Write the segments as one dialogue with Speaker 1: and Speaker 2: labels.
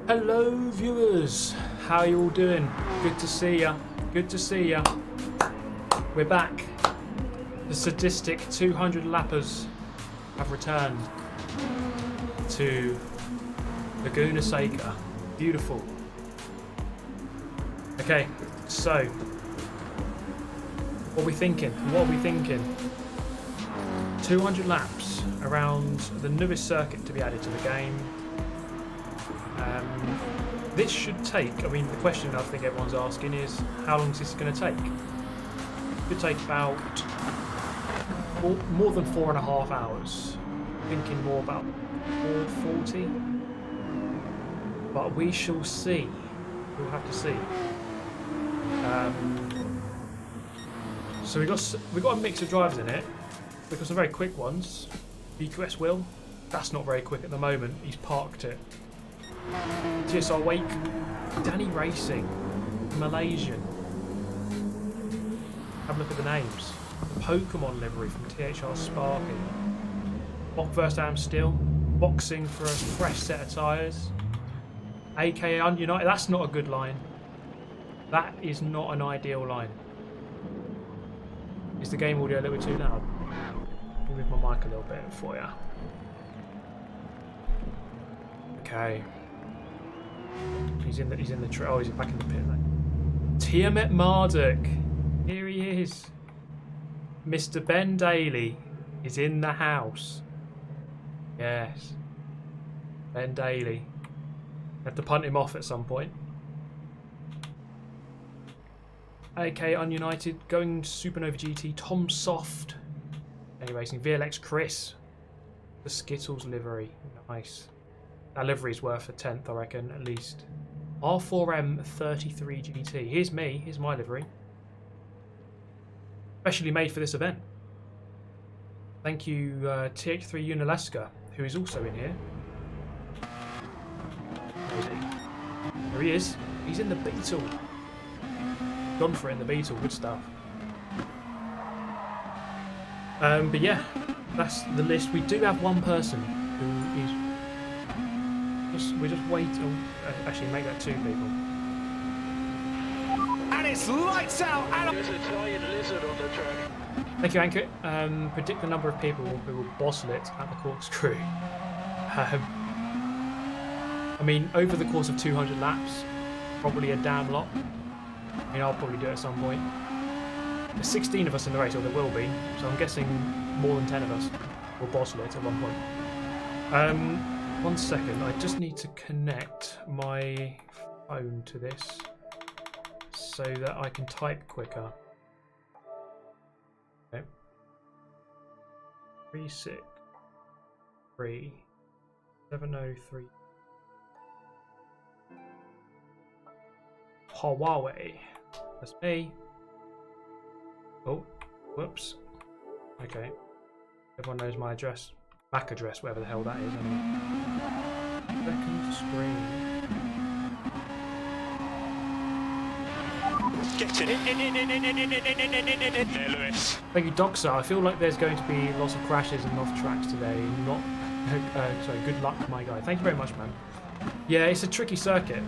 Speaker 1: Hello viewers, how are you all doing? Good to see ya, good to see ya. We're back. The sadistic 200 lappers have returned to Laguna Seca. Beautiful. Okay, so what are we thinking? 200 laps around the newest circuit to be added to the game. This should take, the question I think everyone's asking is, how long is this going to take? It could take about more than 4.5 hours. Thinking more about 4:40. But we shall see. We'll have to see. So we got a mix of drivers in it. We've got some very quick ones. BQS Will, that's not very quick at the moment. He's parked it. GSR Wake, Danny Racing, Malaysian. Have a look at the names. The Pokemon livery from THR Sparky. Bokverstam Still, boxing for a fresh set of tyres. AKA Ununited, that's not a good line. That is not an ideal line. Is the game audio a little bit too loud? I'll move my mic a little bit for you. Okay. He's in the trail. Oh, he's back in the pit lane. Tiamat Marduk. Here he is. Mr. Ben Daly is in the house. Yes. Ben Daly. Have to punt him off at some point. AK Ununited, going Supernova GT, Tom Soft. Any Racing, VLX Chris. The Skittles livery. Nice. That livery's worth a 10th, I reckon, at least. R4M 33 GT. Here's me. Here's my livery. Specially made for this event. Thank you, TX3 Yunalesca, who is also in here. Where is he? There he is. He's in the Beetle. Gone for it in the Beetle. Good stuff. But yeah, that's the list. We do have one person who is... we just wait. Oh, actually, make that 2 people.
Speaker 2: And it's lights out.
Speaker 3: There's a giant lizard on the track.
Speaker 1: Thank you, Anchor. Predict the number of people who will bottle it at the corkscrew. I mean, over the course of 200 laps, probably a damn lot. I mean, I'll probably do it at some point. There's 16 of us in the race, or there will be, so I'm guessing more than 10 of us will bottle it at one point. 1 second, I just need to connect my phone to this so that I can type quicker. Okay. 363 703 Huawei. That's me. Oh, whoops. Okay. Everyone knows my address. MAC address, whatever the hell that is. Anyway. Second screen.
Speaker 2: Get it. Hey, Lewis.
Speaker 1: Thank you, Doxa. I feel like there's going to be lots of crashes and off tracks today. Not, sorry. Good luck, my guy. Thank you very much, man. Yeah, it's a tricky circuit.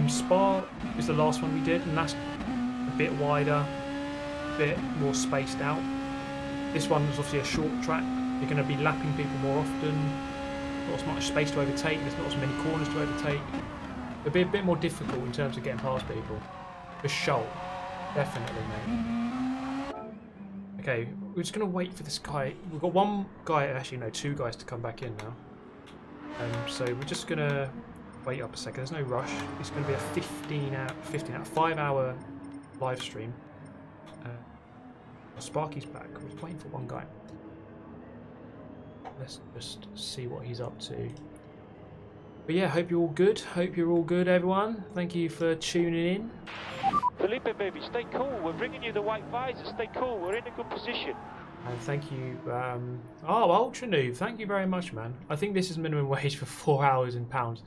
Speaker 1: Spa is the last one we did, and that's a bit wider, a bit more spaced out. This one is obviously a short track. You're going to be lapping people more often. Not as much space to overtake. There's not as many corners to overtake. It'll be a bit more difficult in terms of getting past people. For sure. Definitely, mate. Okay, we're just going to wait for this guy. We've got one guy, actually no, 2 guys to come back in now. So we're just going to wait up a second. There's no rush. It's going to be a 5-hour live stream. Sparky's back. We're just waiting for one guy. Let's just see what he's up to. But yeah, hope you're all good. Hope you're all good, everyone. Thank you for tuning in.
Speaker 3: Felipe, baby, stay cool. We're bringing you the white visor. Stay cool. We're in a good position.
Speaker 1: And thank you. Oh, Ultra Noob. Thank you very much, man. I think this is minimum wage for 4 hours in pounds.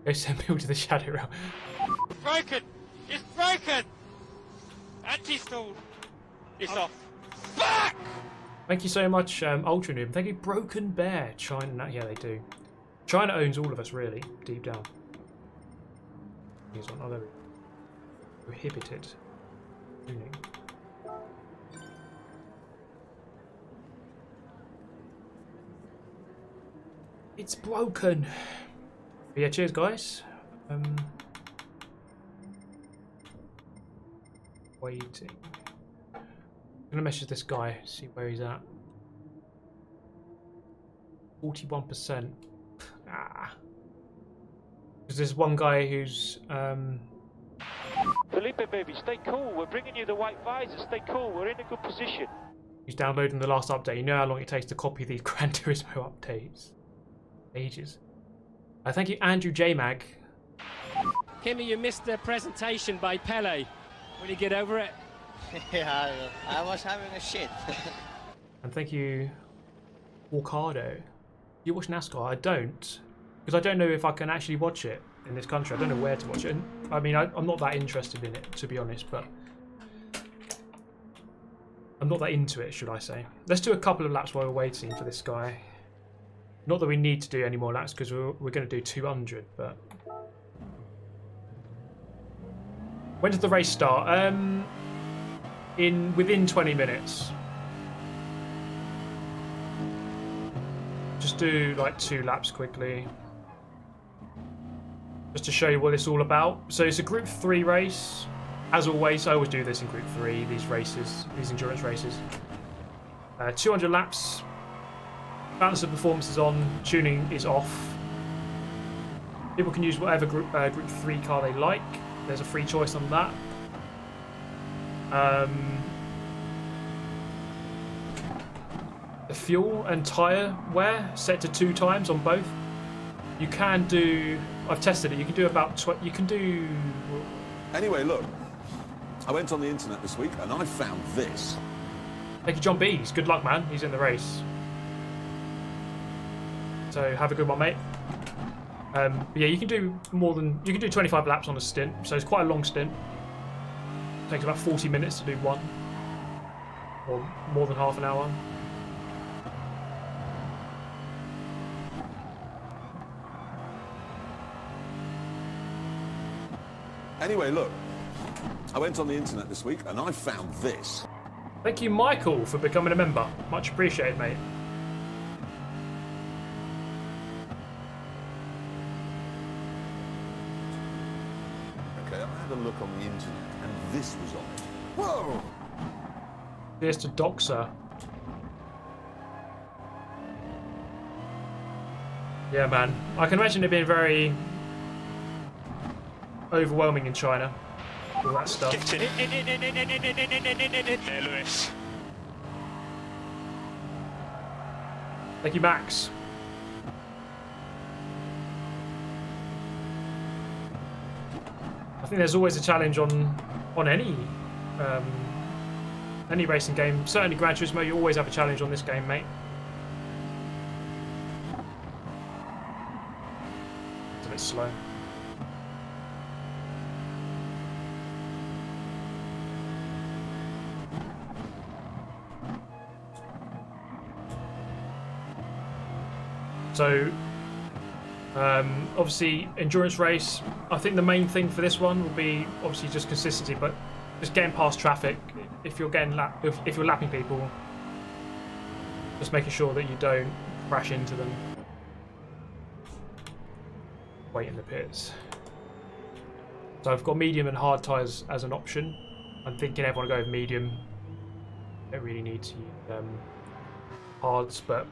Speaker 1: Go send people to the Shadow Realm.
Speaker 4: Broken! It's broken! Anti-stalled! It's off. Fuck!
Speaker 1: Thank you so much, Ultra Noob. Thank you, Broken Bear. China, yeah, they do. China owns all of us, really, deep down. He's on other prohibited tuning. It's broken. But yeah, cheers, guys. Waiting. I'm gonna message this guy, see where he's at. 41%. Ah. Because there's one guy who's
Speaker 3: Felipe, baby, stay cool. We're bringing you the white visor. Stay cool. We're in a good position.
Speaker 1: He's downloading the last update. You know how long it takes to copy these Gran Turismo updates. Ages. Thank you, Andrew J-Mag.
Speaker 4: Kimmy, you missed the presentation by Pele. Will you get over it?
Speaker 5: Yeah, I was having a shit.
Speaker 1: And thank you, Walcardo. You watch NASCAR? I don't. Because I don't know if I can actually watch it in this country. I don't know where to watch it. And, I mean, I'm not that interested in it, to be honest, but I'm not that into it, should I say. Let's do a couple of laps while we're waiting for this guy. Not that we need to do any more laps, because we're going to do 200, but... When does the race start? Within 20 minutes. Just do like 2 laps quickly. Just to show you what it's all about. So it's a Group 3 race. As always, I always do this in Group 3, these races, these endurance races. 200 laps. Balance of performance is on. Tuning is off. People can use whatever Group 3 car they like. There's a free choice on that. The fuel and tyre wear set to 2 times on both. You can do. I've tested it. You can do about. You can do.
Speaker 6: Anyway, look. I went on the internet this week and I found this.
Speaker 1: Thank you, John Bees. Good luck, man. He's in the race. So have a good one, mate. But yeah, you can do more than. You can do 25 laps on a stint. So it's quite a long stint. It takes about 40 minutes to do one, or more than half an hour.
Speaker 6: Anyway, look. I went on the internet this week and I found this.
Speaker 1: Thank you, Michael, for becoming a member. Much appreciated, mate.
Speaker 6: Okay, I had a look on the internet and this was on it. Whoa!
Speaker 1: Here's to Doxer. Yeah, man. I can imagine it being very overwhelming in China. All that stuff.
Speaker 2: Get in. There, Lewis.
Speaker 1: Thank you, Max. I think there's always a challenge on any racing game. Certainly Gran Turismo, you always have a challenge on this game, mate. It's a bit slow. So, obviously, endurance race. I think the main thing for this one will be obviously just consistency, but just getting past traffic. If you're getting if you're lapping people, just making sure that you don't crash into them. Wait in the pits. So I've got medium and hard tyres as an option. I'm thinking everyone will go with medium. Don't really need to use hards, but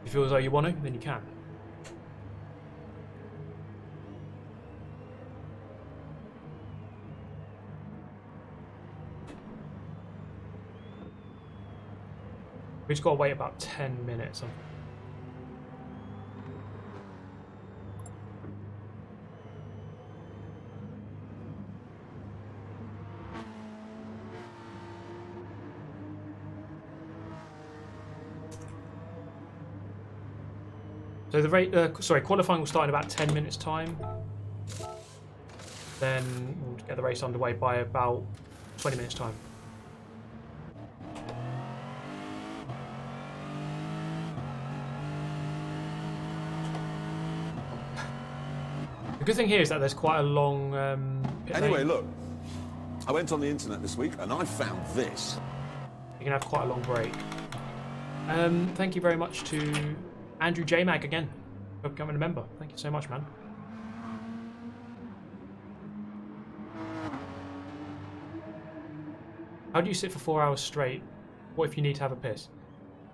Speaker 1: if you feel as though you want to, then you can. We've just got to wait about 10 minutes. So the qualifying will start in about 10 minutes time. Then we'll get the race underway by about 20 minutes time. The good thing here is that there's quite a long pit lane.
Speaker 6: Anyway, look. I went on the internet this week and I found this.
Speaker 1: You can have quite a long break. Thank you very much to Andrew J Mag again for becoming a member. Thank you so much, man. How do you sit for 4 hours straight? What if you need to have a piss?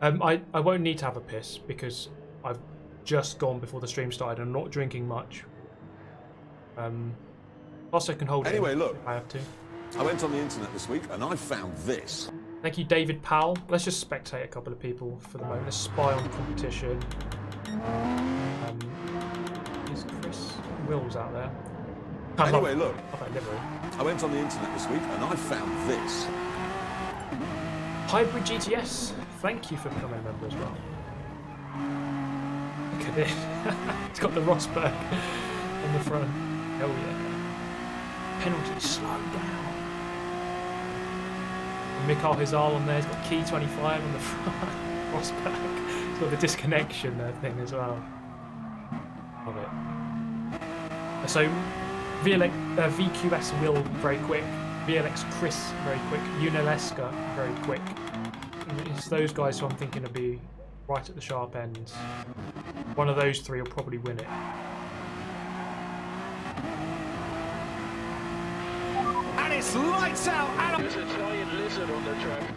Speaker 1: I won't need to have a piss because I've just gone before the stream started and I'm not drinking much. Also can hold it.
Speaker 6: Anyway, look.
Speaker 1: If I have to.
Speaker 6: I went on the internet this week and I found this.
Speaker 1: Thank you, David Powell. Let's just spectate a couple of people for the moment. Let's spy on the competition. Is Chris Wills out there?
Speaker 6: Anyway, look.
Speaker 1: Livery.
Speaker 6: I went on the internet this week and I found this.
Speaker 1: Hybrid GTS. Thank you for becoming a member as well. Look at it. It's got the Rosberg on the front. Hell yeah. Penalty, slow down. Mikael Hizal on there, he's got key 25 on the front. Rosberg. It's got the disconnection thing as well. Love it. So, VQS Will very quick. VLX Chris very quick. Yunalesca very quick. And it's those guys who I'm thinking will be right at the sharp end. One of those three will probably win it.
Speaker 2: And it's lights out.
Speaker 3: There's an Italian lizard on the track.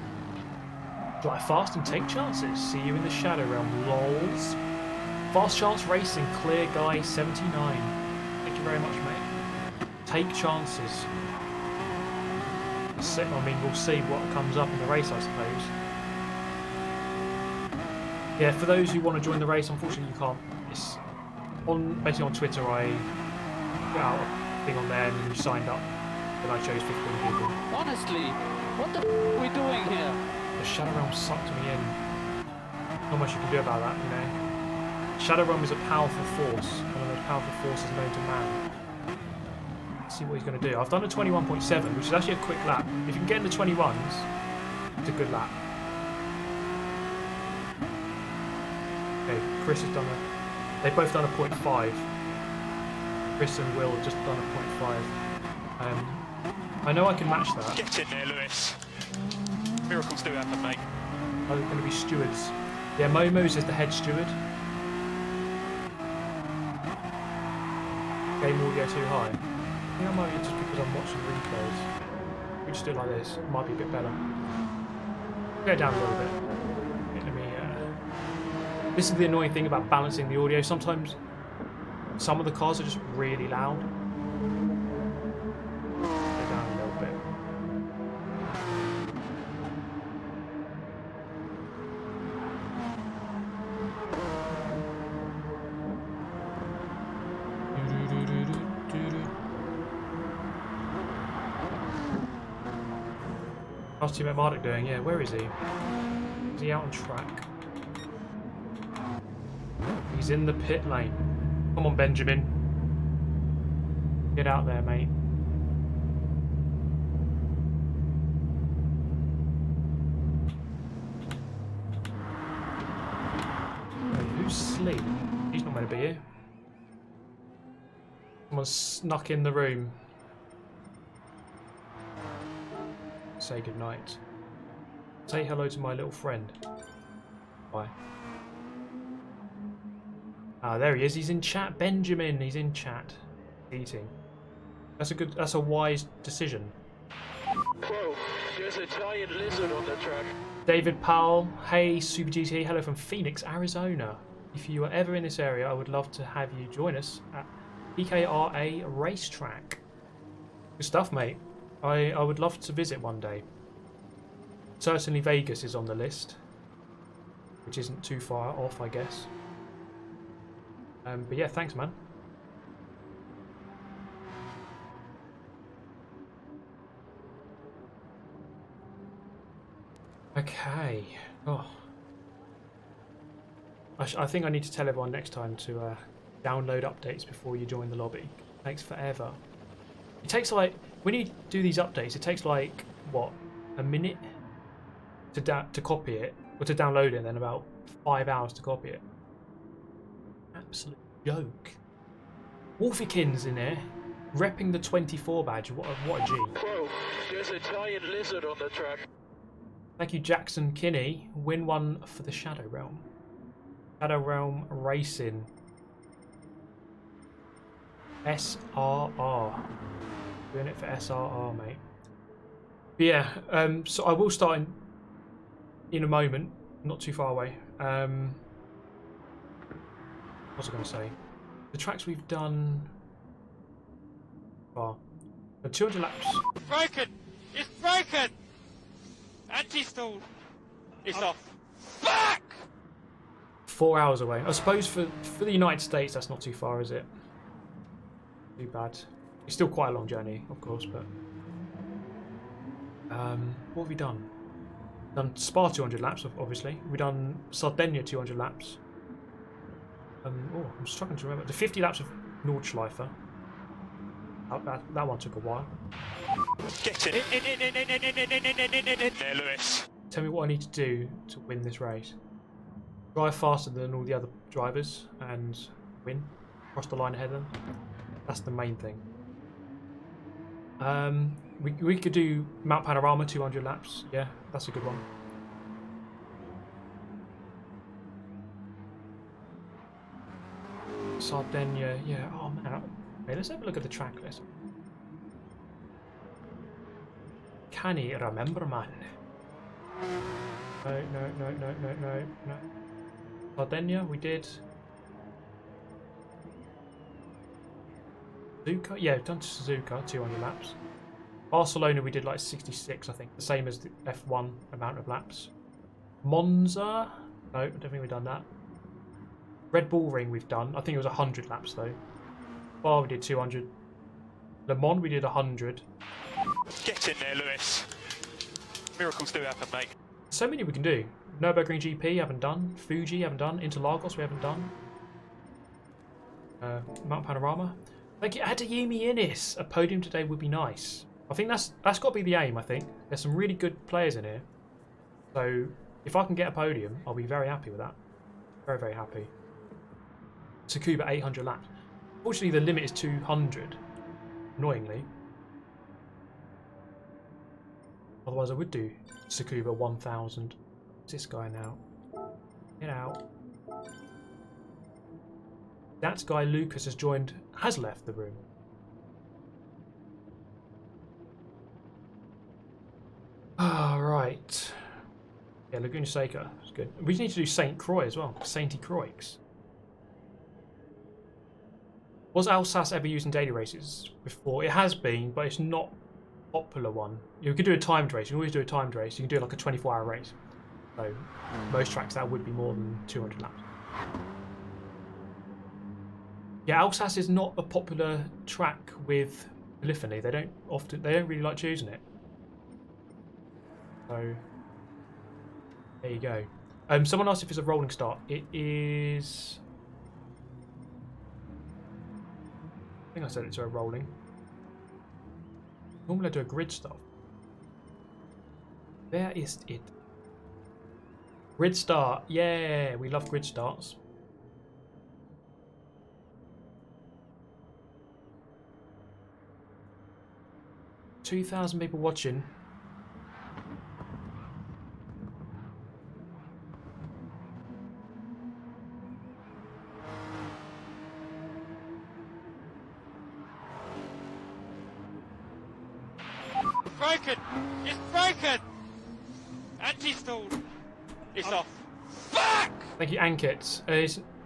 Speaker 1: Drive fast and take chances. See you in the Shadow Realm, lols. Fast Chance Racing, Clear Guy 79. Thank you very much, mate. Take chances. I mean, we'll see what comes up in the race, I suppose. Yeah, for those who want to join the race, unfortunately you can't. It's basically on Twitter. I put out a thing on there, and you signed up, and I chose 15 people.
Speaker 3: Honestly, what the f are we doing here?
Speaker 1: The Shadow Realm sucked me in. Not much you can do about that, you know. Shadow Realm is a powerful force, one of those powerful forces known to man. Let's see what he's going to do. I've done a 21.7, which is actually a quick lap. If you can get in the 21s, it's a good lap. Okay, Chris has done a... They've both done a 0.5. Chris and Will have just done a 0.5. I know I can match that.
Speaker 2: Get in there, Lewis. Miracles do happen, mate.
Speaker 1: Are going to be stewards. Yeah, Momo's is the head steward. Game audio too high. I think I might be just because I'm watching replays. We just do it like this. It might be a bit better. Go down a little bit. Let me. This is the annoying thing about balancing the audio. Sometimes some of the cars are just really loud. Go down a little bit. How's Teammate Marduk doing? Yeah, where is he? Is he out on track? He's in the pit lane. Come on, Benjamin. Get out there, mate. Who's asleep? He's not meant to be here. Someone snuck in the room. Say goodnight. Say hello to my little friend. Bye. Ah, there he is. He's in chat. Benjamin, he's in chat. Eating. That's a wise decision.
Speaker 3: Whoa, there's a giant lizard on the track.
Speaker 1: David Powell. Hey, Super GT. Hello from Phoenix, Arizona. If you are ever in this area, I would love to have you join us at PKRA Racetrack. Good stuff, mate. I would love to visit one day. Certainly Vegas is on the list, which isn't too far off, I guess. But yeah, thanks, man. Okay. Oh. I think I need to tell everyone next time to download updates before you join the lobby. It takes forever. It takes like, when you do these updates, it takes like, what, a minute to copy it, or to download it, and then about 5 hours to copy it. Absolute joke. Wolfykins in there, repping the 24 badge. What a G.
Speaker 3: Whoa, there's a giant lizard on the track.
Speaker 1: Thank you, Jackson Kinney. Win one for the Shadow Realm. Shadow Realm Racing. SRR. Doing it for SRR, mate. But yeah, so I will start in a moment, not too far away. What was I going to say? The tracks we've done. Far. 200 laps.
Speaker 2: It's broken! It's broken! Anti-stall! It's off. Fuck!
Speaker 1: 4 hours away. I suppose for the United States, that's not too far, is it? Too bad. It's still quite a long journey, of course, but what have we done? Done Spa 200 laps, obviously. We've done Sardinia 200 laps. Oh, I'm struggling to remember. The 50 laps of Nordschleife. That one took a while.
Speaker 2: Get in there, Lewis.
Speaker 1: Tell me what I need to do to win this race. Drive faster than all the other drivers and win. Cross the line ahead of them. That's the main thing. We could do Mount Panorama 200 laps. Yeah, that's a good one. Sardinia, yeah. Oh man. Okay, let's have a look at the track list. Can he remember, man? No. Sardinia, we did. Suzuka? Yeah, we've done Suzuka, 200 laps. Barcelona, we did like 66, I think. The same as the F1 amount of laps. Monza? No, I don't think we've done that. Red Bull Ring, we've done. I think it was 100 laps, though. Bar, we did 200. Le Mans, we did 100.
Speaker 2: Get in there, Lewis. Miracles do happen, mate.
Speaker 1: So many we can do. Nürburgring GP, haven't done. Fuji, haven't done. Interlagos, we haven't done. Mount Panorama. Thank you, Adeyemi Inniss. A podium today would be nice. I think that's got to be the aim, I think. There's some really good players in here. So, if I can get a podium, I'll be very happy with that. Very, very happy. Tsukuba 800 laps. Fortunately, the limit is 200. Annoyingly. Otherwise, I would do Tsukuba 1000. What's this guy now? Get out. That guy, Lucas, has left the room. Ah, right. Yeah, Laguna Seca. It's good. We need to do St. Croix as well. Sainty Croix. Was Alsace ever used in daily races before? It has been, but it's not a popular one. You could do a timed race. You can always do a timed race. You can do like a 24-hour race. So most tracks that would be more than 200 laps. Yeah, Alsace is not a popular track with polyphony. They don't really like choosing it. So there you go. Someone asked if it's a rolling start. It is. I think I said it's a rolling. Normally I do a grid start. Where is it? Grid start. Yeah, we love grid starts. $2,000 people watching.
Speaker 3: Broken! It's broken! Anti-stall! It's off. Fuck!
Speaker 1: Thank you, Ankit.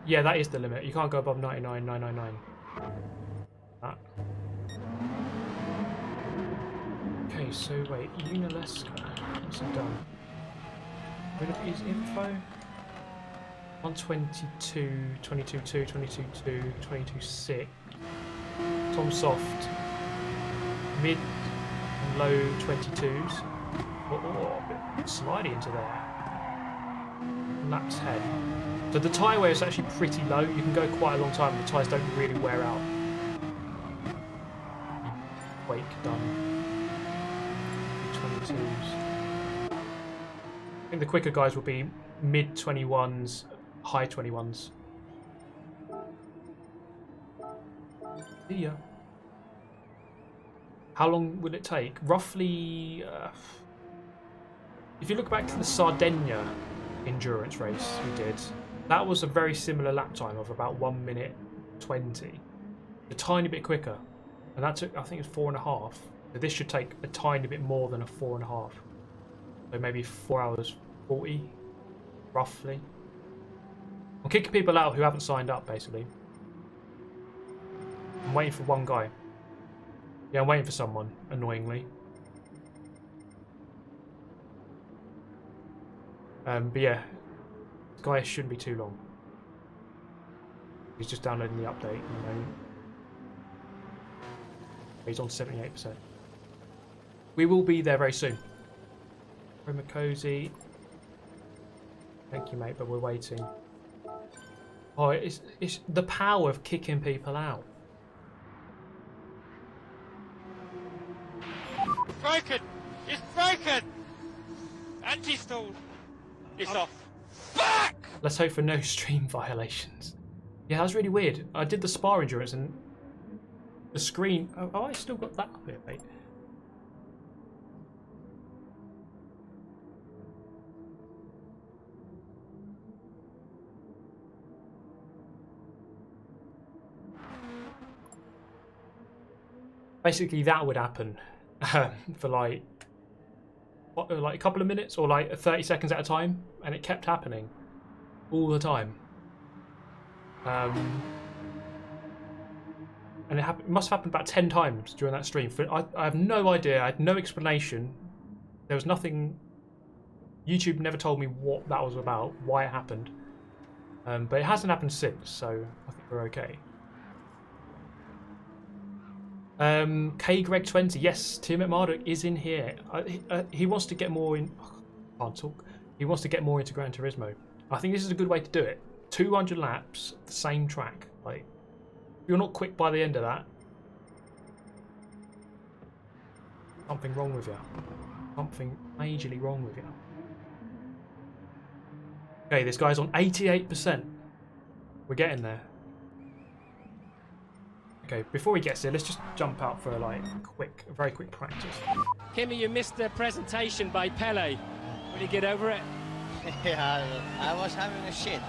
Speaker 1: Yeah, that is the limit. You can't go above 99,999. That. Okay, so wait, Yunalesca. What's it done? Rid of his info. 122, 22.2, 22.2, 22.6. Tom Soft. Mid and low 22s. Oh, a bit slidey into there. Lap 10. So the tyre wear is actually pretty low. You can go quite a long time and the tyres don't really wear out. Wake done. 22s. I think the quicker guys will be mid 21s, high 21s. See ya. How long will it take? Roughly, if you look back to the Sardinia endurance race we did, that was a very similar lap time of about 1 minute 20. A tiny bit quicker. And that took, I think it was 4.5. So this should take a tiny bit more than a 4.5. So maybe 4 hours 40, roughly. I'm kicking people out who haven't signed up, basically. I'm waiting for one guy. Yeah, I'm waiting for someone, annoyingly. But yeah, this guy shouldn't be too long. He's just downloading the update at the moment. He's on 78%. We will be there very soon. Romacozy. Thank you, mate, but we're waiting. Oh, it's the power of kicking people out.
Speaker 3: Broken! It's broken! Anti-stall! It's off. Fuck!
Speaker 1: Let's hope for no stream violations. Yeah, that was really weird. I did the Spa endurance and the screen. Oh, I still got that up here, mate. Basically, that would happen for like like a couple of minutes or like 30 seconds at a time, and it kept happening all the time. And it must have happened about 10 times during that stream. I have no idea. I had no explanation. There was nothing. YouTube never told me what that was about, why it happened. But it hasn't happened since, so I think we're okay. K Greg 20, yes, Tim at Marduk is in here. He wants to get more in. I can't talk. He wants to get more into Gran Turismo. I think this is a good way to do it. 200 laps, the same track. Like, if you're not quick by the end of that, something wrong with you. Something majorly wrong with you. Okay, this guy's on 88%. We're getting there. Okay, before he gets here, let's just jump out for a very quick practice.
Speaker 4: Kimmy, you missed the presentation by Pele. Will you get over it?
Speaker 5: Yeah, I was having a shit.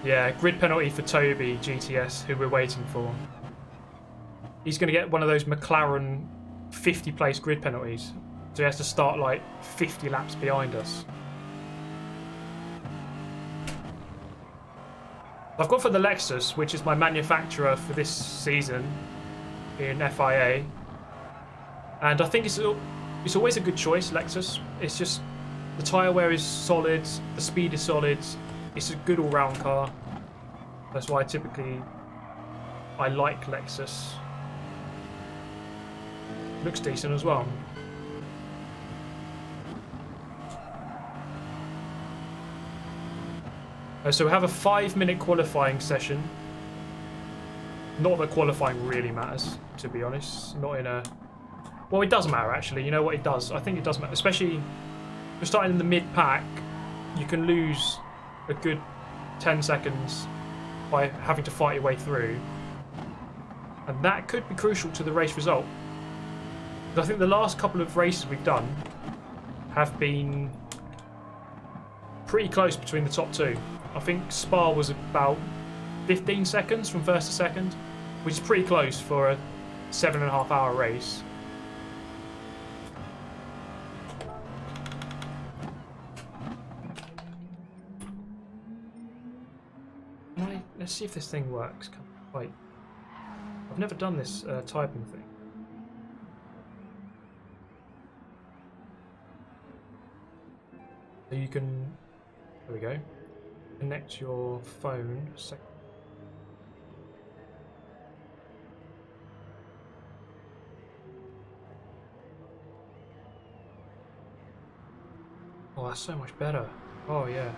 Speaker 1: Yeah, grid penalty for Toby GTS, who we're waiting for. He's going to get one of those McLaren 50 place grid penalties. So he has to start like 50 laps behind us. I've gone for the Lexus, which is my manufacturer for this season in FIA. And I think it's always a good choice, Lexus. It's just the tyre wear is solid, the speed is solid, it's a good all-round car. That's why I like Lexus. Looks decent as well. So we have a 5-minute qualifying session. Not that qualifying really matters, to be honest. Not in a... Well, it does matter, actually. You know what, it does. I think it does matter. Especially if you're starting in the mid-pack, you can lose a good 10 seconds by having to fight your way through. And that could be crucial to the race result. But I think the last couple of races we've done have been pretty close between the top two. I think Spa was about 15 seconds from first to second, which is pretty close for a 7.5 hour race. Let's see if this thing works. Wait, I've never done this typing thing. So you can, there we go, connect your phone. Oh, that's so much better. Oh yeah.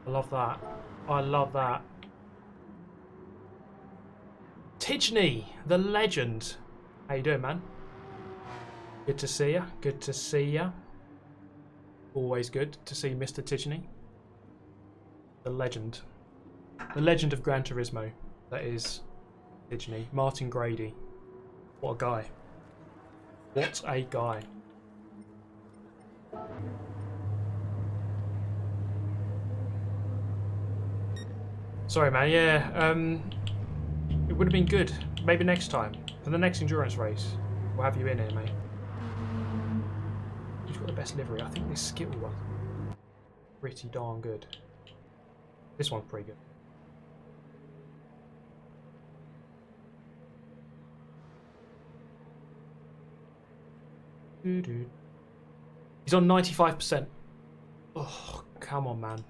Speaker 1: I love that. I love that. Tidgney, the legend. How you doing, man? Good to see ya. Good to see ya. Always good to see Mr. Tidgney. The legend. The legend of Gran Turismo. That is Tidgney. Martin Grady. What a guy. What a guy. Sorry, man. Yeah, it would have been good. Maybe next time. For the next endurance race, we'll have you in here, mate. Who's got the best livery? I think this Skittle one. Pretty darn good. This one's pretty good. He's on 95%. Oh, come on, man.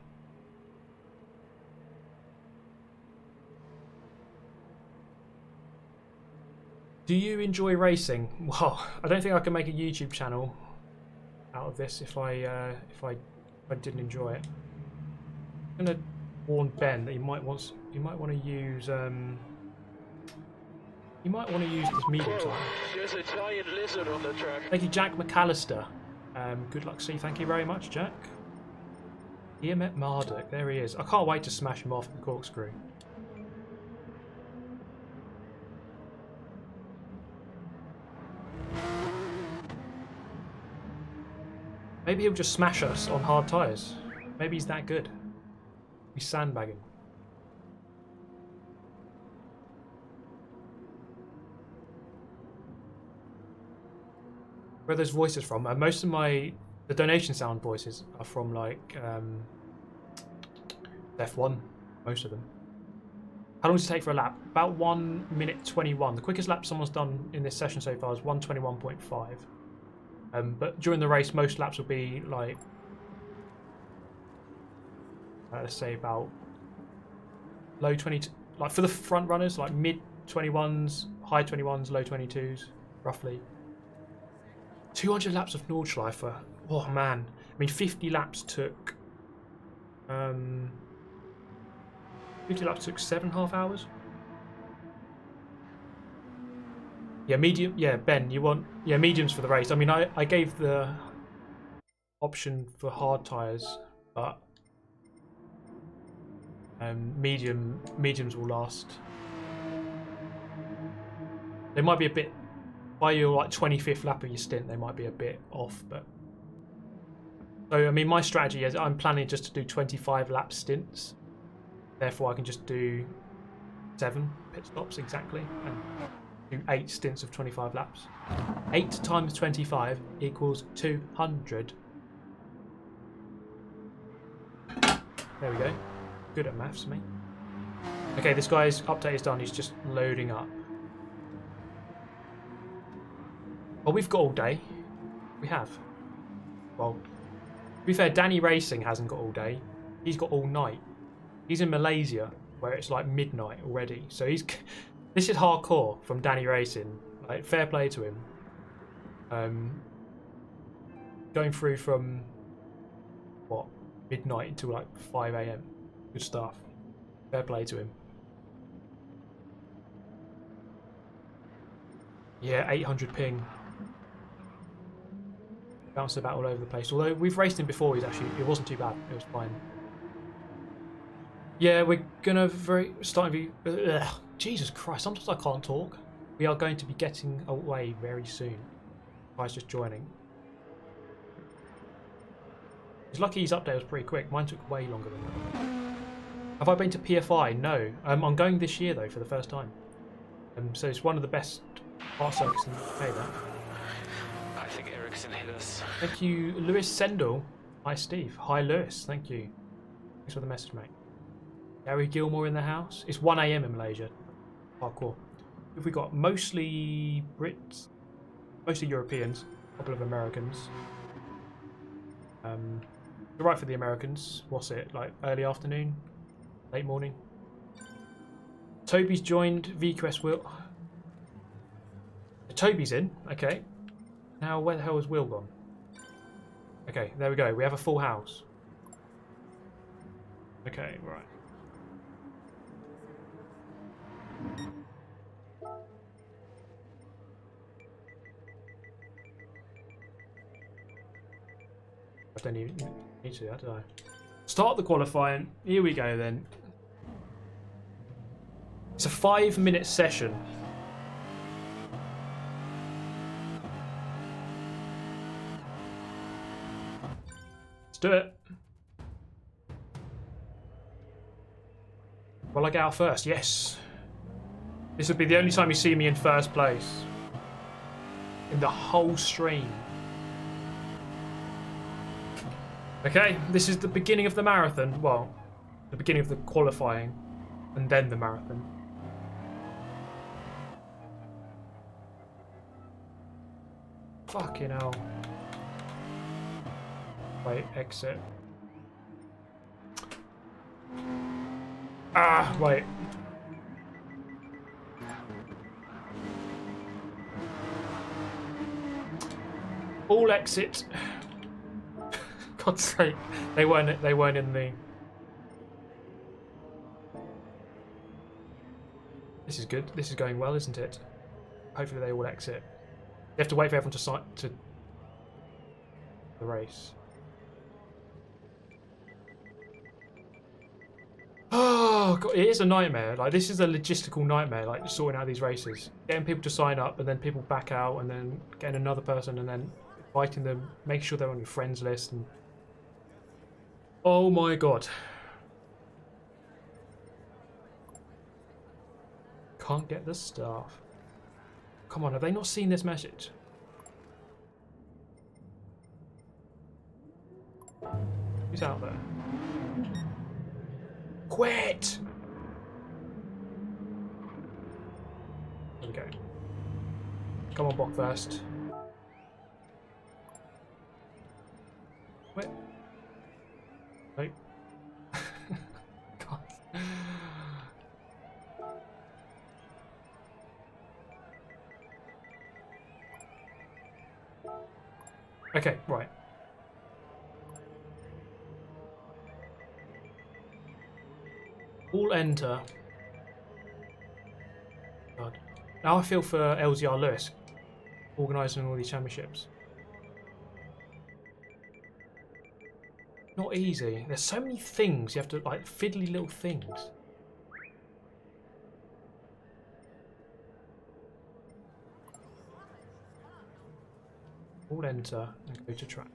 Speaker 1: Do you enjoy racing? Well, I don't think I can make a YouTube channel out of this if I didn't enjoy it. I'm gonna warn Ben that he might want to use this medium tyre.
Speaker 3: There's a giant lizard on the track.
Speaker 1: Thank you, Jack McAllister. Good luck, see. Thank you very much, Jack. Ian met Marduk. There he is. I can't wait to smash him off at the corkscrew. Maybe he'll just smash us on hard tyres. Maybe he's that good. He's sandbagging. Where are those voices from? Most of the donation sound voices are from like F1. Most of them. How long does it take for a lap? About 1 minute 21. The quickest lap someone's done in this session so far is 1:21.5. But during the race, most laps will be like, let's say about low 20, like for the front runners, like mid 21s, high 21s, low 22s, roughly. 200 laps of Nordschleife. Oh man, I mean 50 laps took 7.5 hours. Yeah, medium. Yeah, Ben, you want mediums for the race. I mean, I gave the option for hard tyres, but mediums will last. They might be a bit by your like 25th lap of your stint. They might be a bit off, but so I mean, my strategy is I'm planning just to do 25 lap stints. Therefore, I can just do 7 pit stops exactly and do 8 stints of 25 laps. 8 times 25 equals 200. There we go. Good at maths, me. Okay, this guy's update is done. He's just loading up. Well, we've got all day. We have. Well, to be fair, Danny Racing hasn't got all day. He's got all night. He's in Malaysia, where it's like midnight already. So he's... This is hardcore from Danny Racing. Like, fair play to him. Going through from, what, midnight until like 5 AM. Good stuff. Fair play to him. Yeah, 800 ping. Bounced about all over the place. Although we've raced him before, it wasn't too bad. It was fine. Yeah, we're gonna Jesus Christ, sometimes I can't talk. We are going to be getting away very soon. Guy's just joining. He's lucky his update was pretty quick. Mine took way longer than that. Have I been to PFI? No. I'm going this year though for the first time. So it's one of the best art circuits in the UK. That.
Speaker 2: I think Ericsson hit us.
Speaker 1: Thank you, Lewis Sendell. Hi, Steve. Hi, Lewis. Thank you. Thanks for the message, mate. Gary Gilmore in the house. It's 1 AM in Malaysia. Hardcore. If we got mostly Brits, mostly Europeans, a couple of Americans. Right for the Americans. What's it like? Early afternoon, late morning. Toby's joined. VQS Will. Toby's in. Okay. Now where the hell is Will gone? Okay, there we go. We have a full house. Okay, right. I don't even need to do that, do I? Start the qualifying. Here we go then. It's a 5-minute session. Let's do it. Will I get out first? Yes. This would be the only time you see me in first place. In the whole stream. Okay, this is the beginning of the marathon. Well, the beginning of the qualifying. And then the marathon. Fucking hell. Wait, exit. Ah, wait. All exit. God's sake, they weren't in the. This is good. This is going well, isn't it? Hopefully they all exit. You have to wait for everyone to sign to the race. Oh God, it is a nightmare. Like, this is a logistical nightmare. Like, sorting out these races, getting people to sign up, and then people back out, and then getting another person, and then inviting them, making sure they're on your friends list, and oh my God, can't get the staff. Come on, have they not seen this message? Who's out there? Quit! There we go. Come on, Bock first. Quit. Nope. God. Okay, right. All enter. God. Now I feel for LZR Lewis organising all these championships. Not easy. There's so many things you have to, like, fiddly little things. All enter and go to track.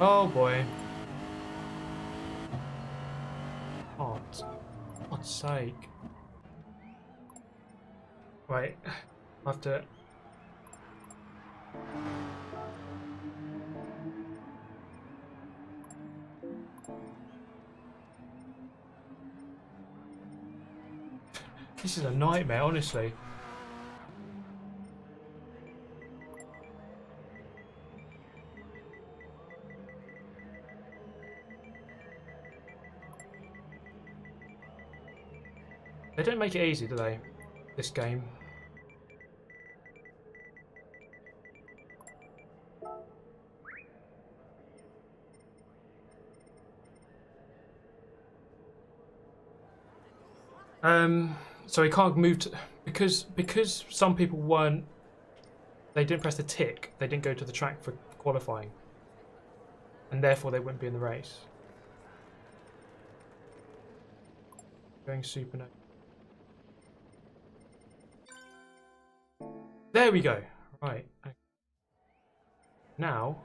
Speaker 1: Oh boy. Oh, for God's sake. Wait, I have to... This is a nightmare, honestly. They don't make it easy, do they? This game. So he can't move to, because some people weren't, they didn't press the tick, they didn't go to the track for qualifying, and therefore they wouldn't be in the race. Going super no. There we go. Right. Now,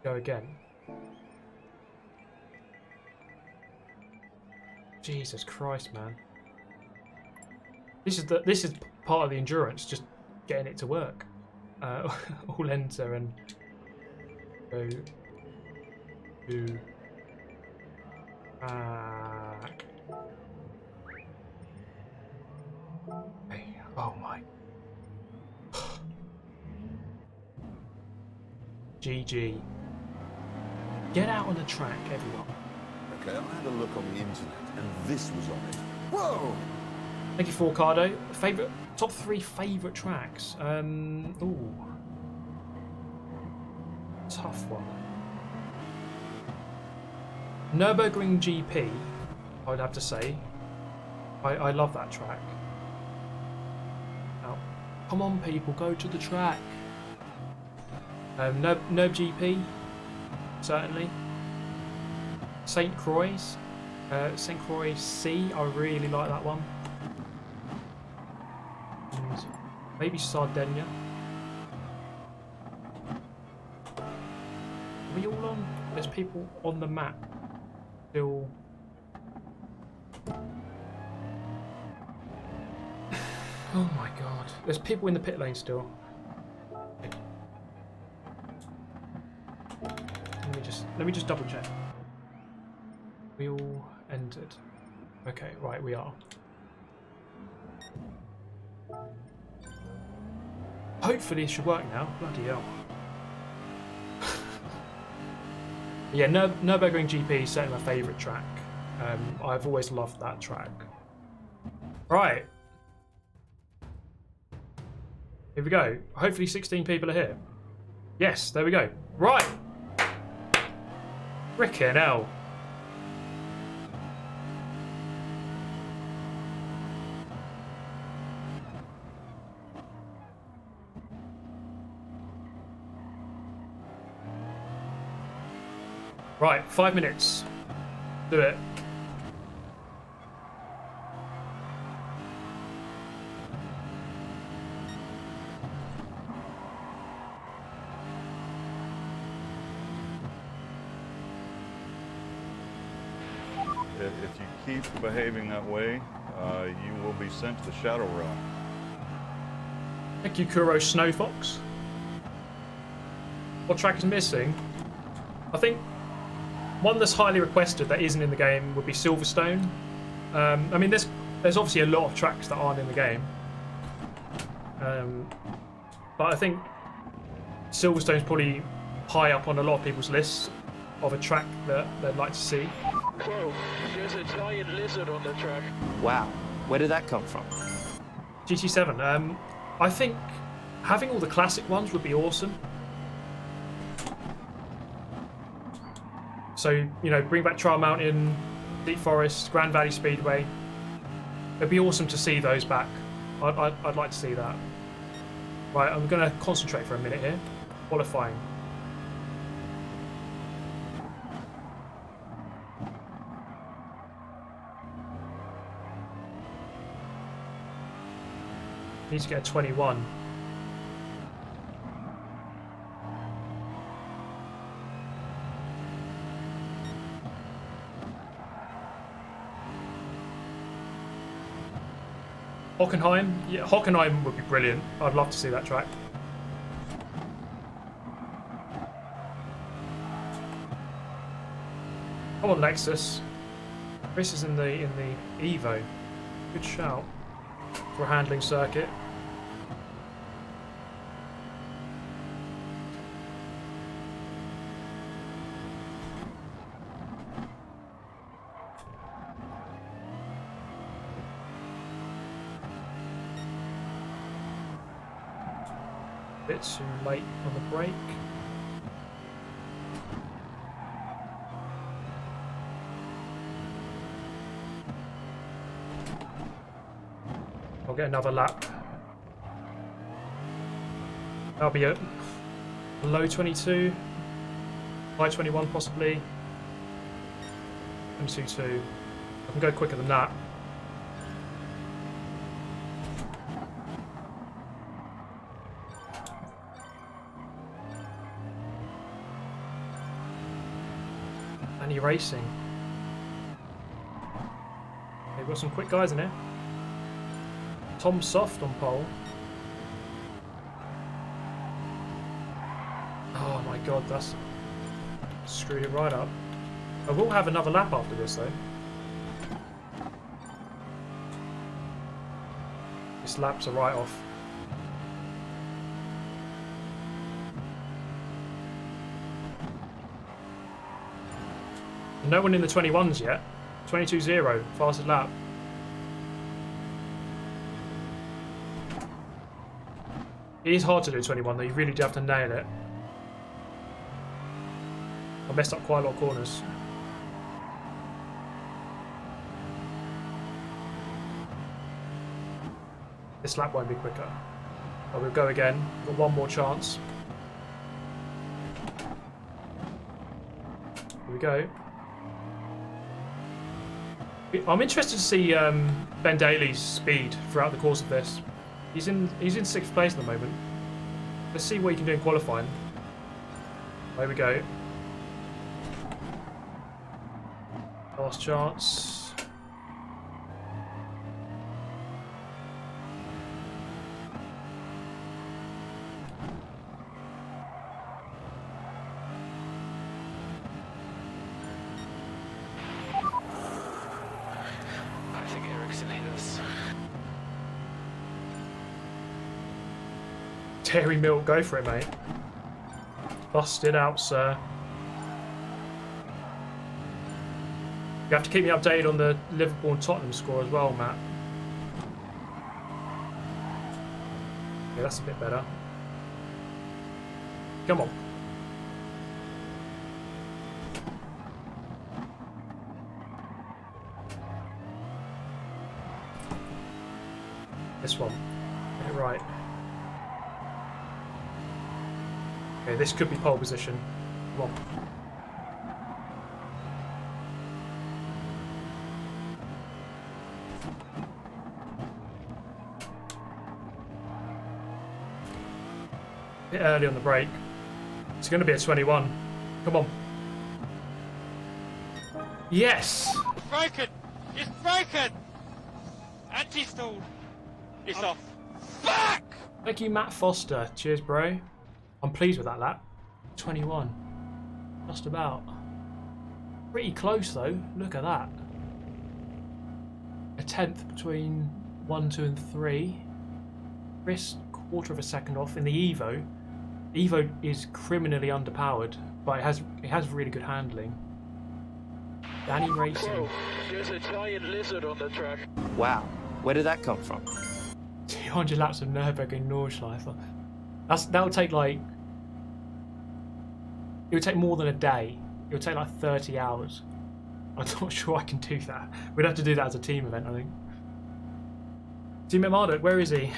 Speaker 1: go again. Jesus Christ, man. This is part of the endurance, just getting it to work. All enter and go to back. Hey, oh my. GG. Get out on the track, everyone.
Speaker 6: Okay, I had a look on the internet, and this was on it. Whoa!
Speaker 1: Thank you, Forcardo. Top 3 favourite tracks. Ooh. Tough one. Nürburgring GP, I would have to say. I love that track. Now, come on people, go to the track. Nurb GP, certainly. St. Croix. St. Croix C, I really like that one. And maybe Sardinia. Are we all on? There's people on the map still. Oh my god. There's people in the pit lane still. Let me just double check. We all entered. Okay, right, we are. Hopefully it should work now. Bloody hell. Yeah, Nürburgring GP is certainly my favourite track. I've always loved that track. Right. Here we go. Hopefully 16 people are here. Yes, there we go. Right. Frickin' hell. Right, 5 minutes. Do it.
Speaker 7: If you keep behaving that way, you will be sent to the Shadow Realm.
Speaker 1: Thank you, Kuro Snowfox. What track is missing? I think one that's highly requested that isn't in the game would be Silverstone. I mean, there's obviously a lot of tracks that aren't in the game. But I think Silverstone's probably high up on a lot of people's lists of a track that they'd like to see.
Speaker 3: Whoa, there's a giant lizard on the track.
Speaker 7: Wow, where did that come from?
Speaker 1: GT7. I think having all the classic ones would be awesome. So, you know, bring back Trial Mountain, Deep Forest, Grand Valley Speedway. It'd be awesome to see those back. I'd like to see that. Right, I'm going to concentrate for a minute here. Qualifying. Need to get a 21. Hockenheim? Yeah, Hockenheim would be brilliant. I'd love to see that track. Come on, Lexus. This is in the Evo. Good shout for a handling circuit. Bit too late on the brake. I'll get another lap. That'll be a low 22, high 21 possibly. 22.2. I can go quicker than that. Racing. They've got some quick guys in here. Tom Soft on pole. Oh my god, that's screwed it right up. I will have another lap after this though. This lap's a write-off. No one in the 21s yet. 22.0, fastest lap. It is hard to do 21 though, you really do have to nail it. I messed up quite a lot of corners. This lap won't be quicker. But we'll go again. Got one more chance. Here we go. I'm interested to see Ben Daly's speed throughout the course of this. He's in 6th place at the moment. Let's see what he can do in qualifying. There we go. Last chance. Dairy Milk, go for it, mate. Bust it out, sir. You have to keep me updated on the Liverpool and Tottenham score as well, Matt. Yeah, that's a bit better. Come on. This one. Get it right. Okay, this could be pole position. Come on. Bit early on the brake. It's going to be a 21. Come on. Yes!
Speaker 3: Broken! It's broken! Anti-stalled! It's off. Fuck!
Speaker 1: Thank you, Matt Foster. Cheers, bro. I'm pleased with that lap. 21. Just about. Pretty close, though. Look at that. A tenth between 1, 2, and 3. Chris, quarter of a second off in the Evo. Evo is criminally underpowered, but it has really good handling. Danny Racing.
Speaker 3: Whoa, there's a giant lizard on the track.
Speaker 7: Wow, where did that come from?
Speaker 1: 200 laps of Nürburgring Nordschleife. That would take like... It would take more than a day. It would take like 30 hours. I'm not sure I can do that. We'd have to do that as a team event, I think. Team Marduk, where is he?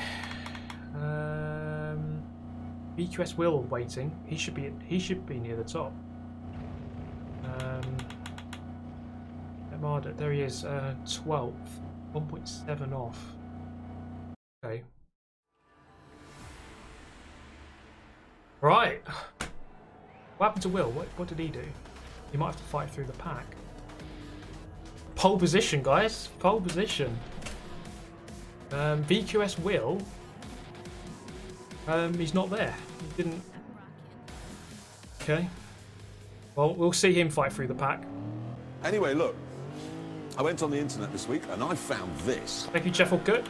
Speaker 1: BQS Will waiting. He should be near the top. Marduk, there he is. 12th, 1.7 off. Okay. Right. What happened to Will? What did he do? He might have to fight through the pack. Pole position, guys. Pole position. VQS Will. He's not there. He didn't. Okay. Well, we'll see him fight through the pack.
Speaker 6: Anyway, look. I went on the internet this week and I found this.
Speaker 1: Thank you, Jeffel Cook.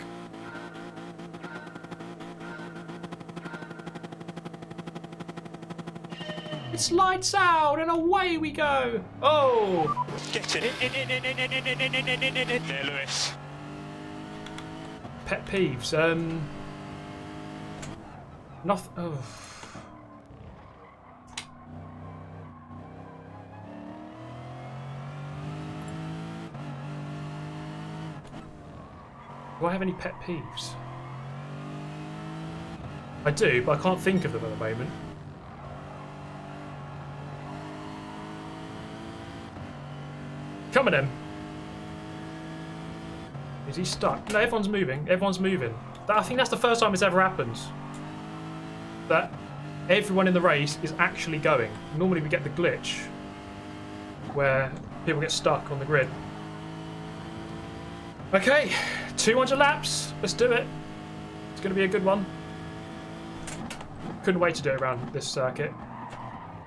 Speaker 1: It's lights out and away we go. Oh!
Speaker 2: Get in. In there, Lewis.
Speaker 1: Pet peeves. Nothing. Oh. Do I have any pet peeves? I do, but I can't think of them at the moment. Come on, then. Is he stuck? No, everyone's moving. Everyone's moving. I think that's the first time it's ever happened. That everyone in the race is actually going. Normally we get the glitch where people get stuck on the grid. Okay, 200 laps. Let's do it. It's going to be a good one. Couldn't wait to do it around this circuit.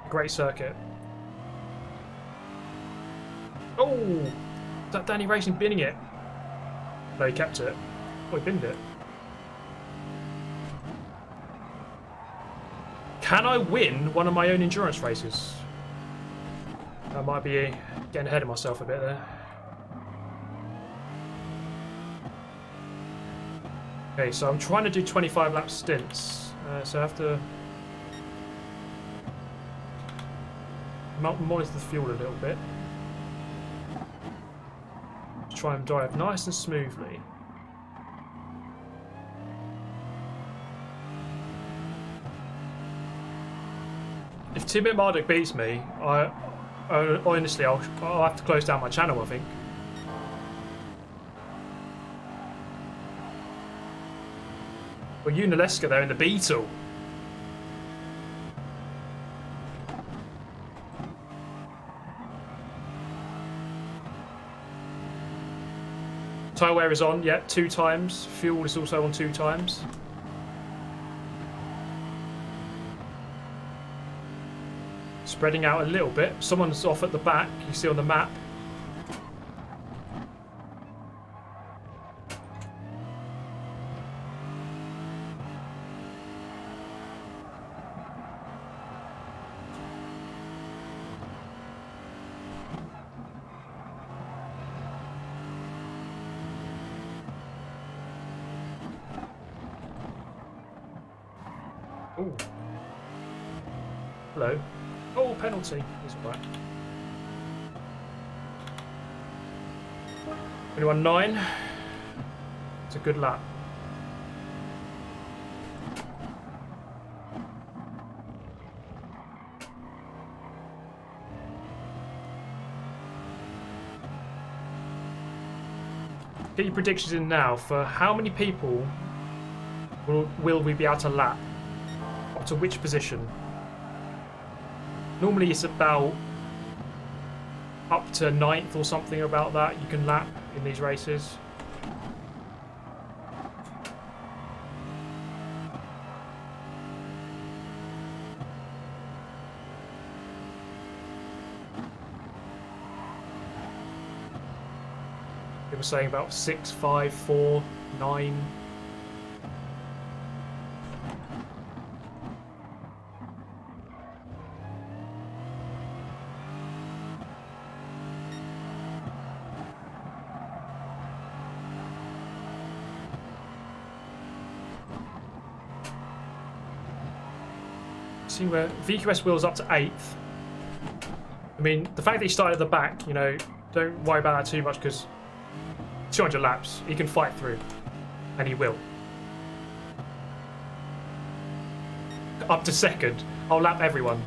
Speaker 1: Great circuit. Oh! Is that Danny Racing binning it? No, he kept it. Oh, he binned it. Can I win one of my own endurance races? I might be getting ahead of myself a bit there. Okay, so I'm trying to do 25 lap stints. So I have to monitor the fuel a little bit. Try and drive nice and smoothly. If Tim Marduk beats me, honestly I'll have to close down my channel, I think. Well, Yunalesca there in the Beetle. Tyre wear is on, yep, 2 times. Fuel is also on 2 times. Spreading out a little bit. Someone's off at the back, you see on the map. Oh. Hello. Oh, penalty. He's all right. 21.9. It's a good lap. Get your predictions in now for how many people will we be able to lap? Up to which position? Normally it's about up to 9th or something about that you can lap in these races. were saying about 6, 5, 4, 9. See where VQS wheels up to 8th. I mean, the fact that he started at the back, you know, don't worry about that too much because 200 laps, he can fight through, and he will. Up to 2nd, I'll lap everyone.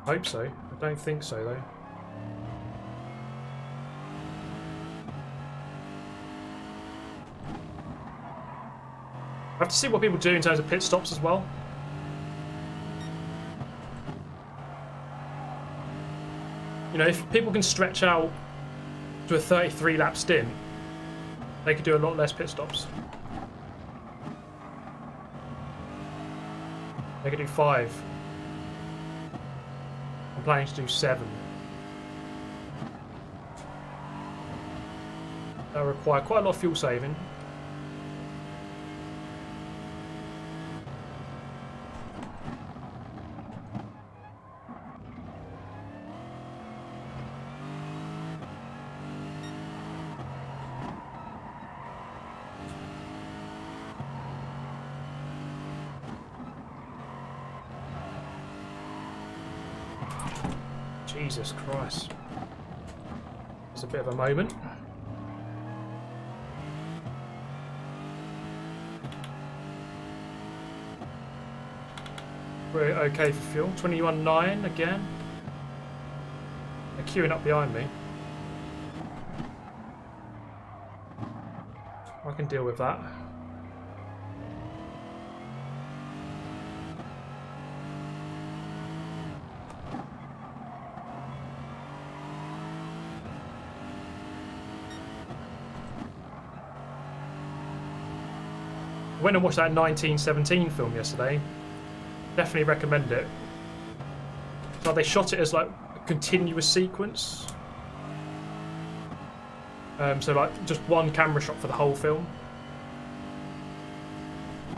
Speaker 1: Hope so. I don't think so though. I have to see what people do in terms of pit stops as well. You know, if people can stretch out to a 33 lap stint, they could do a lot less pit stops. They could do 5. I'm planning to do 7. That'll require quite a lot of fuel saving. Jesus Christ. It's a bit of a moment. We're okay for fuel. 21.9 again. They're queuing up behind me. I can deal with that. I went and watched that 1917 film yesterday. Definitely recommend it. So they shot it as like a continuous sequence. So like just one camera shot for the whole film.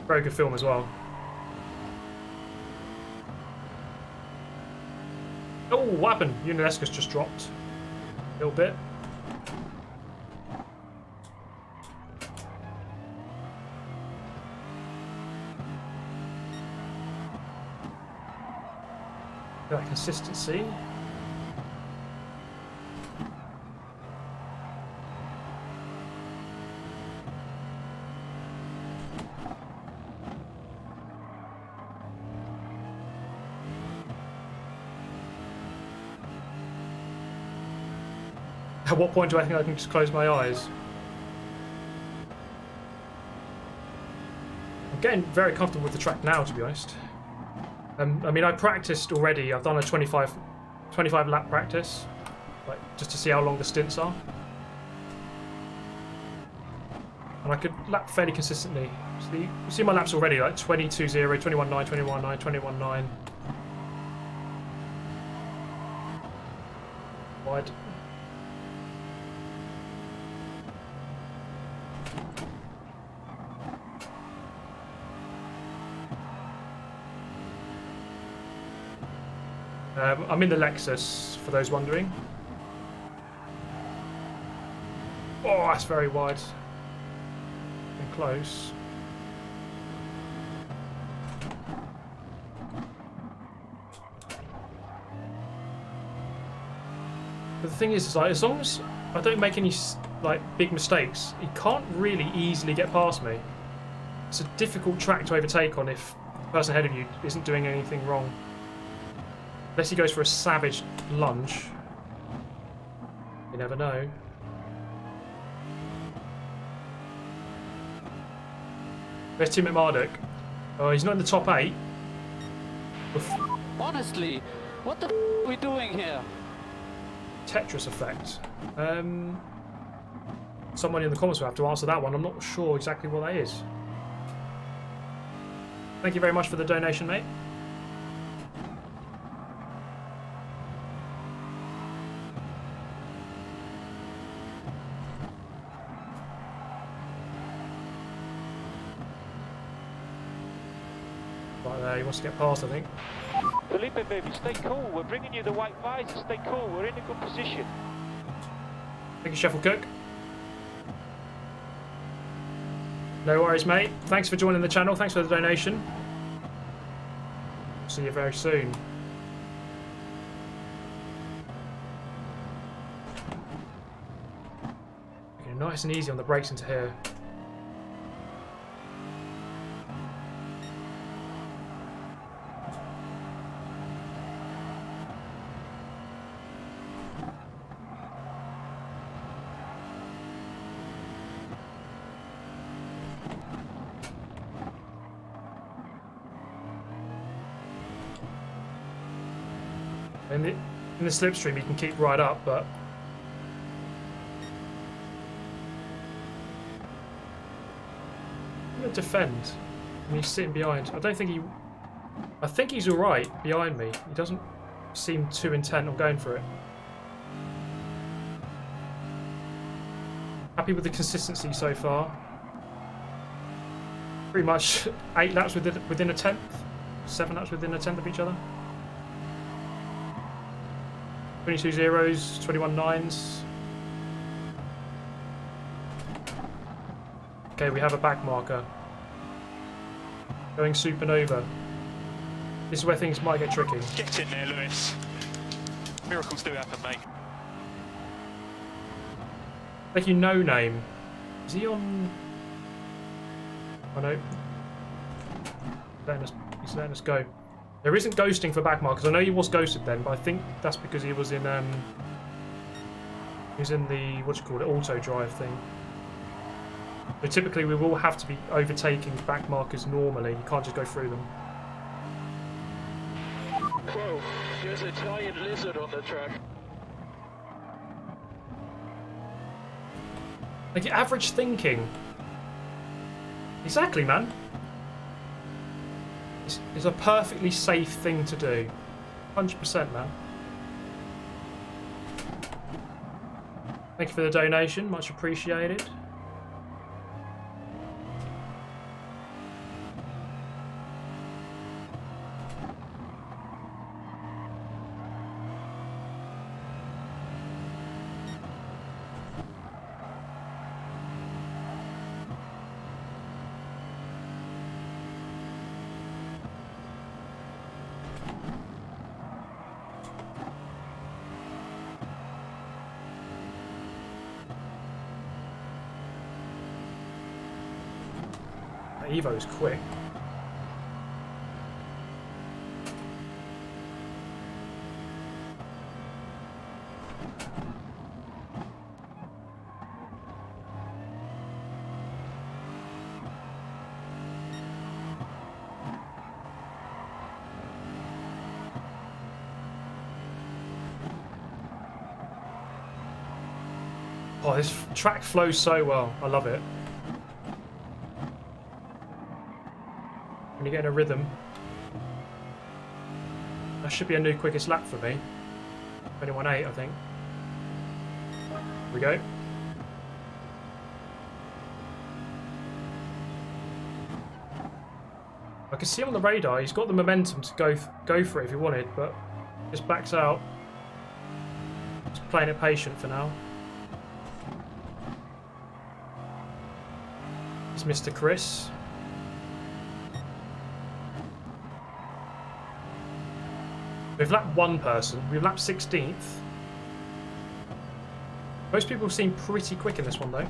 Speaker 1: Very good film as well. Oh, what happened? Yunalesca's just dropped a little bit. That consistency. At what point do I think I can just close my eyes? I'm getting very comfortable with the track now, to be honest. I mean, I practiced already. I've done a 25 lap practice, like just to see how long the stints are, and I could lap fairly consistently. So you see my laps already, like 22.0, 21.9, 21.9, 21.9. Wide. I'm in the Lexus, for those wondering. Oh, that's very wide and close. But the thing is like, as long as I don't make any like big mistakes, he can't really easily get past me. It's a difficult track to overtake on if the person ahead of you isn't doing anything wrong. Unless he goes for a savage lunge. You never know. Where's Tim McMurdoch? Oh, he's not in the top 8.
Speaker 8: Honestly, what the f are we doing here?
Speaker 1: Tetris effect. Someone in the comments will have to answer that one. I'm not sure exactly what that is. Thank you very much for the donation, mate. Right there, he wants to get past, I think.
Speaker 3: Felipe, baby, stay cool. We're bringing you the white visor. Stay cool. We're in a good position.
Speaker 1: Thank you, Sheffield Cook. No worries, mate. Thanks for joining the channel. Thanks for the donation. See you very soon. Okay, nice and easy on the brakes into here. In the slipstream, you can keep right up, but I'm going to defend. And he's sitting behind. I don't think he. I think he's all right behind me. He doesn't seem too intent on going for it. Happy with the consistency so far. Pretty much 8 laps within a tenth, 7 laps within a tenth of each other. 22 zeros, 21 nines. Okay, we have a back marker. Going supernova. This is where things might get tricky.
Speaker 2: Get in there, Lewis. Miracles do happen, mate.
Speaker 1: Thank you, No Name. Is he on? Oh no. He's letting us go. There isn't ghosting for back markers. I know he was ghosted then, but I think that's because he was in the what do you call it, auto drive thing. So typically we will have to be overtaking back markers normally. You can't just go through them.
Speaker 8: Whoa, there's a giant lizard on the track.
Speaker 1: Like average thinking. Exactly, man. It's a perfectly safe thing to do. 100%, man. Thank you for the donation, much appreciated. Evo's quick. Oh, this track flows so well. I love it. When you get in a rhythm. That should be a new quickest lap for me. 21.8, I think. Here we go. I can see him on the radar. He's got the momentum to go for it if he wanted, but just backs out. Just playing it patient for now. It's Mr. Chris. We've lapped one person. We've lapped 16th. Most people seem pretty quick in this one, though.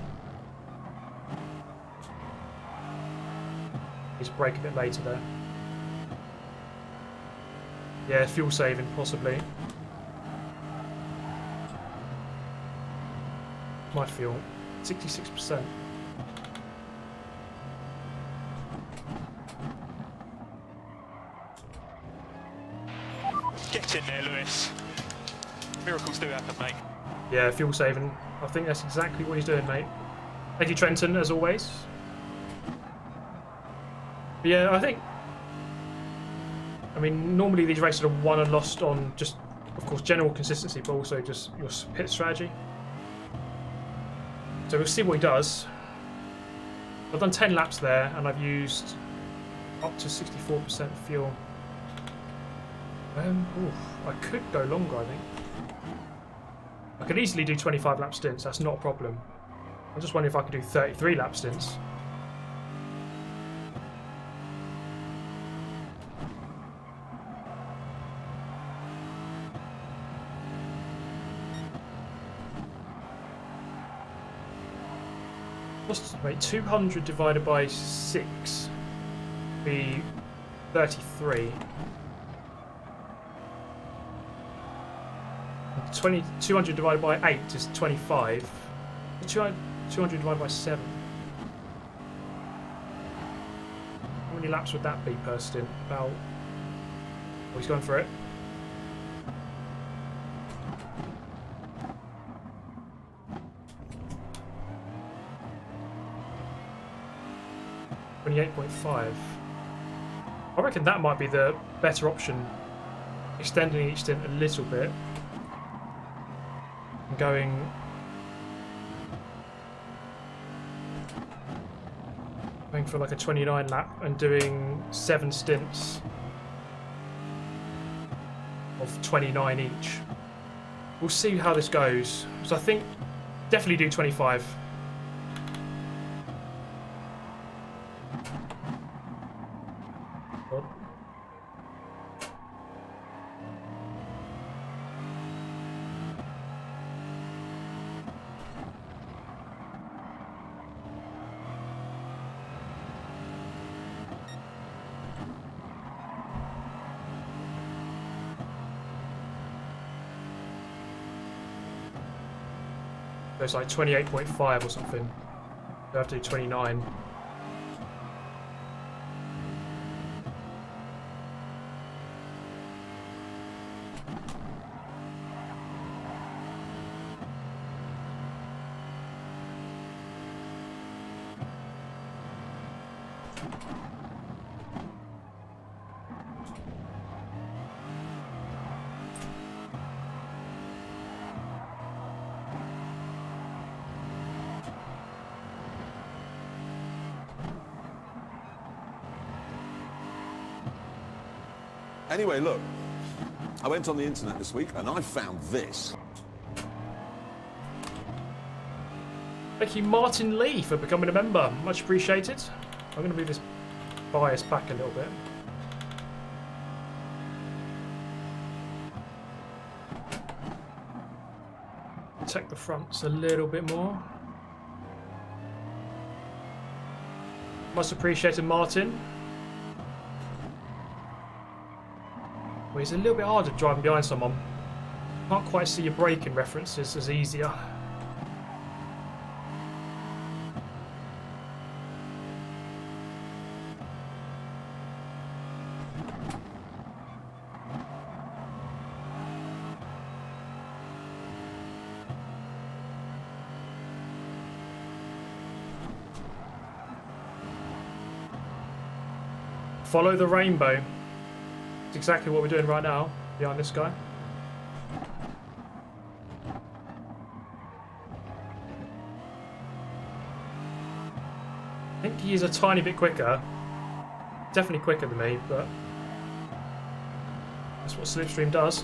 Speaker 1: He's brake a bit later there. Yeah, fuel saving, possibly. My fuel, 66%.
Speaker 2: Get in there, Lewis. Miracles do happen, mate.
Speaker 1: Yeah, fuel saving. I think that's exactly what he's doing, mate. Thank you, Trenton, as always. But yeah, I mean, normally these races are won and lost on just, of course, general consistency, but also just your pit strategy. So we'll see what he does. I've done 10 laps there, and I've used Up to 64% fuel. I could go longer, I think. I could easily do 25 lap stints, that's not a problem. I'm just wondering if I could do 33 lap stints. Wait, 200 divided by 6 would be 33. 200 divided by 8 is 25. 200 divided by 7. How many laps would that be per stint? About... Oh, he's going for it. .5. I reckon that might be the better option, extending each stint a little bit and going for like a 29 lap and doing 7 stints of 29 each. We'll see how this goes. So I think definitely do 25. It's like 28.5 or something. So I have to do 29.
Speaker 6: Anyway, look, I went on the internet this week and I found this.
Speaker 1: Thank you, Martin Lee, for becoming a member. Much appreciated. I'm going to move this bias back a little bit. Protect the fronts a little bit more. Much appreciated, Martin. Well, it's a little bit harder driving behind someone. Can't quite see your braking references as easier. Follow the rainbow. It's exactly what we're doing right now, behind this guy. I think he is a tiny bit quicker. Definitely quicker than me, but that's what Slipstream does.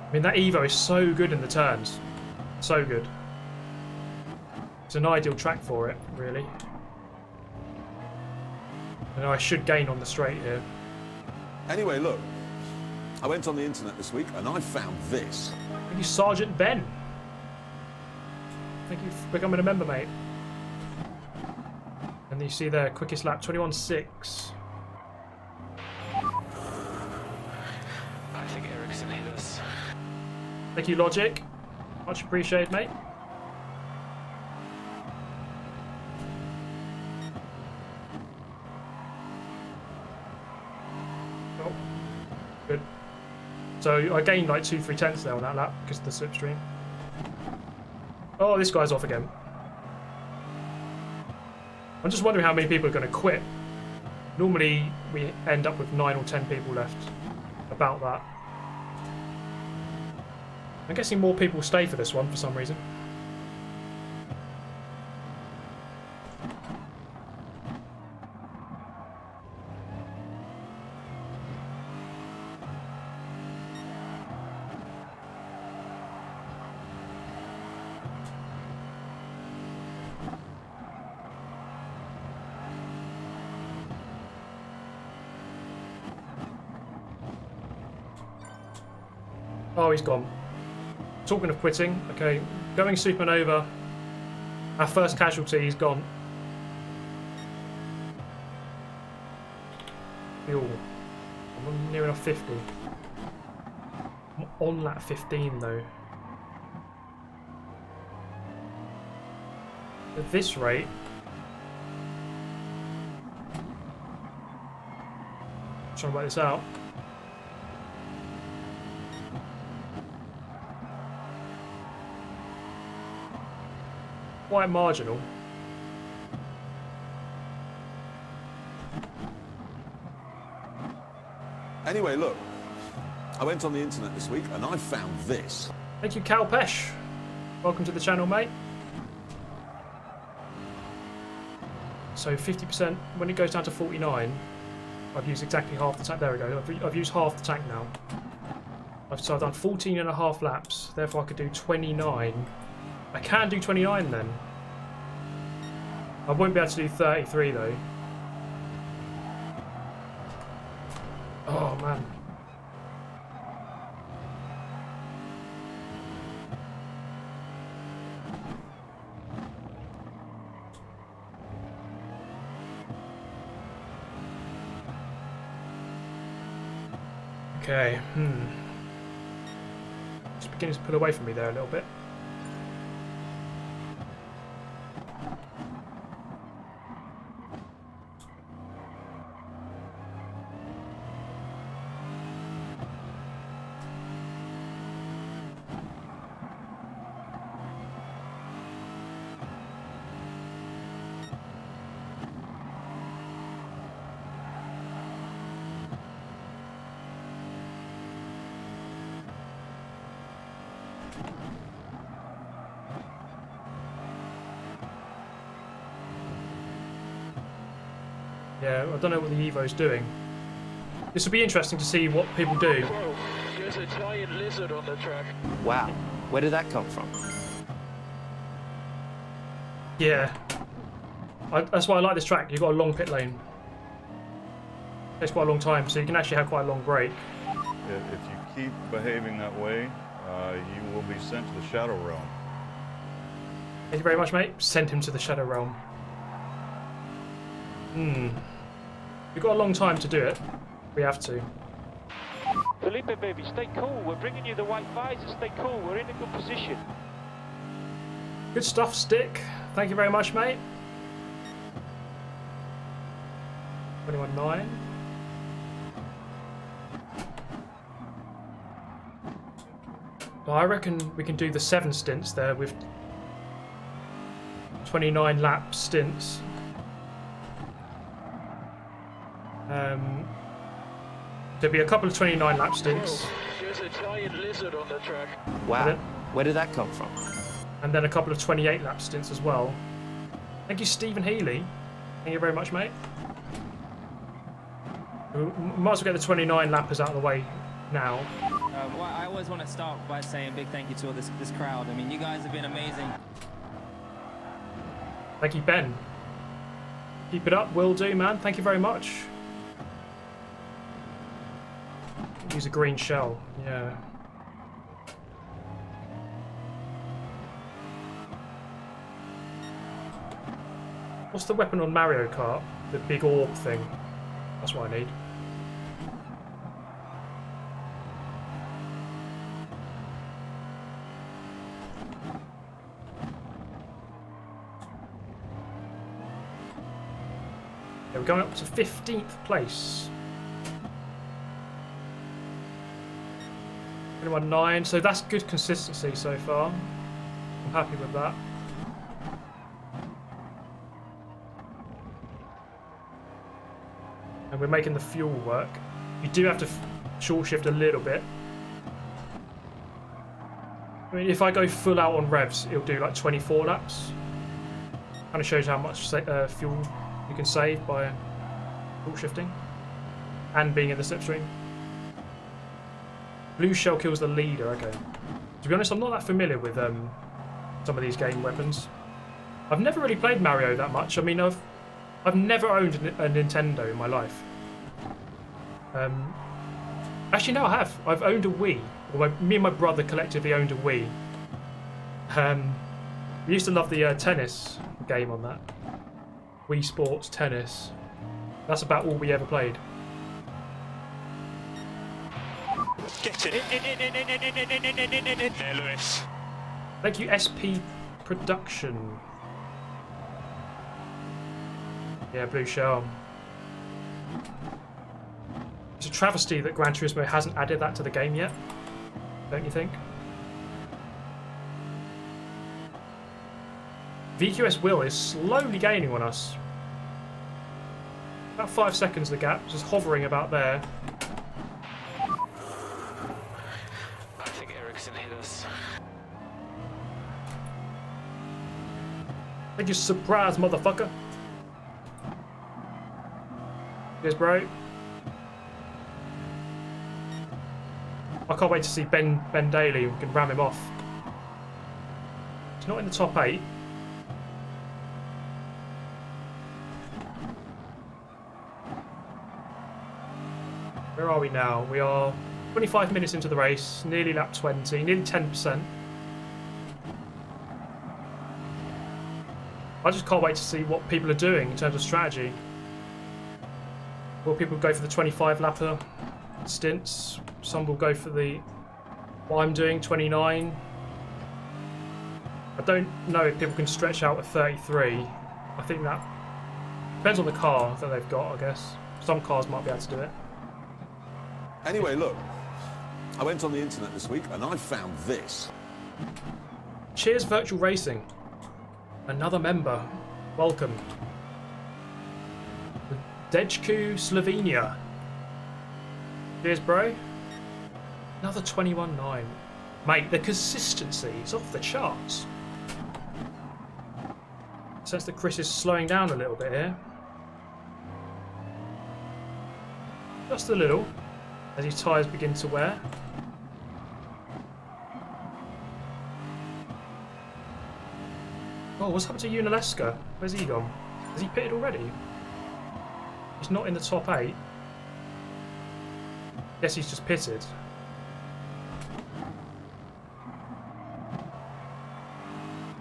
Speaker 1: I mean, that Evo is so good in the turns. So good. It's an ideal track for it, really. I know I should gain on the straight here.
Speaker 6: Anyway, look, I went on the internet this week and I found this.
Speaker 1: Thank you, Sergeant Ben. Thank you for becoming a member, mate. And you see there, quickest lap, 21.6.
Speaker 8: I think Eric's gonna hit us.
Speaker 1: Thank you, Logic. Much appreciated, mate. Oh, good. So I gained like 2-3 tenths there on that lap because of the slipstream. Oh, this guy's off again. I'm just wondering how many people are going to quit. Normally we end up with 9 or 10 people left. About that. I'm guessing more people stay for this one for some reason. Oh, he's gone. Talking of quitting, okay, going supernova. Our first casualty, he's gone. Fuel. I'm near enough 50. I'm on lap 15 though. At this rate, trying to work this out. Quite marginal.
Speaker 6: Anyway, look. I went on the internet this week and I found this.
Speaker 1: Thank you, Cal Pesh. Welcome to the channel, mate. So 50%, when it goes down to 49, I've used exactly half the tank. There we go. I've used half the tank now. So I've done 14 and a half laps. Therefore, I could do 29. I can do 29 then. I won't be able to do 33 though. Oh man. Okay, It's beginning to pull away from me there a little bit. Yeah, I don't know what the Evo's doing. This will be interesting to see what people do.
Speaker 8: Whoa, there's a giant lizard on the track.
Speaker 7: Wow, where did that come from?
Speaker 1: Yeah. That's why I like this track. You've got a long pit lane. Takes quite a long time, so you can actually have quite a long break.
Speaker 9: If you keep behaving that way, you will be sent to the Shadow Realm.
Speaker 1: Thank you very much, mate. Send him to the Shadow Realm. We've got a long time to do it. We have to.
Speaker 3: Felipe, baby, stay cool. We're bringing you the white visor. Stay cool. We're in a good position.
Speaker 1: Good stuff, Stick. Thank you very much, mate. 21.9. I reckon we can do the 7 stints there with 29 lap stints. There'll be a couple of 29 lap stints.
Speaker 8: There's a giant lizard on the track.
Speaker 7: Wow, where did that come from?
Speaker 1: And then a couple of 28 lap stints as well. Thank you, Stephen Healy. Thank you very much, mate. We might as well get the 29 lappers out of the way now.
Speaker 10: Well, I always want to start by saying a big thank you to all this crowd. I mean, you guys have been amazing.
Speaker 1: Thank you, Ben. Keep it up. Will do, man. Thank you very much. Use a green shell. Yeah. What's the weapon on Mario Kart? The big orb thing. That's what I need. Yeah, we're going up to 15th place. 21.9, so that's good consistency so far. I'm happy with that. And we're making the fuel work. You do have to short shift a little bit. I mean, if I go full out on revs, it'll do like 24 laps. Kind of shows how much fuel you can save by short shifting and being in the slipstream. Blue shell kills the leader. Okay. To be honest, I'm not that familiar with some of these game weapons. I've never really played Mario that much. I mean, I've never owned a Nintendo in my life. Actually, no, I have. I've owned a Wii Well, me and my brother collectively owned a Wii. We used to love the tennis game on that. Wii Sports Tennis. That's about all we ever played.
Speaker 2: Get in there, Lewis.
Speaker 1: Thank you, SP Production. Yeah, Blue Shell. It's a travesty that Gran Turismo hasn't added that to the game yet, don't you think? VQS Will is slowly gaining on us. About 5 seconds the gap, just hovering about there.
Speaker 8: I think Ericsson hit us.
Speaker 1: Thank you, surprise, motherfucker. Cheers, bro. I can't wait to see Ben Daly. We can ram him off. He's not in the top 8. Where are we now? We are 25 minutes into the race, nearly lap 20, nearly 10%. I just can't wait to see what people are doing in terms of strategy. Will people go for the 25 lapper stints? Some will go for the what I'm doing, 29. I don't know if people can stretch out at 33. I think that depends on the car that they've got, I guess. Some cars might be able to do it.
Speaker 6: Anyway, look, I went on the internet this week and I found this.
Speaker 1: Cheers, Virtual Racing. Another member. Welcome. Dejku, Slovenia. Cheers, bro. Another 21.9. Mate, the consistency is off the charts. Sense that Chris is slowing down a little bit here. Just a little, as his tyres begin to wear. Oh, what's happened to Yunalesca? Where's he gone? Has he pitted already? He's not in the top 8. Guess he's just pitted.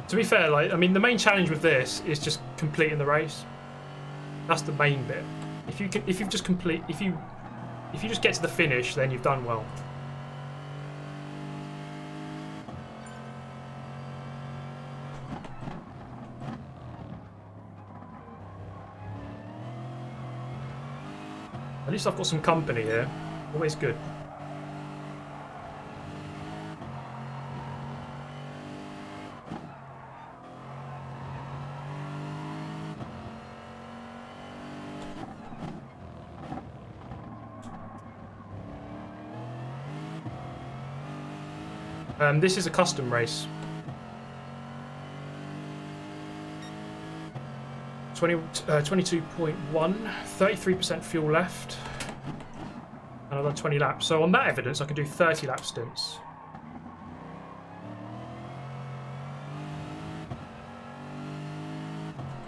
Speaker 1: To be fair, like, I mean, the main challenge with this is just completing the race. That's the main bit. If you just get to the finish, then you've done well. At least I've got some company here. Always good. This is a custom race. 22.1, 33% fuel left. Another 20 laps. So on that evidence, I can do 30 lap stints.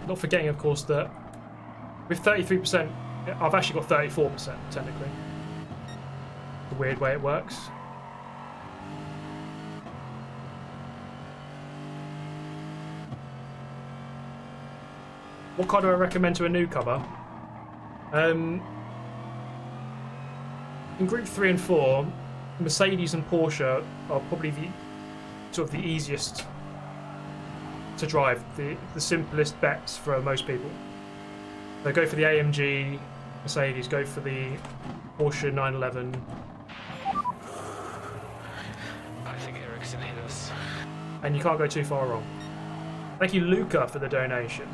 Speaker 1: Not forgetting, of course, that with 33%, I've actually got 34%, technically. The weird way it works. What car do I recommend to a newcomer? In Group 3 and 4, Mercedes and Porsche are probably the sort of the easiest to drive, the simplest bets for most people. So go for the AMG Mercedes, go for the Porsche 911.
Speaker 8: I think Ericsson hit us.
Speaker 1: And you can't go too far wrong. Thank you, Luca, for the donation.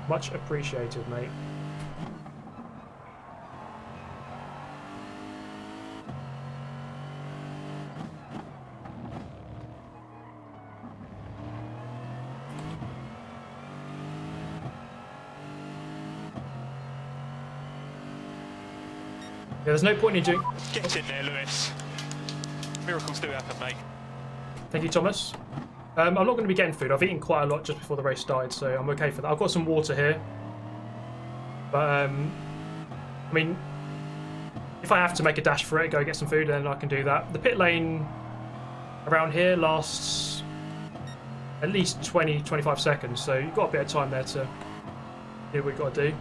Speaker 1: Much appreciated, mate. Yeah, there's no point in doing...
Speaker 2: Get in there, Lewis. Miracles do happen, mate.
Speaker 1: Thank you, Thomas. I'm not going to be getting food. I've eaten quite a lot just before the race started, so I'm okay for that. I've got some water here. But, I mean, If I have to make a dash for it, go get some food, then I can do that. The pit lane around here lasts at least 20-25 seconds, so you've got a bit of time there to do what you've got to do.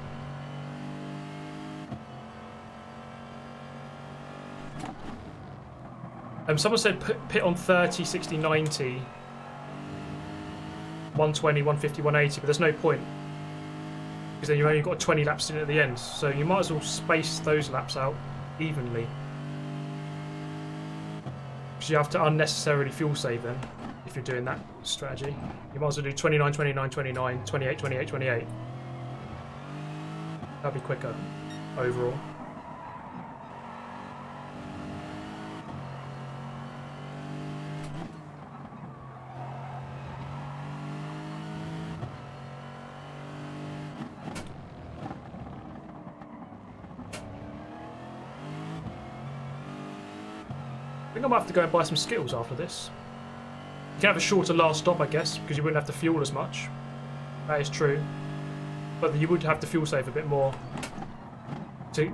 Speaker 1: Someone said pit on 30, 60, 90, 120, 150, 180, but there's no point. Because then you've only got 20 laps in at the end, so you might as well space those laps out evenly. Because you have to unnecessarily fuel save then, if you're doing that strategy. You might as well do 29, 29, 29, 28, 28, 28. That'd be quicker overall. I think I might have to go and buy some Skittles after this. You can have a shorter last stop, I guess, because you wouldn't have to fuel as much. That is true. But you would have to fuel save a bit more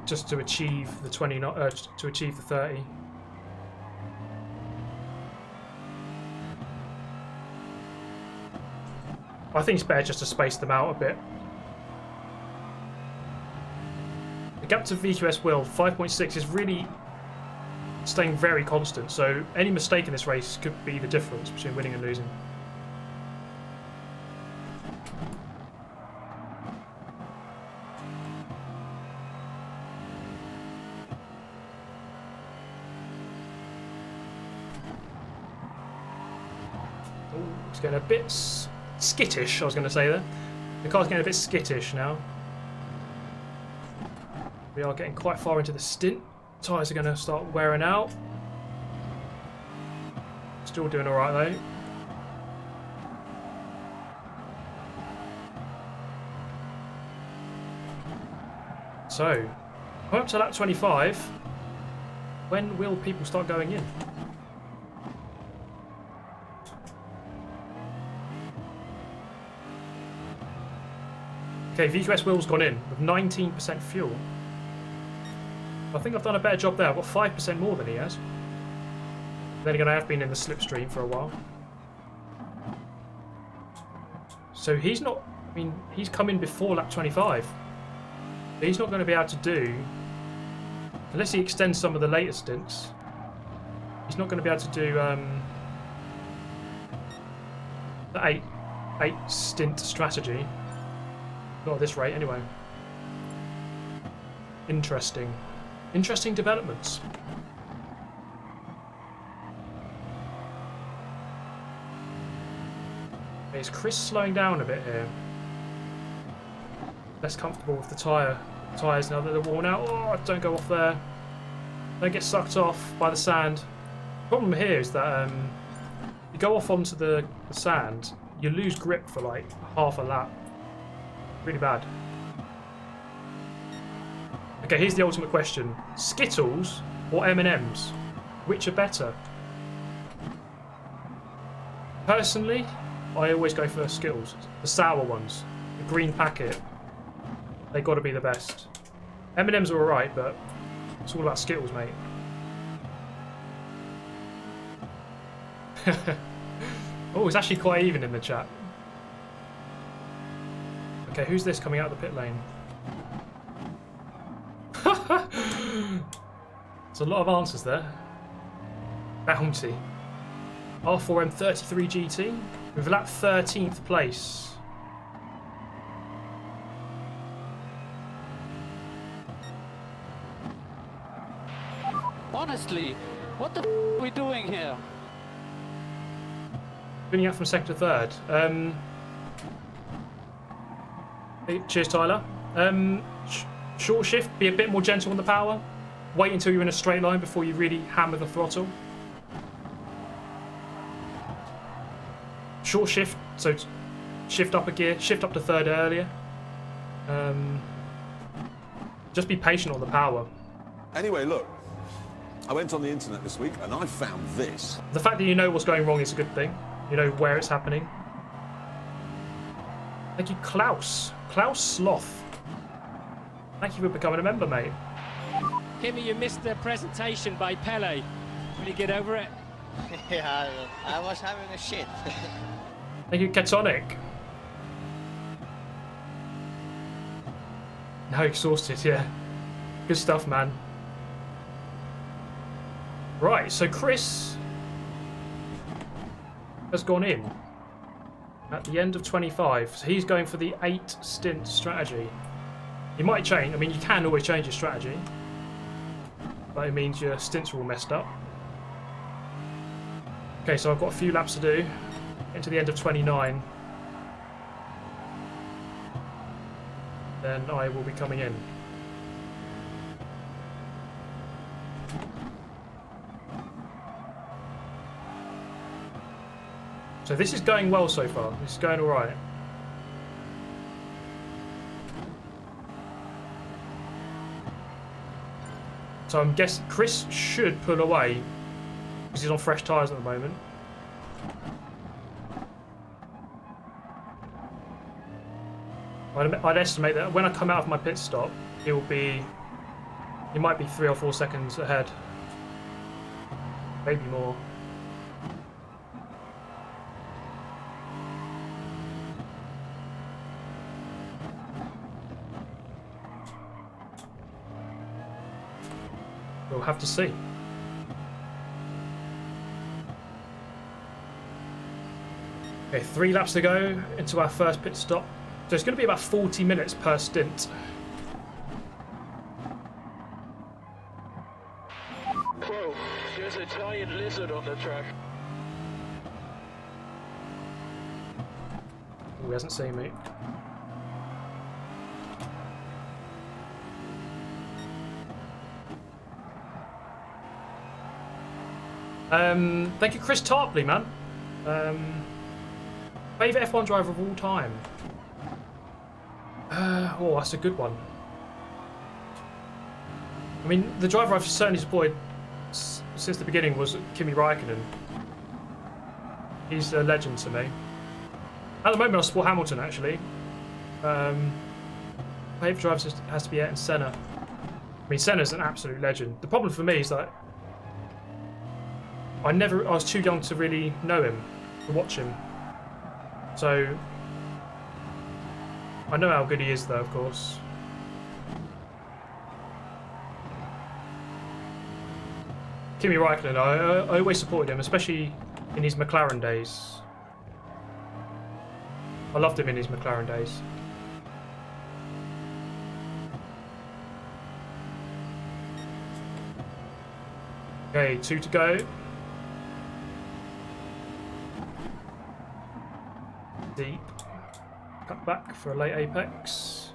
Speaker 1: just to achieve the 20, to achieve the 30. I think it's better just to space them out a bit. The gap to VQS Will 5.6 is really staying very constant, so any mistake in this race could be the difference between winning and losing. Oh, it's getting a bit skittish, I was going to say there. The car's getting a bit skittish now. We are getting quite far into the stint. Tyres are going to start wearing out. Still doing alright though. So, we're up to lap 25. When will people start going in? Okay, VQS Will's gone in with 19% fuel. I think I've done a better job there. I've got 5% more than he has. Then again, I have been in the slipstream for a while. So he's not... I mean, he's come in before lap 25. But he's not going to be able to do... Unless he extends some of the later stints. He's not going to be able to do... the 8 stint strategy. Not at this rate, anyway. Interesting. Interesting developments. Is Chris slowing down a bit here? Less comfortable with the tyres now that they're worn out. Oh, don't go off there. Don't get sucked off by the sand. The problem here is that you go off onto the sand, you lose grip for like half a lap. Really bad. Okay, here's the ultimate question. Skittles or M&Ms? Which are better? Personally, I always go for Skittles. The sour ones. The green packet. They got to be the best. M&Ms are alright, but it's all about Skittles, mate. Oh, it's actually quite even in the chat. Okay, who's this coming out of the pit lane? There's a lot of answers there. Bounty. R4M 33 GT with lap 13th place.
Speaker 8: Honestly, what the f are we doing here?
Speaker 1: Spinning out from second to third. Hey, cheers, Tyler. Short shift, be a bit more gentle on the power. Wait until you're in a straight line before you really hammer the throttle. Short shift, so shift up a gear, shift up to third earlier. Just be patient on the power.
Speaker 6: Anyway, look, I went on the internet this week and I found this.
Speaker 1: The fact that you know what's going wrong is a good thing. You know where it's happening. Thank you, Klaus. Klaus Sloth. Thank you for becoming a member, mate.
Speaker 4: Kimmy, you missed the presentation by Pele. Will you get over it?
Speaker 5: Yeah, I was having a shit.
Speaker 1: Thank you, Ketonic. Now exhausted, yeah. Good stuff, man. Right, so Chris has gone in at the end of 25. So he's going for the 8 stint strategy. He might change. I mean, you can always change your strategy, but it means your stints are all messed up. Okay, so I've got a few laps to do into the end of 29. Then I will be coming in. So this is going well so far. This is going alright. So I'm guessing Chris should pull away because he's on fresh tyres at the moment. I'd estimate that when I come out of my pit stop, he might be 3 or 4 seconds ahead. Maybe more. We'll have to see. Okay, 3 laps to go into our first pit stop. So it's going to be about 40 minutes per stint.
Speaker 8: Whoa, there's a giant lizard on the track.
Speaker 1: Oh, he hasn't seen me. Thank you, Chris Tarpley, man. Favourite F1 driver of all time? Oh, that's a good one. I mean, the driver I've certainly supported since the beginning was Kimi Räikkönen. He's a legend to me. At the moment, I support Hamilton, actually. Favourite driver has to be Ayrton Senna. I mean, Senna's an absolute legend. The problem for me is that I was too young to really know him, to watch him. So I know how good he is, though, of course. Kimi Räikkönen, I always supported him, especially in his McLaren days. I loved him in his McLaren days. Okay, 2 to go. Deep. Cut back for a late apex.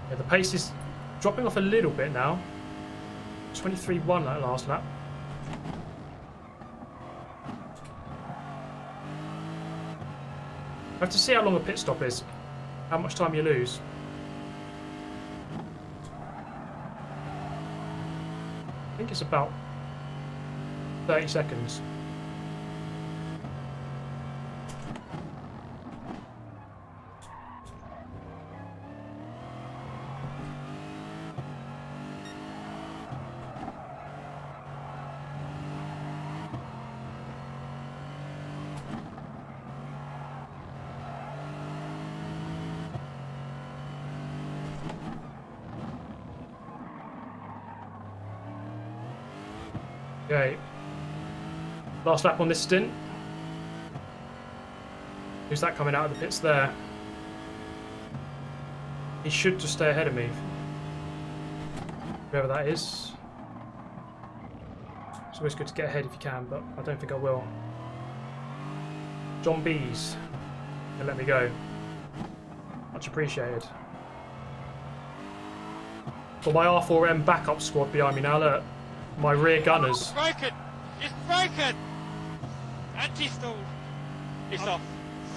Speaker 1: Yeah, the pace is dropping off a little bit now. 23.1 that last lap. I have to see how long a pit stop is, how much time you lose. I think it's about 30 seconds. Okay, last lap on this stint. Who's that coming out of the pits there? He should just stay ahead of me. Whoever that is. It's always good to get ahead if you can, but I don't think I will. John Bees, and let me go. Much appreciated. Got my R4M backup squad behind me now, look. My rear gunners.
Speaker 3: Broken! It's broken! Anti-stall! It's off.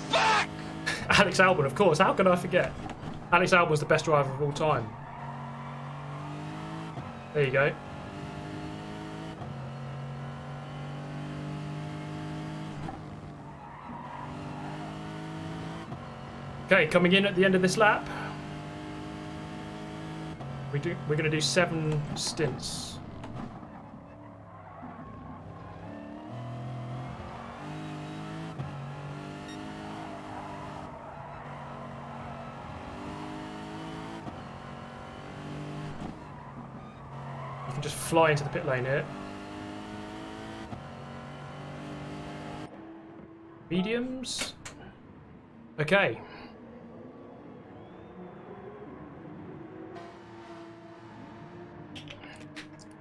Speaker 3: Fuck!
Speaker 1: Alex Albon, of course. How can I forget? Alex Albon's the best driver of all time. There you go. Okay, coming in at the end of this lap. We're going to do 7 stints. You can just fly into the pit lane here. Mediums. Okay.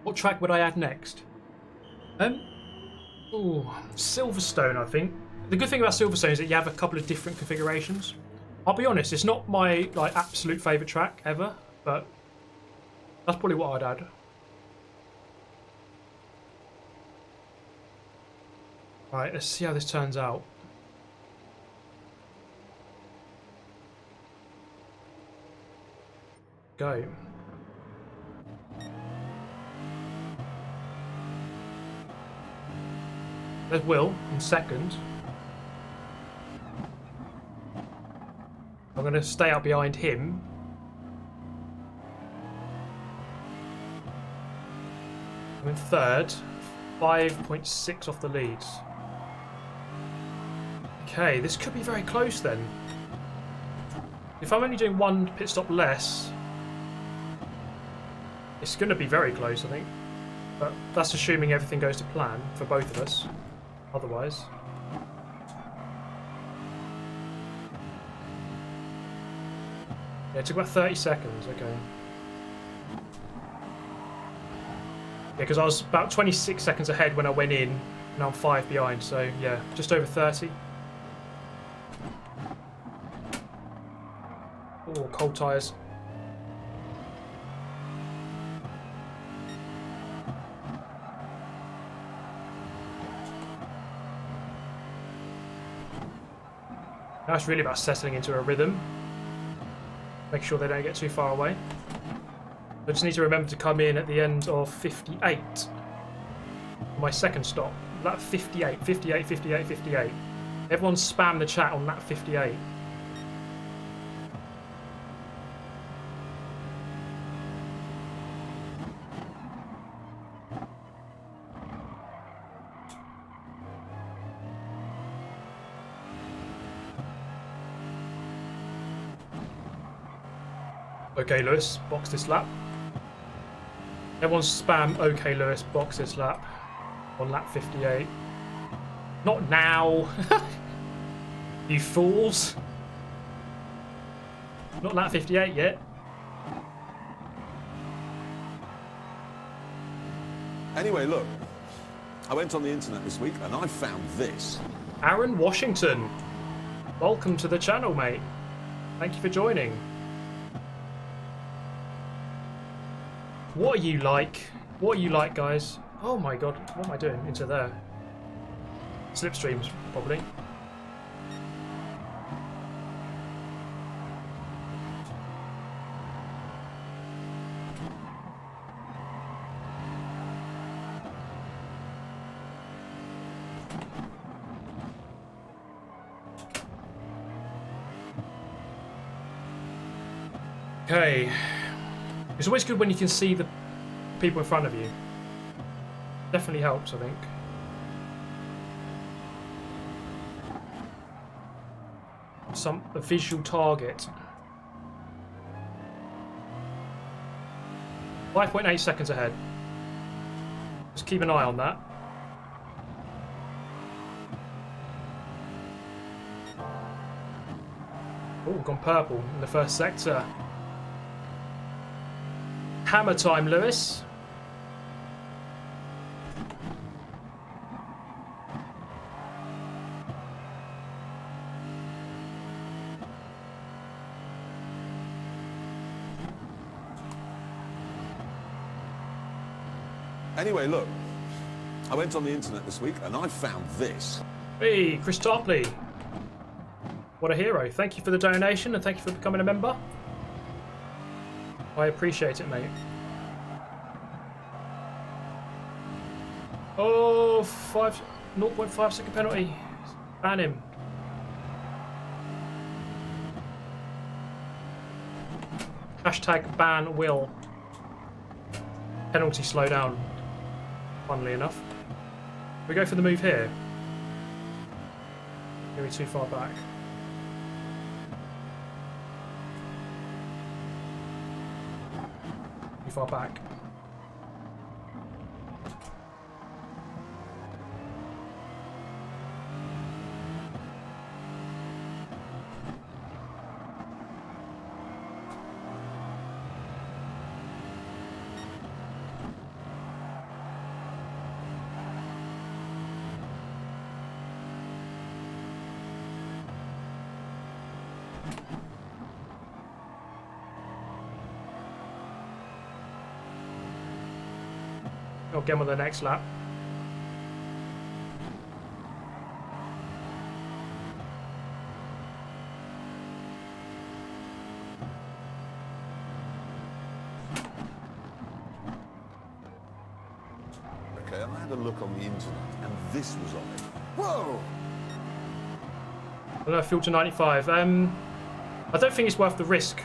Speaker 1: What track would I add next? Ooh, Silverstone, I think. The good thing about Silverstone is that you have a couple of different configurations. I'll be honest, it's not my absolute favourite track ever, but that's probably what I'd add. Right, let's see how this turns out. Go. There's Will in second. I'm going to stay out behind him. I'm in third. 5.6 off the leads. Okay, this could be very close then. If I'm only doing 1 pit stop less, it's going to be very close, I think. But that's assuming everything goes to plan for both of us. Otherwise. Yeah, it took about 30 seconds, okay. Yeah, because I was about 26 seconds ahead when I went in, now I'm 5 behind, so yeah, just over 30. Oh, cold tyres. Now it's really about settling into a rhythm. Make sure they don't get too far away. I just need to remember to come in at the end of 58. My second stop. Lap 58, 58, 58, 58. Everyone spam the chat on lap 58. Okay, Lewis, box this lap. Everyone spam okay, Lewis, box this lap on lap 58. Not now. You fools. Not lap 58 yet.
Speaker 6: Anyway, look. I went on the internet this week and I found this.
Speaker 1: Aaron Washington. Welcome to the channel, mate. Thank you for joining. What are you like? What are you like, guys? Oh my god, what am I doing into there? Slipstreams, probably. Okay. It's always good when you can see the people in front of you. Definitely helps, I think. A visual target. 5.8 seconds ahead. Just keep an eye on that. Oh, gone purple in the first sector. Hammer time, Lewis.
Speaker 6: Anyway, look. I went on the internet this week and I found this.
Speaker 1: Hey, Chris Tarpley. What a hero. Thank you for the donation and thank you for becoming a member. I appreciate it, mate. Oh, 0.5 second penalty. Ban him. Hashtag ban Will. Penalty slow down. Funnily enough. We go for the move here. Are we too far back? Too far back. I'll get him on the next lap.
Speaker 6: Okay, I had a look on the internet, and this was on it. Whoa!
Speaker 1: I fuel to 95. I don't think it's worth the risk.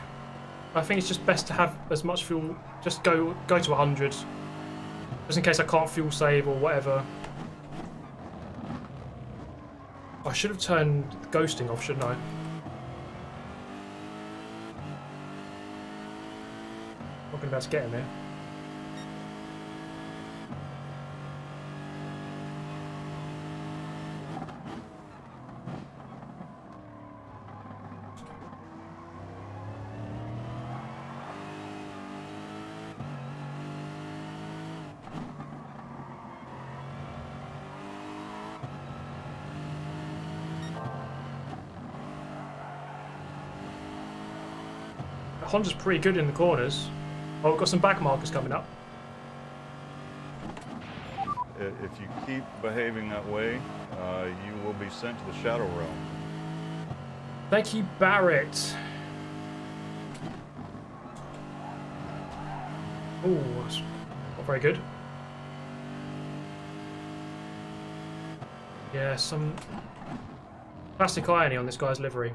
Speaker 1: I think it's just best to have as much fuel. Just go to 100. Just in case I can't fuel save or whatever. I should have turned ghosting off, shouldn't I? Not going to be able to get in there. Honda's pretty good in the corners. Oh, we've got some back markers coming up.
Speaker 9: If you keep behaving that way, you will be sent to the Shadow Realm.
Speaker 1: Thank you, Barrett. Oh, that's not very good. Yeah, some plastic irony on this guy's livery.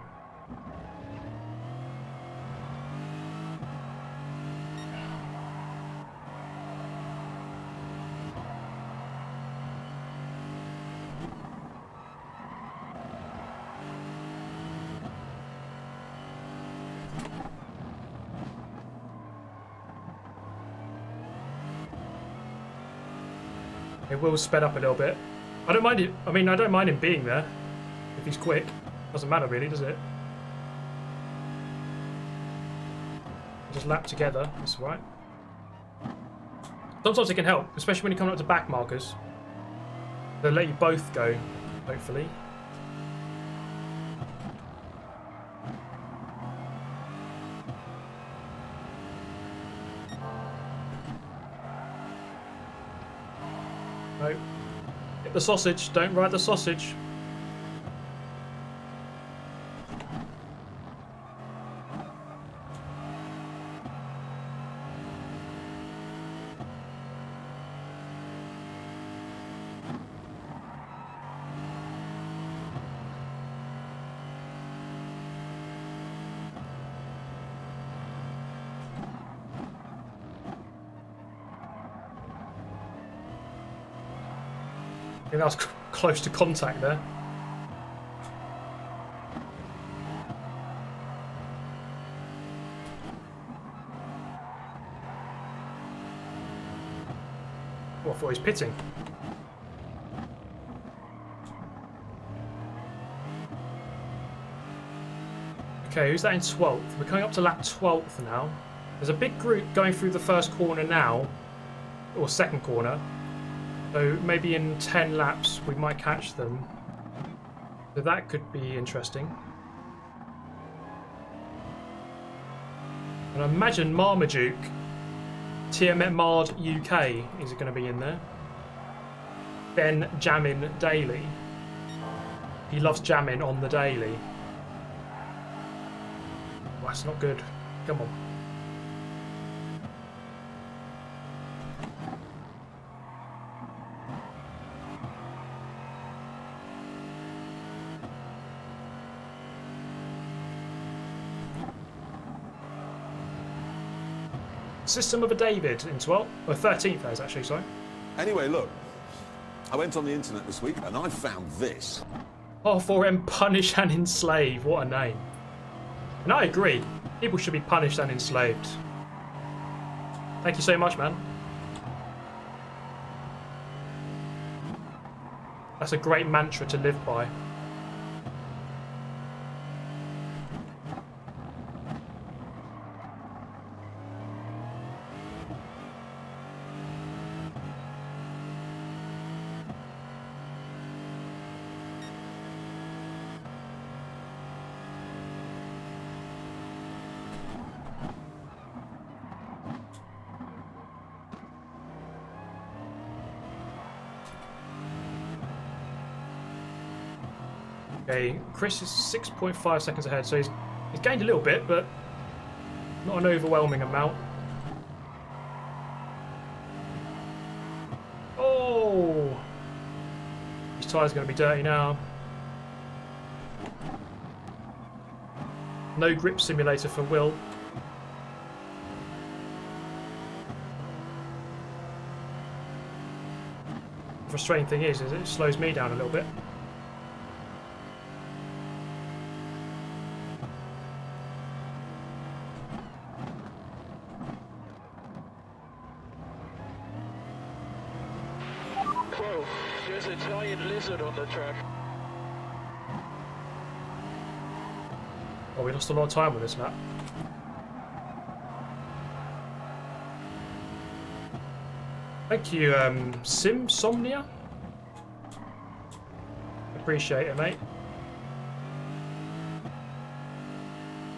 Speaker 1: It will sped up a little bit. I don't mind it. I mean, I don't mind him being there if he's quick. Doesn't matter really, does it? Just lap together. That's all right. Sometimes it can help, especially when you come up to back markers. They'll let you both go, hopefully. No. Get the sausage. Don't ride the sausage. I think that was close to contact there. Oh, I thought he was pitting. Okay, who's that in 12th? We're coming up to lap 12th now. There's a big group going through the first corner now, or second corner. So maybe in 10 laps we might catch them. So that could be interesting. And I imagine Marmaduke, TM Mard UK is going to be in there. Ben jamming daily. He loves jamming on the daily. Well, that's not good. Come on. System of a David in 12th, or 13th, that is actually, sorry.
Speaker 6: Anyway, look, I went on the internet this week and I found this.
Speaker 1: R4M Punish and Enslave, what a name. And I agree, people should be punished and enslaved. Thank you so much, man. That's a great mantra to live by. Okay, Chris is 6.5 seconds ahead, so he's gained a little bit, but not an overwhelming amount. Oh! His tyres are going to be dirty now. No grip simulator for Will. The frustrating thing is it slows me down a little bit.
Speaker 8: There's a giant lizard on the track.
Speaker 1: Oh, we lost a lot of time with this lap. Thank you, Simsomnia. Appreciate it, mate.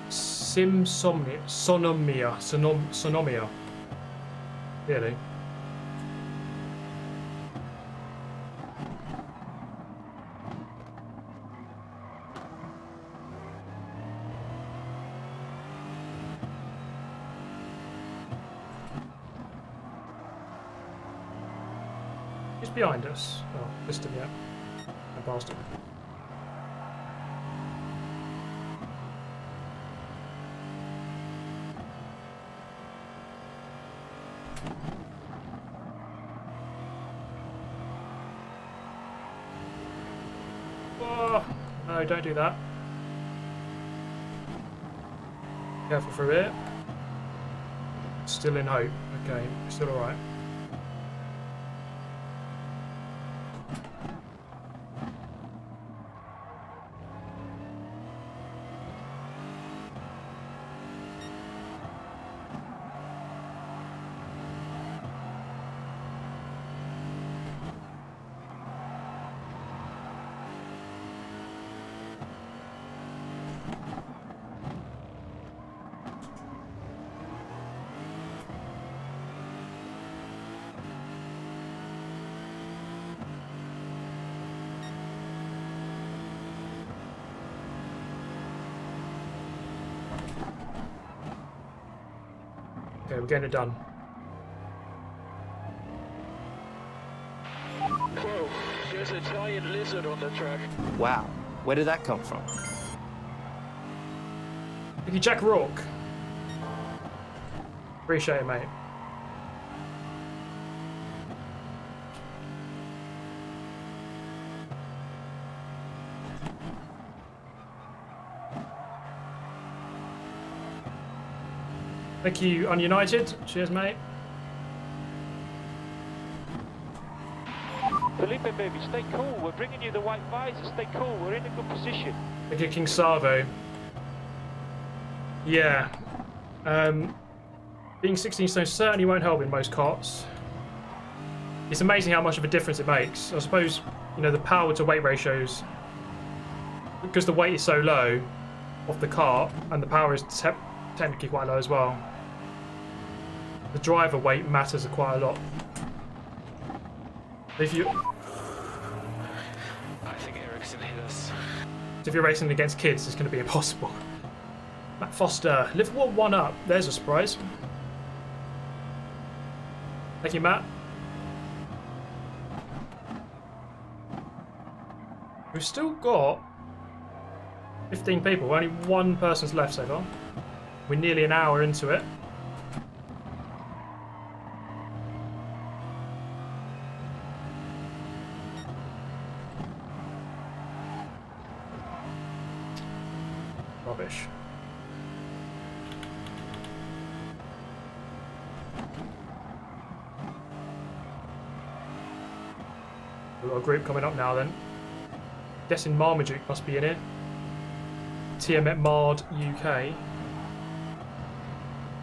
Speaker 1: Simsomnia. Sonomia. Really? He's behind us. Oh, missed him yet. I passed him. Oh, no, don't do that. Careful through here. Still in hope. Okay, still alright. Okay, we're getting it done.
Speaker 8: Whoa, there's a giant lizard on the track.
Speaker 7: Wow, where did that come from?
Speaker 1: Thank you, Jack Rourke. Appreciate it, mate. Thank you, Ununited. Cheers, mate.
Speaker 3: Felipe, baby, stay cool. We're bringing you the white visor. Stay cool. We're in a good position.
Speaker 1: Thank you, King Savo. Yeah. Being 16 stone certainly won't help in most carts. It's amazing how much of a difference it makes. I suppose, you know, the power to weight ratios, because the weight is so low off the cart and the power is technically quite low as well. The driver weight matters quite a lot. If you,
Speaker 2: I think Eric's in us.
Speaker 1: if you're racing against kids, it's going to be impossible. Matt Foster, Liverpool 1 up. There's a surprise. Thank you, Matt. We've still got 15 people. Only one person's left so far. We're nearly an hour into it. rubbish. We've got a group coming up now then. Guessing Marmaduke must be in here. TM at Mard UK.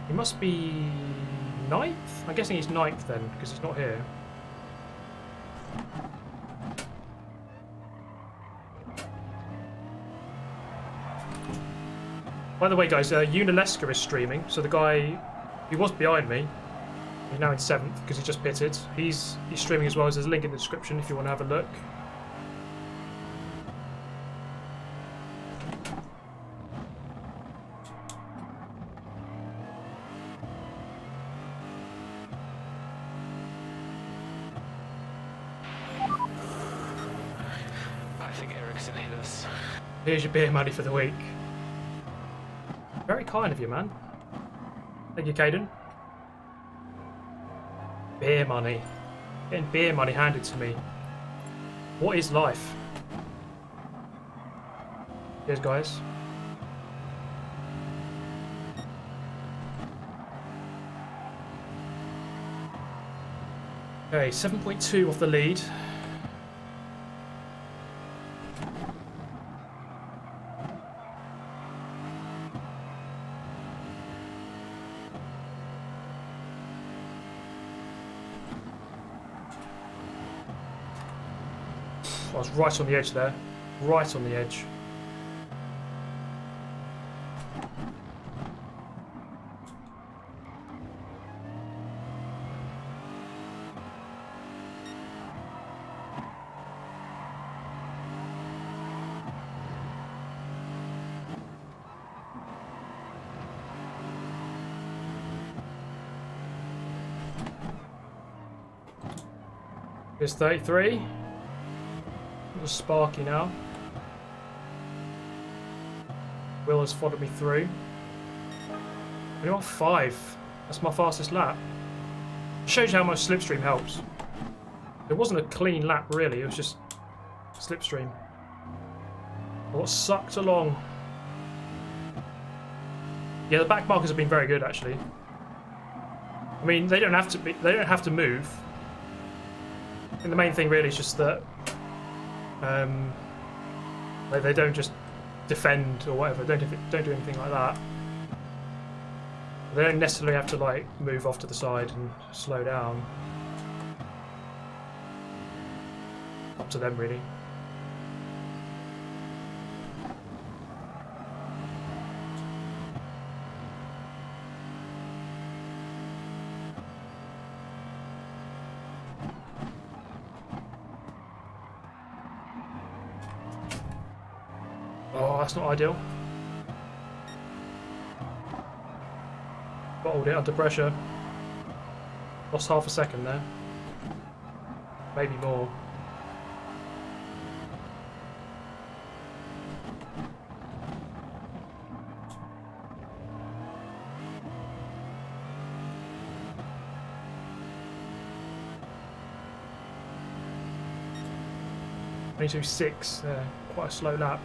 Speaker 1: He must be 9th? I'm guessing he's 9th then, because he's not here. By the way guys, Yunalesca is streaming, so the guy, he was behind me. He's now in 7th because he just pitted. He's streaming as well, as there's a link in the description if you want to have a look.
Speaker 8: I think Eric's gonna hit us.
Speaker 1: Here's your beer money for the week. Very kind of you, man. Thank you, Caden. Beer money. Getting beer money handed to me. What is life? Cheers, guys. Okay, 7.2 off the lead. I was right on the edge there. Right on the edge. Here's 33. Sparky now. Will has followed me through. We're on 5. That's my fastest lap. Shows you how much slipstream helps. It wasn't a clean lap really, it was just slipstream. I got sucked along. Yeah, the back markers have been very good actually. I mean, they don't have to move. I think the main thing really is just that they don't just defend or whatever. Don't do anything like that. They don't necessarily have to like move off to the side and slow down. Up to them really. Oh, that's not ideal. Bottled it under pressure. Lost half a second there. Maybe more. Only 2.6 there. Quite a slow lap.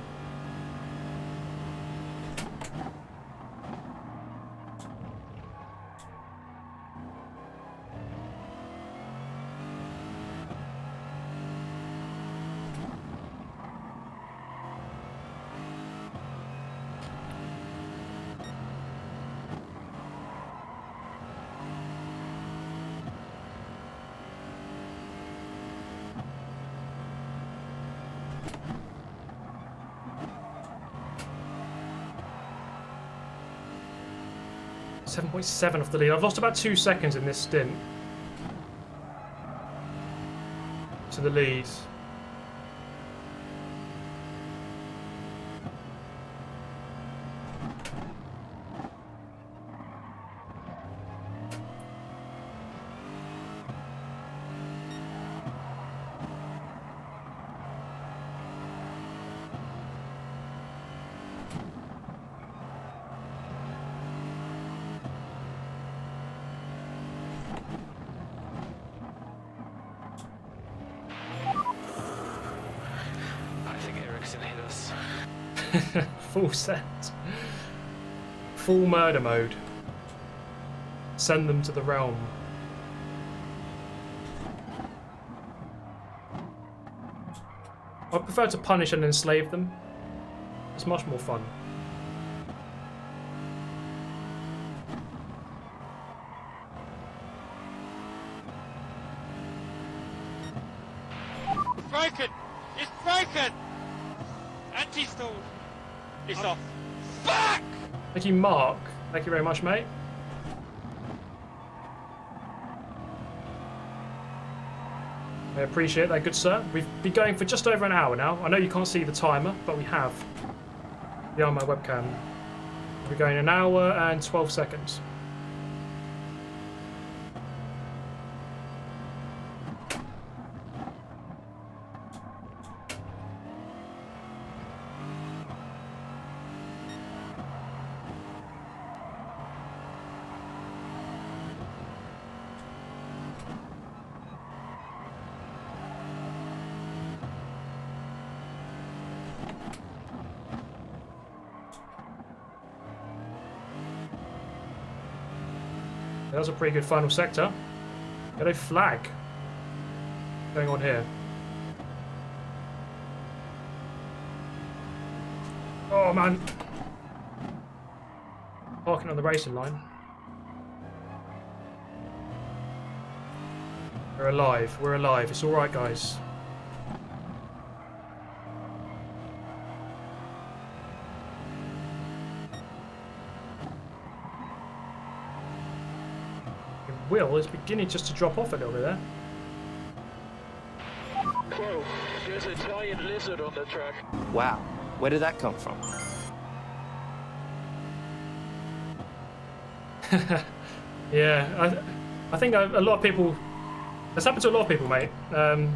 Speaker 1: .7 off the lead. I've lost about 2 seconds in this stint to the lead. Full set. Full murder mode. Send them to the realm. I prefer to punish and enslave them. It's much more fun.
Speaker 3: Broken! It's broken! Anti-stall! It's off. Fuck!
Speaker 1: Thank you, Mark. Thank you very much, mate. I appreciate that, good sir. We've been going for just over an hour now. I know you can't see the timer, but we have. Behind my webcam. We're going an hour and 12 seconds. That was a pretty good final sector. Yellow flag going on here. Oh man. Parking on the racing line. We're alive. We're alive. It's alright, guys. Will is beginning just to drop off a little bit there.
Speaker 8: Whoa, there's a giant lizard on the track.
Speaker 7: Wow, where did that come from?
Speaker 1: Yeah, I think a lot of people. That's happened to a lot of people, mate.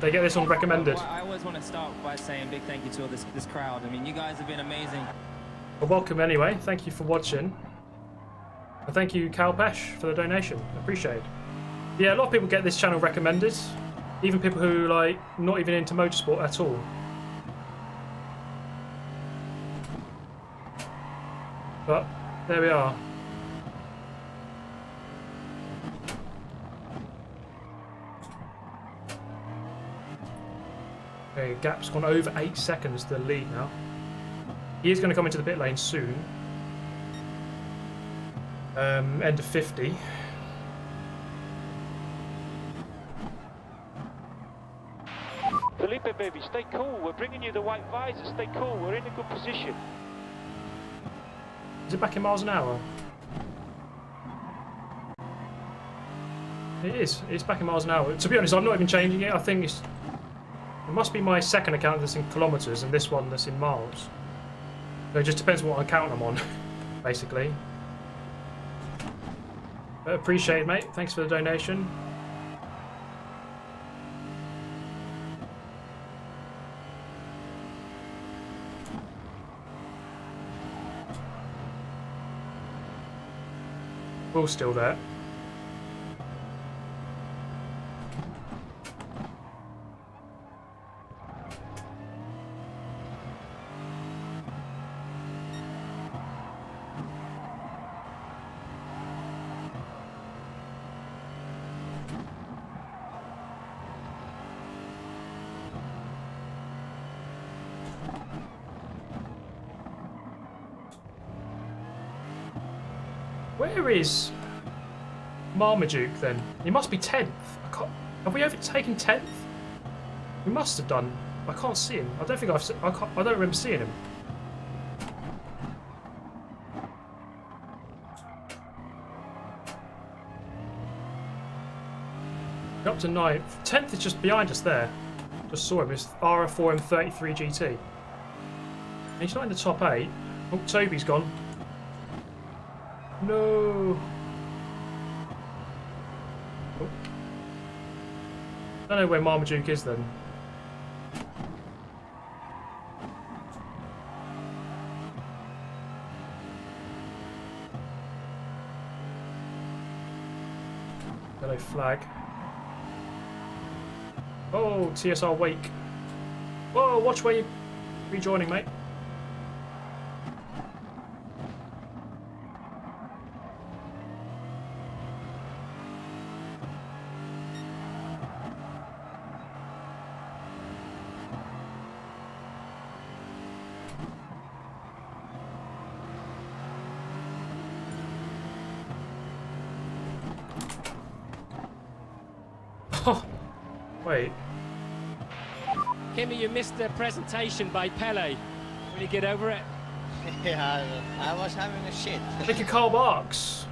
Speaker 1: They get this on recommended.
Speaker 10: I always want to start by saying a big thank you to all this crowd. I mean, you guys have been amazing.
Speaker 1: Well, welcome anyway. Thank you for watching. And thank you, Calpesh, for the donation. Appreciate it. Yeah, a lot of people get this channel recommended. Even people who, like, not even into motorsport at all. But, there we are. Okay, gap's gone over 8 seconds to the lead now. He is going to come into the pit lane soon. End of 50.
Speaker 3: Felipe, baby, stay cool. We're bringing you the white visor. Stay cool. We're in a good position.
Speaker 1: Is it back in miles an hour? It is. It's back in miles an hour. To be honest, I'm not even changing it. I think it must be my second account that's in kilometres and this one that's in miles. So it just depends what account I'm on, basically. But appreciate it, mate. Thanks for the donation. Will's still there. Where is Marmaduke then? He must be 10th. Have we overtaken 10th? We must have done. I can't see him. I don't think I don't remember seeing him. Up to 9th. 10th is just behind us there. Just saw him. It's RF4M33 GT. And he's not in the top 8. Oh, Toby's gone. No. Oh. Don't know where Marmaduke is then. Yellow flag. Oh, TSR Wake. Whoa, watch where you're rejoining, mate. Oh, wait.
Speaker 4: Kimmy, you missed the presentation by Pele. Will you get over it?
Speaker 5: Yeah, I was having a shit.
Speaker 1: Thank you, Carl Barks.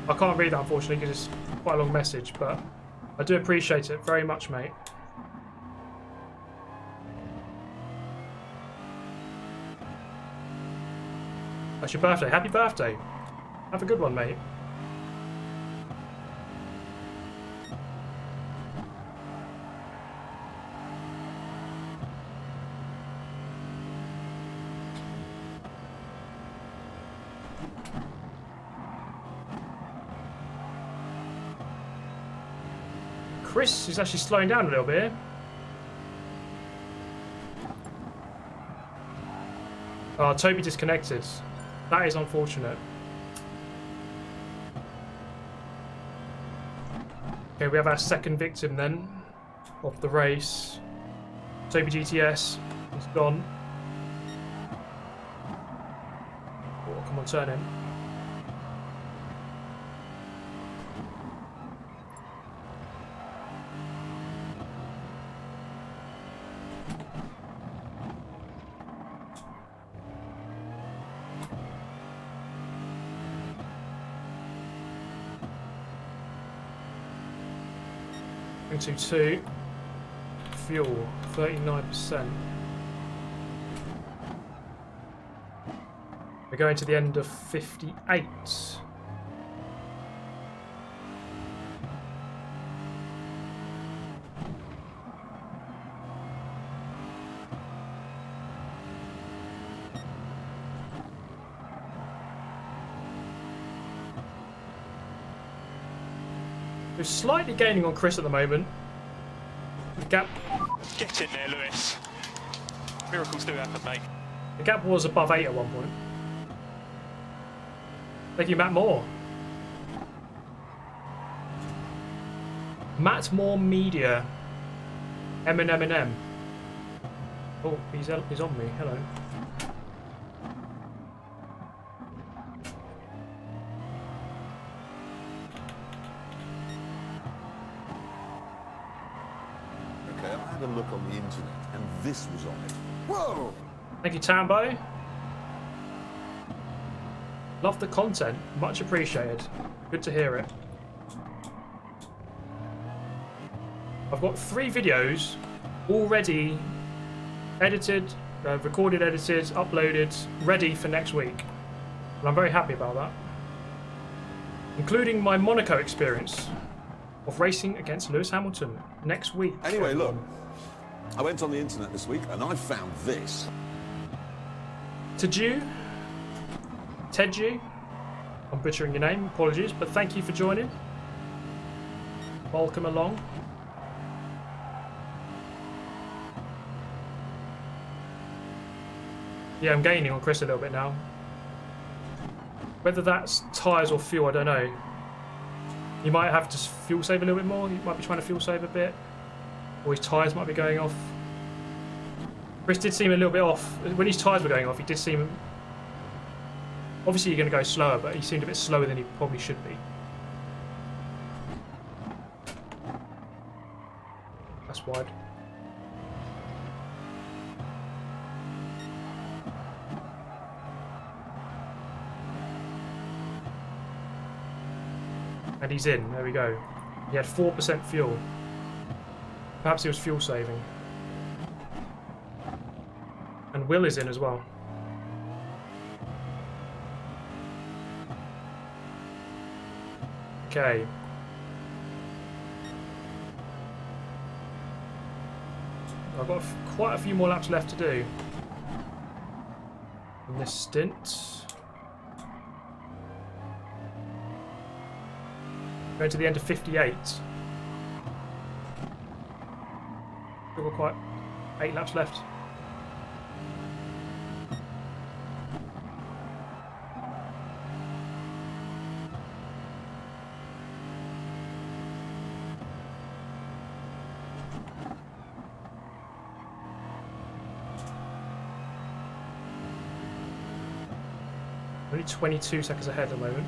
Speaker 1: I can't read that, unfortunately, because it's quite a long message, but I do appreciate it very much, mate. That's your birthday. Happy birthday. Have a good one, mate. Chris is actually slowing down a little bit here. Oh, Toby disconnected. That is unfortunate. Okay, we have our second victim then of the race. Toby GTS is gone. Oh, come on, turn him. To 2 fuel 39%. We're going to the end of 58. We're slightly gaining on Chris at the moment. The gap.
Speaker 2: Get in there, Lewis. Miracles do happen, mate.
Speaker 1: The gap was above 8 at one point. Thank you, Matt Moore. Matt Moore Media. M. Oh, he's on me. Hello.
Speaker 6: I had a look on the internet, and this was on it. Whoa!
Speaker 1: Thank you, Tambo. Love the content. Much appreciated. Good to hear it. I've got 3 videos already edited, recorded, edited, uploaded, ready for next week. And I'm very happy about that. Including my Monaco experience of racing against Lewis Hamilton next week.
Speaker 6: Anyway, look, I went on the internet this week and I found this.
Speaker 1: Tidgney, I'm butchering your name, apologies, but thank you for joining. Welcome along. Yeah, I'm gaining on Chris a little bit now. Whether that's tyres or fuel, I don't know. He might have to fuel save a little bit more. He might be trying to fuel save a bit. Or his tyres might be going off. Chris did seem a little bit off. When his tyres were going off, he did seem... Obviously you're going to go slower, but he seemed a bit slower than he probably should be. That's wide. And he's in. There we go. He had 4% fuel. Perhaps he was fuel saving. And Will is in as well. Okay. I've got quite a few more laps left to do in this stint. Going to the end of 58. Still got quite 8 laps left. Only 22 seconds ahead at the moment.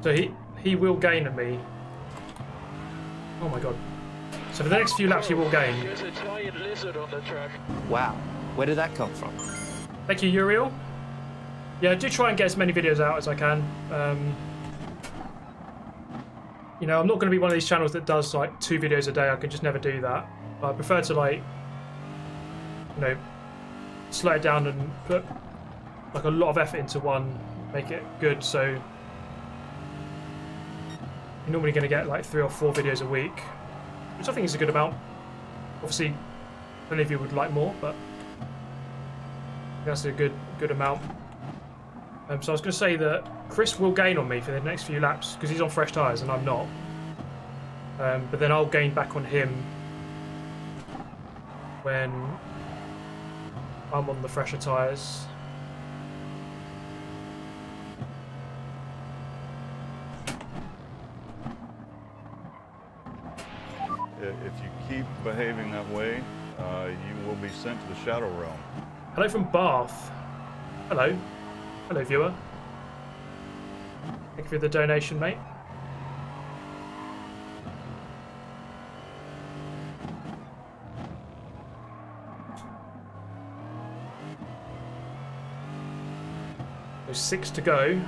Speaker 1: So he will gain on me. Oh my god. So for the next few laps he will gain.
Speaker 8: There's a giant lizard on the track.
Speaker 7: Wow, where did that come from?
Speaker 1: Thank you, Uriel. Yeah, do try and get as many videos out as I can. You know, I'm not going to be one of these channels that does like 2 videos a day. I can just never do that. But I prefer to like, you know, slow it down and put like a lot of effort into one, make it good. So you're normally going to get like 3 or 4 videos a week, which I think is a good amount. Obviously, many of you would like more, but that's a good amount. So I was going to say that Chris will gain on me for the next few laps because he's on fresh tyres and I'm not. But then I'll gain back on him when I'm on the fresher tyres.
Speaker 9: If you keep behaving that way, you will be sent to the Shadow Realm.
Speaker 1: Hello from Bath. Hello. Hello, viewer. Thank you for the donation, mate. There's 6 to go.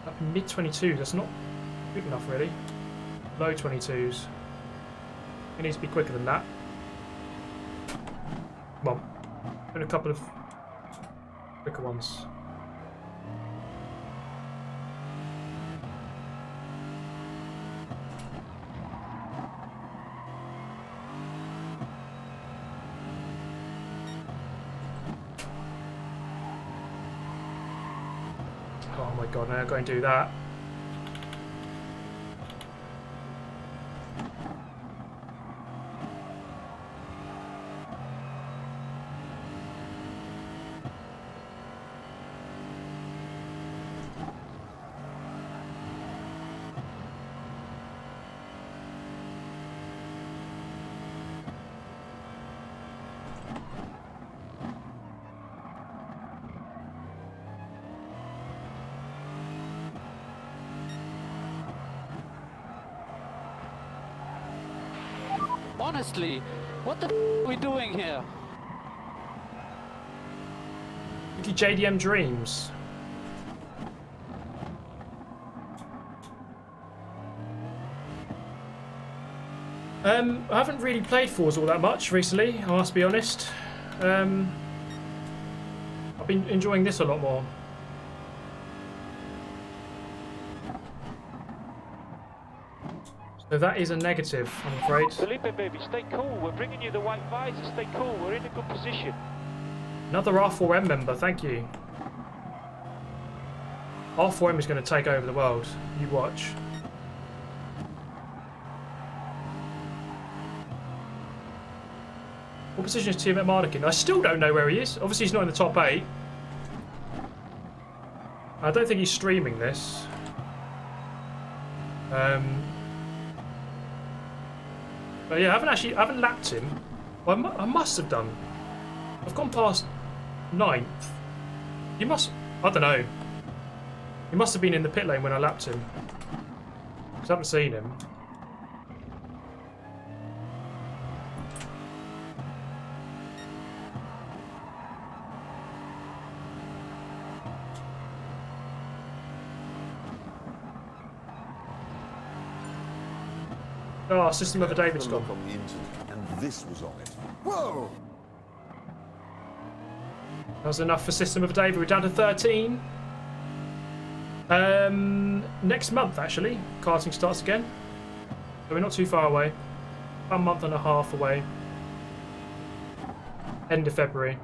Speaker 1: Up in mid 22s. That's not good enough, really. Low 22s. It needs to be quicker than that. Come on. And a couple of quicker ones. Oh my god, now go and do that.
Speaker 8: Honestly, what the f are we doing here?
Speaker 1: Look at JDM Dreams. I haven't really played Forza all that much recently, I must be honest. I've been enjoying this a lot more. So that is a negative, I'm afraid.
Speaker 3: Felipe, baby, stay cool. We're bringing you the white visor. Stay cool. We're in a good position.
Speaker 1: Another R4M member, thank you. R4M is going to take over the world. You watch. What position is Tim at Mardikin? I still don't know where he is. Obviously, he's not in the top 8. I don't think he's streaming this. But yeah, I haven't lapped him. Well, I must have done. I've gone past 9th. He must, I don't know. He must have been in the pit lane when I lapped him. Because I haven't seen him. Oh, System of a David's gone.
Speaker 6: Look on the internet, and this was on it. Whoa!
Speaker 1: That was enough for System of a David. We're down to 13. Next month, actually, karting starts again. So we're not too far away. 1 month and a half away. End of February.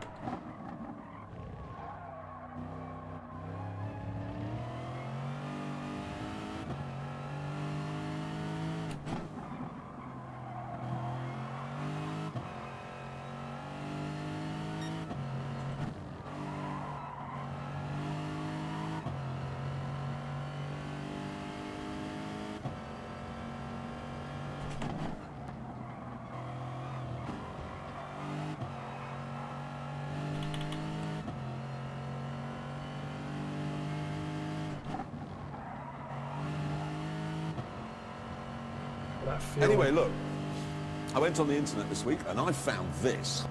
Speaker 1: that fuel.
Speaker 6: Anyway, look. I went on the internet this week and I found this.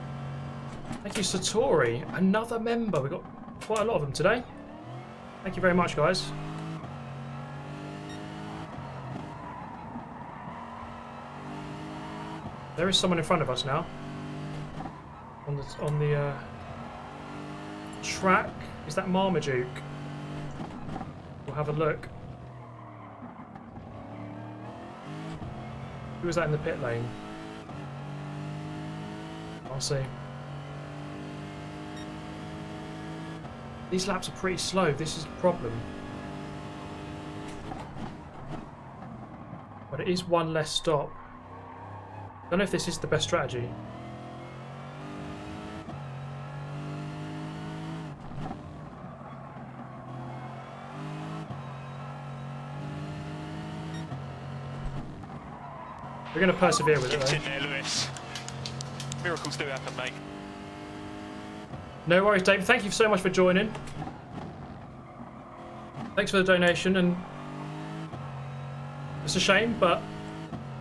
Speaker 1: Thank you, Satori. Another member. We've got quite a lot of them today. Thank you very much, guys. There is someone in front of us now. On the track. Is that Marmaduke? We'll have a look. Who was that in the pit lane? I'll see. These laps are pretty slow. This is the problem. But it is one less stop. I don't know if this is the best strategy. We're going to persevere with it,
Speaker 2: Get
Speaker 1: though.
Speaker 2: in there, Lewis. Miracles do happen, mate.
Speaker 1: No worries, Dave. Thank you so much for joining. Thanks for the donation, and it's a shame, but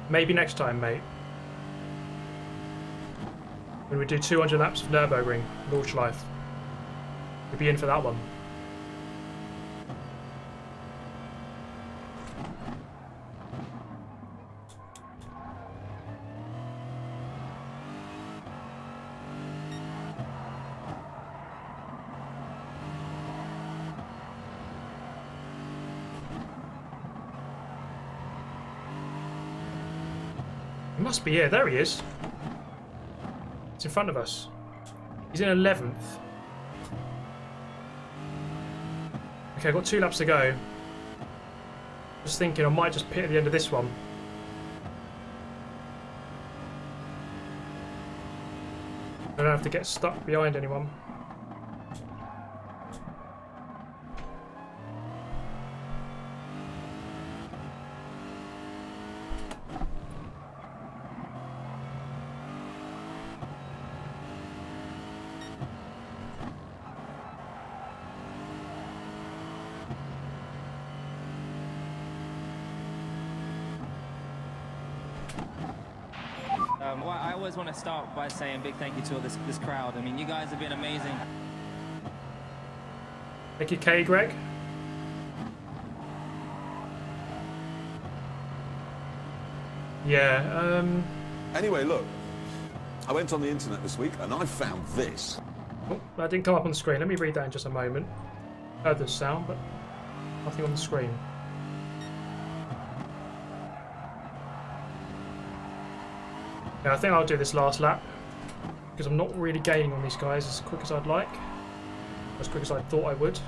Speaker 1: maybe next time, mate. When we do 200 laps of Nürburgring, launch life, we'll be in for that one. He must be here. There he is. It's in front of us. He's in 11th. Okay, I've got 2 laps to go. Just thinking I might just pit at the end of this one. I don't have to get stuck behind anyone.
Speaker 10: Well, I always want to start by saying a big thank you to all this crowd. I mean, you guys have been amazing.
Speaker 1: Thank you, K. Greg. Yeah,
Speaker 6: Anyway, look. I went on the internet this week and I found this.
Speaker 1: oh, that didn't come up on the screen. Let me read that in just a moment. Heard the sound, but nothing on the screen. Yeah, I think I'll do this last lap because I'm not really gaining on these guys as quick as I'd like, as quick as I thought I would.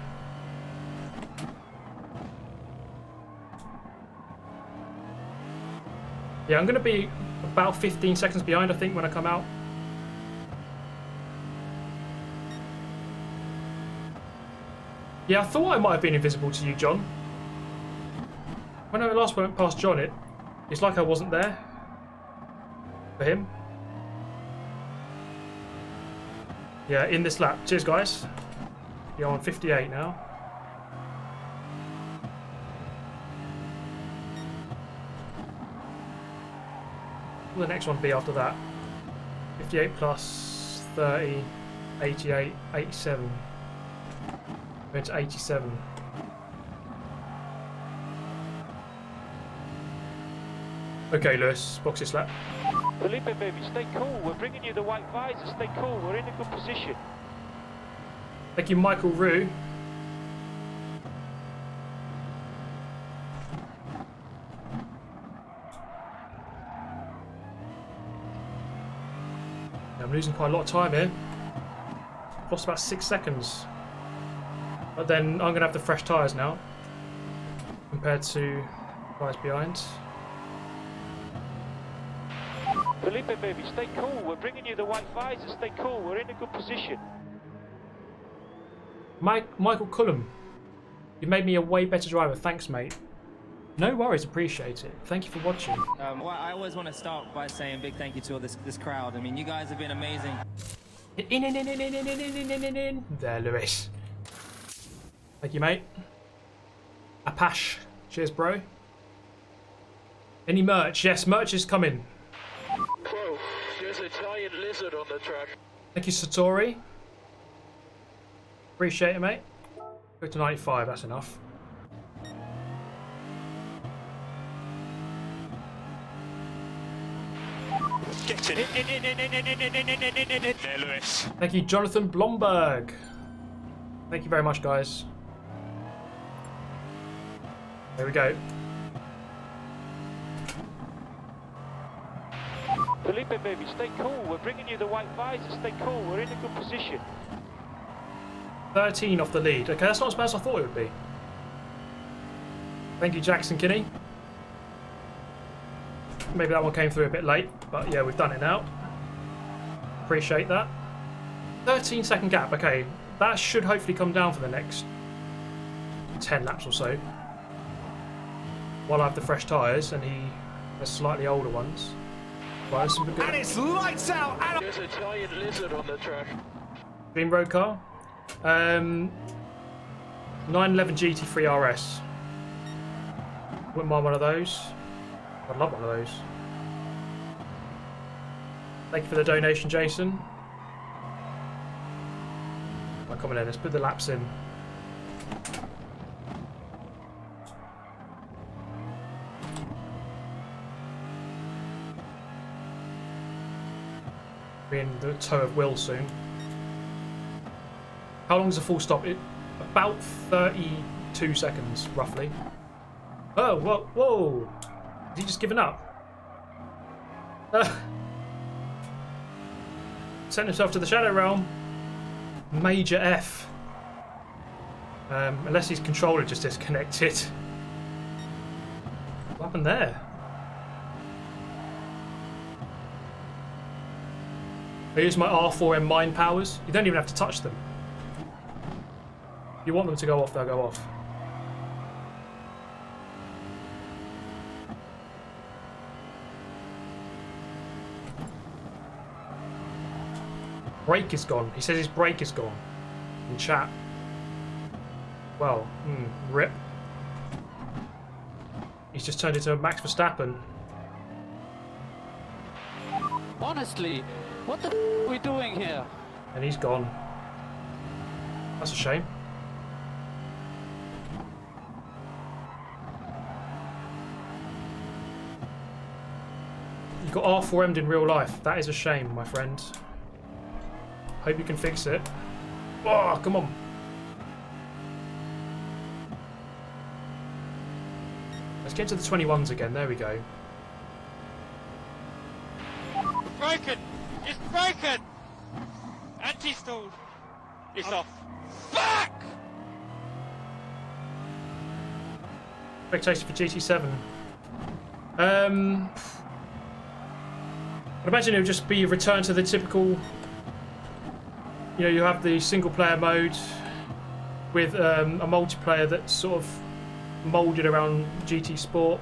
Speaker 1: Yeah, I'm going to be about 15 seconds behind, I think, when I come out. Yeah, I thought I might have been invisible to you, John. When I last went past John, it's like I wasn't there. For him. Yeah, in this lap. Cheers, guys. You're on 58 now. What will the next one be after that? 58 plus 30, 88, 87. Going to 87. Okay, Lewis, box this lap.
Speaker 3: Felipe, baby, stay cool. We're bringing you the white visor. Stay cool. We're in a good position.
Speaker 1: Thank you, Michael Rue. I'm losing quite a lot of time here. Lost about 6 seconds. But then I'm going to have the fresh tyres now. Compared to guys behind.
Speaker 3: Felipe, baby, stay cool. We're bringing you the white visor. Stay cool. We're in a good position.
Speaker 1: Michael Cullum, you made me a way better driver. Thanks, mate. No worries, appreciate it. Thank you for watching.
Speaker 10: Well, I always want to start by saying a big thank you to all this crowd. I mean, you guys have been amazing.
Speaker 1: In. There, Lewis. Thank you, mate. Apache. Cheers, bro. Any merch? Yes, merch is coming.
Speaker 8: Whoa, there's a giant lizard on the track.
Speaker 1: Thank you, Satori. Appreciate it, mate. Go to 95, that's enough.
Speaker 2: Get in there, Lewis.
Speaker 1: Thank you, Jonathan Blomberg. Thank you very much, guys. There we go.
Speaker 3: Felipe, baby, stay cool. We're bringing you the white visor. Stay cool. We're in a good position.
Speaker 1: 13 off the lead. Okay, that's not as bad as I thought it would be. Thank you, Jackson Kinney. Maybe that one came through a bit late, but yeah, we've done it now. Appreciate that. 13-second gap. Okay, that should hopefully come down for the next 10 laps or so. While I have the fresh tyres and he has slightly older ones. Right, and it's lights out!
Speaker 8: There's a giant lizard on the track.
Speaker 1: Dream road car. 911 GT3 RS. Wouldn't mind one of those. I'd love one of those. Thank you for the donation, Jason. Right, come on in, let's put the laps in. Be in the toe of Will soon. How long is a full stop? About 32 seconds, roughly. Oh, whoa, whoa! Has he just given up? Sent himself to the Shadow Realm. Major F. Unless his controller just disconnected. What happened there? I use my R4M mind powers. You don't even have to touch them. If you want them to go off, they'll go off. Brake is gone. He says his brake is gone. In chat. Well, rip. He's just turned into a Max Verstappen.
Speaker 11: Honestly, what the f are we doing here?
Speaker 1: And he's gone. That's a shame. You got R4M'd in real life. That is a shame, my friend. Hope you can fix it. Oh, come on. Let's get to the 21s again. There we go.
Speaker 3: Broken! It's broken! Anti-stalled. It's off. Fuck!
Speaker 1: Expectation for GT7. I'd imagine it would just be a return to the typical. You know, you have the single player mode with a multiplayer that's sort of moulded around GT Sport.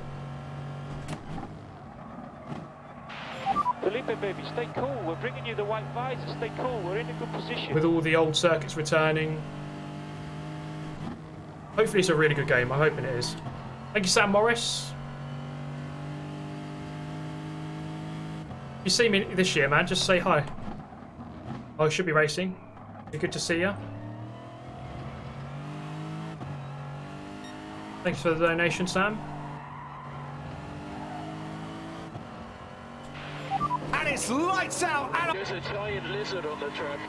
Speaker 3: Felipe, baby, stay cool. We're bringing you the white visor. Stay cool. We're in a good position.
Speaker 1: With all the old circuits returning. Hopefully it's a really good game. I'm hoping it is. Thank you, Sam Morris. If you see me this year, man, just say hi. I should be racing. Be good to see you. Thanks for the donation, Sam.
Speaker 6: And it's lights out!
Speaker 8: There's a giant lizard on the track.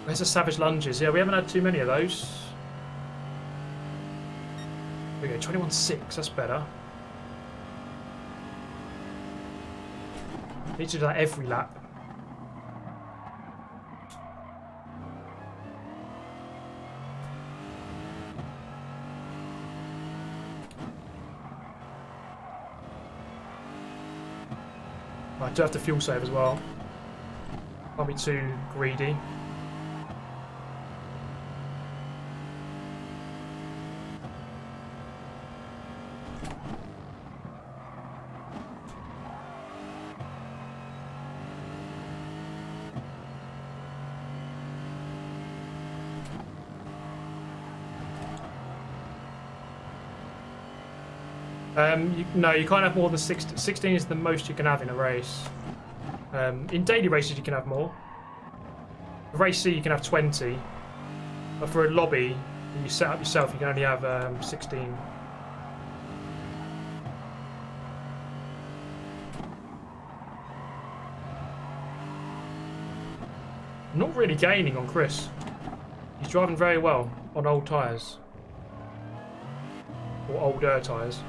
Speaker 1: Where's the Savage Lunges? Yeah, we haven't had too many of those. There we go, 21.6, that's better. Need to do that every lap. I do have to fuel save as well. Can't be too greedy. No, you can't have more than 16. 16 is the most you can have in a race. In daily races, you can have more. For race C, you can have 20. But for a lobby, that you set up yourself, you can only have 16. I'm not really gaining on Chris. He's driving very well on old tyres. Or older tyres.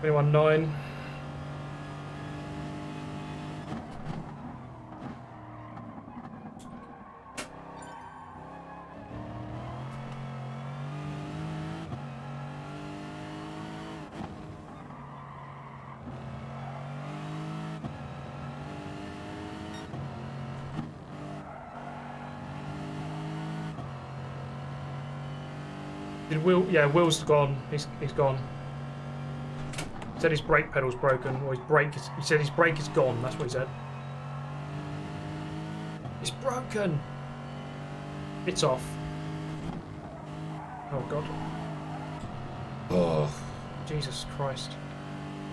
Speaker 1: 21.9. Did Will? Yeah, Will's gone. He's gone. He said his brake pedal's broken, or his brake. He said his brake is gone. That's what he said. It's broken. It's off. Oh God. Oh, Jesus Christ.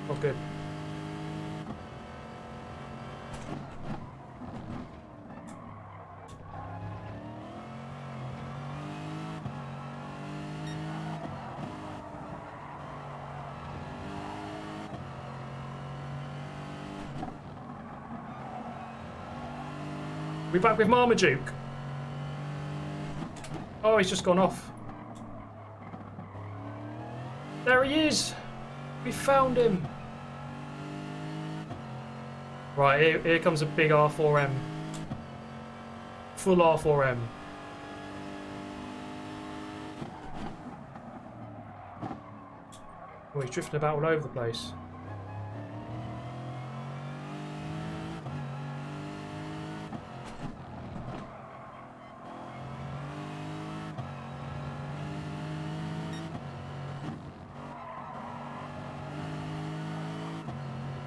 Speaker 1: Not good. We back with Marmaduke. Oh, he's just gone off. There he is. We found him. Right, here comes a big R4M. Full R4M. Oh, he's drifting about all over the place.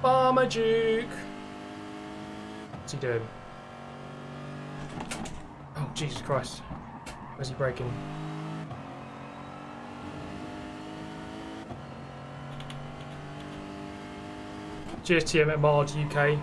Speaker 1: Marmaduke! What's he doing? Oh, Jesus Christ. Where's he braking? Cheers TM at Marge UK.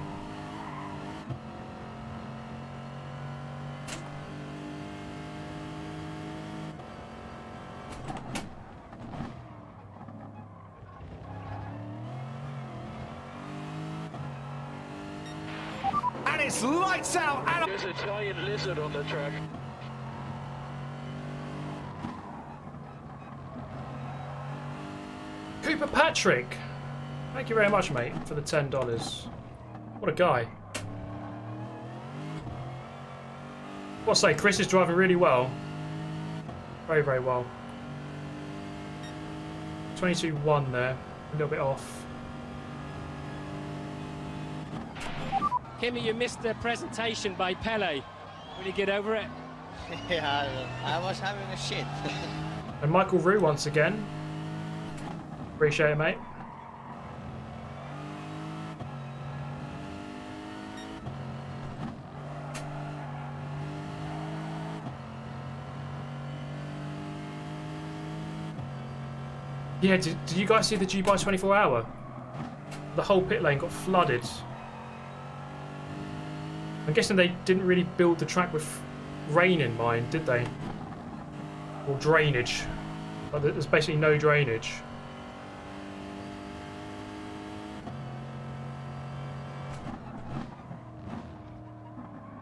Speaker 8: Lights out! There's a giant lizard on the track.
Speaker 1: Cooper Patrick! Thank you very much, mate, for the $10. What a guy. What I say, Chris is driving really well. Very, very well. 22.1 there. A little bit off.
Speaker 4: Kimmy, you missed the presentation by Pele. Will you get over it?
Speaker 5: Yeah, I was having a shit.
Speaker 1: And Michael Rue once again. Appreciate it, mate. Yeah, did you guys see the Dubai 24 hour? The whole pit lane got flooded. I'm guessing they didn't really build the track with rain in mind, did they? Or drainage. But there's basically no drainage.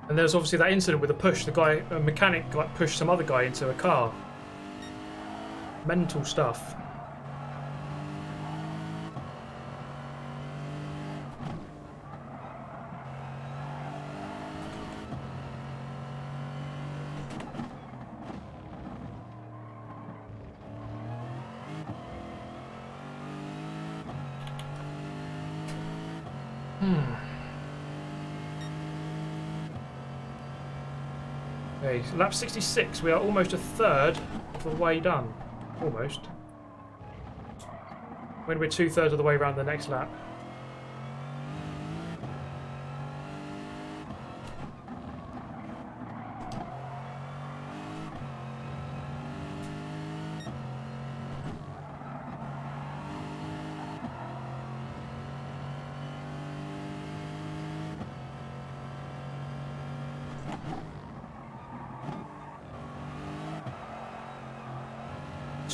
Speaker 1: And there's obviously that incident with the push. The guy, a mechanic, like pushed some other guy into a car. Mental stuff. Okay, so lap 66, we are almost a third of the way done. Almost. When we're 2/3 of the way around the next lap.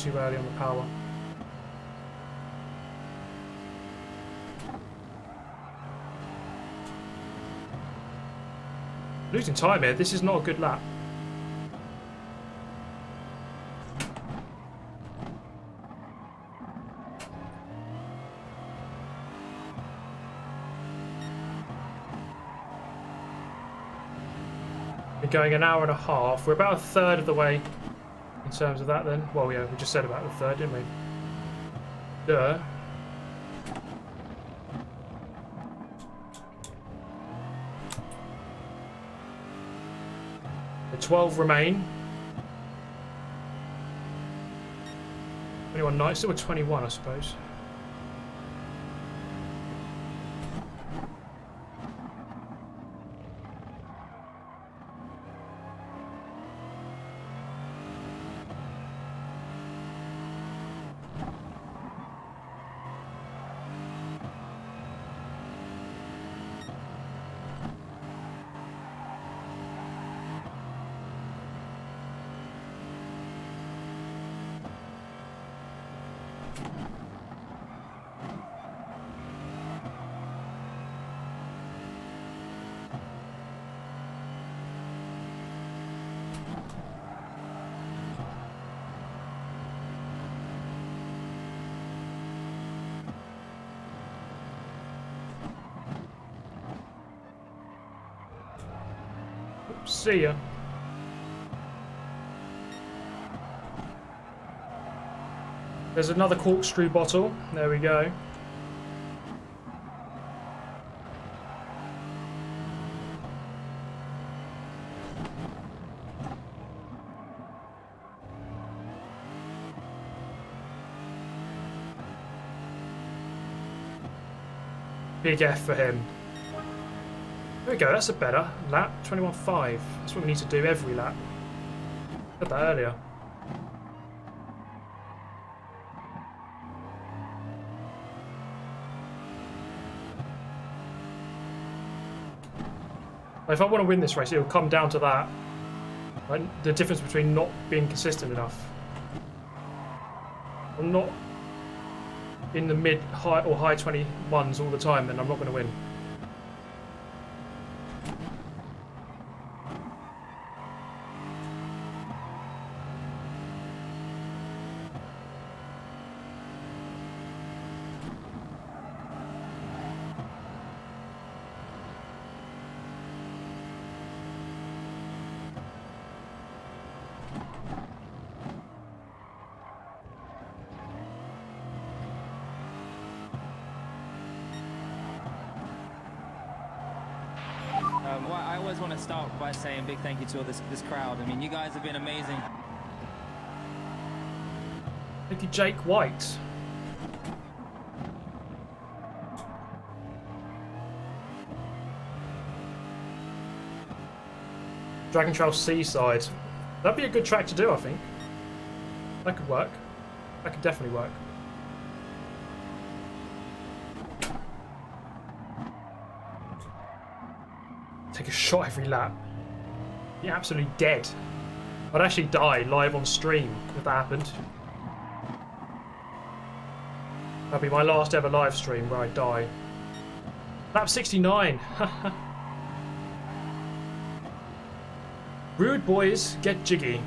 Speaker 1: too early on the power. Losing time here. This is not a good lap. We're going an hour and a half. We're about a third of the way in terms of that then. Well, yeah, we just said about the third, didn't we? Duh. The 12 remain. 21 nights, still a 21, I suppose. See ya. There's another corkscrew bottle. There we go. Big F for him. There we go, that's a better lap. 21.5. That's what we need to do every lap. Said that earlier. If I want to win this race, it'll come down to that. Right? The difference between not being consistent enough. I'm not in the mid, high, or high 21s all the time, then I'm not going to win.
Speaker 10: Well, I always want to start by saying big thank you to all this crowd. I mean, you guys have been amazing.
Speaker 1: Thank you, Jake White. Dragon Trail Seaside. That'd be a good track to do, I think. That could work. That could definitely work. Take a shot every lap. Be absolutely dead. I'd actually die live on stream if that happened. That'd be my last ever live stream where I die. Lap 69. Rude boys, get jiggy.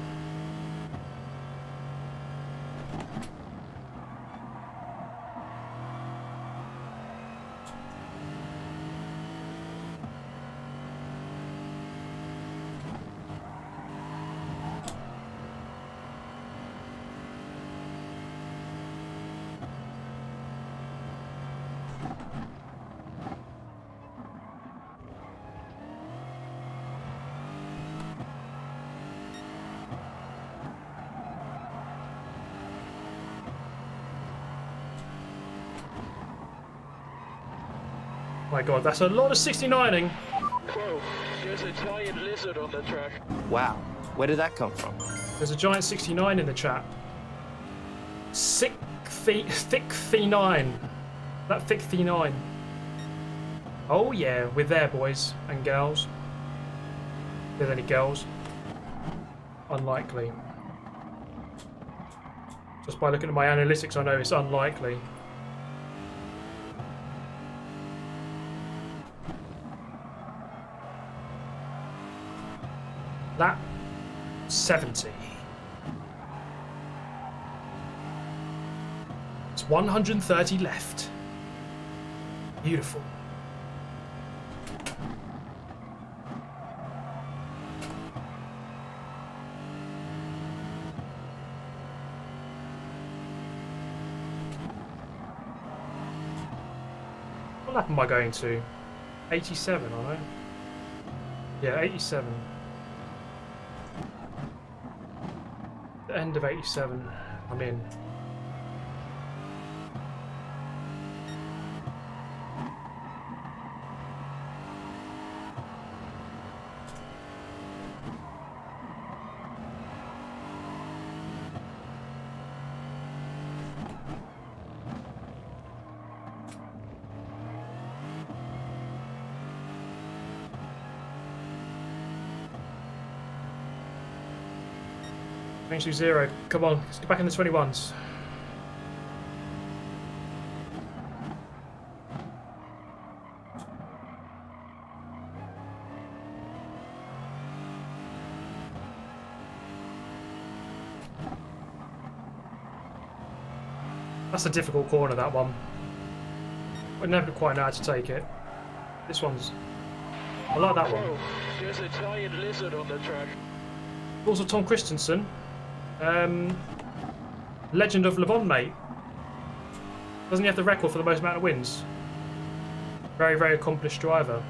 Speaker 1: My god, that's a lot of 69ing.
Speaker 8: Whoa, there's a giant lizard on the track.
Speaker 7: Wow, where did that come from?
Speaker 1: There's a giant 69 in the chat. Thick C9. That thick C9. Oh yeah, we're there, boys and girls. If there's any girls. Unlikely. Just by looking at my analytics, I know it's unlikely. Lap 70. It's 130 left. Beautiful. What lap am I going to? 87, aren't I? Yeah, 87. The end of 87. I'm in. Range to 0. Come on, let's get back in the 21s. That's a difficult corner, that one. I never quite know how to take it. This one's... I like that one.
Speaker 8: Whoa, there's a giant lizard on the track.
Speaker 1: Also Tom Christensen. Legend of Le Bon, mate. Doesn't he have the record for the most amount of wins? Very, very accomplished driver.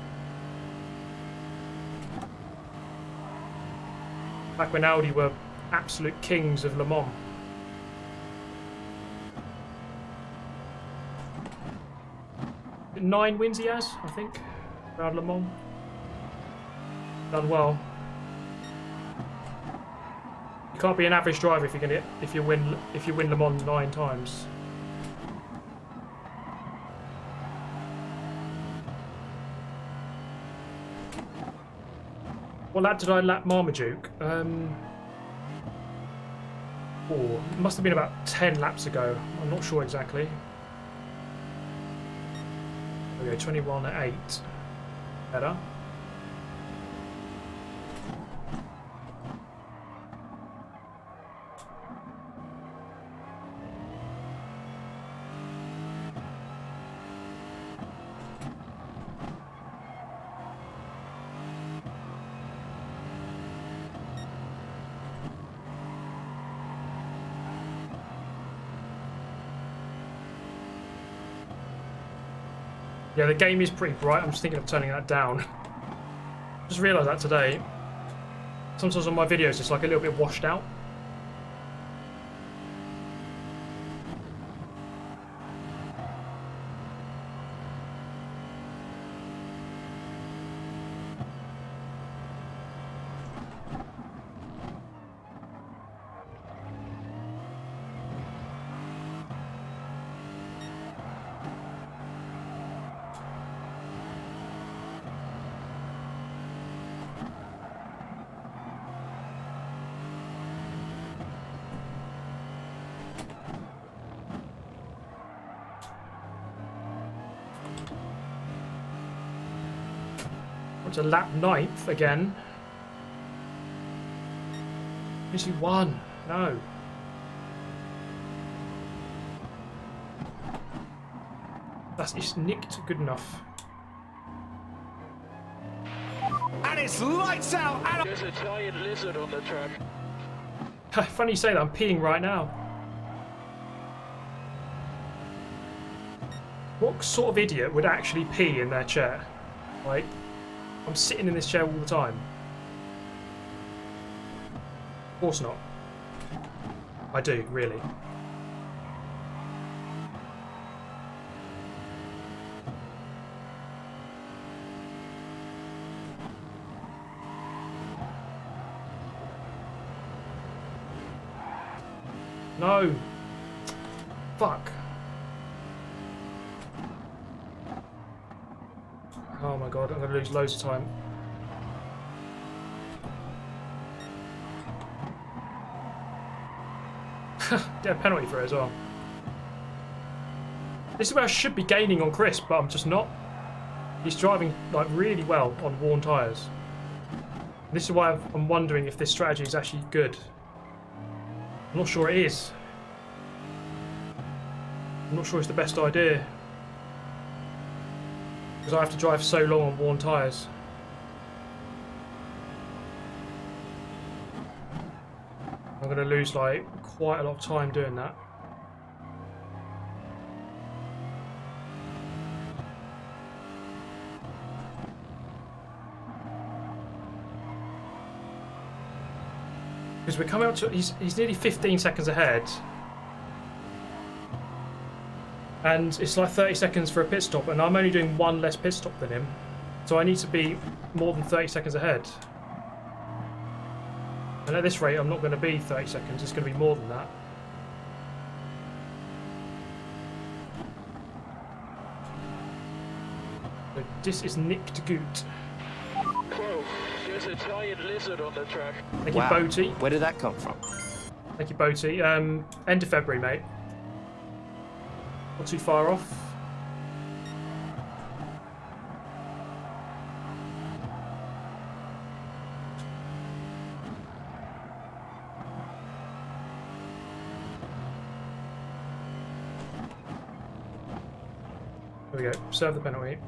Speaker 1: Back when Audi were absolute kings of Le Mans. Is it 9 wins he has, I think, around Le Mans. Done well. You can't be an average driver if you win Le Mans 9 times. What lap did I lap Marmaduke? Oh, it must have been about 10 laps ago. I'm not sure exactly. There we go, 21 at 8. Better. Yeah, the game is pretty bright. I'm just thinking of turning that down. Just realised that today. Sometimes on my videos it's like a little bit washed out. To lap 9th again. Actually won. No. It's nicked good enough.
Speaker 8: And it's lights out! And there's a giant lizard on the track.
Speaker 1: Funny you say that, I'm peeing right now. What sort of idiot would actually pee in their chair? Like, I'm sitting in this chair all the time. Of course not. I do, really. No! Fuck. Oh my god, I'm going to lose loads of time. get a penalty for it as well. This is where I should be gaining on Chris, but I'm just not. He's driving like really well on worn tyres. This is why I'm wondering if this strategy is actually good. I'm not sure it is. I'm not sure it's the best idea. Because I have to drive so long on worn tyres. I'm going to lose like quite a lot of time doing that. Because we're coming up to, he's nearly 15 seconds ahead. And it's like 30 seconds for a pit stop, and I'm only doing one less pit stop than him. So I need to be more than 30 seconds ahead. And at this rate, I'm not going to be 30 seconds, it's going to be more than that. So this is nicked goot.
Speaker 8: Whoa, there's a giant lizard on the track.
Speaker 1: Thank you, Boaty.
Speaker 7: Where did that come from?
Speaker 1: Thank you, Boaty. End of February, mate. Not too far off. There we go. Serve the penalty.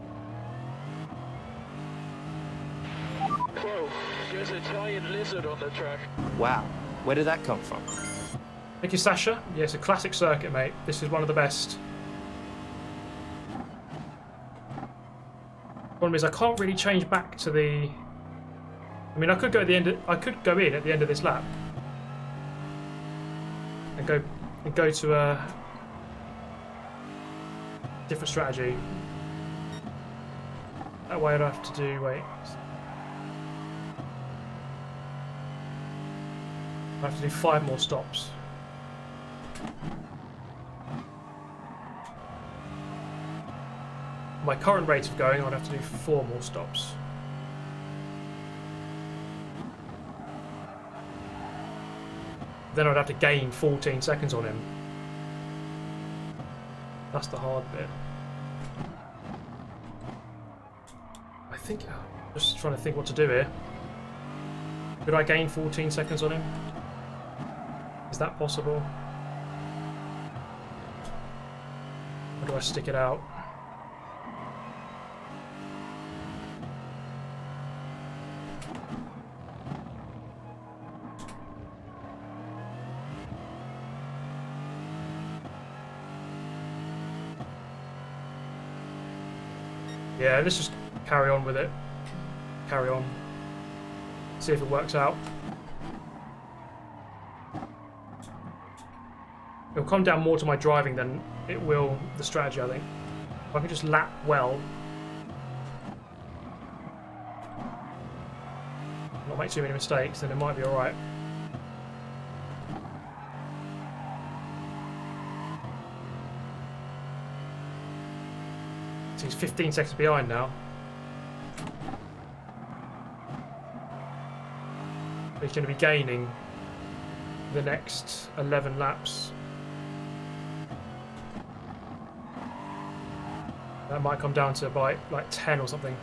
Speaker 8: Whoa, there's a giant lizard on the track.
Speaker 7: Wow, where did that come from?
Speaker 1: Thank you, Sasha. Yeah, it's a classic circuit, mate. This is one of the best. Problem is, I can't really change back to the. I mean, I could go at the end. I could go in at the end of this lap and go to a different strategy. That way, I'd have to do. Wait. I have to do 5 more stops. My current rate of going, I'd have to do 4 more stops. Then I'd have to gain 14 seconds on him. That's the hard bit. I think, just trying to think what to do here. Could I gain 14 seconds on him? Is that possible? Or do I stick it out? Yeah, let's just carry on with it. Carry on. See if it works out. It'll come down more to my driving than it will the strategy, I think. If I can just lap well, not make too many mistakes, then it might be alright. So he's 15 seconds behind now. But he's going to be gaining the next 11 laps. That might come down to by like 10 or something.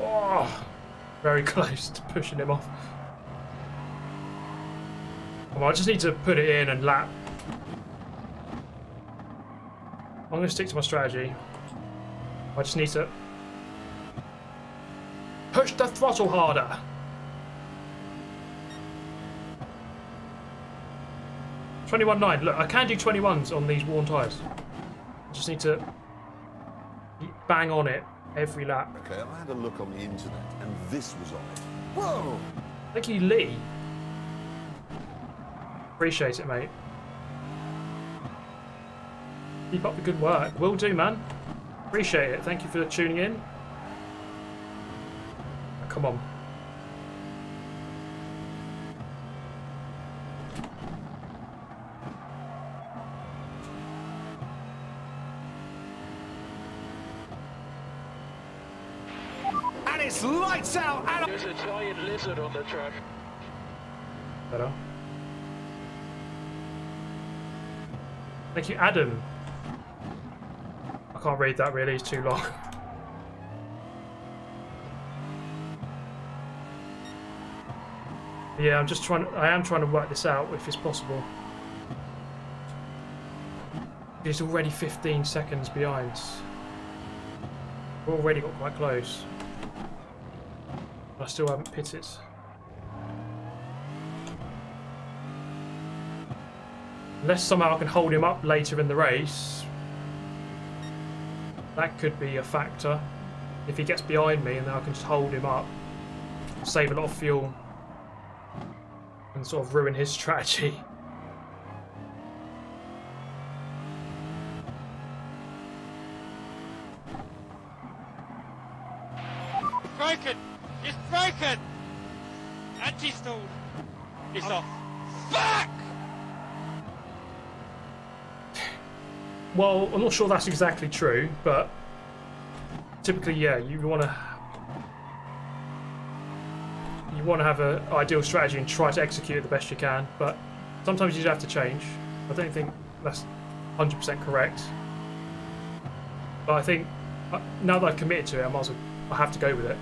Speaker 1: Oh, very close to pushing him off. Well, I just need to put it in and lap. I'm going to stick to my strategy. I just need to push the throttle harder. .21.9. Look, I can do 21s on these worn tyres. I just need to bang on it every lap.
Speaker 6: Okay, I had a look on the internet, and this was on it. Whoa!
Speaker 1: Thank you, Lee. Appreciate it, mate. Keep up the good work. Will do, man. Appreciate it. Thank you for tuning in. Oh, come on.
Speaker 8: And it's lights out. And
Speaker 3: there's a giant lizard on the track.
Speaker 1: Better. Thank you, Adam. I can't read that really, it's too long. Yeah, I am trying to work this out if it's possible. He's already 15 seconds behind. We've already got quite close. I still haven't pitted. Unless somehow I can hold him up later in the race. That could be a factor. If he gets behind me and then I can just hold him up. Save a lot of fuel. And sort of ruin his strategy.
Speaker 3: Broken! It's broken! Anti-stall! It's off. Fuck!
Speaker 1: Well, I'm not sure that's exactly true, but typically, yeah, you want to have an ideal strategy and try to execute it the best you can, but sometimes you have to change. I don't think that's 100% correct, but I think now that I've committed to it, I have to go with it.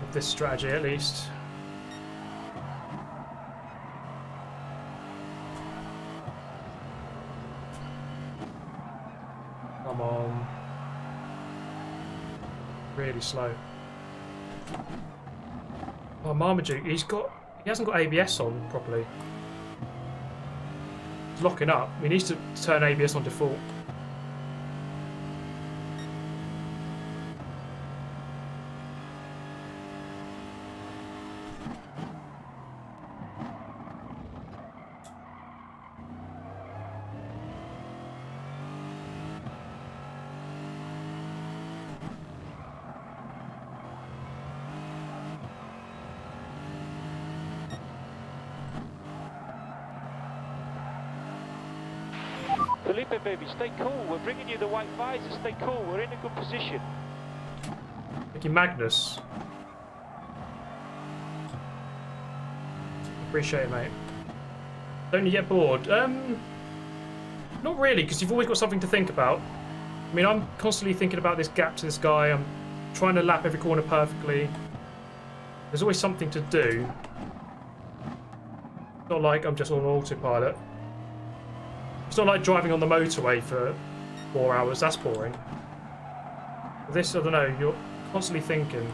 Speaker 1: With this strategy, at least. Come on. Really slow. Oh, Marmaduke, he hasn't got ABS on properly. He's locking up. He needs to turn ABS on default.
Speaker 3: Felipe, baby, stay cool. We're bringing you the white visor. Stay cool. We're in a good position.
Speaker 1: Thank you, Magnus. Appreciate it, mate. Don't you get bored? Not really, because you've always got something to think about. I mean, I'm constantly thinking about this gap to this guy. I'm trying to lap every corner perfectly. There's always something to do. It's not like I'm just on autopilot. It's not like driving on the motorway for 4 hours. That's boring. This, I don't know, you're constantly thinking.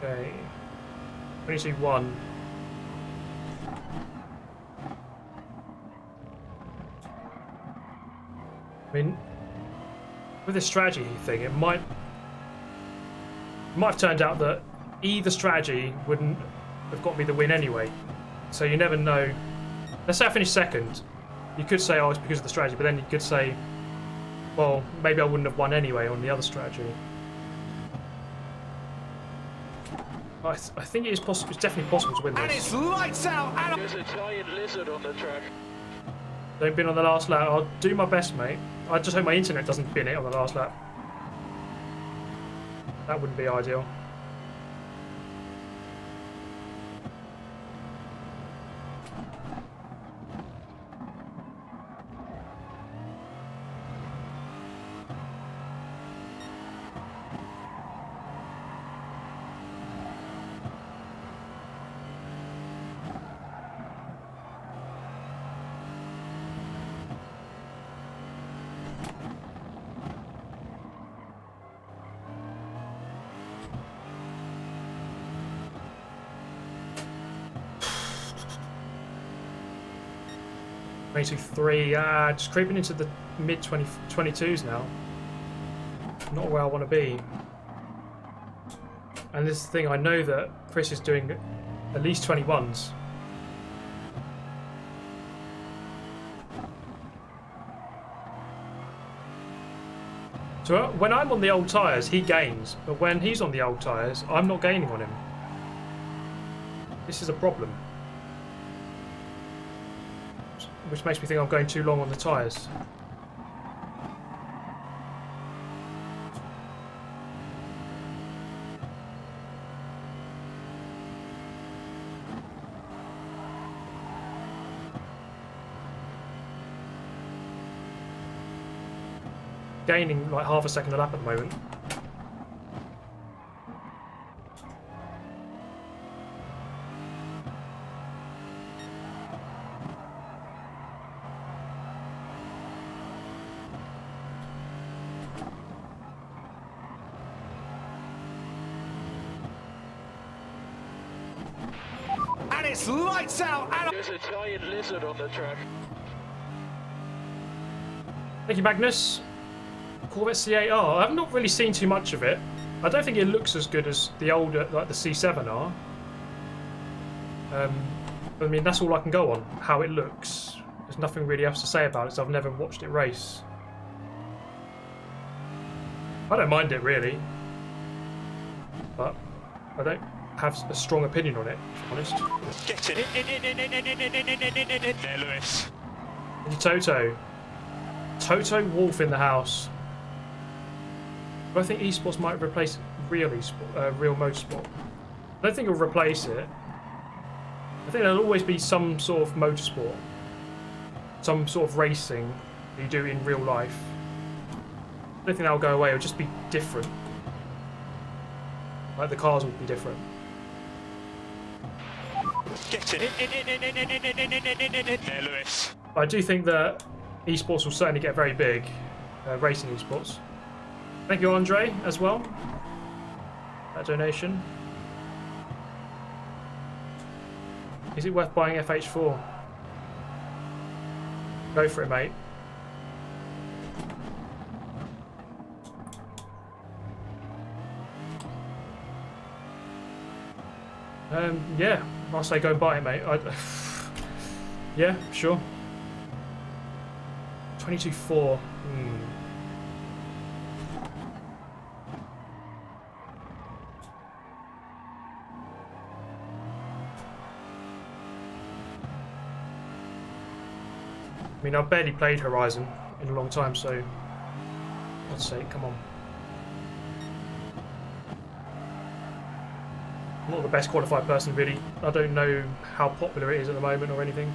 Speaker 1: Okay. 22-1. I mean, with this strategy thing, it might have turned out that either strategy wouldn't have got me the win anyway. So you never know. Let's say I finished second. You could say, oh, it's because of the strategy, but then you could say, well, maybe I wouldn't have won anyway on the other strategy. I think it is possible. It's definitely possible to win this.
Speaker 8: And it's lights out. And
Speaker 3: there's a giant lizard on the track.
Speaker 1: Don't bin on the last lap. I'll do my best, mate. I just hope my internet doesn't bin it on the last lap. That wouldn't be ideal. Three, just creeping into the mid 22s now. Not where I want to be. And this is the thing, I know that Chris is doing At least 21s. So when I'm on the old tyres, he gains. But when he's on the old tyres, I'm not gaining on him. This is a problem. Which makes me think I'm going too long on the tyres. Gaining like half a second a lap at the moment.
Speaker 8: And it's lights out. And there's a giant lizard on the track.
Speaker 1: Thank you, Magnus. Corvette C8R. I've not really seen too much of it. I don't think it looks as good as the older, like the C7R. I mean, that's all I can go on, how it looks. There's nothing really else to say about it, so I've never watched it race. I don't mind it, really. But I don't have a strong opinion on it, if I'm honest.
Speaker 2: Get in there, Lewis.
Speaker 1: And Toto. Toto Wolf in the house. I think esports might replace real motorsport. I don't think it'll replace it. I think there'll always be some sort of motorsport, some sort of racing that you do in real life. I don't think that'll go away. It'll just be different. Like the cars will be different.
Speaker 2: Get in there, Lewis.
Speaker 1: I do think that esports will certainly get very big, racing esports. Thank you, Andre, as well. That donation. Is it worth buying FH4? Go for it, mate. Yeah, I'll say go buy it, mate. Yeah, sure. 22.4. I mean, I've barely played Horizon in a long time, so I'd say, come on. I'm not the best qualified person, really. I don't know how popular it is at the moment or anything.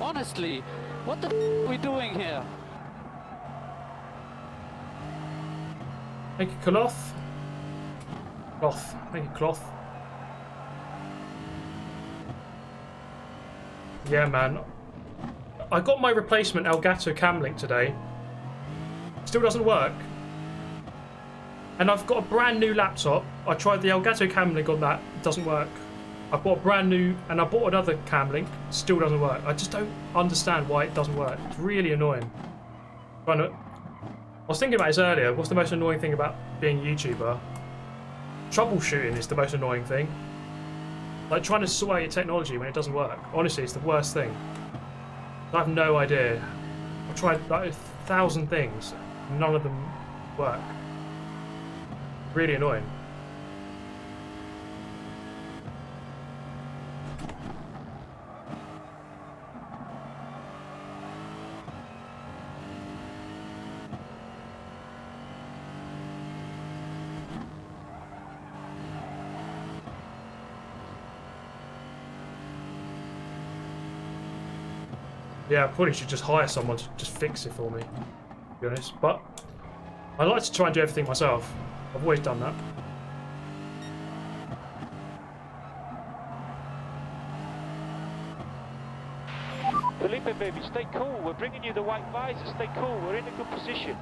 Speaker 11: Honestly, what the f are we doing here?
Speaker 1: Thank you, Cloth. Cloth. Thank you, Cloth. Yeah, man. I got my replacement Elgato cam link today. Still doesn't work. And I've got a brand new laptop. I tried the Elgato cam link on that. It doesn't work. I bought a brand new, and I bought another cam link. Still doesn't work. I just don't understand why it doesn't work. It's really annoying. I was thinking about this earlier. What's the most annoying thing about being a YouTuber? Troubleshooting is the most annoying thing. Like trying to sort out your technology when it doesn't work. Honestly, it's the worst thing. I have no idea. I've tried like 1,000 things. None of them work. Really annoying. Yeah, I probably should just hire someone to just fix it for me, to be honest. But I like to try and do everything myself. I've always done that.
Speaker 3: Felipe, baby, stay cool. We're bringing you the white visor. Stay cool. We're in a good position.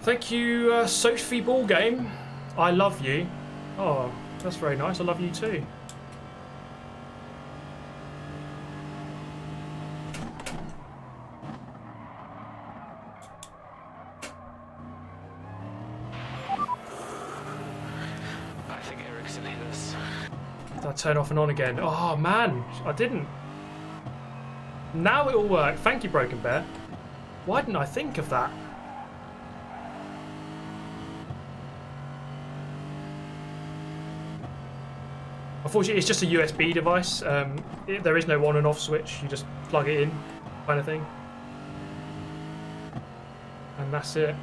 Speaker 1: Thank you, Sophie Ballgame. I love you. Oh, that's very nice. I love you too.
Speaker 8: I think Eric's in this.
Speaker 1: Did I turn off and on again? Oh man, I didn't. Now it will work. Thank you, Broken Bear. Why didn't I think of that? Unfortunately, it's just a USB device. There is no on and off switch. You just plug it in, kind of thing. And that's it.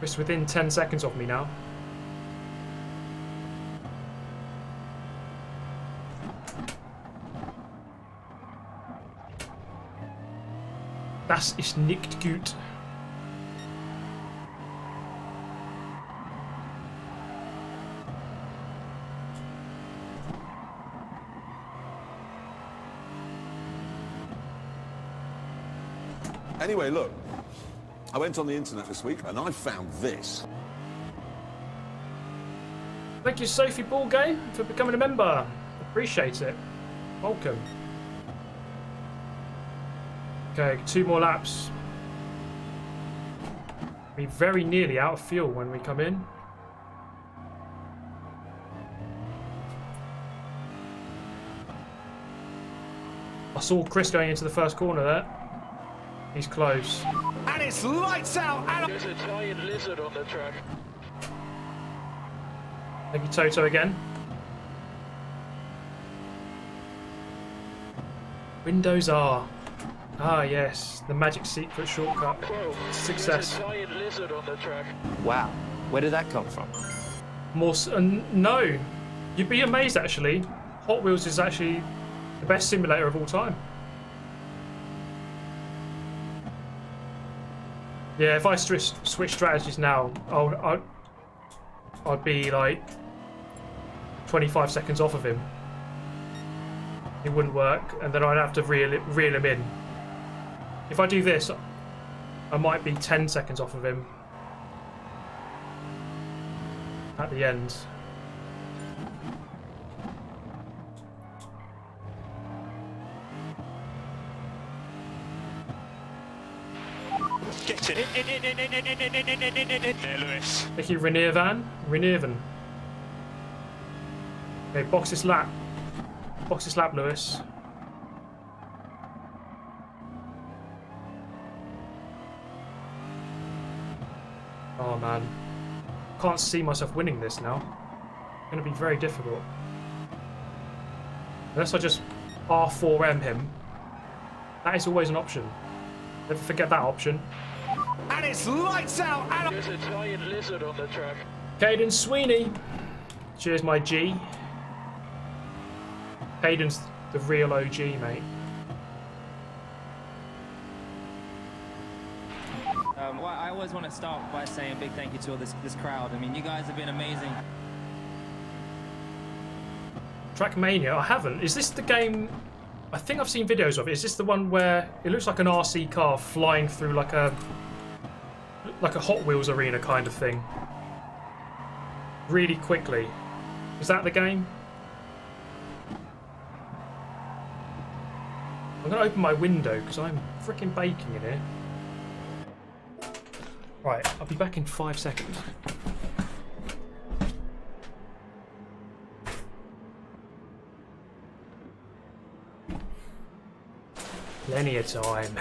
Speaker 1: It's within 10 seconds of me now. Das ist nicht gut.
Speaker 6: Anyway, look, I went on the internet this week and I found this.
Speaker 1: Thank you, Sophie Ballgame, for becoming a member. Appreciate it. Welcome. Okay, 2 more laps. Be very nearly out of fuel when we come in. I saw Chris going into the first corner there. He's close.
Speaker 8: And it's lights out. And there's a giant lizard on the track.
Speaker 1: Thank you, Toto, again. Windows R. Ah, yes. The magic secret shortcut.
Speaker 8: Whoa,
Speaker 1: Success.
Speaker 8: there's a giant lizard on the track.
Speaker 7: Wow, where did that come from?
Speaker 1: More. No. You'd be amazed, actually. Hot Wheels is actually the best simulator of all time. Yeah, if I switch strategies now, I'd be like 25 seconds off of him. It wouldn't work, and then I'd have to reel him in. If I do this, I might be 10 seconds off of him at the end.
Speaker 2: Get in there, Lewis.
Speaker 1: Thank you, Renirvan. Okay, box this lap. Box this lap, Lewis. Oh man. Can't see myself winning this now. It's going to be very difficult. Unless I just R4M him. That is always an option. Never forget that option.
Speaker 8: And it's lights out. And there's a giant lizard on the track.
Speaker 1: Caden Sweeney. Cheers, my G. Caden's the real OG, mate.
Speaker 10: Well, I always want to start by saying a big thank you to all this crowd. I mean, you guys have been amazing.
Speaker 1: Trackmania? I haven't. Is this the game? I think I've seen videos of it. Is this the one where it looks like an RC car flying through like a Hot Wheels arena kind of thing? Really quickly. Is that the game? I'm going to open my window because I'm freaking baking in here. Right, I'll be back in 5 seconds. Plenty of time.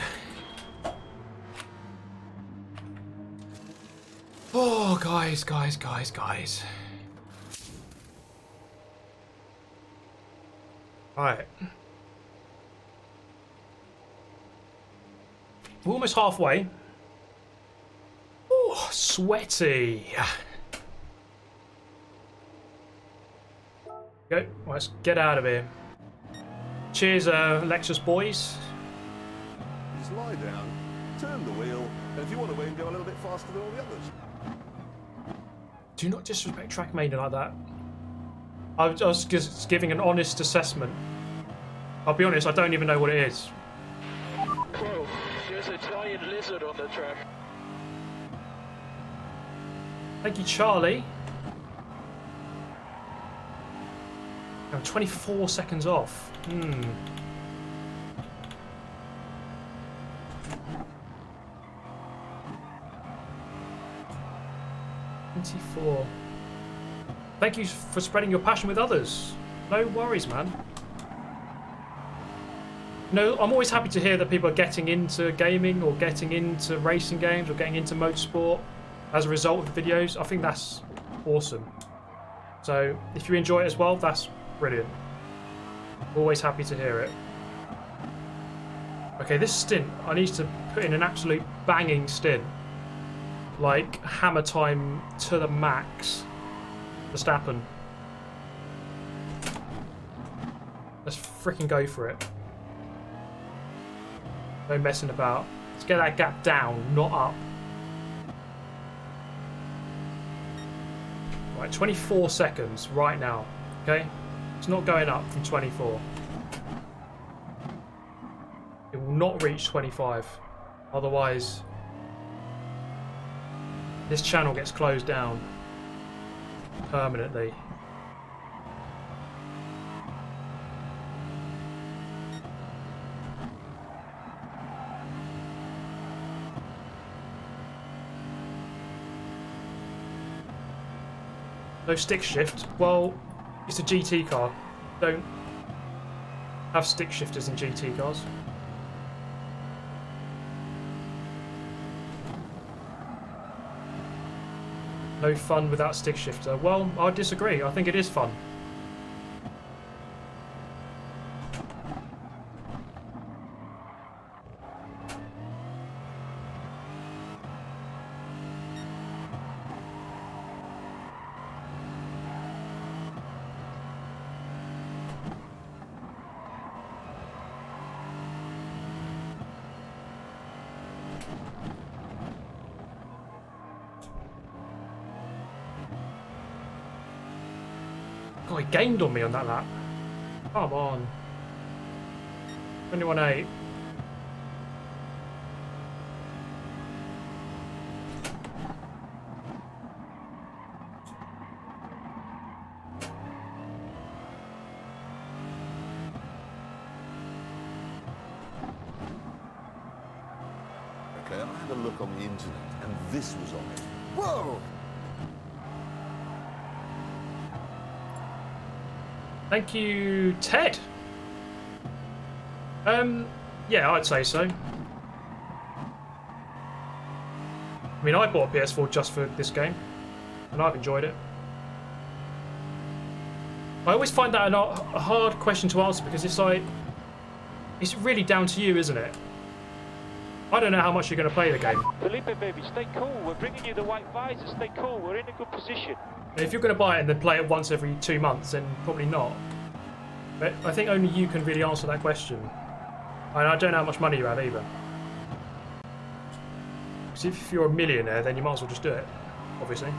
Speaker 1: Oh, guys. Right. We're almost halfway. Oh, sweaty. Go. Let's get out of here. Cheers, Lexus boys.
Speaker 6: Just lie down. turn the wheel, and if you want to win, go a little bit faster than all the others.
Speaker 1: Do not disrespect Trackmania like that. I was just giving an honest assessment. I'll be honest, I don't even know what it is.
Speaker 8: Whoa, there's a giant lizard on the track.
Speaker 1: Thank you, Charlie. I'm 24 seconds off. 24. Thank you for spreading your passion with others. No worries, man. No, I'm always happy to hear that people are getting into gaming or getting into racing games or getting into motorsport as a result of the videos. I think that's awesome. So if you enjoy it as well, that's brilliant. Always happy to hear it. Okay, this stint, I need to put in an absolute banging stint. Like hammer time to the max. Verstappen. Let's freaking go for it. No messing about. Let's get that gap down, not up. Right, 24 seconds right now. Okay? It's not going up from 24. It will not reach 25. Otherwise, this channel gets closed down permanently. No stick shift. Well, it's a GT car. Don't have stick shifters in GT cars. No fun without stick shifter. Well, I disagree. I think it is fun. God, he gained on me on that lap. Come on. 21.8.
Speaker 6: Okay, I had a look on the internet, and this was on it. Whoa!
Speaker 1: Thank you, Ted. Yeah, I'd say so. I mean, I bought a PS4 just for this game, and I've enjoyed it. I always find that a hard question to answer because it's like, it's really down to you, isn't it? I don't know how much you're going to play the game.
Speaker 3: Felipe, baby, stay cool. We're bringing you the white visor. Stay cool. We're in a good position.
Speaker 1: If you're going to buy it and then play it once every 2 months, then probably not. But I think only you can really answer that question. And I don't know how much money you have either. Because if you're a millionaire, then you might as well just do it, obviously.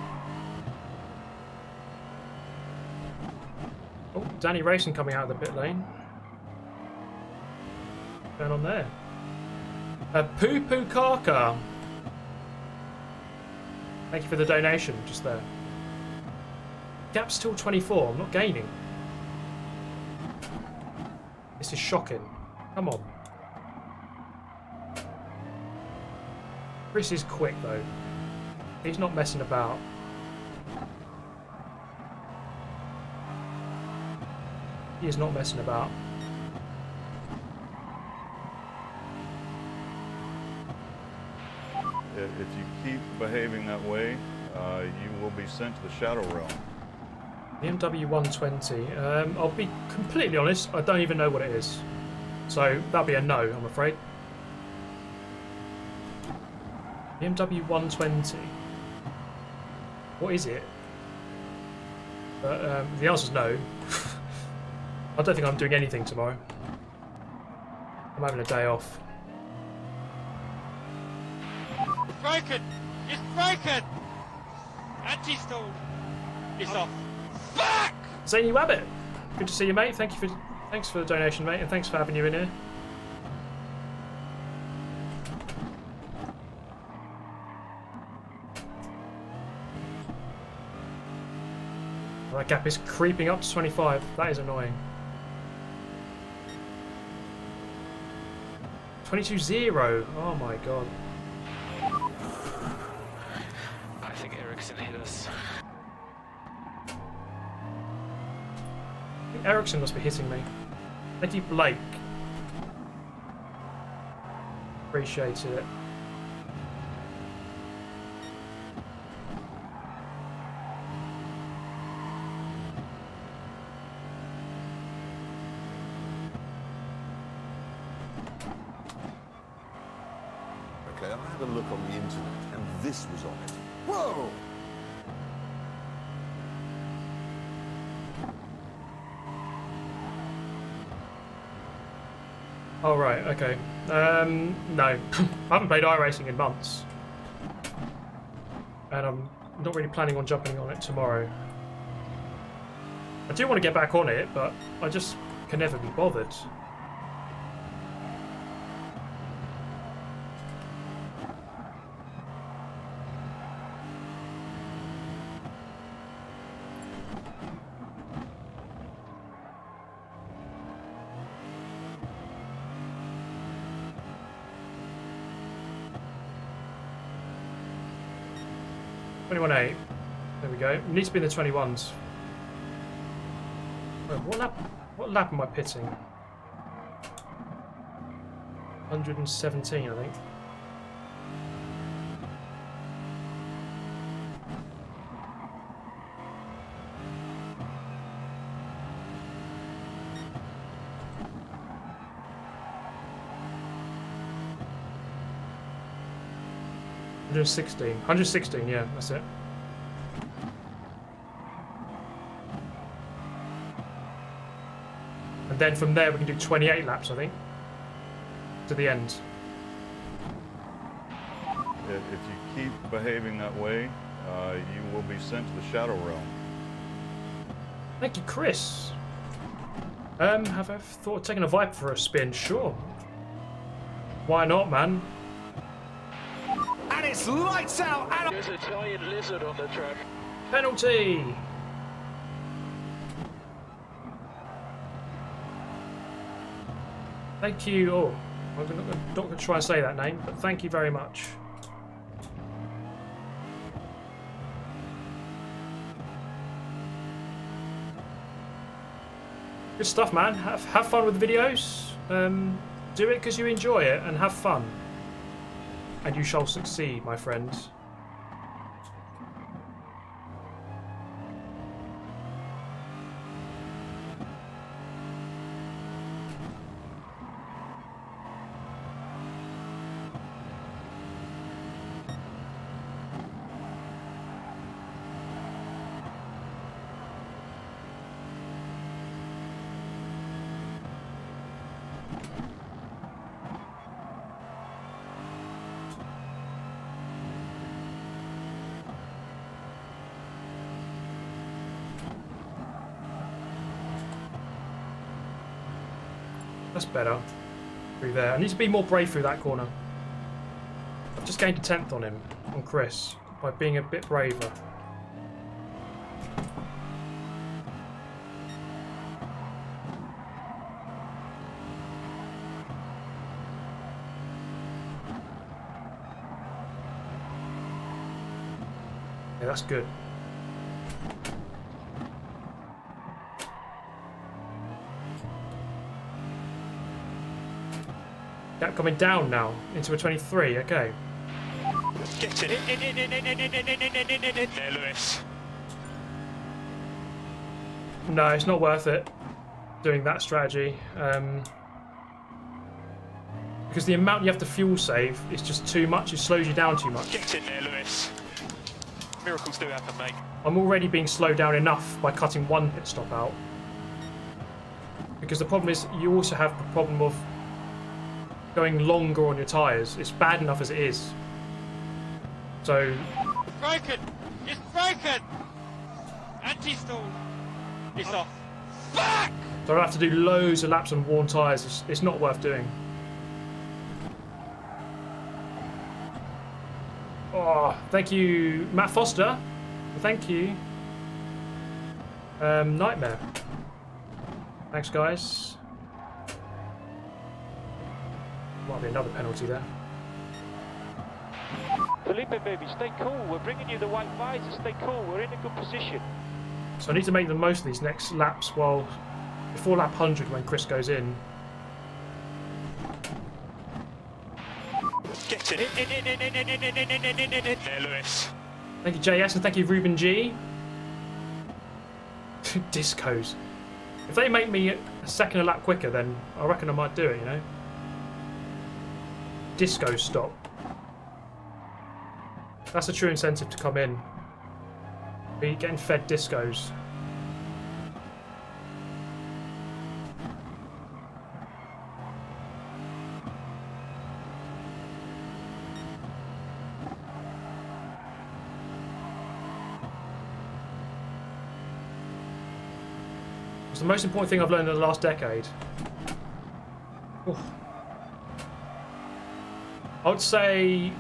Speaker 1: Oh, Danny Racing coming out of the pit lane. What's going on there? Poo Poo Kaka. Thank you for the donation just there. Gap's still 24, I'm not gaining. This is shocking. Come on. Chris is quick though. He's not messing about. He is not messing about.
Speaker 9: If you keep behaving that way, you will be sent to the Shadow Realm.
Speaker 1: BMW 120. I'll be completely honest, I don't even know what it is. So that'll be a no, I'm afraid. BMW 120. What is it? The answer's no. I don't think I'm doing anything tomorrow. I'm having a day off.
Speaker 3: broken! It's broken! Anti-stall! It's off. Fuck!
Speaker 1: Zany Wabbit, good to see you, mate. Thanks for the donation, mate, and thanks for having you in here. That gap is creeping up to 25. That is annoying. 22-0. Oh my god.
Speaker 2: I think Ericsson hit us.
Speaker 1: I think Ericsson must be hitting me. Thank you, Blake. Appreciated it.
Speaker 6: Okay, I had a look on the internet, and this was on it. Whoa!
Speaker 1: Oh right, okay. No. I haven't played iRacing in months. And I'm not really planning on jumping on it tomorrow. I do want to get back on it, but I just can never be bothered. .21.8. There we go. It needs to be in the 21s. Wait, what lap am I pitting? 117, I think. $116, yeah, that's it. And then from there we can do 28 laps, I think, to the end.
Speaker 9: If you keep behaving that way, you will be sent to the Shadow Realm.
Speaker 1: Thank you, Chris. Have I thought of taking a Viper for a spin? Sure. Why not, man?
Speaker 8: And it's lights out. And there's a giant lizard on the track.
Speaker 1: Penalty! Thank you. Oh, I'm not going to try and say that name, but thank you very much. Good stuff, man. Have fun with the videos. Do it because you enjoy it and have fun. And you shall succeed, my friends. That's better. Through there. I need to be more brave through that corner. I've just gained a 10th on him, on Chris, by being a bit braver. Yeah, that's good. Gap coming down now into a 23. Okay.
Speaker 2: Get in there, Lewis.
Speaker 1: No, it's not worth it doing that strategy. Because the amount you have to fuel save is just too much. It slows you down too much.
Speaker 2: Get in there, Lewis. Miracles do happen, mate.
Speaker 1: I'm already being slowed down enough by cutting one pit stop out. Because the problem is you also have the problem of going longer on your tyres. It's bad enough as it is. So
Speaker 3: Broken! It's broken! Anti-stall! It's off. Fuck!
Speaker 1: So I'll have to do loads of laps on worn tyres. It's not worth doing. Oh, thank you, Matt Foster. Thank you. Nightmare. Thanks, guys. Might be another penalty there.
Speaker 3: Felipe, baby, stay cool. We're bringing you the white visor. Stay cool. We're in a good position.
Speaker 1: So I need to make the most of these next laps while before lap 100 when Chris goes in.
Speaker 2: Get in there, Lewis.
Speaker 1: Thank you, JS, and thank you, Ruben G. Discos. If they make me a second a lap quicker, then I reckon I might do it, you know? Disco stop. That's a true incentive to come in. Be getting fed discos. It's the most important thing I've learned in the last decade. Oof. I would say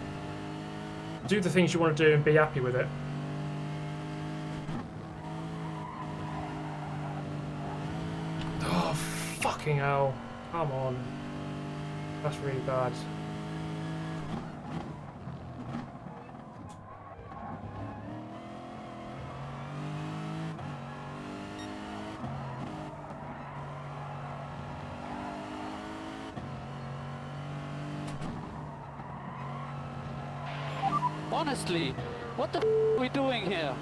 Speaker 1: do the things you want to do and be happy with it. Oh, fucking hell. Come on. That's really bad.
Speaker 11: Honestly, what the are we doing here?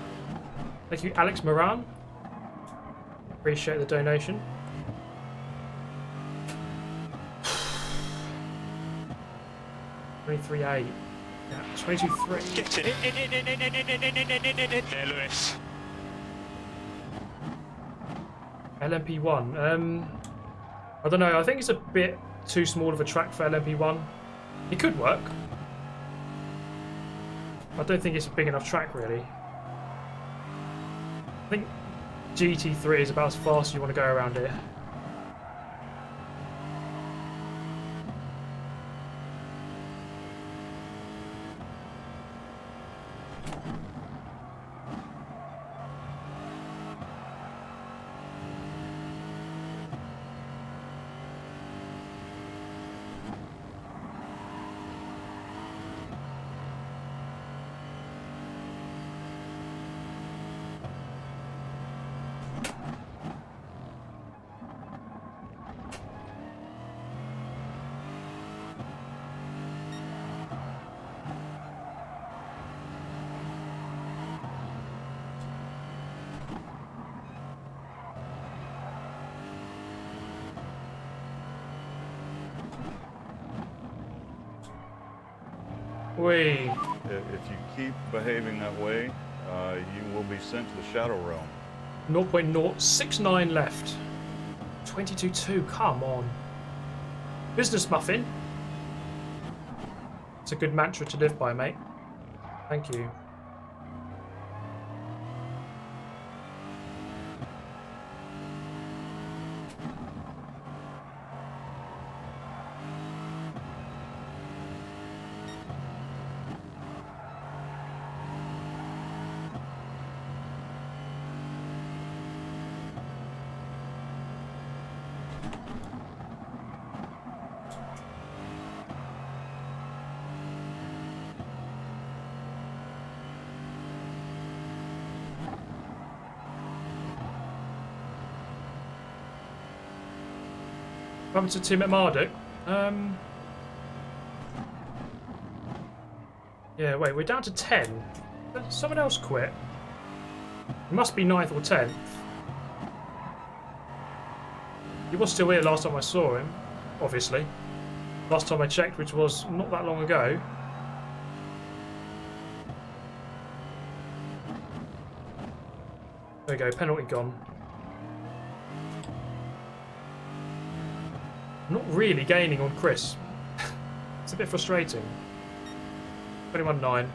Speaker 1: Thank you, Alex Moran. Appreciate the donation. $23.8. Yeah, $22.3.
Speaker 2: Get in there, Lewis.
Speaker 1: LMP1. I don't know. I think it's a bit too small of a track for LMP1. It could work. I don't think it's a big enough track, really. I think GT3 is about as fast as you want to go around here. Wait.
Speaker 9: If you keep behaving that way, you will be sent to the Shadow Realm.
Speaker 1: 0.069 left. 22.2, come on. Business muffin. It's a good mantra to live by, mate. Thank you. What happened to Tim at Marduk? Yeah, wait, we're down to 10. Someone else quit. He must be 9th or 10th. He was still here last time I saw him, obviously. Last time I checked, which was not that long ago. There we go, penalty gone. Not really gaining on Chris. It's a bit frustrating. 21.9.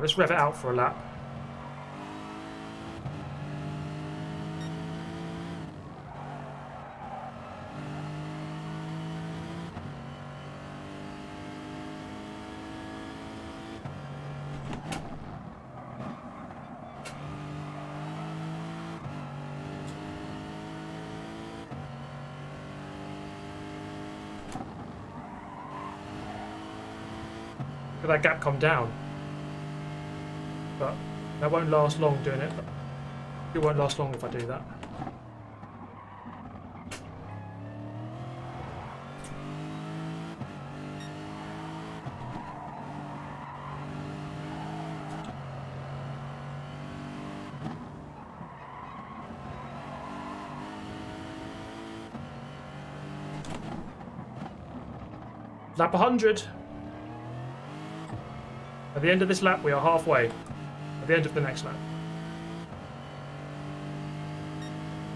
Speaker 1: Let's rev it out for a lap. Look at that gap come down. But that won't last long doing it. But it won't last long if I do that. Lap 100. At the end of this lap, we are halfway. At the end of the next lap.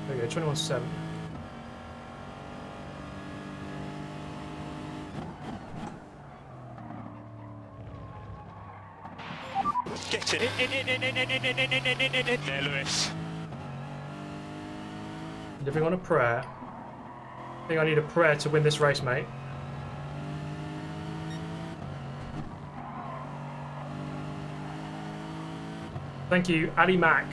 Speaker 1: There we go, 21.7.
Speaker 2: Get in there, Lewis.
Speaker 1: Living on a prayer. I think I need a prayer to win this race, mate. Thank you, Ali Mac.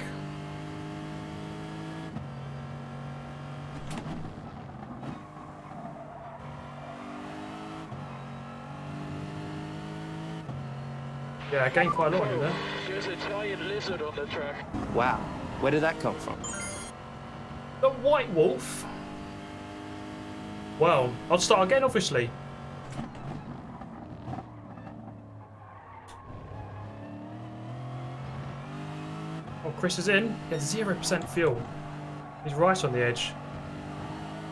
Speaker 1: Yeah, I gained quite a lot in there.
Speaker 8: There's a giant lizard on the track.
Speaker 7: Wow, where did that come from?
Speaker 1: The White Wolf? Well, I'll start again, obviously. Oh, Chris is in. Gets 0% fuel. He's right on the edge.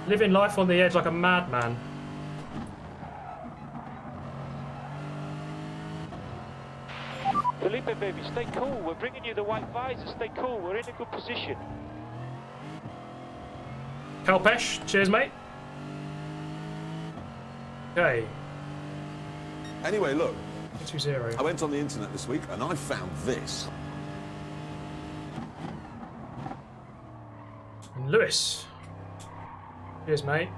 Speaker 1: Living life on the edge like a madman.
Speaker 3: Felipe, baby, stay cool. We're bringing you the white visor. Stay cool. We're in a good position.
Speaker 1: Kalpesh, cheers, mate. Okay.
Speaker 6: Anyway, look.
Speaker 1: 2-0.
Speaker 6: I went on the internet this week and I found this.
Speaker 1: And Lewis. Cheers, mate.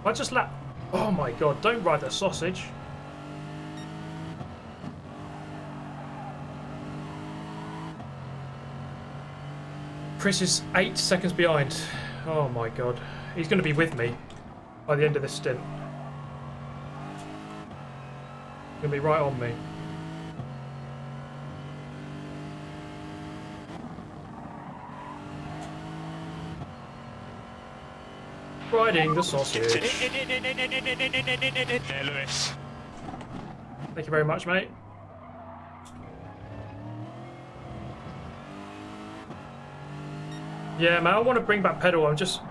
Speaker 1: I just lap. Oh my god, don't ride the sausage. Chris is 8 seconds behind. Oh my god. He's going to be with me by the end of this stint. He's going to be right on me. Riding the sausage.
Speaker 2: There, Lewis.
Speaker 1: Thank you very much, mate. Yeah, man, I want to bring back pedal. I just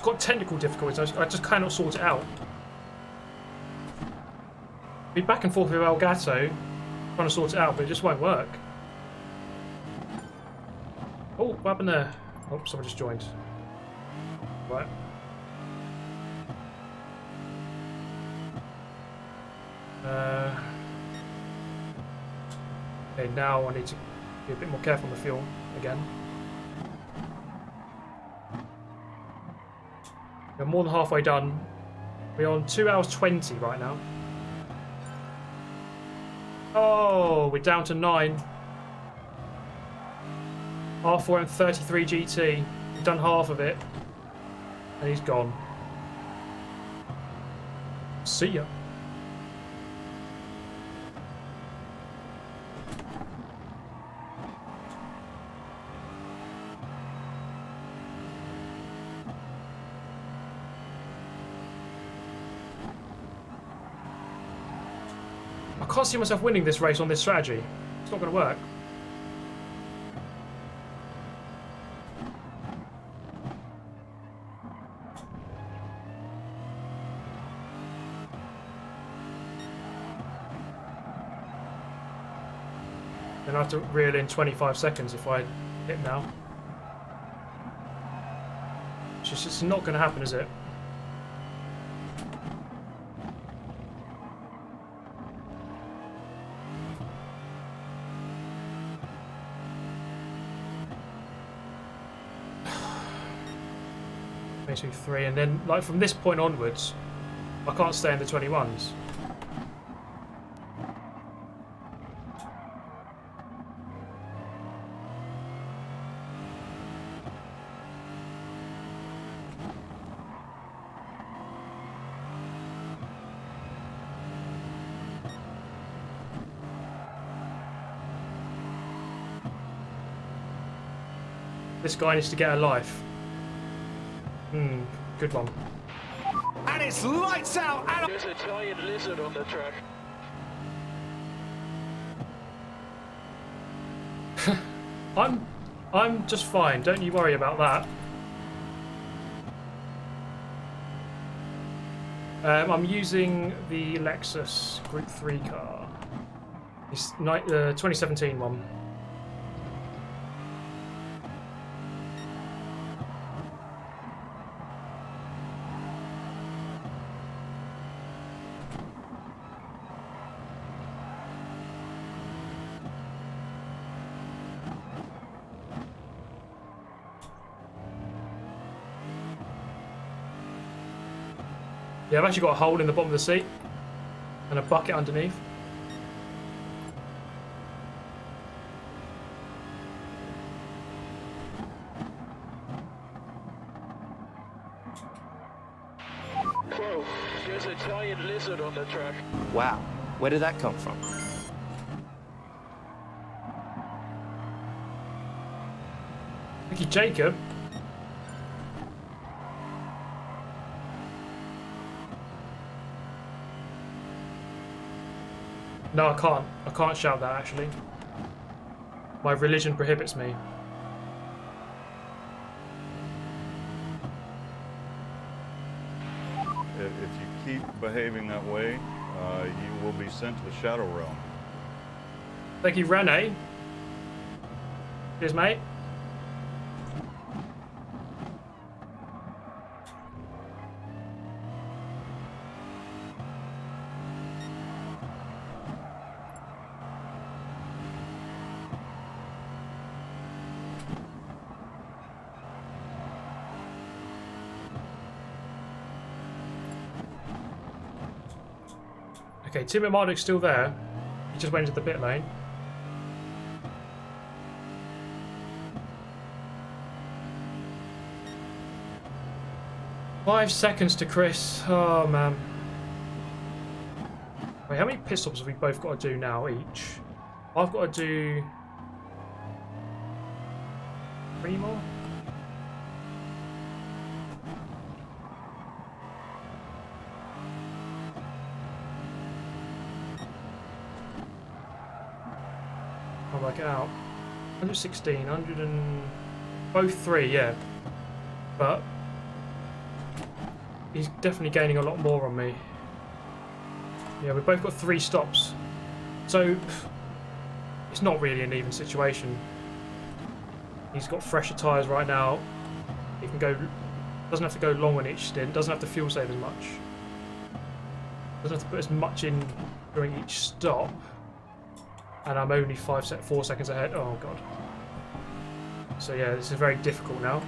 Speaker 1: got technical difficulties. I just cannot sort it out. Be back and forth with Elgato, trying to sort it out, but it just won't work. Oh, what happened there? Oh, someone just joined. Right. Okay, now I need to be a bit more careful on the fuel again. We're more than halfway done. We're on 2 hours 20 right now. Oh, we're down to 9. R4 and 33 GT. We've done half of it. And he's gone. See ya. I can't see myself winning this race on this strategy. It's not going to work. Then I have to reel in 25 seconds if I hit now. It's just not going to happen, is it? 22, 3, and then like from this point onwards, I can't stay in the 21s. This guy needs to get a life. Good one.
Speaker 8: And it's lights out. And there's a giant lizard on the track.
Speaker 1: I'm just fine. Don't you worry about that. I'm using the Lexus Group 3 car. It's 2017 one. Yeah, I've actually got a hole in the bottom of the seat and a bucket underneath.
Speaker 8: Whoa, there's a giant lizard on the track.
Speaker 7: Wow, where did that come from?
Speaker 1: Thank you, Jacob. No, I can't. I can't shout that, actually. My religion prohibits me.
Speaker 9: If you keep behaving that way, you will be sent to the Shadow Realm.
Speaker 1: Thank you, Rene. Cheers, mate. Okay, Tim Marduk's still there. He just went into the pit lane. Five seconds to Chris. Oh, man. Wait, how many pit stops have we both got to do now each? I've got to do 3 more? I'll work it out. 116, 100 and... both 3, yeah. But he's definitely gaining a lot more on me. Yeah, we've both got 3 stops. So it's not really an even situation. He's got fresher tyres right now. He can go, doesn't have to go long on each stint, doesn't have to fuel save as much. Doesn't have to put as much in during each stop. And I'm only 4 seconds ahead. Oh god. So yeah, this is very difficult now.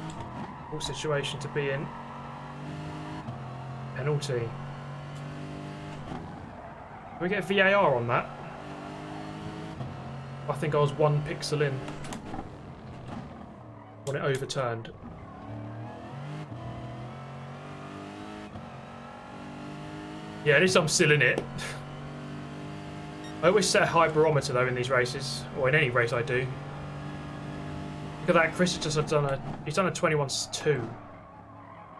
Speaker 1: Difficult situation to be in. Penalty. Can we get VAR on that? I think I was 1 pixel in when it overturned. Yeah, at least I'm still in it. I always set a high barometer though in these races, or in any race I do. Look at that, Chris has just done he's done a 21.2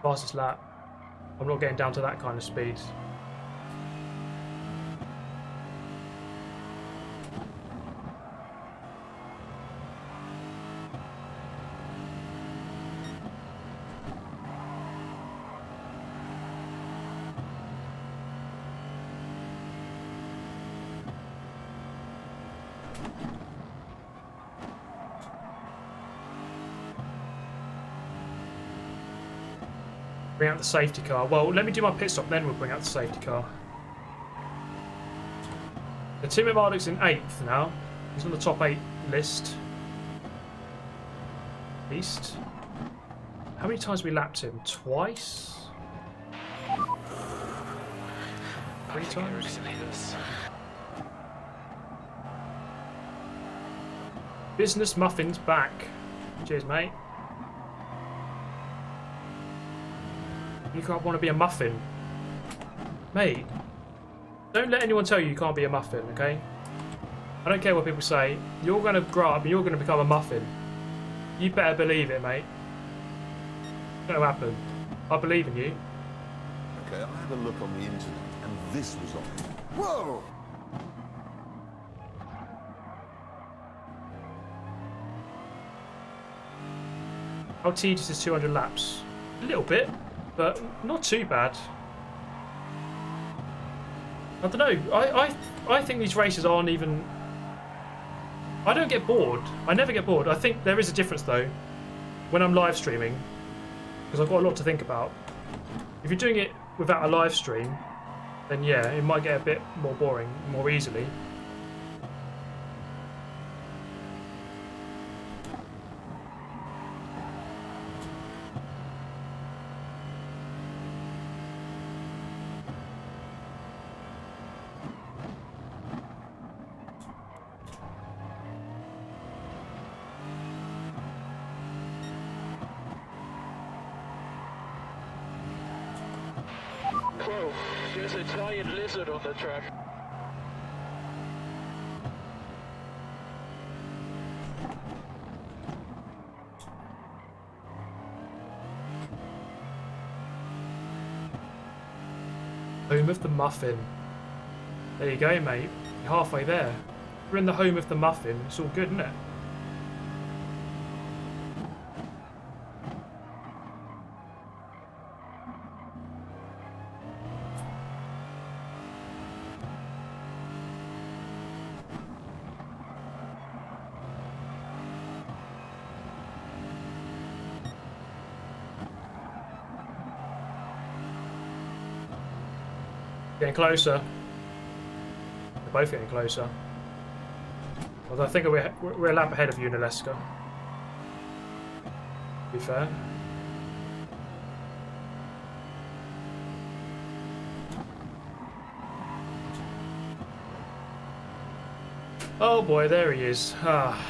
Speaker 1: fastest lap. I'm not getting down to that kind of speed. Bring out the safety car. Well, let me do my pit stop, then we'll bring out the safety car. The Tim Marduk's in 8th now. He's on the top 8 list. East. How many times we lapped him? Twice? 3 times? Business Muffin's back. Cheers, mate. You can't want to be a muffin. Mate, don't let anyone tell you you can't be a muffin, okay? I don't care what people say. You're going to grow up and you're going to become a muffin. You better believe it, mate. It's going to happen. I believe in you.
Speaker 6: Okay, I had a look on the internet, and this was on it. Whoa!
Speaker 1: How tedious is 200 laps? A little bit, but not too bad. I don't know. I think these races aren't even... I don't get bored. I never get bored. I think there is a difference though when I'm live streaming, because I've got a lot to think about. If you're doing it without a live stream, then yeah, it might get a bit more boring more easily.
Speaker 8: Whoa, there's a giant lizard on the track.
Speaker 1: Home of the muffin. There you go, mate. You're halfway there. We're in the home of the muffin. It's all good, isn't it? Getting closer. They're both getting closer. Although I think we're a lap ahead of Yunalesca. To be fair. Oh boy, there he is. Ah.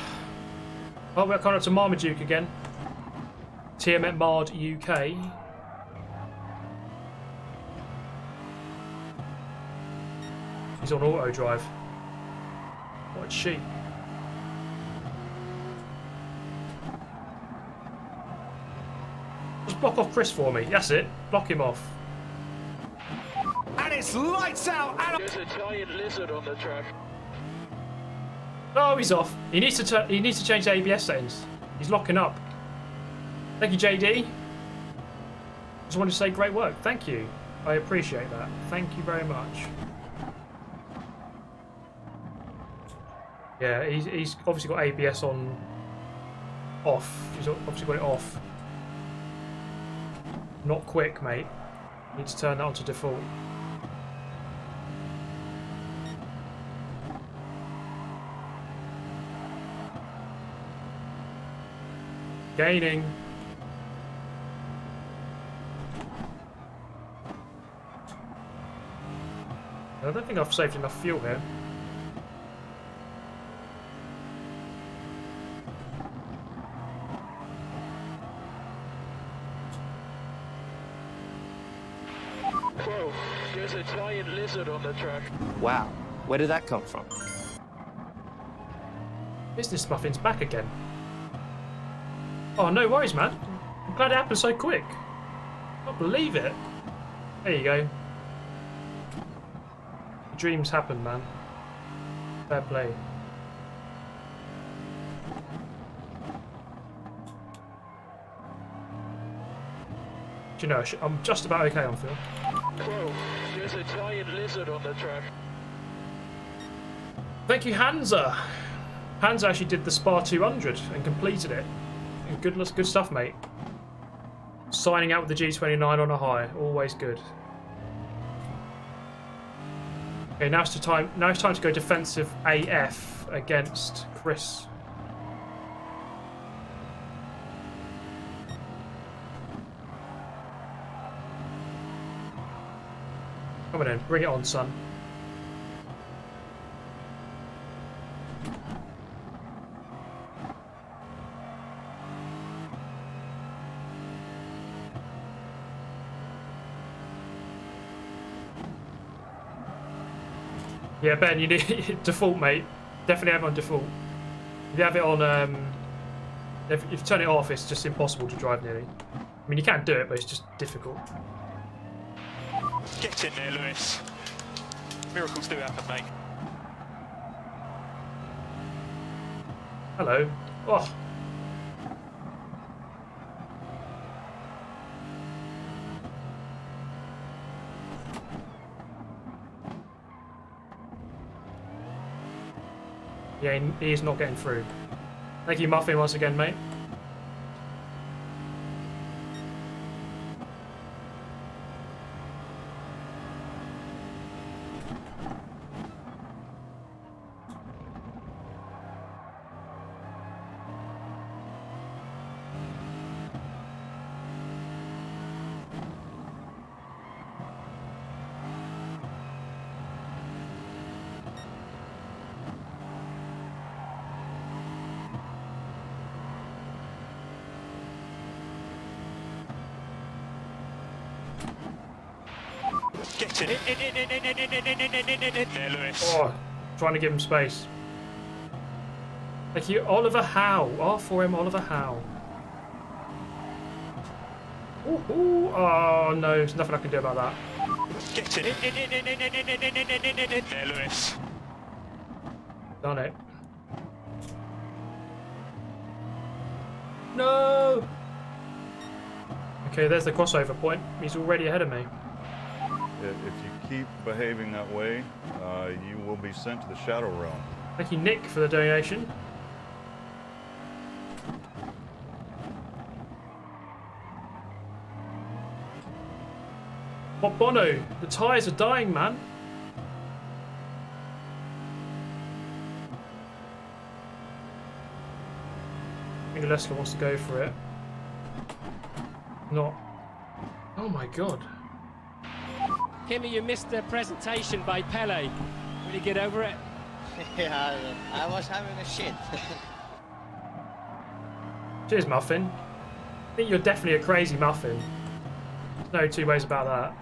Speaker 1: Oh, we're coming up to Marmaduke again. TM at Mard UK. He's on auto drive. What a cheat. Just block off Chris for me. That's it. Block him off.
Speaker 8: And it's lights out! And there's a giant lizard on the track.
Speaker 1: Oh, he's off. He needs to change the ABS settings. He's locking up. Thank you, JD. Just wanted to say great work. Thank you. I appreciate that. Thank you very much. Yeah, he's obviously got ABS on off. He's obviously got it off. Not quick, mate. Need to turn that on to default. Gaining. I don't think I've saved enough fuel here.
Speaker 8: Whoa, there's a giant lizard on the track.
Speaker 7: Wow, where did that come from?
Speaker 1: Business Muffin's back again. Oh, no worries, man. I'm glad it happened so quick. Can't believe it. There you go. Dreams happen, man. Fair play. Do you know, I'm just about okay on fuel.
Speaker 8: Whoa, there's a giant lizard on the track.
Speaker 1: Thank you, Hansa. Hansa actually did the Spa 200 and completed it. Good stuff, mate. Signing out with the G29 on a high. Always good. Okay, now it's time to go defensive AF against Chris. Come on in, bring it on, son. Yeah, Ben, you need default, mate. Definitely have it on default. If you have it on, if you turn it off, it's just impossible to drive nearly. I mean, you can do it, but it's just difficult.
Speaker 2: Get in there, Lewis. Miracles do happen, mate.
Speaker 1: Hello. Oh. Yeah, he is not getting through. Thank you, Muffin, once again, mate.
Speaker 2: Get in there, Lewis.
Speaker 1: Oh, trying to give him space. Thank you, Oliver Howe. R4M Oliver Howe. Ooh, oh no, there's nothing I can do about that.
Speaker 2: Get in there, Lewis.
Speaker 1: Done it. No! Okay, there's the crossover point. He's already ahead of me.
Speaker 9: If you keep behaving that way, you will be sent to the Shadow Realm.
Speaker 1: Thank you, Nick, for the donation. Oh, Bono, the tyres are dying, man. Yunalesca wants to go for it. Not. Oh my god.
Speaker 4: Kimmy, you missed the presentation by Pele. Will you get over it?
Speaker 5: Yeah, I was having a shit.
Speaker 1: Cheers, Muffin. I think you're definitely a crazy Muffin. There's no two ways about that.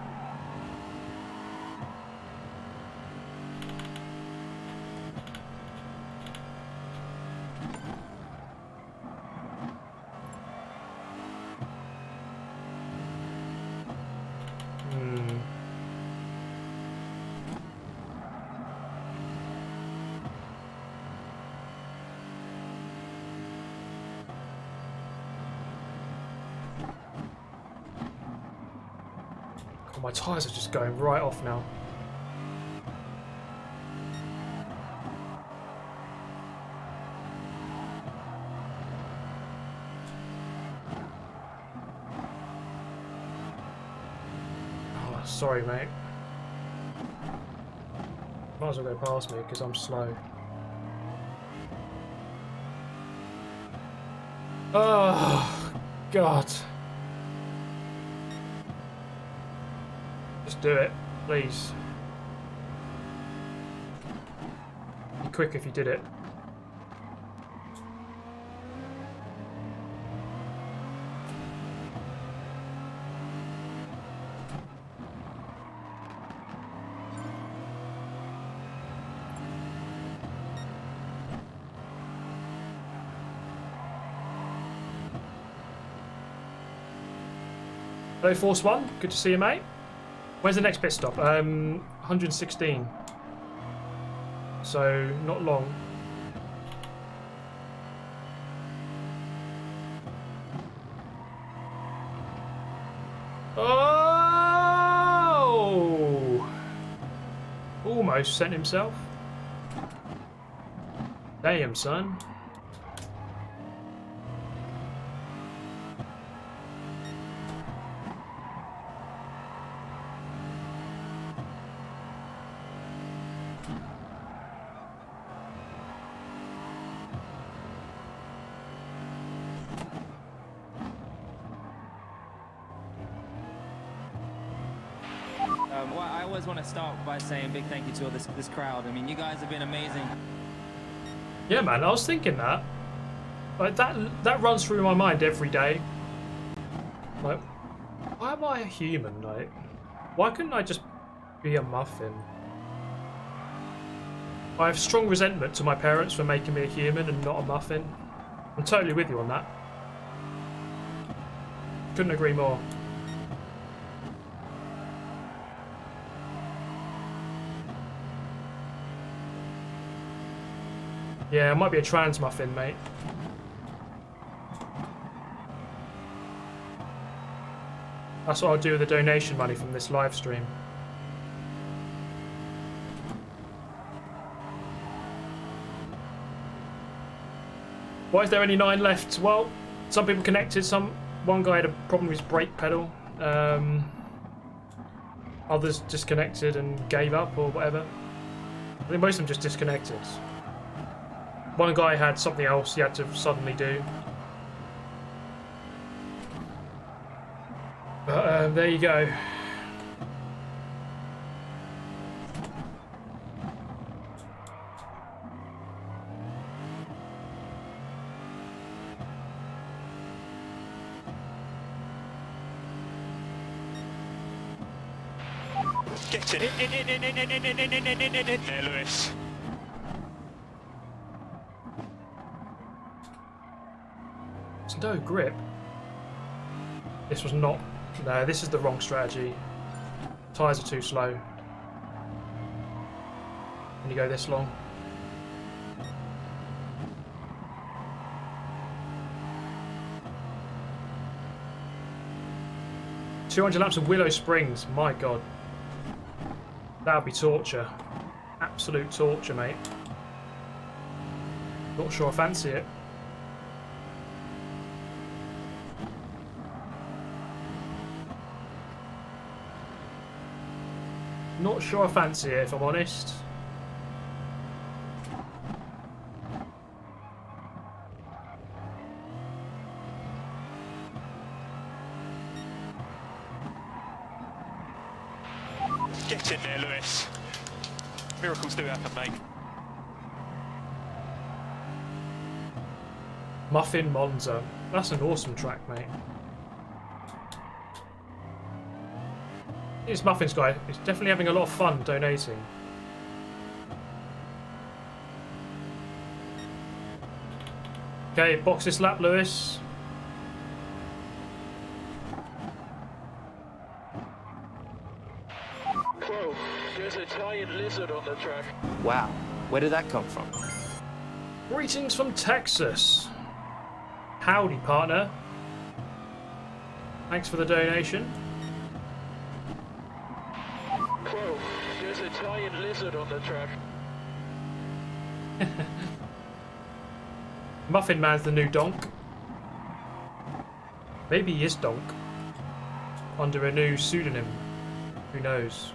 Speaker 1: My tyres are just going right off now. Oh, sorry, mate. Might as well go past me because I'm slow. Oh, God. Just do it, please. Be quick if you did it. Hello, Force One. Good to see you, mate. Where's the next pit stop? 116. So, not long. Oh! Almost sent himself. Damn, son.
Speaker 10: Well, I always want to start by saying a big thank you to all this crowd. I mean, you guys have been amazing.
Speaker 1: Yeah, man, I was thinking that. Like, that runs through my mind every day. Like, why am I a human? Like, why couldn't I just be a muffin? I have strong resentment to my parents for making me a human and not a muffin. I'm totally with you on that. Couldn't agree more. Yeah, I might be a trans muffin, mate. That's what I'll do with the donation money from this live stream. Why is there only 9 left? Well, some people connected. One guy had a problem with his brake pedal. Others disconnected and gave up or whatever. I think most of them just disconnected. One guy had something else he had to suddenly do. But there you go.
Speaker 2: Get in there, Lewis.
Speaker 1: There's no grip. This was not... No, this is the wrong strategy. Tyres are too slow. When you go this long. $200 laps of Willow Springs. My God. That would be torture. Absolute torture, mate. Not sure I fancy it. Not sure I fancy it, if I'm honest.
Speaker 2: Get in there, Lewis. Miracles do happen, mate.
Speaker 1: Muffin Monza. That's an awesome track, mate. This Muffins guy is definitely having a lot of fun donating. Okay, box this lap, Lewis.
Speaker 8: Whoa, there's a giant lizard on the track.
Speaker 7: Wow, where did that come from?
Speaker 1: Greetings from Texas. Howdy, partner. Thanks for the donation.
Speaker 8: Whoa, there's a giant lizard on the track.
Speaker 1: Muffin Man's the new donk. Maybe he is donk. Under a new pseudonym. Who knows?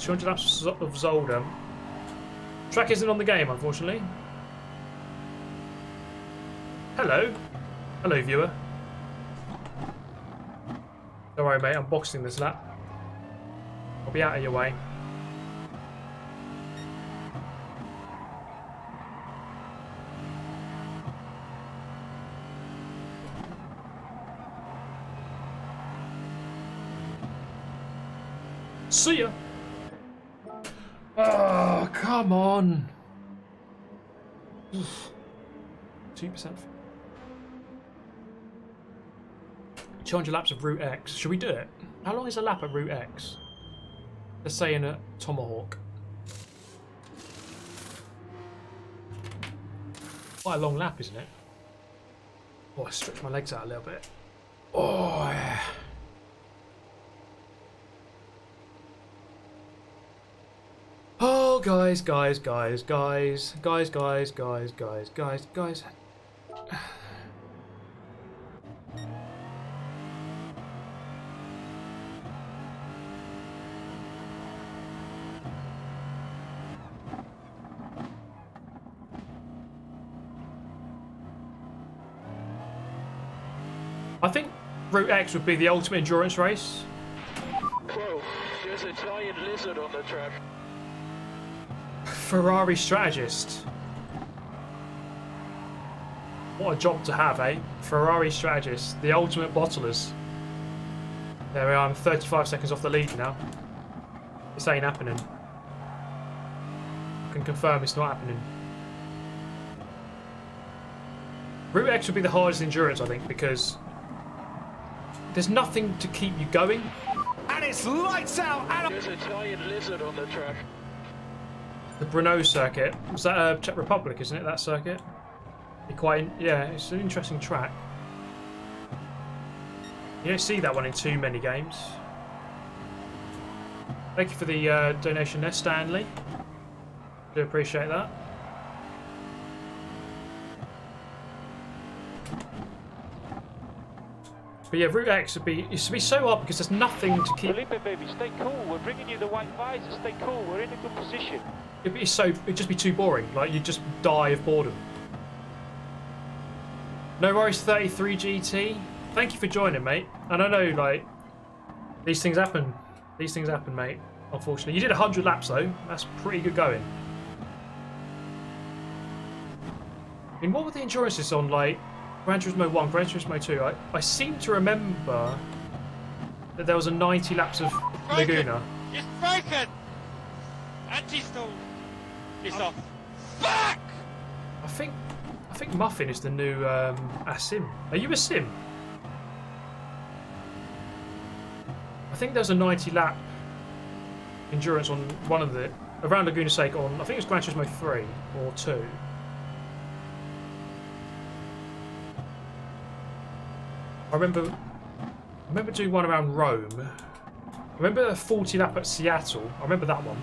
Speaker 1: 200 laps of Zolder. Track isn't on the game, unfortunately. Hello. Hello, viewer. Don't worry, mate. I'm boxing this lap. I'll be out of your way. See ya. Oh, come on. 2%. 200 laps of Route X. Should we do it? How long is a lap at Route X? Let's say in a Tomahawk. Quite a long lap, isn't it? Oh, I stretched my legs out a little bit. Oh, yeah. Oh, guys. I think Route X would be the ultimate endurance race.
Speaker 8: There's a giant lizard on the track.
Speaker 1: Ferrari strategist. What a job to have, eh? Ferrari strategist, the ultimate bottlers. There we are, I'm 35 seconds off the lead now. This ain't happening. I can confirm it's not happening. Route X would be the hardest endurance, I think, because there's nothing to keep you going.
Speaker 8: And it's lights out. And there's a giant lizard on the track.
Speaker 1: The Brno circuit. Was that Czech Republic, isn't it, that circuit? Yeah, it's an interesting track. You don't see that one in too many games. Thank you for the donation there, Stanley. Do appreciate that. But yeah, Route X would be so hard because there's nothing to keep.
Speaker 3: Felipe, baby, stay cool. We're bringing you the white visor. Stay cool. We're in a good position.
Speaker 1: It'd just be too boring. Like, you'd just die of boredom. No worries, 33 GT. Thank you for joining, mate. And I know, like, these things happen. These things happen, mate. Unfortunately, you did 100 laps though. That's pretty good going. I mean, what were the endurances on, like, Gran Turismo 1, Gran Turismo 2? I seem to remember that there was a 90 laps of Laguna.
Speaker 11: It's broken! Anti-stall! It's off. Fuck!
Speaker 1: I think Muffin is the new Asim. Are you a sim? I think there's a 90 lap endurance on one of the around Laguna Seca on, I think it's Gran Turismo 3 or 2. I remember doing one around Rome. I remember a 40 lap at Seattle. I remember that one.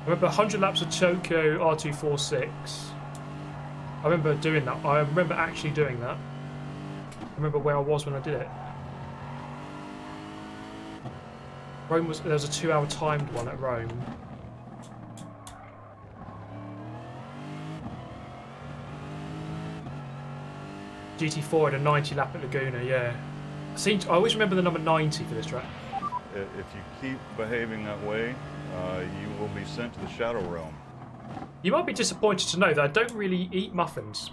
Speaker 1: I remember 100 laps of Tokyo R246. I remember doing that. I remember actually doing that. I remember where I was when I did it. There was a 2-hour timed one at Rome. GT4 had a 90 lap at Laguna, yeah. I always remember the number 90 for this track.
Speaker 9: If you keep behaving that way, you will be sent to the Shadow Realm.
Speaker 1: You might be disappointed to know that I don't really eat muffins.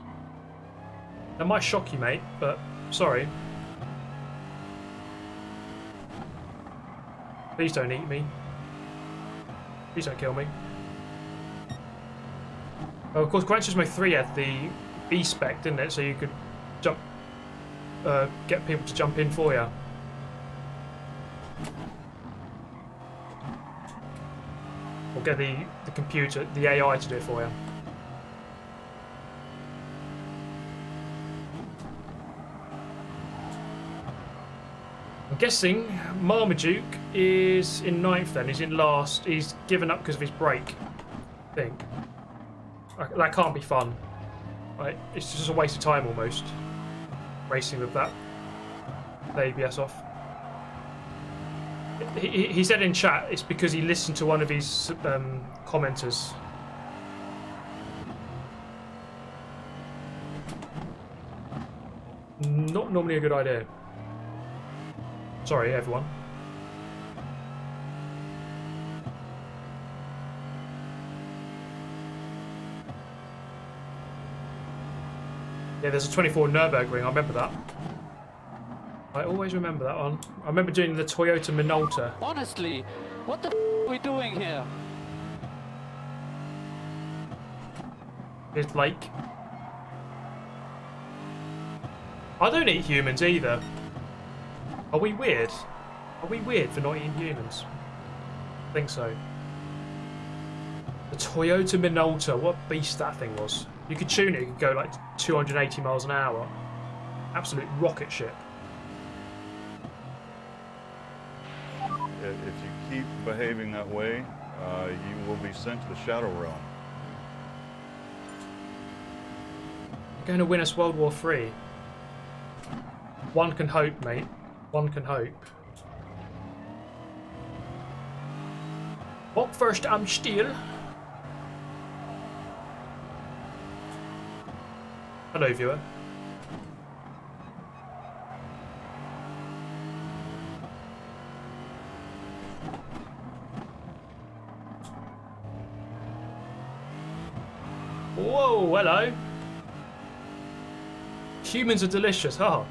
Speaker 1: That might shock you, mate, but sorry. Please don't eat me. Please don't kill me. Oh, of course, Gran Turismo 3 had the B-spec, didn't it? So you could jump, get people to jump in for you. Or get the computer, the AI to do it for you. I'm guessing Marmaduke is in 9th then. He's in last. He's given up because of his brake. I think. That can't be fun. Right? It's just a waste of time almost. Racing with that. The ABS off. He said in chat it's because he listened to one of his commenters. Not normally a good idea. Sorry, everyone. Yeah, there's a 24 Nürburgring, I remember that. I always remember that one. I remember doing the Toyota Minolta.
Speaker 11: Honestly, what the are we doing here?
Speaker 1: Here's Blake. I don't eat humans either. Are we weird? Are we weird for not eating humans? I think so. The Toyota Minolta, what a beast that thing was. You could tune it, it could go like 280 miles an hour. Absolute rocket ship.
Speaker 9: If you keep behaving that way, you will be sent to the Shadow Realm.
Speaker 1: You're going to win us World War III. One can hope, mate. One can hope. Up first, I'm still. Hello, viewer. Whoa, hello. Humans are delicious. Oh,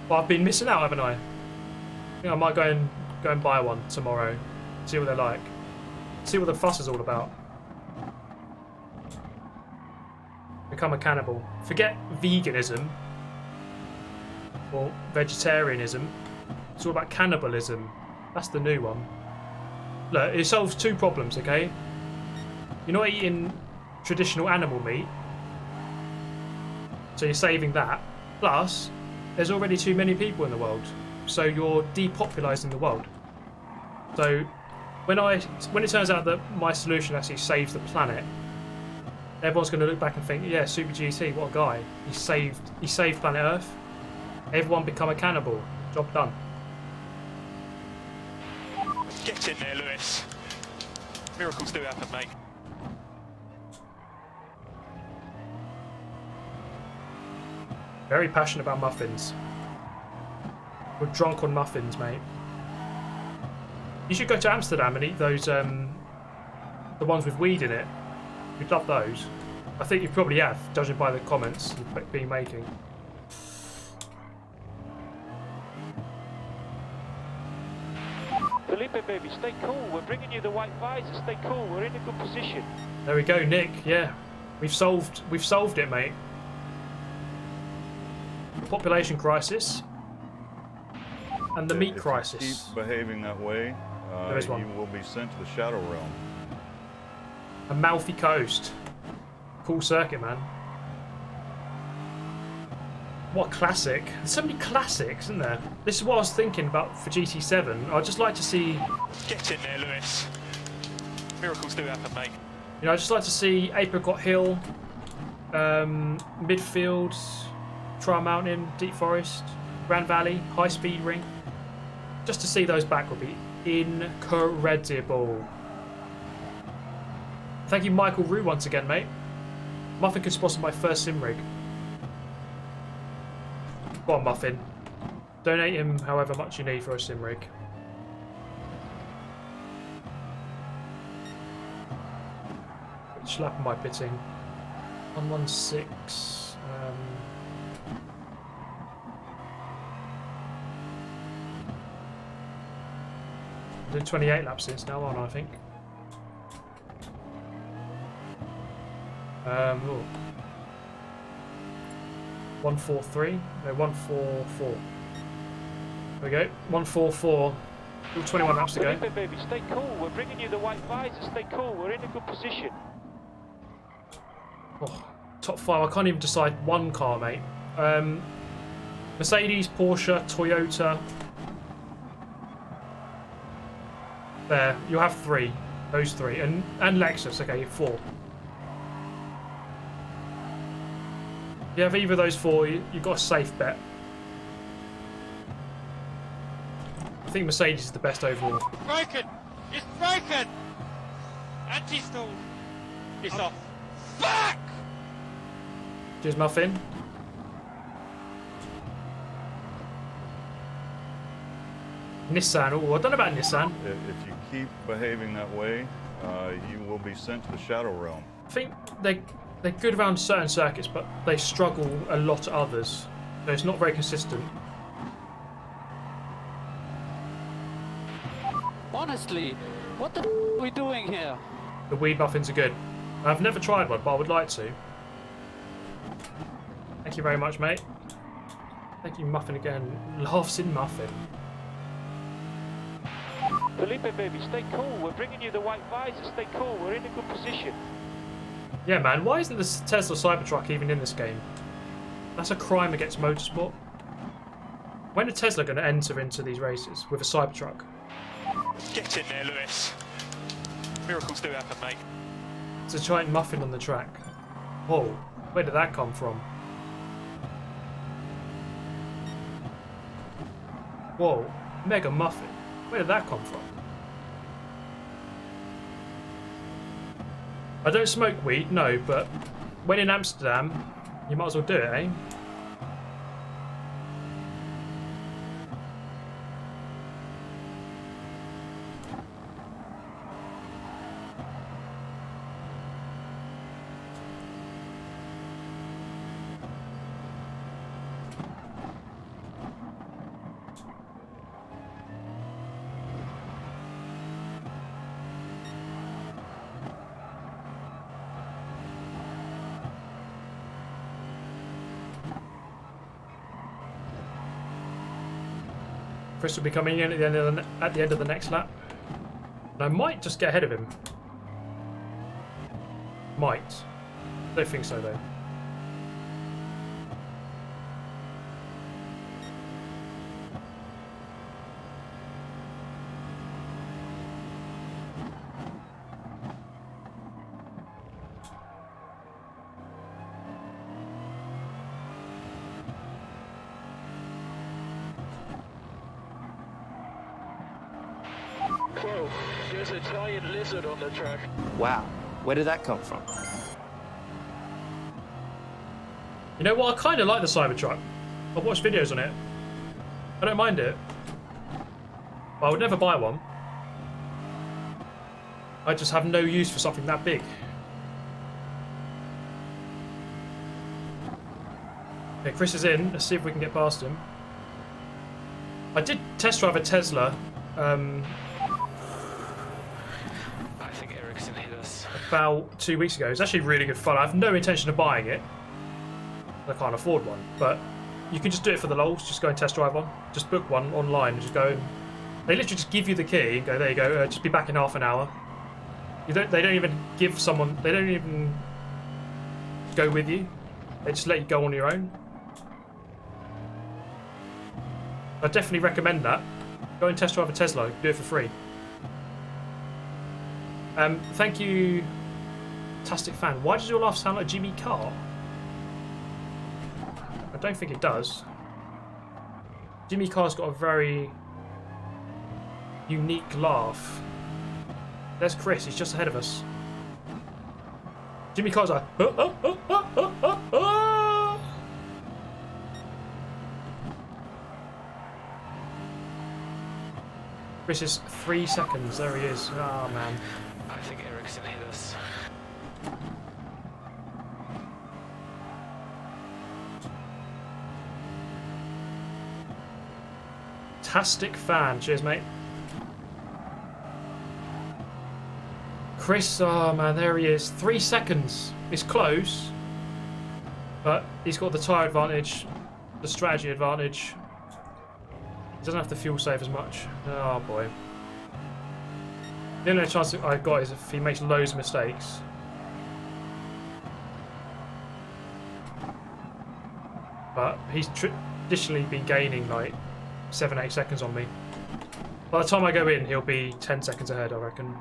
Speaker 1: well, I've been missing out, haven't I? I think I might go and buy one tomorrow. See what they're like. See what the fuss is all about. Become a cannibal. Forget veganism or vegetarianism. It's all about cannibalism. That's the new one. Look, it solves two problems, okay? You're not eating traditional animal meat, so you're saving that. Plus, there's already too many people in the world, so you're depopulating the world. So when it turns out that my solution actually saves the planet, everyone's going to look back and think, yeah, Super GT, what a guy. He saved planet Earth. Everyone become a cannibal. Job done.
Speaker 2: Get in there, Lewis. Miracles do happen, mate.
Speaker 1: Very passionate about muffins. We're drunk on muffins, mate. You should go to Amsterdam and eat those, the ones with weed in it. You'd love those. I think you probably have, judging by the comments you've been making.
Speaker 3: Felipe, baby, stay cool. We're bringing you the white visor. Stay cool. We're in a good position.
Speaker 1: There we go, Nick. Yeah, we've solved it, mate. Population crisis and the meat crisis.
Speaker 9: If you keep behaving that way, you will be sent to the Shadow Realm.
Speaker 1: Amalfi Coast. Cool circuit, man. What a classic. There's so many classics, isn't there? This is what I was thinking about for GT7. I'd just like to see...
Speaker 2: Get in there, Lewis. Miracles do happen, mate.
Speaker 1: You know, I'd just like to see Apricot Hill, Midfield, Trial Mountain, Deep Forest, Grand Valley, High Speed Ring. Just to see those back would be incredible. Thank you, Michael Rue, once again, mate. Muffin could sponsor my first sim rig. Go on, Muffin. Donate him however much you need for a sim rig. Slap my pitting. 116. I'm doing 28 laps since now on, I think. Oh. 143? No, 144. There we go. 144. Still 21 laps to go.
Speaker 3: Felipe, baby, stay cool. We're bringing you the white visor. Stay cool. We're in a good position.
Speaker 1: Oh, top 5. I can't even decide one car, mate. Mercedes, Porsche, Toyota. There. You'll have 3. Those 3. And Lexus. Okay, 4. If you have either of those 4, you've got a safe bet. I think Mercedes is the best overall.
Speaker 8: Broken! It's broken! Anti-stall! It's off. Fuck!
Speaker 1: Cheers, Muffin. Nissan. Oh, I don't know about Nissan.
Speaker 9: If you keep behaving that way, you will be sent to the Shadow Realm.
Speaker 1: I think they're good around certain circuits, but they struggle a lot at others. So it's not very consistent.
Speaker 11: Honestly, what the are we doing here?
Speaker 1: The weed muffins are good. I've never tried one, but I would like to. Thank you very much, mate. Thank you, Muffin, again. Laughs in Muffin.
Speaker 3: Felipe, baby, stay cool. We're bringing you the white visor. Stay cool. We're in a good position.
Speaker 1: Yeah, man. Why isn't the Tesla Cybertruck even in this game? That's a crime against motorsport. When are Tesla going to enter into these races with a Cybertruck?
Speaker 2: Get in there, Lewis. Miracles do happen, mate.
Speaker 1: It's a giant muffin on the track. Whoa, where did that come from? Whoa, mega muffin. Where did that come from? I don't smoke weed, no, but when in Amsterdam, you might as well do it, eh? Chris will be coming in at the end of the next lap. And I might just get ahead of him. Might. Don't think so though.
Speaker 8: Whoa, there's a giant lizard on the track.
Speaker 7: Wow, where did that come from?
Speaker 1: You know what? I kind of like the Cybertruck. I've watched videos on it. I don't mind it. But I would never buy one. I just have no use for something that big. Okay, Chris is in. Let's see if we can get past him. I did test drive a Tesla.
Speaker 2: I think Ericsson hit us.
Speaker 1: About 2 weeks ago. It's actually really good fun. I have no intention of buying it. I can't afford one, but you can just do it for the lols. Just go and test drive one. Just book one online and just go. And they literally just give you the key and go, there you go. Just be back in half an hour. They don't even give someone. They don't even go with you. They just let you go on your own. I definitely recommend that. Go and test drive a Tesla. Do it for free. Thank you, Fantastic Fan. Why does your laugh sound like Jimmy Carr? I don't think it does. Jimmy Carr's got a very unique laugh. There's Chris, he's just ahead of us. Jimmy Carr's like, Chris is 3 seconds, there he is. Oh man.
Speaker 2: I think Ericsson hit us.
Speaker 1: Fantastic Fan, cheers mate. Chris, oh man, there he is. 3 seconds. It's close, but he's got the tyre advantage, the strategy advantage. He doesn't have to fuel save as much. Oh boy. The only chance I've got is if he makes loads of mistakes. But he's traditionally been gaining like 7-8 seconds on me. By the time I go in, he'll be 10 seconds ahead, I reckon.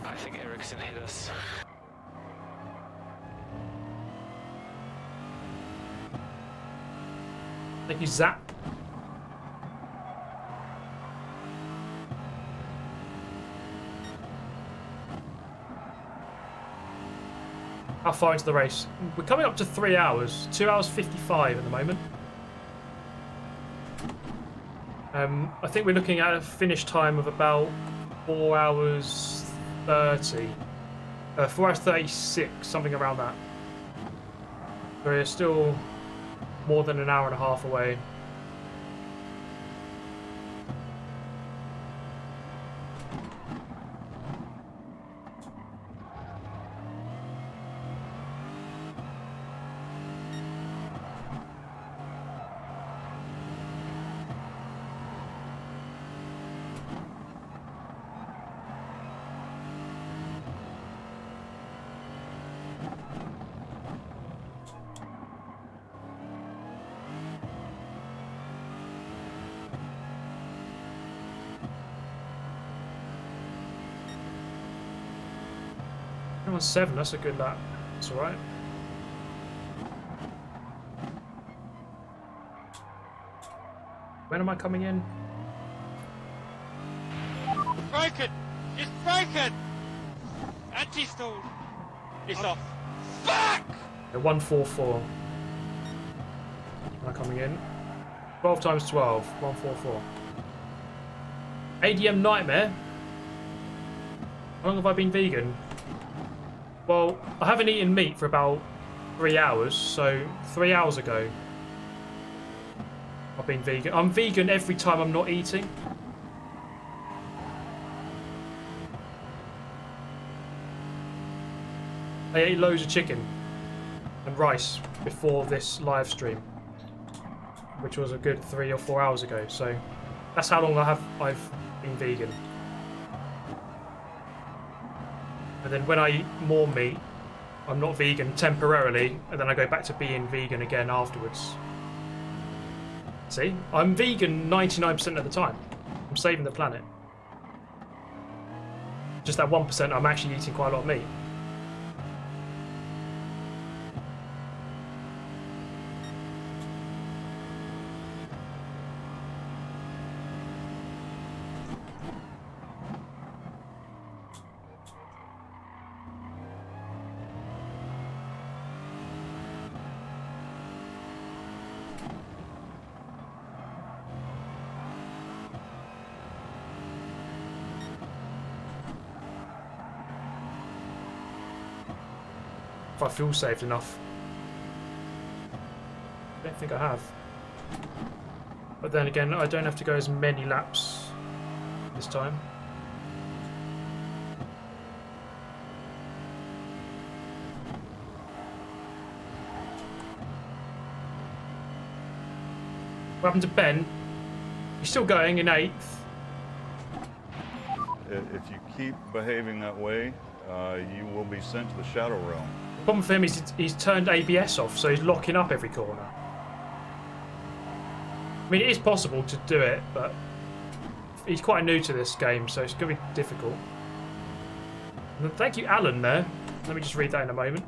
Speaker 2: I think Ericsson hit us.
Speaker 1: Thank you, Zap. How far into the race? We're coming up to 3 hours. 2 hours 55 at the moment. I think we're looking at a finish time of about 4 hours 30. 4 hours 36, something around that. So we're still more than an hour and a half away. On 7, that's a good lap. That's alright. When am I coming in?
Speaker 3: Broken! It's broken! Anti-stall! It's off. Fuck!
Speaker 1: 144. Am I coming in? 12 times 12. 144. ADM Nightmare? How long have I been vegan? Well, I haven't eaten meat for about 3 hours, so 3 hours ago. I've been vegan. I'm vegan every time I'm not eating. I ate loads of chicken and rice before this live stream, which was a good 3 or 4 hours ago. So that's how long I've been vegan. And then when I eat more meat, I'm not vegan temporarily, and then I go back to being vegan again afterwards. See? I'm vegan 99% of the time. I'm saving the planet. Just that 1%, I'm actually eating quite a lot of meat. If I fuel saved enough. I don't think I have. But then again, I don't have to go as many laps this time. What happened to Ben? He's still going in 8th.
Speaker 9: If you keep behaving that way, you will be sent to the Shadow Realm.
Speaker 1: The problem for him is he's turned ABS off, so he's locking up every corner. I mean, it is possible to do it, but he's quite new to this game, so it's going to be difficult. And thank you, Alan, there. Let me just read that in a moment.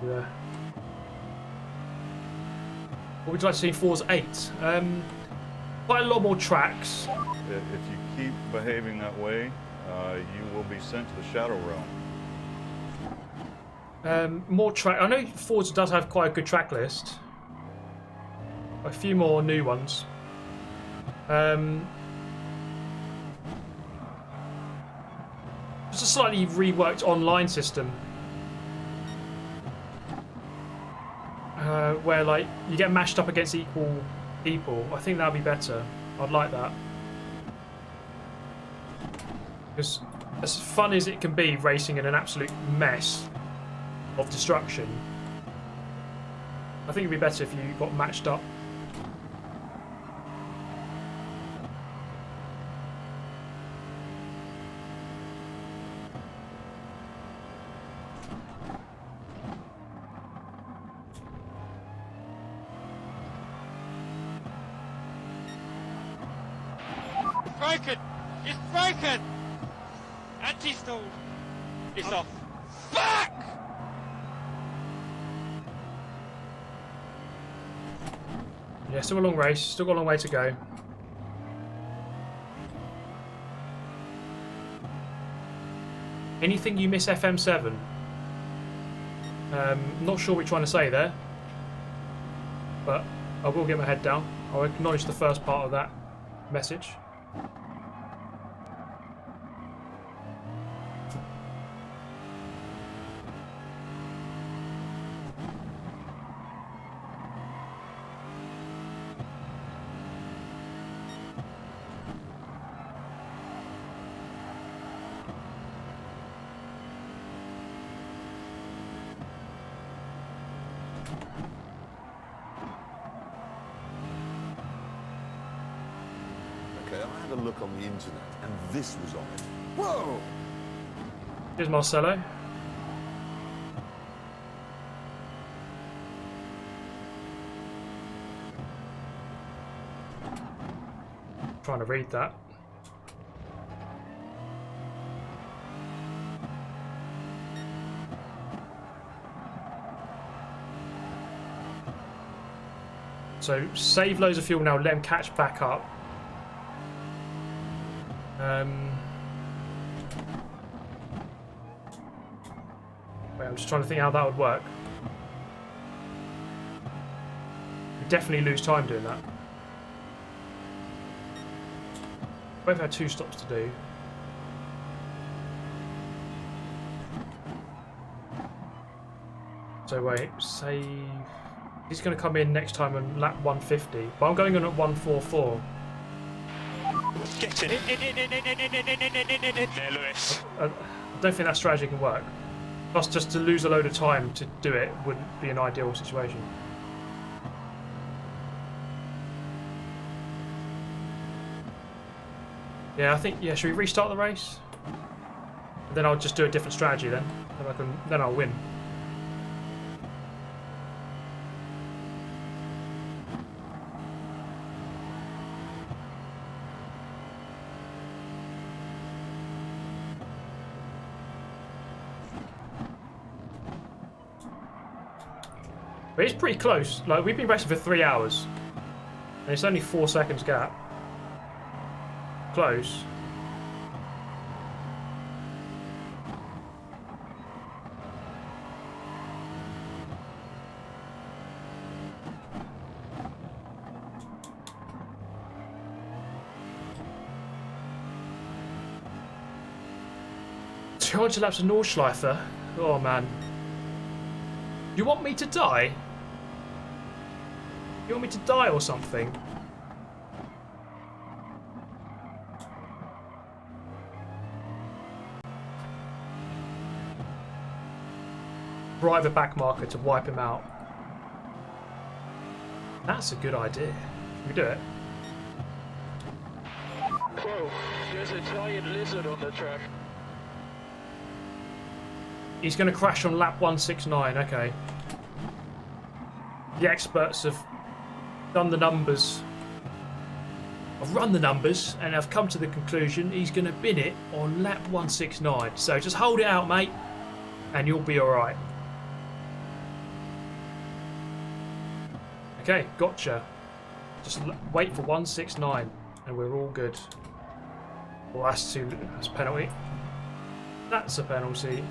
Speaker 1: Yeah. What would you like to see in Forza 8? Quite a lot more tracks.
Speaker 9: If you keep behaving that way, you will be sent to the Shadow Realm.
Speaker 1: More track. I know Forza does have quite a good track list. A few more new ones. Just a slightly reworked online system. Where like you get matched up against equal people. I think that'd be better. I'd like that. Because as fun as it can be racing in an absolute mess of destruction, I think it'd be better if you got matched up.
Speaker 3: Broken! It's broken! Anti-stall! It's off. Fuck!
Speaker 1: Yeah, still a long race. Still got a long way to go. Anything you miss FM7? Not sure what you're trying to say there. But I will get my head down. I'll acknowledge the first part of that message.
Speaker 6: I had a look on the internet, and this was on it. Whoa!
Speaker 1: Here's Marcelo. Trying to read that. So save loads of fuel now, let him catch back up. Wait, I'm just trying to think how that would work. We'd definitely lose time doing that. Both had 2 stops to do. So wait, save. He's going to come in next time on lap 150, but I'm going on at 144.
Speaker 2: Get in there, Lewis.
Speaker 1: I don't think that strategy can work. Plus, just to lose a load of time to do it wouldn't be an ideal situation. Yeah, I think, yeah, should we restart the race? And then I'll just do a different strategy then. Then I'll win. But it's pretty close. Like, we've been racing for 3 hours. And it's only 4 seconds gap. Close. "200 laps of Nordschleife." Oh man. You want me to die? You want me to die or something? Bribe a back marker to wipe him out. That's a good idea. Should we do it?
Speaker 8: Whoa, there's a giant lizard on the track.
Speaker 1: He's going to crash on lap 169, okay. The experts have done the numbers. I've run the numbers and I've come to the conclusion he's going to bin it on lap 169. So just hold it out, mate, and you'll be alright. Okay, gotcha. Just wait for 169 and we're all good. Well, that's a penalty. That's a penalty.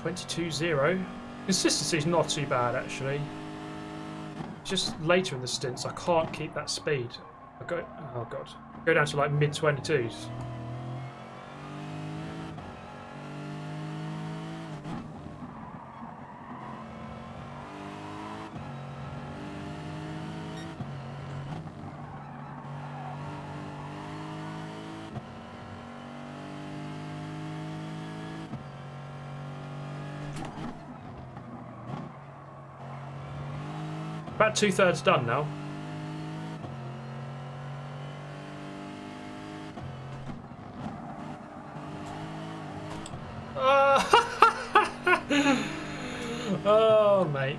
Speaker 1: .22.0. Consistency's not too bad actually. Just later in the stints I can't keep that speed. I go, oh god, go down to like mid 22s. About 2/3 done now. Oh, mate.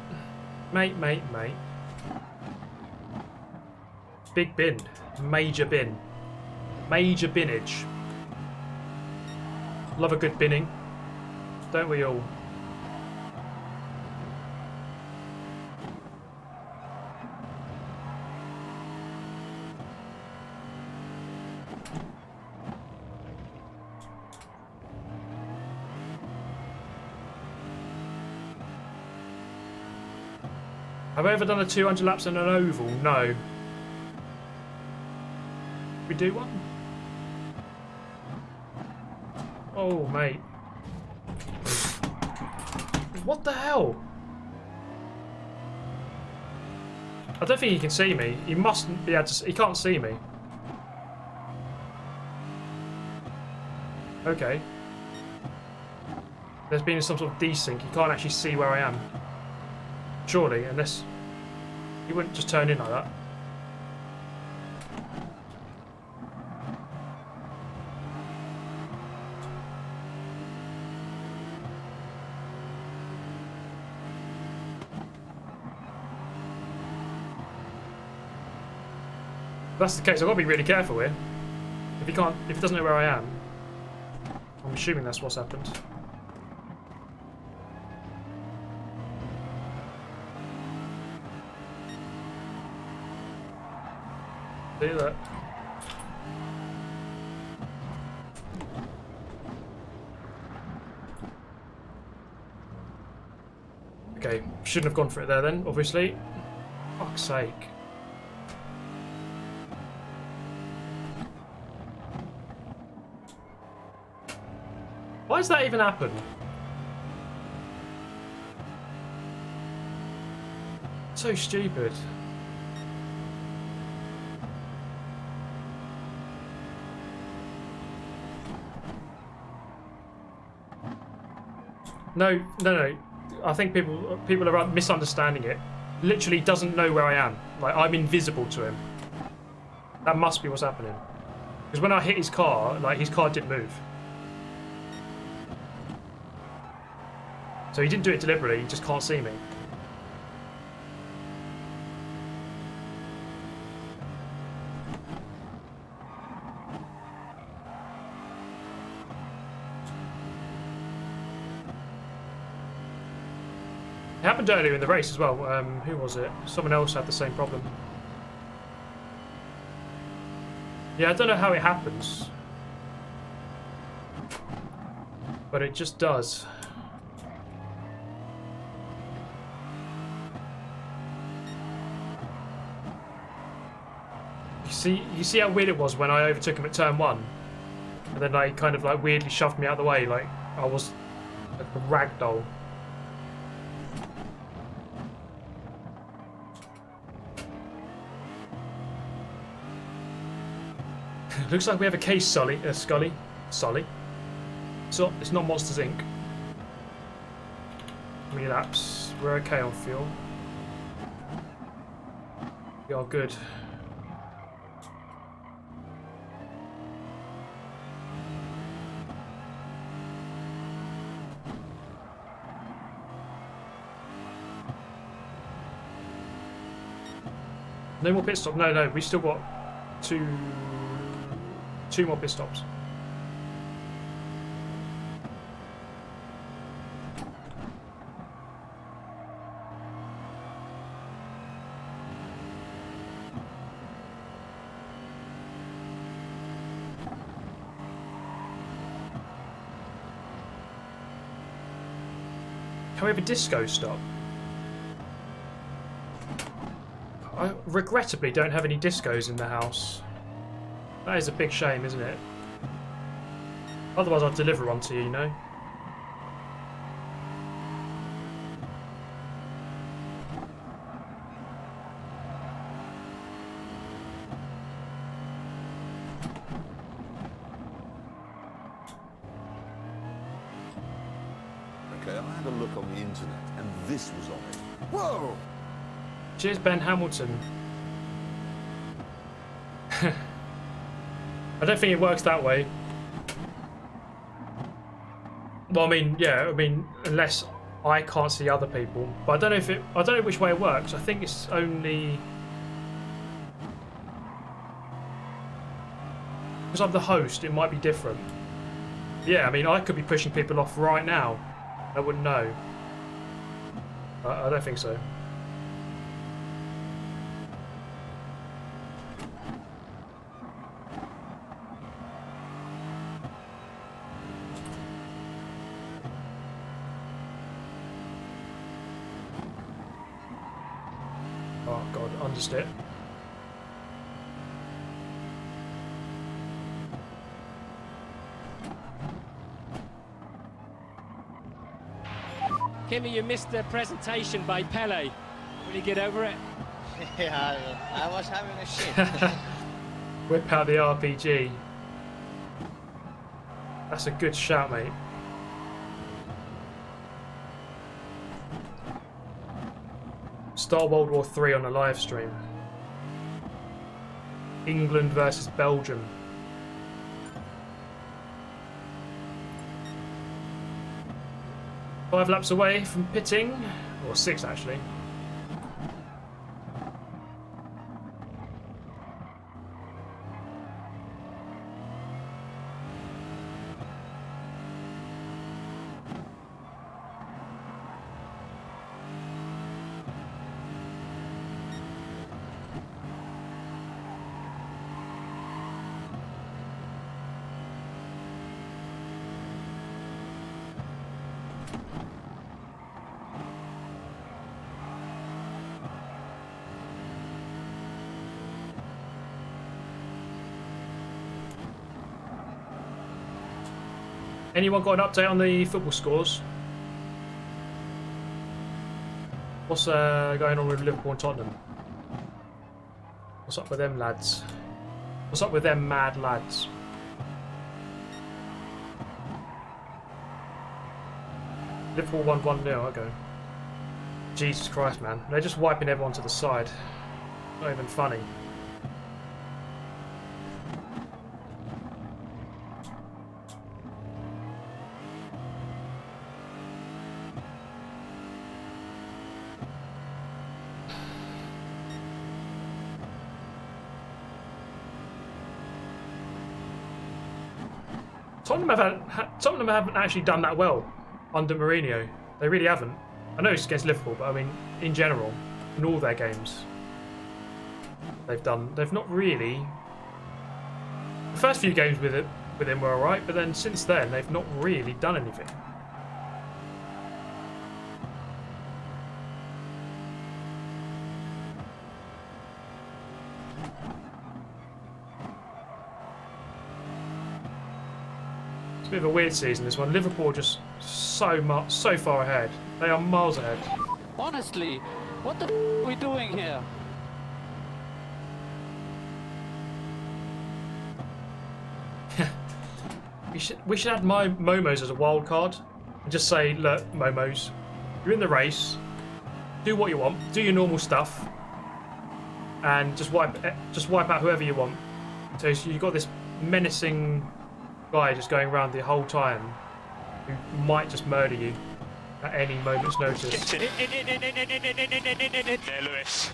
Speaker 1: Mate. Big bin. Major bin. Major binnage. Love a good binning. Don't we all? Have I ever done a 200 laps in an oval? No. We do one? Oh, mate. What the hell? I don't think he can see me. He mustn't be able to. He can't see me. Okay. There's been some sort of desync. He can't actually see where I am. Surely, unless he wouldn't just turn in like that. If that's the case, I've got to be really careful here. If he doesn't know where I am, I'm assuming that's what's happened. See that? Okay, shouldn't have gone for it there then, obviously. Fuck's sake. Why does that even happen? So stupid. No. I think people are misunderstanding it. Literally doesn't know where I am. Like, I'm invisible to him. That must be what's happening. Because when I hit his car, like, his car didn't move. So he didn't do it deliberately, he just can't see me. It happened earlier in the race as well. Who was it? Someone else had the same problem. Yeah, I don't know how it happens. But it just does. You see how weird it was when I overtook him at turn 1? And then like kind of like weirdly shoved me out of the way, like I was like a ragdoll. Looks like we have a case, Scully. So it's not Monsters Inc. Relapse. We're okay on fuel. We are good. No more pit stop. No, we still got two more pit stops. Can we have a disco stop? I regrettably don't have any discos in the house. That is a big shame, isn't it? Otherwise I'd deliver one to you, you know?
Speaker 6: Okay, I had a look on the internet, and this was on it. Whoa!
Speaker 1: Cheers, Ben Hamilton. I don't think it works that way. Well, I mean, yeah, I mean, unless I can't see other people. But I don't know if it. I don't know which way it works. I think it's only because I'm the host. It might be different. Yeah, I mean, I could be pushing people off right now. I wouldn't know. I don't think so. Oh god, underst it.
Speaker 4: Kimmy, you missed the presentation by Pele. Will you get over it?
Speaker 5: Yeah, I was having a shit.
Speaker 1: Whip out the RPG. That's a good shout, mate. Start World War III on a live stream. England versus Belgium. Five laps away from pitting, or 6 actually. Anyone got an update on the football scores? What's going on with Liverpool and Tottenham? What's up with them lads? What's up with them mad lads? Liverpool won 1-0, okay. Jesus Christ, man. They're just wiping everyone to the side. Not even funny. Tottenham haven't actually done that well under Mourinho. They really haven't. I know it's against Liverpool, but I mean, in general, in all their games, they've not really. The first few games with him were alright, but then since then, they've not really done anything. It's a bit of a weird season, this one. Liverpool just so far ahead. They are miles ahead.
Speaker 11: Honestly, what the are we doing here?
Speaker 1: we should add my Momos as a wild card and just say, look, Momos, you're in the race. Do what you want. Do your normal stuff, and just wipe out whoever you want. So you've got this menacing guy just going around the whole time who might just murder you at any moment's notice.
Speaker 2: There, Lewis.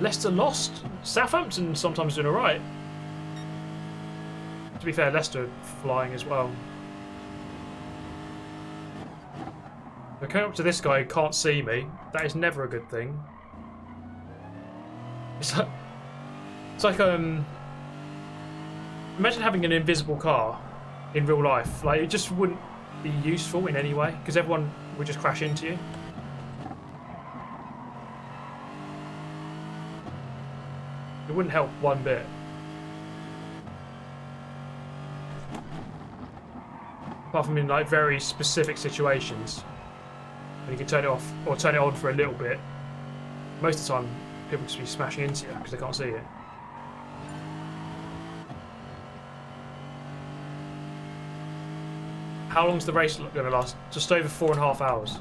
Speaker 1: Leicester lost. Southampton sometimes doing alright. To be fair, Leicester flying as well. They're coming up to this guy who can't see me. That is never a good thing. It's like imagine having an invisible car in real life. Like, it just wouldn't be useful in any way because everyone would just crash into you. It wouldn't help one bit. Apart from in like very specific situations when you can turn it off or turn it on for a little bit. Most of the time people just be smashing into you because they can't see you. How long's the race going to last? Just over 4.5 hours.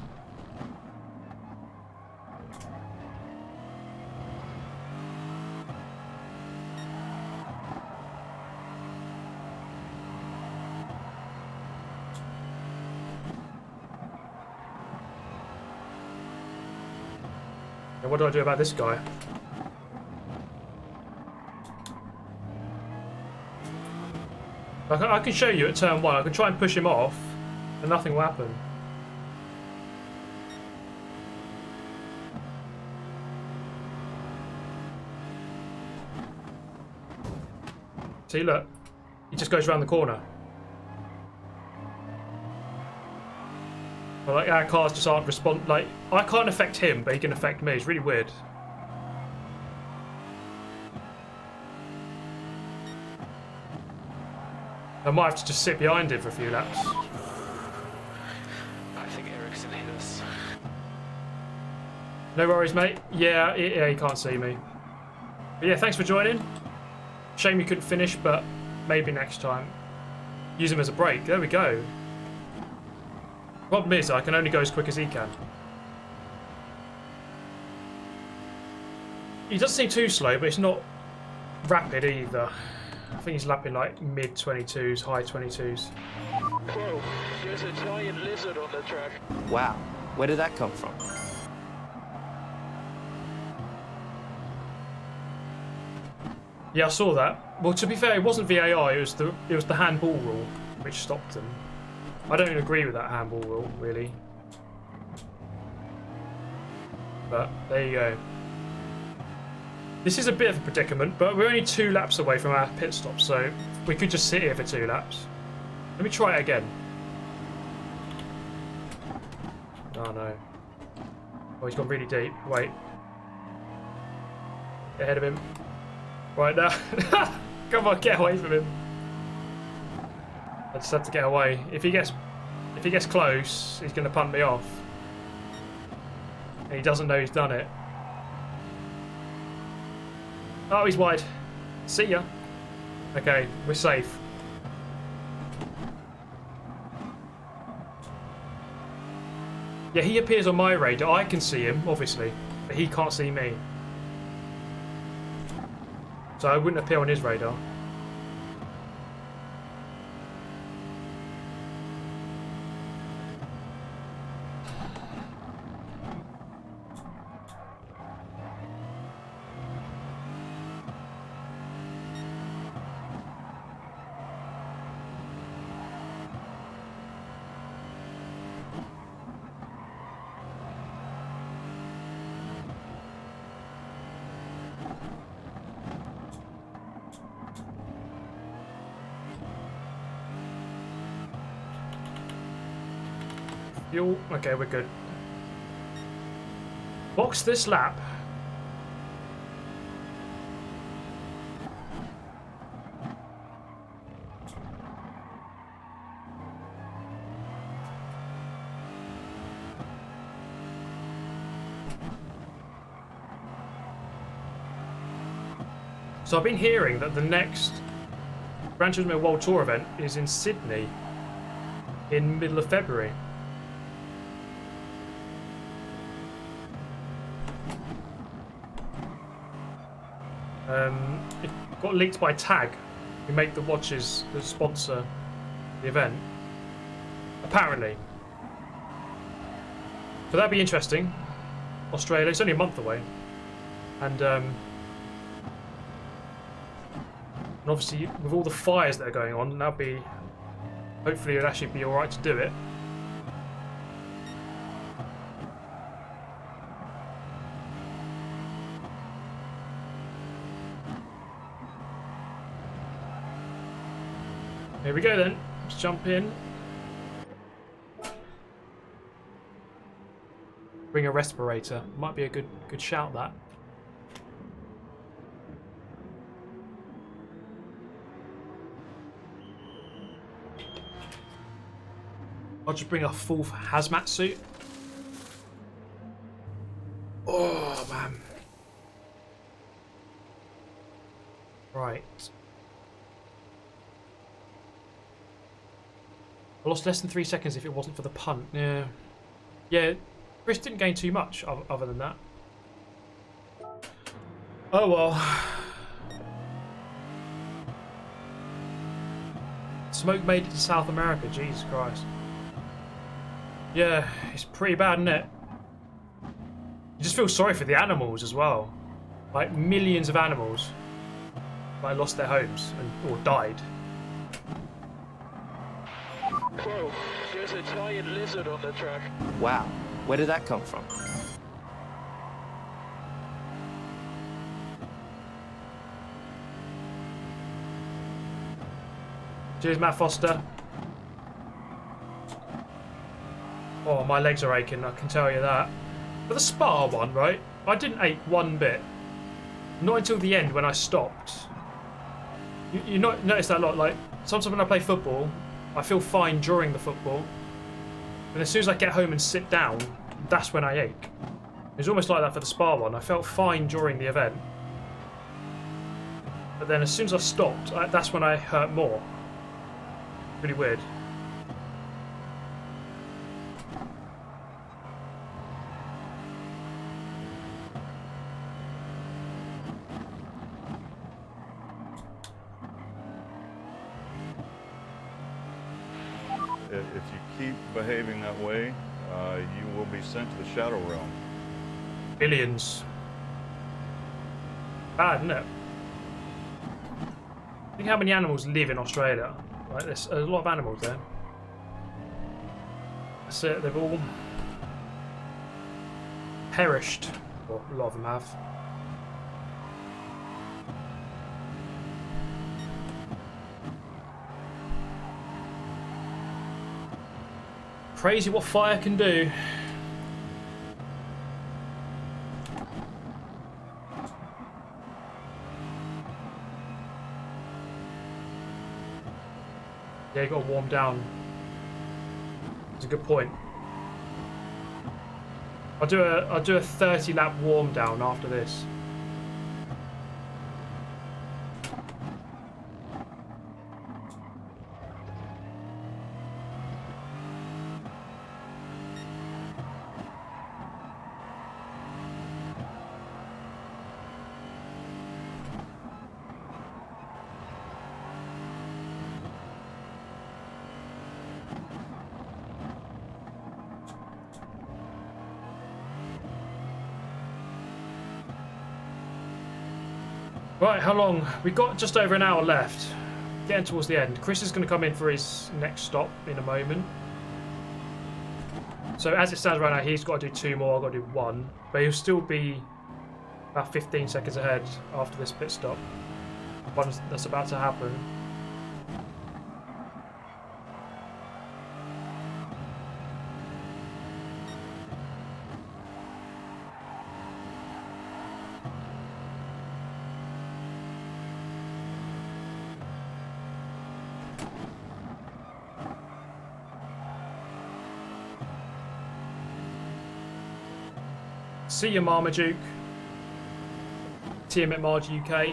Speaker 1: Now what do I do about this guy? I can show you at turn 1. I can try and push him off, and nothing will happen. See, look. He just goes around the corner. Well, like, our cars just aren't respond. Like, I can't affect him, but he can affect me. It's really weird. I might have to just sit behind him for a few laps.
Speaker 2: I think Eric's hit us.
Speaker 1: No worries, mate. Yeah, he can't see me. But yeah, thanks for joining. Shame you couldn't finish, but maybe next time. Use him as a brake. There we go. Problem is, I can only go as quick as he can. He doesn't seem too slow, but it's not rapid either. I think he's lapping like mid 22s, high 22s.
Speaker 8: Whoa, there's a giant lizard on the track.
Speaker 7: Wow, where did that come from?
Speaker 1: Yeah, I saw that. Well, to be fair, it wasn't VAR. It was the handball rule which stopped them. I don't agree with that handball rule, really. But there you go. This is a bit of a predicament, but we're only 2 laps away from our pit stop, so we could just sit here for 2 laps. Let me try it again. Oh no. Oh, he's gone really deep. Wait. Get ahead of him. Right now. Come on, get away from him. I just have to get away. If he gets close, he's going to punt me off. And he doesn't know he's done it. Oh, he's wide. See ya. Okay, we're safe. Yeah, he appears on my radar. I can see him, obviously, but he can't see me. So I wouldn't appear on his radar. Fuel. Okay, we're good. Box this lap. So I've been hearing that the next Gran Turismo World Tour event is in Sydney in middle of February. It got leaked by Tag, who make the watches that sponsor the event. Apparently. So that'd be interesting. Australia, it's only a month away. And obviously with all the fires that are going on, that'd be, hopefully it'd actually be alright to do it. Here we go then. Let's jump in. Bring a respirator. Might be a good shout, that. I'll just bring a full hazmat suit. Oh man. Right. I lost less than 3 seconds if it wasn't for the punt. Yeah. Yeah, Chris didn't gain too much other than that. Oh well. Smoke made it to South America, Jesus Christ. Yeah, it's pretty bad, isn't it? You just feel sorry for the animals as well. Like millions of animals like lost their homes or died.
Speaker 8: Whoa, there's a giant lizard on the track.
Speaker 7: Wow, where did that come from?
Speaker 1: Cheers, Matt Foster. Oh, my legs are aching, I can tell you that. But the Spa one, right? I didn't ache one bit. Not until the end when I stopped. You notice that a lot, like, sometimes when I play football, I feel fine during the football. And as soon as I get home and sit down, that's when I ache. It was almost like that for the Spa one. I felt fine during the event. But then as soon as I stopped, that's when I hurt more. Really weird.
Speaker 9: If you keep behaving that way, you will be sent to the Shadow Realm.
Speaker 1: Billions. Bad, isn't it? Think how many animals live in Australia. Like, there's a lot of animals there. That's it, they've all perished. Well, a lot of them have. Crazy what fire can do. Yeah, you got to warm down. It's a good point. I'll do a 30 lap warm down after this. Right, how long? We've got just over an hour left. Getting towards the end. Chris is going to come in for his next stop in a moment. So as it stands right now, he's got to do 2 more, I've got to do 1. But he'll still be about 15 seconds ahead after this pit stop. One that's about to happen. See you, Marmaduke. TM at Marge UK.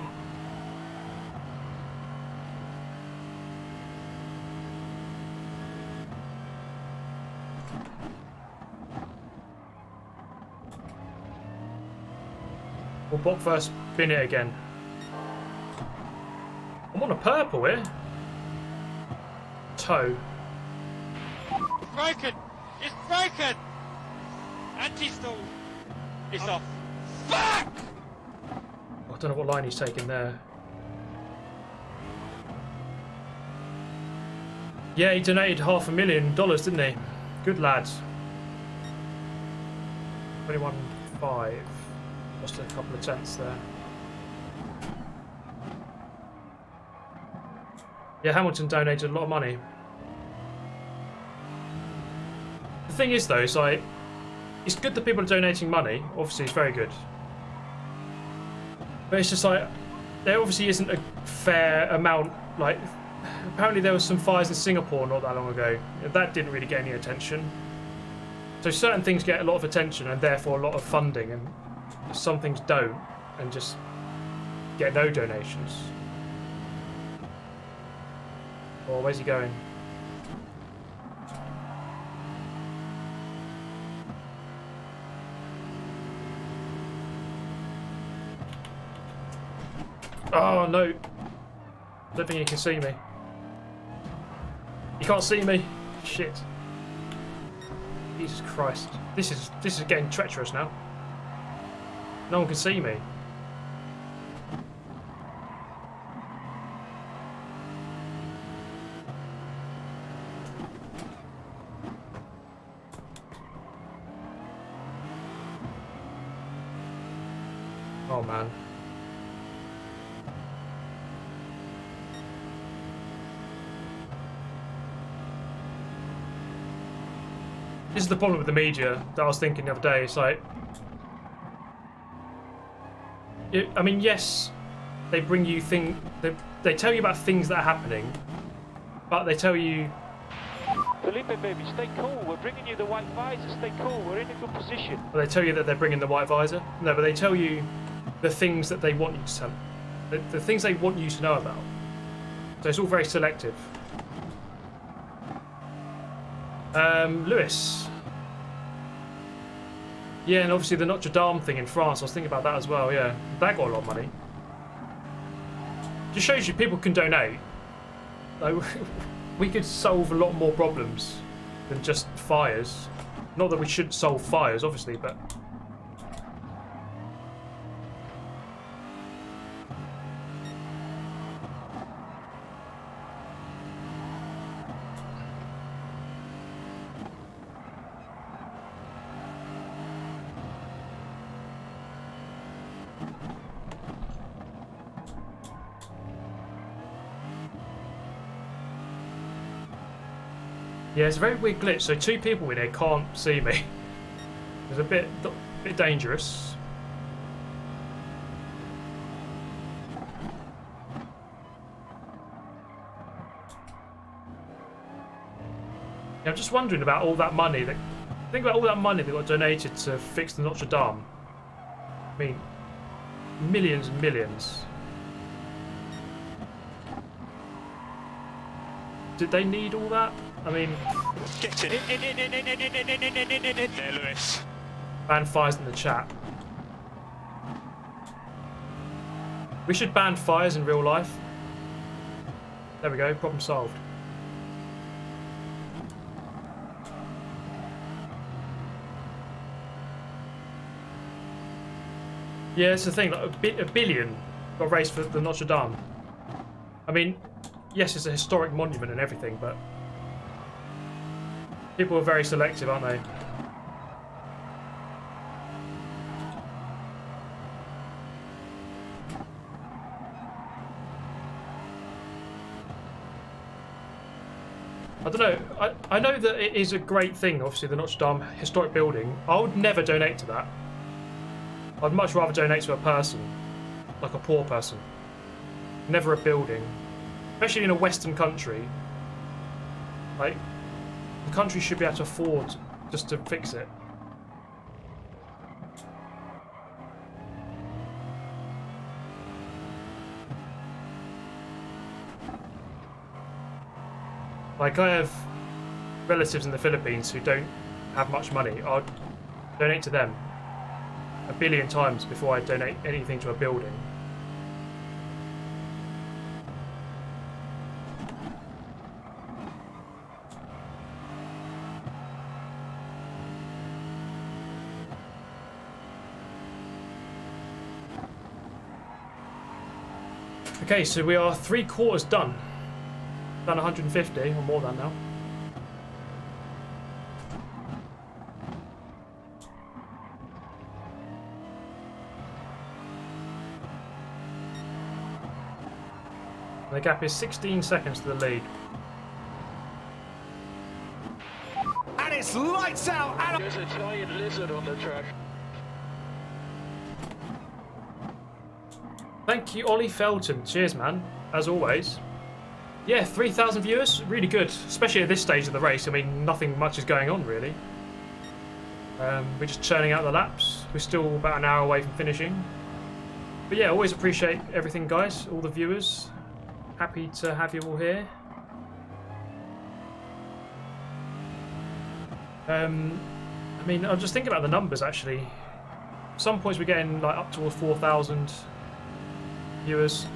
Speaker 1: We'll block first, spin it again. I'm on a purple here. Toe.
Speaker 3: Broken! It's broken! Anti-stall! It's off. Fuck!
Speaker 1: I don't know what line he's taking there. Yeah, he donated $500,000, didn't he? Good lad. 21.5. Lost a couple of tenths there. Yeah, Hamilton donated a lot of money. The thing is, though, it's like, it's good that people are donating money. Obviously, it's very good. But it's just like, there obviously isn't a fair amount. Like, apparently there was some fires in Singapore not that long ago. That didn't really get any attention. So certain things get a lot of attention and therefore a lot of funding, and some things don't and just get no donations. Oh, where's he going? Oh no! Don't think he can see me. He can't see me. Shit! Jesus Christ! This is getting treacherous now. No one can see me. Oh man. This is the problem with the media that I was thinking the other day. It's like, I mean, yes, they bring you they tell you about things that are happening, but they tell you,
Speaker 3: Felipe, baby, stay cool. We're bringing you the white visor. Stay cool. We're in a good position.
Speaker 1: well, they tell you that they're bringing the white visor. No, but they tell you the things that they want you to tell, the things they want you to know about. So it's all very selective. Lewis. Yeah, and obviously the Notre Dame thing in France, I was thinking about that as well, yeah. That got a lot of money. Just shows you people can donate. Like, we could solve a lot more problems than just fires. Not that we shouldn't solve fires, obviously, but... Yeah, it's a very weird glitch. So 2 people in here can't see me. It's a bit dangerous. I'm just wondering about all that money that. Think about all that money that got donated to fix the Notre Dame. I mean, millions and millions. Did they need all that? I mean,
Speaker 2: Get in there, Lewis.
Speaker 1: ban fires in the chat. We should ban fires in real life. There we go, problem solved. Yeah, it's the thing, like a billion got raised for the Notre Dame. I mean, yes, it's a historic monument and everything, but people are very selective, aren't they? I don't know. I know that it is a great thing, obviously, the Notre Dame historic building. I would never donate to that. I'd much rather donate to a person, like a poor person. Never a building. Especially in a Western country. Like, the country should be able to afford just to fix it. Like, I have relatives in the Philippines who don't have much money. I'd donate to them 1 billion times before I donate anything to a building. Okay, so we are 3/4 done. Done 150 or more than now. And the gap is 16 seconds to the lead.
Speaker 8: And it's lights out. And there's a giant lizard on the track.
Speaker 1: Thank you, Ollie Felton. Cheers, man. As always. Yeah, 3,000 viewers. Really good. Especially at this stage of the race. I mean, nothing much is going on, really. We're just churning out the laps. We're still about an hour away from finishing. But yeah, always appreciate everything, guys. All the viewers. Happy to have you all here. I mean, I'm just thinking about the numbers, actually. At some points we're getting like up towards 4,000 viewers.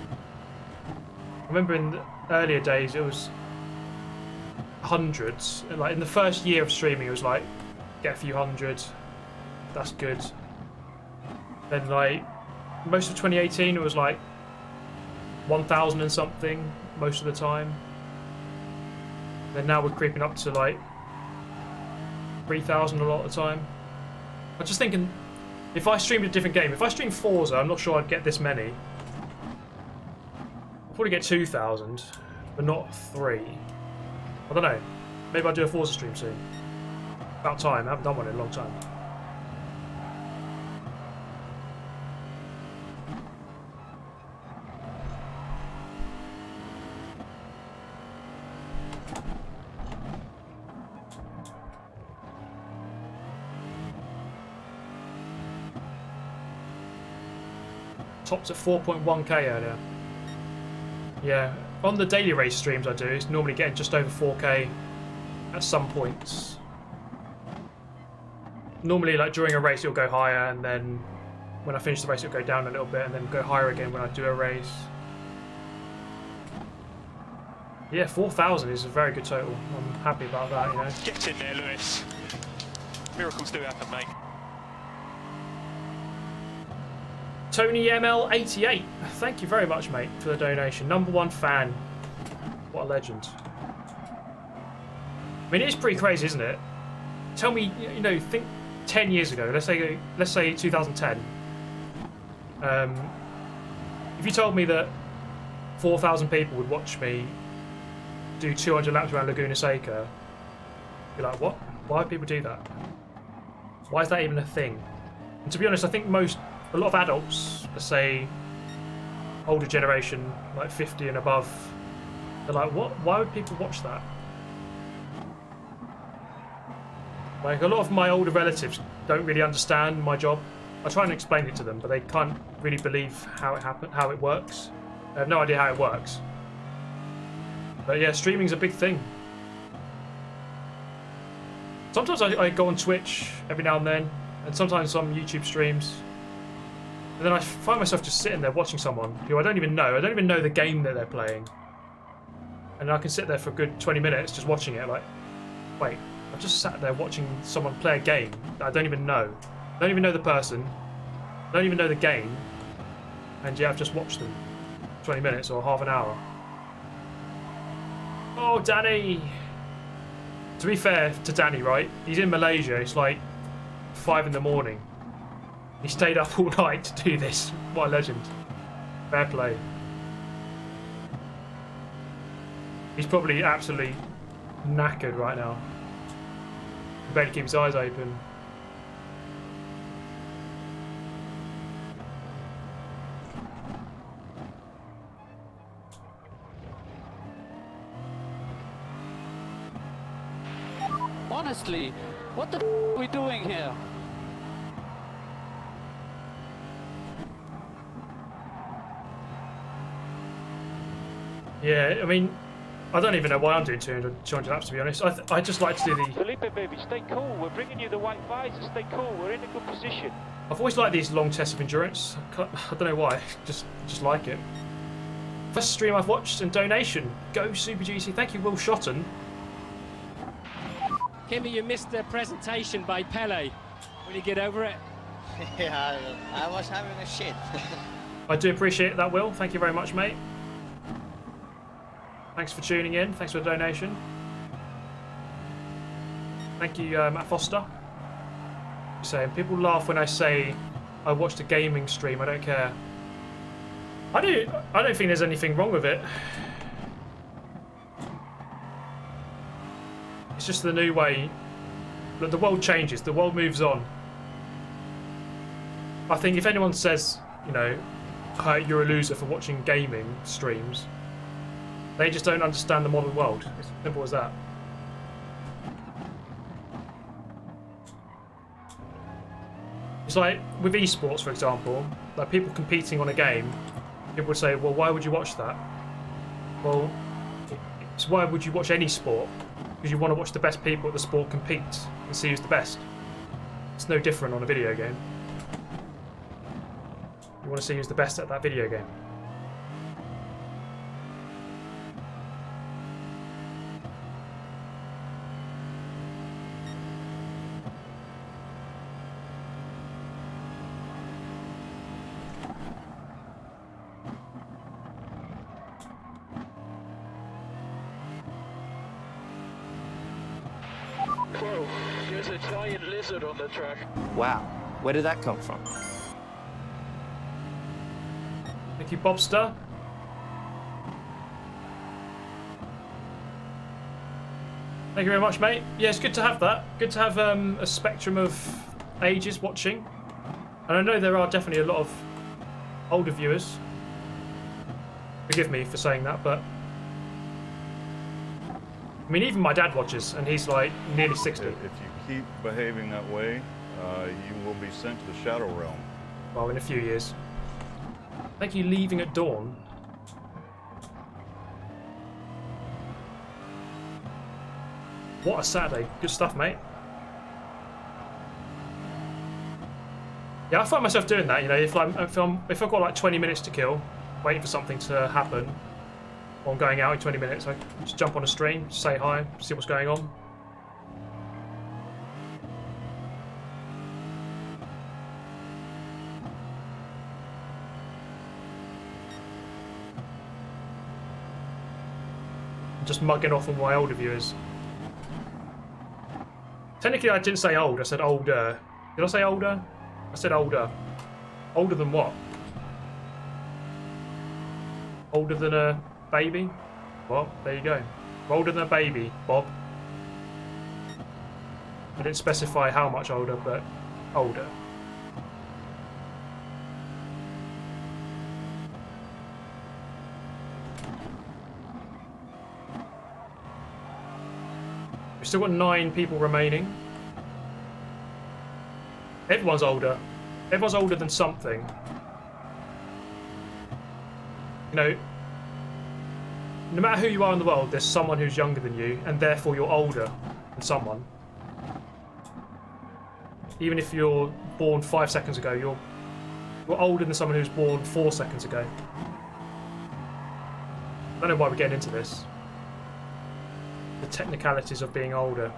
Speaker 1: I remember in the earlier days it was hundreds. Like in the first year of streaming, it was like get a few hundred. That's good. Then like most of 2018, it was like 1,000 and something most of the time. Then now we're creeping up to like 3,000 a lot of the time. I'm just thinking, if I streamed a different game, if I streamed Forza, I'm not sure I'd get this many. I'll probably get 2,000, but not 3. I don't know. Maybe I'll do a Forza stream soon. About time. I haven't done one in a long time. Topped at 4.1k earlier. Yeah, on the daily race streams I do, it's normally getting just over 4k at some points. Normally, like during a race, it'll go higher, and then when I finish the race, it'll go down a little bit, and then go higher again when I do a race. Yeah, 4,000 is a very good total. I'm happy about that, you know.
Speaker 2: Get in there, Lewis. Miracles do happen, mate.
Speaker 1: Tony ML88, thank you very much, mate, for the donation. #1 fan. What a legend. I mean, it's pretty crazy, isn't it? Tell me, you know, think 10 years ago. Let's say 2010. If you told me that 4,000 people would watch me do 200 laps around Laguna Seca, you'd be like, what? Why would people do that? Why is that even a thing? And to be honest, I think a lot of adults, let's say older generation, like 50 and above, they're like, what? Why would people watch that? Like, a lot of my older relatives don't really understand my job. I try and explain it to them, but they can't really believe how it works. I have no idea how it works. But yeah, streaming's a big thing. Sometimes I go on Twitch every now and then, and sometimes some YouTube streams. And then I find myself just sitting there watching someone who I don't even know. I don't even know the game that they're playing. And I can sit there for a good 20 minutes just watching it, like, wait, I've just sat there watching someone play a game that I don't even know. I don't even know the person. I don't even know the game. And yeah, I've just watched them 20 minutes or half an hour. Oh, Danny! To be fair to Danny, right? He's in Malaysia. It's like 5 in the morning. He stayed up all night to do this. What a legend. Fair play. He's probably absolutely knackered right now. He better keep his eyes open.
Speaker 11: Honestly, what the are we doing here?
Speaker 1: Yeah, I mean, I don't even know why I'm doing 200 laps, to be honest. I just like to do the...
Speaker 3: Felipe, baby, stay cool. We're bringing you the white visors. Stay cool. We're in a good position.
Speaker 1: I've always liked these long tests of endurance. I don't know why. Just like it. First stream I've watched and donation. Go Super GC. Thank you, Will Shotton.
Speaker 4: Kimmy, you missed the presentation by Pele. Will you get over it?
Speaker 5: Yeah, I was having a shit.
Speaker 1: I do appreciate that, Will. Thank you very much, mate. Thanks for tuning in. Thanks for the donation. Thank you, Matt Foster. Saying people laugh when I say I watched a gaming stream. I don't care. I don't think there's anything wrong with it. It's just the new way. Look, the world changes. The world moves on. I think if anyone says, you know, you're a loser for watching gaming streams, they just don't understand the modern world. It's as simple as that. It's like with esports, for example, like people competing on a game, people would say, well, why would you watch that? Well, it's why would you watch any sport? Because you want to watch the best people at the sport compete and see who's the best. It's no different on a video game. You want to see who's the best at that video game.
Speaker 8: Whoa, there's a giant lizard on the track.
Speaker 7: Wow, where did that come from?
Speaker 1: Thank you, Bobster. Thank you very much, mate. Yeah, it's good to have that. Good to have a spectrum of ages watching. And I know there are definitely a lot of older viewers. Forgive me for saying that, but... I mean, even my dad watches, and he's like nearly 60.
Speaker 9: If you keep behaving that way, you will be sent to the Shadow Realm.
Speaker 1: Well, in a few years. Thank you, Leaving at Dawn. What a Saturday. Good stuff, mate. Yeah, I find myself doing that, you know, if I've got like 20 minutes to kill, waiting for something to happen, or I'm going out in 20 minutes, I just jump on a stream, say hi, see what's going on. Just mugging off on my older viewers. Technically, I didn't say old, I said older. Did I say older? I said older. Older than what? Older than a baby? Well, there you go. Older than a baby, Bob. I didn't specify how much older, but older. We've still got 9 people remaining. Everyone's older. Everyone's older than something. You know, no matter who you are in the world, there's someone who's younger than you, and therefore you're older than someone. Even if you're born 5 seconds ago, you're older than someone who was born 4 seconds ago. I don't know why we're getting into this. The technicalities of being older.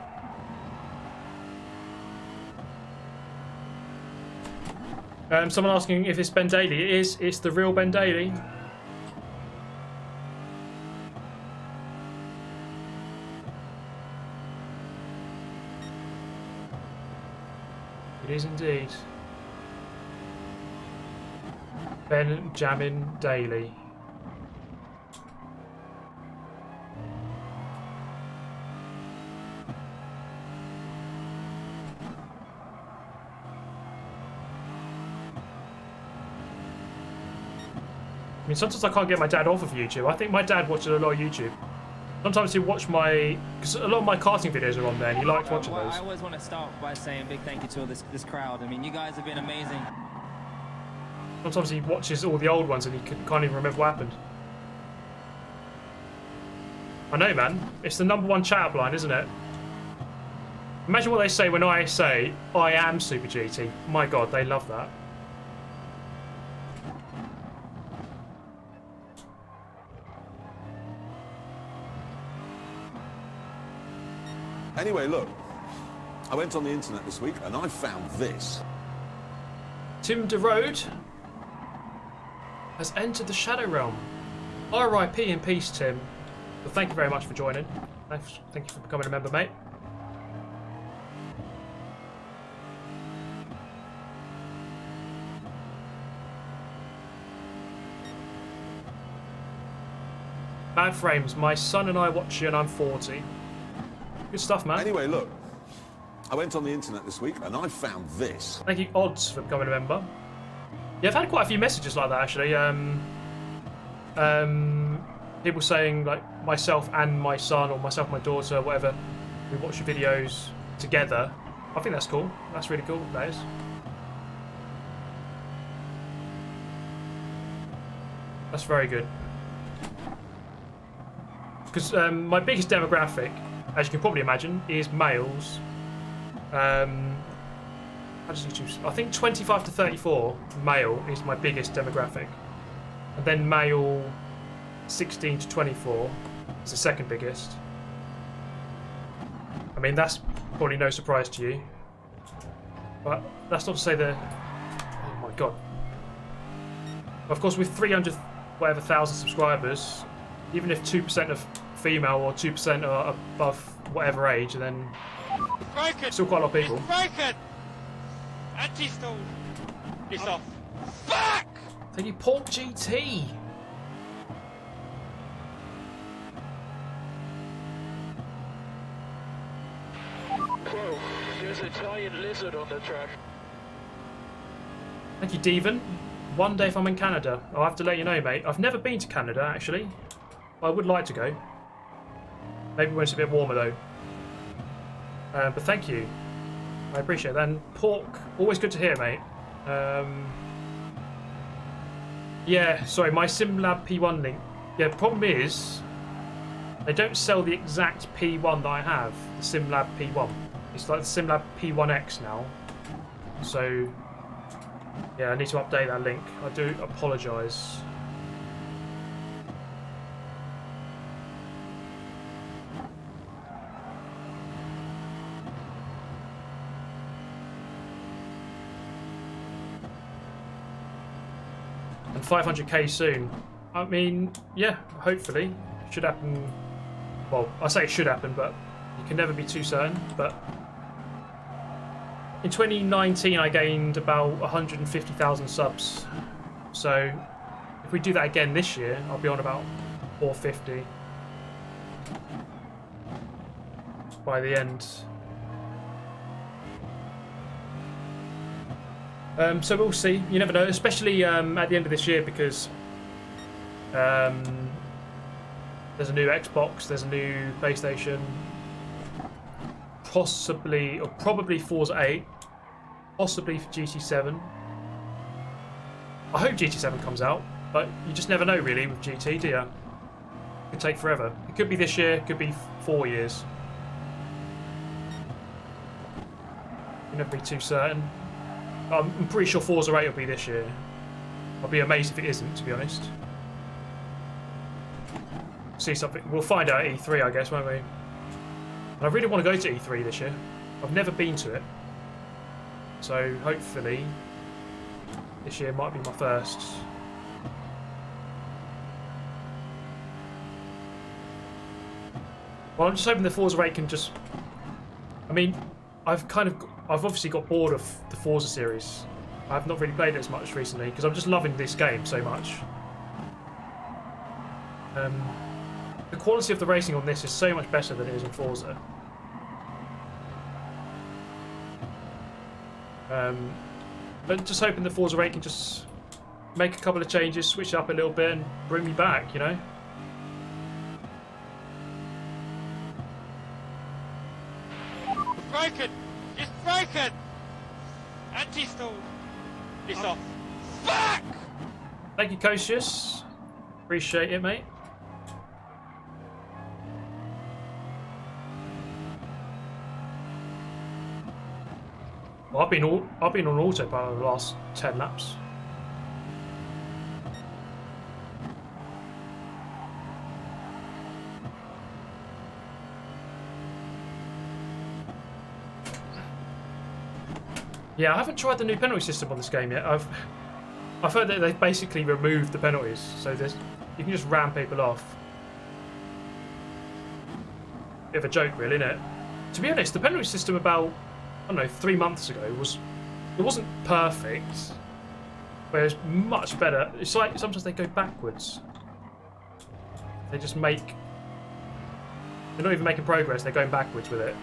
Speaker 1: Someone asking if it's Ben Daly. It is. It's the real Ben Daly. It is indeed. Benjamin Daly. I mean, sometimes I can't get my dad off of YouTube. I think my dad watches a lot of YouTube. Sometimes he'll watch my... because a lot of my karting videos are on there and he likes watching those.
Speaker 10: I always want to start by saying big thank you to all this crowd. I mean, you guys have been amazing.
Speaker 1: Sometimes he watches all the old ones and he can't even remember what happened. I know, man. It's the #1 chat line, isn't it? Imagine what they say when I say, I am Super GT. My God, they love that.
Speaker 6: Anyway, look, I went on the internet this week and I found this.
Speaker 1: Tim DeRode has entered the Shadow Realm. RIP in peace, Tim. Well, thank you very much for joining. Thank you for becoming a member, mate. Bad frames. My son and I watch you and I'm 40. Good stuff, man.
Speaker 6: Anyway, look, I went on the internet this week and I found this.
Speaker 1: Thank you, Odds, for becoming a member. Yeah, I've had quite a few messages like that, actually. People saying, like, myself and my son, or myself and my daughter, whatever, we watch your videos together. I think that's cool. That's really cool, that is. That's very good. Because my biggest demographic, as you can probably imagine, is males. How does YouTube? I think 25 to 34 male is my biggest demographic, and then male 16 to 24 is the second biggest. I mean, that's probably no surprise to you, but that's not to say that. Oh my God! Of course, with 300 whatever thousand subscribers, even if 2% of female or 2% are above whatever age, then still quite a lot of people.
Speaker 3: Broken! Anti-stall! It's off. Fuck!
Speaker 1: Thank you, Pork GT.
Speaker 8: Whoa, there's a giant lizard on the track.
Speaker 1: Thank you, Devon. One day if I'm in Canada, I'll have to let you know, mate. I've never been to Canada, actually. I would like to go. Maybe when it's a bit warmer, though. But thank you. I appreciate that. And Pork, always good to hear, mate. Yeah, sorry, my SimLab P1 link. Yeah, the problem is, they don't sell the exact P1 that I have, the SimLab P1. It's like the SimLab P1X now. So, yeah, I need to update that link. I do apologise. And 500k soon. I mean, yeah, hopefully. It should happen. Well, I say it should happen, but you can never be too certain. But in 2019, I gained about 150,000 subs. So if we do that again this year, I'll be on about 450 by the end. So we'll see. You never know, especially at the end of this year, because there's a new Xbox, there's a new PlayStation, possibly or probably Forza 8, Possibly for GT7. I hope GT7 comes out, but you just never know really with GT, do you? It could take forever. It could be this year, it could be 4 years. You never be too certain. I'm pretty sure Forza 8 will be this year. I'll be amazed if it isn't, to be honest. See something. We'll find out at E3, I guess, won't we? And I really want to go to E3 this year. I've never been to it. So hopefully this year might be my first. Well, I'm just hoping the Forza 8 can just... I mean, I've obviously got bored of the Forza series. I've not really played it as much recently because I'm just loving this game so much. The quality of the racing on this is so much better than it is in Forza. But just hoping the Forza 8 can just make a couple of changes, switch it up a little bit and bring me back, you know?
Speaker 3: Broken! It's broken! Anti-stall! It's off. Fuck!
Speaker 1: Thank you, Kosius. Appreciate it, mate. Well, I've been on autopilot the last 10 laps. Yeah, I haven't tried the new penalty system on this game yet. I've heard that they've basically removed the penalties, so you can just ram people off. Bit of a joke, really, isn't it? To be honest, the penalty system about, I don't know, 3 months ago it wasn't perfect, but it was much better. It's like sometimes they go backwards. They just they're not even making progress, they're going backwards with it.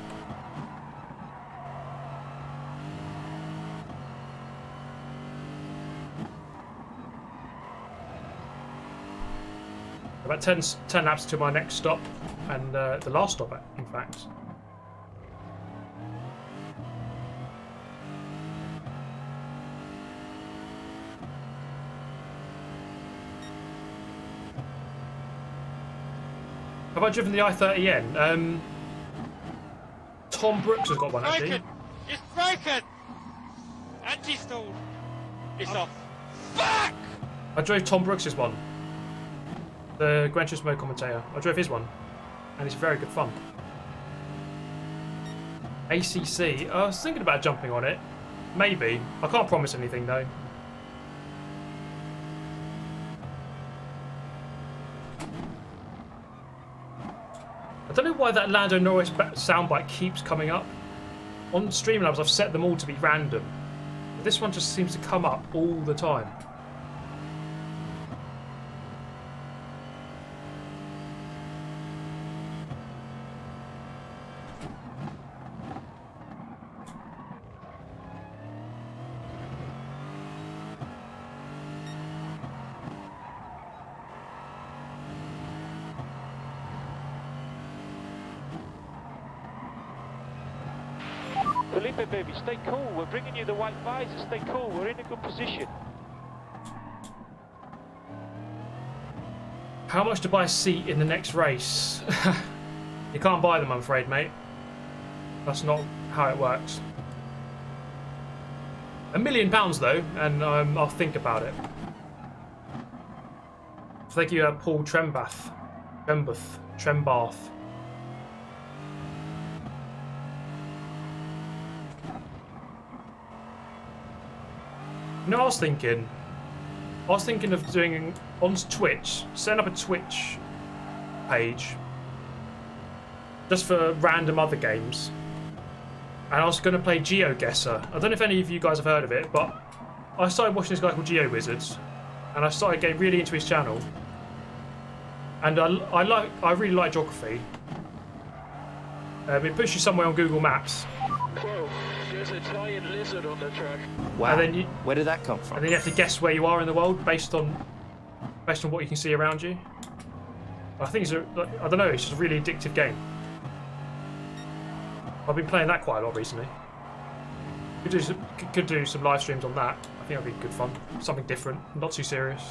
Speaker 1: About 10 laps to my next stop, and the last stop, in fact. Have I driven the i30N? Tom Brooks has got one, actually.
Speaker 3: Broken! It's broken! Anti-stall! It's off. Fuck!
Speaker 1: I drove Tom Brooks's one. The Gran Turismo commentator. I drove his one, and it's very good fun. ACC. I was thinking about jumping on it. Maybe. I can't promise anything though. I don't know why that Lando Norris soundbite keeps coming up. On Streamlabs, I've set them all to be random, but this one just seems to come up all the time.
Speaker 3: Felipe, baby, stay cool. We're bringing you the white visor. Stay cool. We're in a good position.
Speaker 1: How much to buy a seat in the next race? You can't buy them, I'm afraid, mate. That's not how it works. £1 million though, and I'll think about it. Thank you, Paul Trembath. You know, I was thinking of doing on Twitch, setting up a Twitch page just for random other games, and I was going to play GeoGuessr. I don't know if any of you guys have heard of it, but I started watching this guy called GeoWizards, and I started getting really into his channel, and I really like geography. It puts you somewhere on Google Maps.
Speaker 8: Whoa, there's a giant lizard on the track.
Speaker 7: Wow.
Speaker 1: And then
Speaker 7: Where did that come from?
Speaker 1: And then you have to guess where you are in the world based on what you can see around you. I think I don't know, it's just a really addictive game. I've been playing that quite a lot recently. Could do some live streams on that. I think that'd be good fun. Something different, not too serious.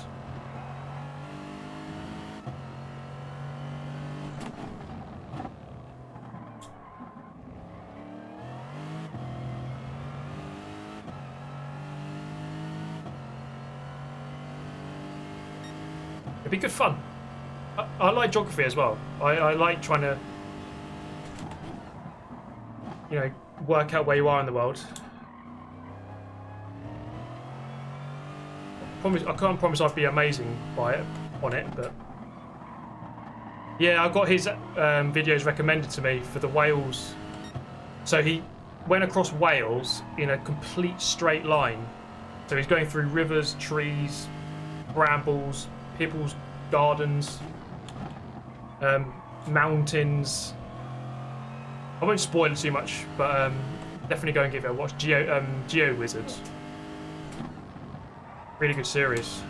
Speaker 1: It'd be good fun. I like geography as well. I like trying to, you know, work out where you are in the world. I can't promise I'd be amazing on it, but yeah, I got his videos recommended to me for the Wales. So he went across Wales in a complete straight line. So he's going through rivers, trees, brambles, people's gardens, mountains. I won't spoil it too much, but definitely go and give it a watch. Geo Wizards. Really good series.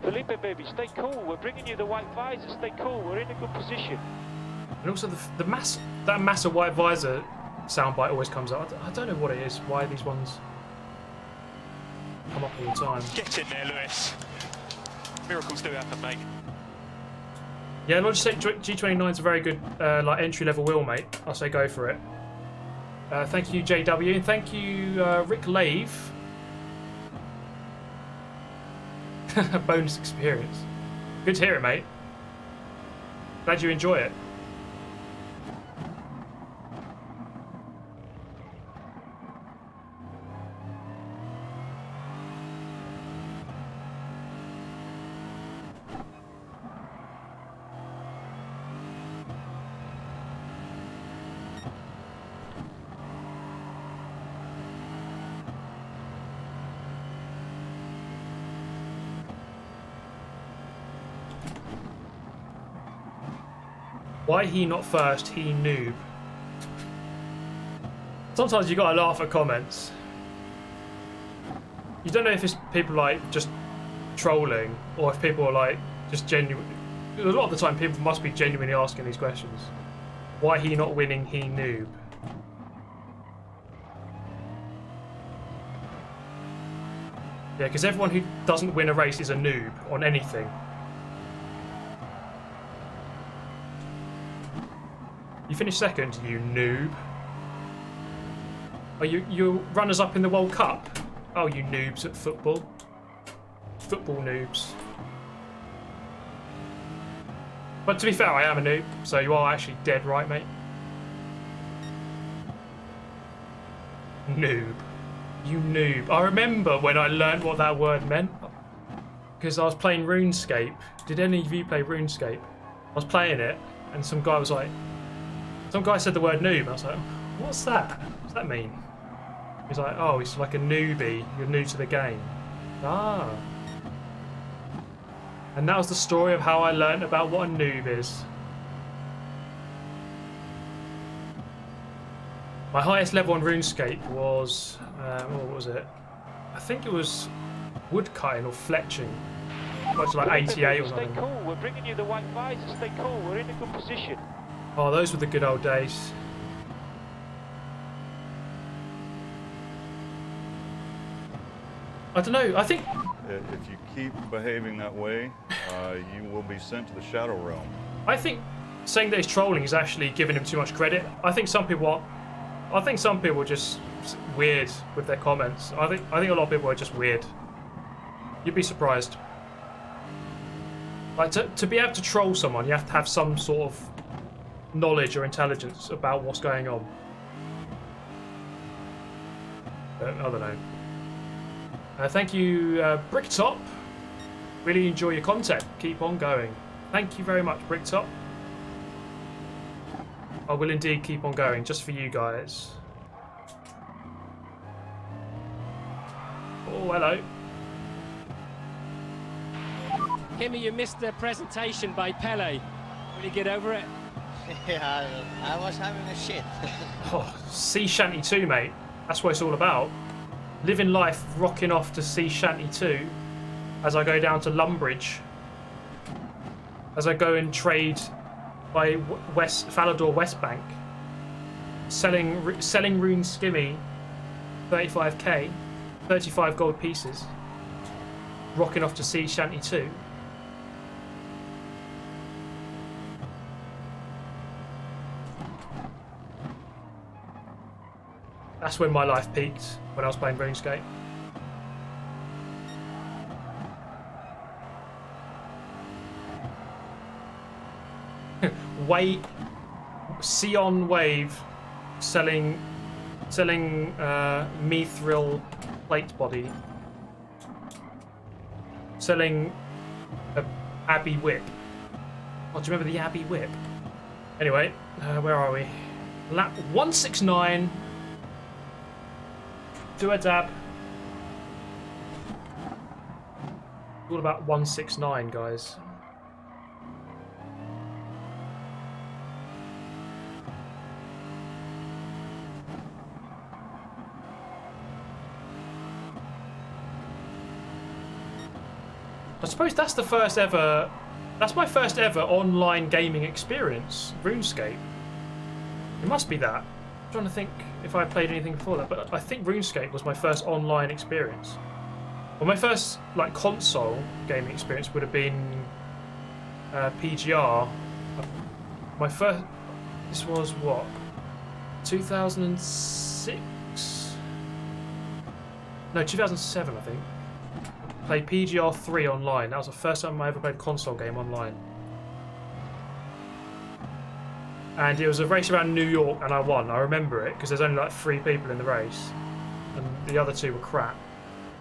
Speaker 3: Felipe, baby, stay cool. We're bringing you the white visor. Stay cool. We're in a good position.
Speaker 1: And also that massive white visor soundbite always comes up. I don't know what it is. Why these ones come up all the time.
Speaker 2: Get in there, Lewis. Miracles do happen, mate.
Speaker 1: Yeah, Logitech G29 is a very good like entry-level wheel, mate. I say go for it. Thank you, JW, and thank you, Rick Lave. Bonus experience. Good to hear it, mate. Glad you enjoy it. Why he not first? He noob. Sometimes you gotta laugh at comments. You don't know if it's people like just trolling or if people are like just genuine. A lot of the time, people must be genuinely asking these questions. Why he not winning? He noob. Yeah, because everyone who doesn't win a race is a noob on anything. You finished second, you noob. Are you runners up in the World Cup? Oh, you noobs at football. Football noobs. But to be fair, I am a noob, so you are actually dead right, mate. Noob. You noob. I remember when I learned what that word meant. Because I was playing RuneScape. Did any of you play RuneScape? I was playing it, and some guy was like... Some guy said the word noob. I was like, what's that? What does that mean? He's like, oh, it's like a newbie. You're new to the game. Ah. And that was the story of how I learned about what a noob is. My highest level on RuneScape was... what was it? I think it was woodcutting or fletching. Well, it's like 88 or something.
Speaker 3: Stay cool. We're bringing you the white visor. Stay cool. We're in a good position.
Speaker 1: Oh, those were the good old days. I don't know, I think...
Speaker 9: If you keep behaving that way, you will be sent to the Shadow Realm.
Speaker 1: I think saying that he's trolling is actually giving him too much credit. I think some people are... I think some people are just weird with their comments. I think a lot of people are just weird. You'd be surprised. Like, to be able to troll someone, you have to have some sort of knowledge or intelligence about what's going on. But I don't know. Thank you, Bricktop. Really enjoy your content. Keep on going. Thank you very much, Bricktop. I will indeed keep on going, just for you guys. Oh, hello.
Speaker 4: Kimmy, you missed the presentation by Pele. Will you get over it?
Speaker 5: Yeah, I was having a shit.
Speaker 1: Oh, Sea Shanty 2, mate. That's what it's all about. Living life, rocking off to Sea Shanty 2 as I go down to Lumbridge. as I go and trade by Falador West Bank, selling Rune Skimmy, 35k, 35 gold pieces, rocking off to Sea Shanty 2. That's when my life peaked, when I was playing RuneScape. Sion Wave selling Mithril plate body, selling a Abbey Whip. Oh, do you remember the Abbey Whip? Anyway, where are we? Lap 169. Do a dab. It's all about 169, guys. I suppose that's the first ever. That's my first ever online gaming experience, RuneScape. It must be that. I'm trying to think if I played anything before that, but I think RuneScape was my first online experience. Well, my first like console gaming experience would have been PGR. My first. This was what? 2006? No, 2007, I think. Played PGR 3 online. That was the first time I ever played a console game online. And it was a race around New York, and I won. I remember it because there's only like 3 people in the race, and the other 2 were crap.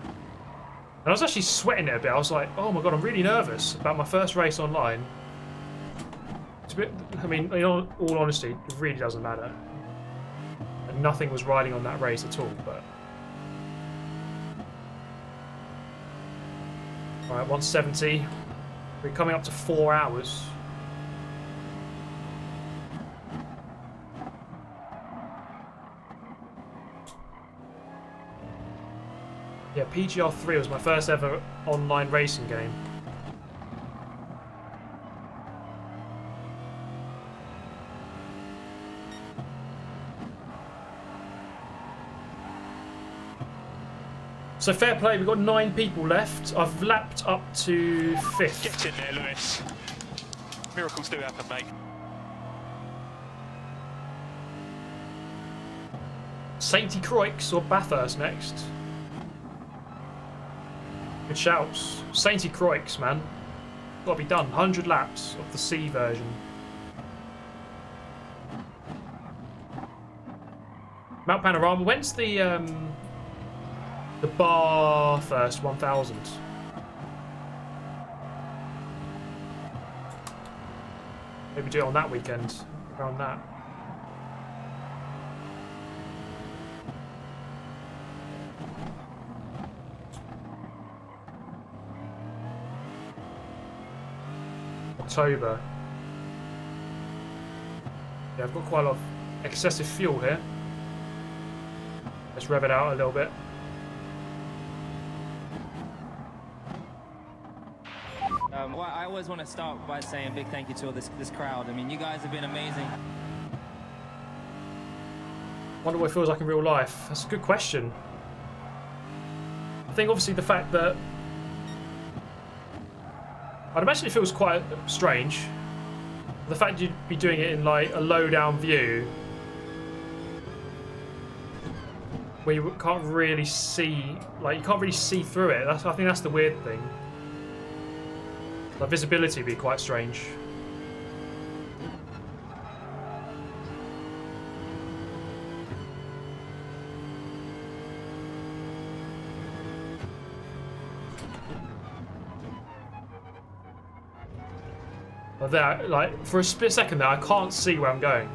Speaker 1: And I was actually sweating it a bit. I was like, "Oh my god, I'm really nervous about my first race online." It's a bit. I mean, in all honesty, it really doesn't matter. And nothing was riding on that race at all, but. Alright, 170. We're coming up to 4 hours. Yeah, PGR 3 was my first ever online racing game. So fair play, we've got 9 people left. I've lapped up to 5th.
Speaker 2: Get in there, Lewis. Miracles do happen, mate.
Speaker 1: Sainty Croix or Bathurst next? Good shouts. Sainty Croix, man. Gotta be done. 100 laps of the C version. Mount Panorama. When's the bar first 1000? Maybe do it on that weekend. Around that. October. Yeah, I've got quite a lot of excessive fuel here. Let's rev it out a little bit.
Speaker 10: Well, I always want to start by saying a big thank you to all this crowd. I mean, you guys have been amazing.
Speaker 1: Wonder what it feels like in real life. That's a good question. I think obviously the fact that I'd imagine it feels quite strange. The fact you'd be doing it in like a low down view where you can't really see, like you can't really see through it. I think that's the weird thing. The visibility would be quite strange. But there, like for a split second there, I can't see where I'm going.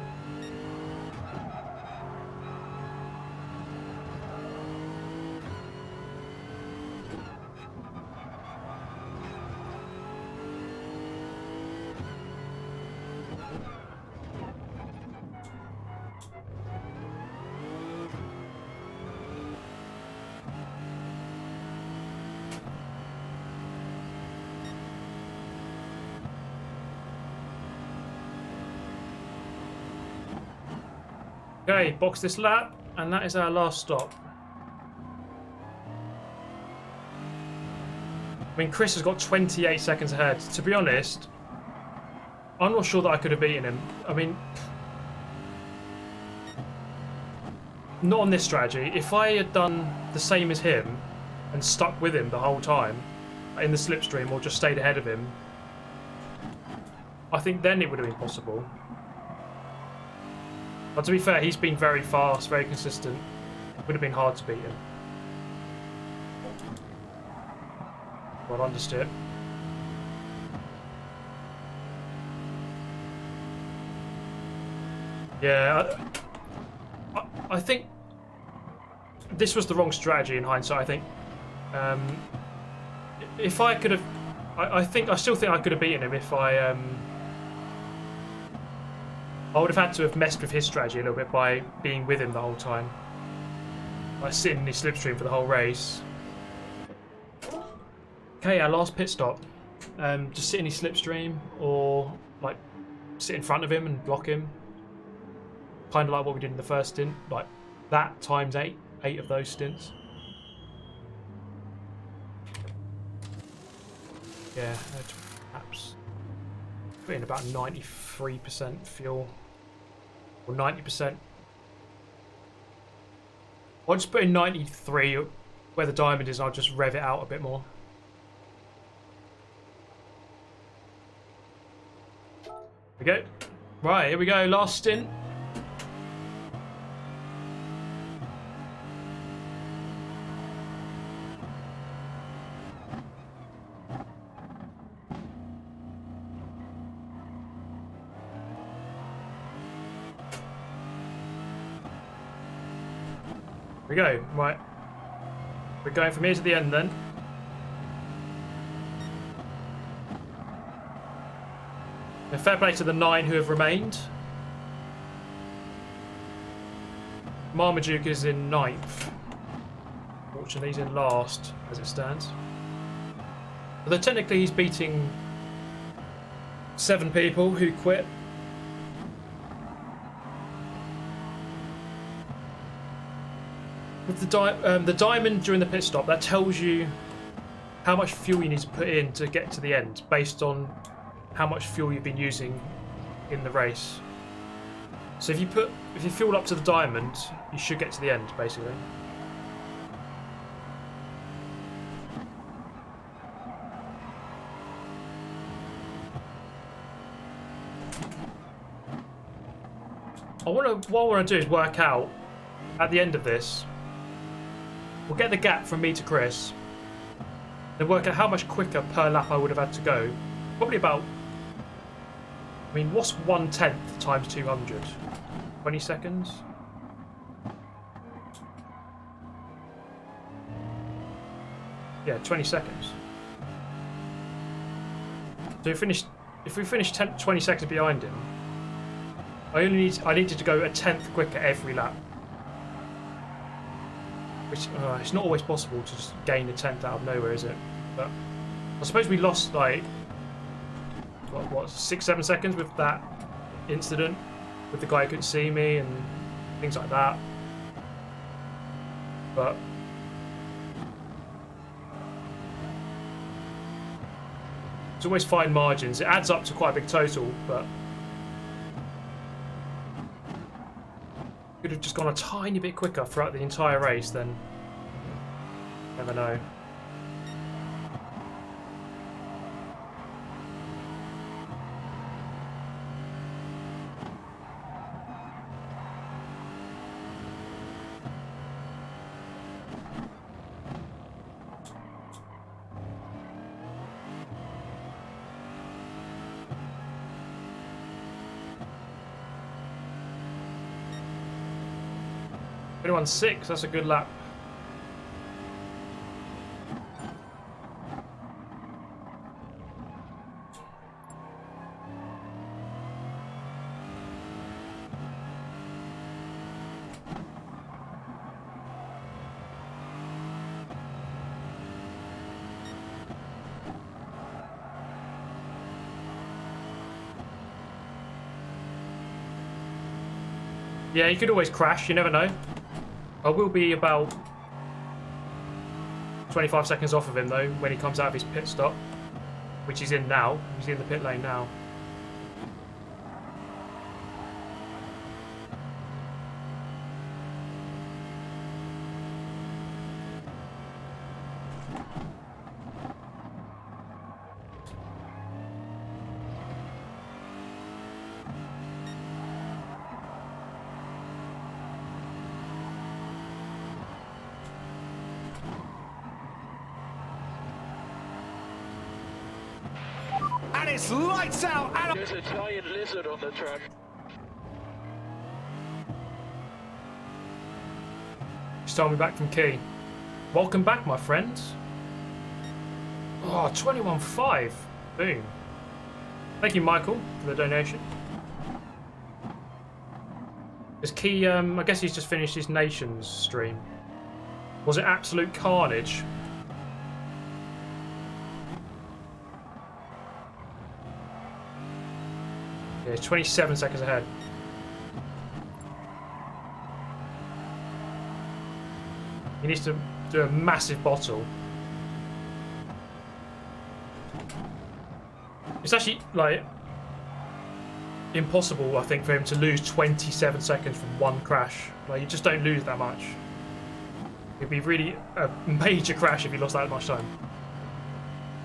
Speaker 1: Okay, box this lap, and that is our last stop. I mean, Chris has got 28 seconds ahead. To be honest, I'm not sure that I could have beaten him. I mean, not on this strategy. If I had done the same as him and stuck with him the whole time in the slipstream or just stayed ahead of him, I think then it would have been possible. But to be fair, he's been very fast, very consistent. It would have been hard to beat him. Well, understood. Yeah, I think this was the wrong strategy in hindsight. I think if I could have, I still think I could have beaten him if I would have had to have messed with his strategy a little bit by being with him the whole time, like sitting in his slipstream for the whole race. Okay, our last pit stop. Just sit in his slipstream or like sit in front of him and block him. Kind of like what we did in the first stint, like that times 8 of those stints. Yeah, perhaps put in about 93% fuel or 90%. I'll just put in 93 where the diamond is, and I'll just rev it out a bit more. We go. Right, here we go. Last stint. Here we go. Right. We're going from here to the end then. And fair play to the 9 who have remained. Marmaduke is in 9th. Fortunately, he's in last as it stands. Although technically he's beating 7 people who quit. With the diamond during the pit stop, that tells you how much fuel you need to put in to get to the end, based on how much fuel you've been using in the race. So if you fuel up to the diamond, you should get to the end, basically. What I want to do is work out at the end of this. We'll get the gap from me to Chris, then work out how much quicker per lap I would have had to go. Probably about, I mean, what's 1/10 times 200? 20 seconds? Yeah, 20 seconds. So if we finish 20 seconds behind him, I needed to go 1/10 quicker every lap. Which it's not always possible to just gain 1/10 out of nowhere, is it? But I suppose we lost like what 6-7 seconds with that incident with the guy who couldn't see me and things like that. But it's always fine margins. It adds up to quite a big total, but could have just gone a tiny bit quicker throughout the entire race, then never know. Anyone 6, that's a good lap. Yeah, he could always crash, you never know. I will be about 25 seconds off of him though when he comes out of his pit stop, which he's in now. He's in the pit lane now.
Speaker 8: And it's lights out. And
Speaker 3: there's a giant lizard on the track.
Speaker 1: Stole me back from Key. Welcome back, my friends. Oh, 21.5. Boom. Thank you, Michael, for the donation. Is Key, I guess he's just finished his Nations stream. Was it absolute carnage? Yeah, 27 seconds ahead. He needs to do a massive bottle. It's actually, like, impossible, I think, for him to lose 27 seconds from one crash. Like, you just don't lose that much. It'd be really a major crash if you lost that much time.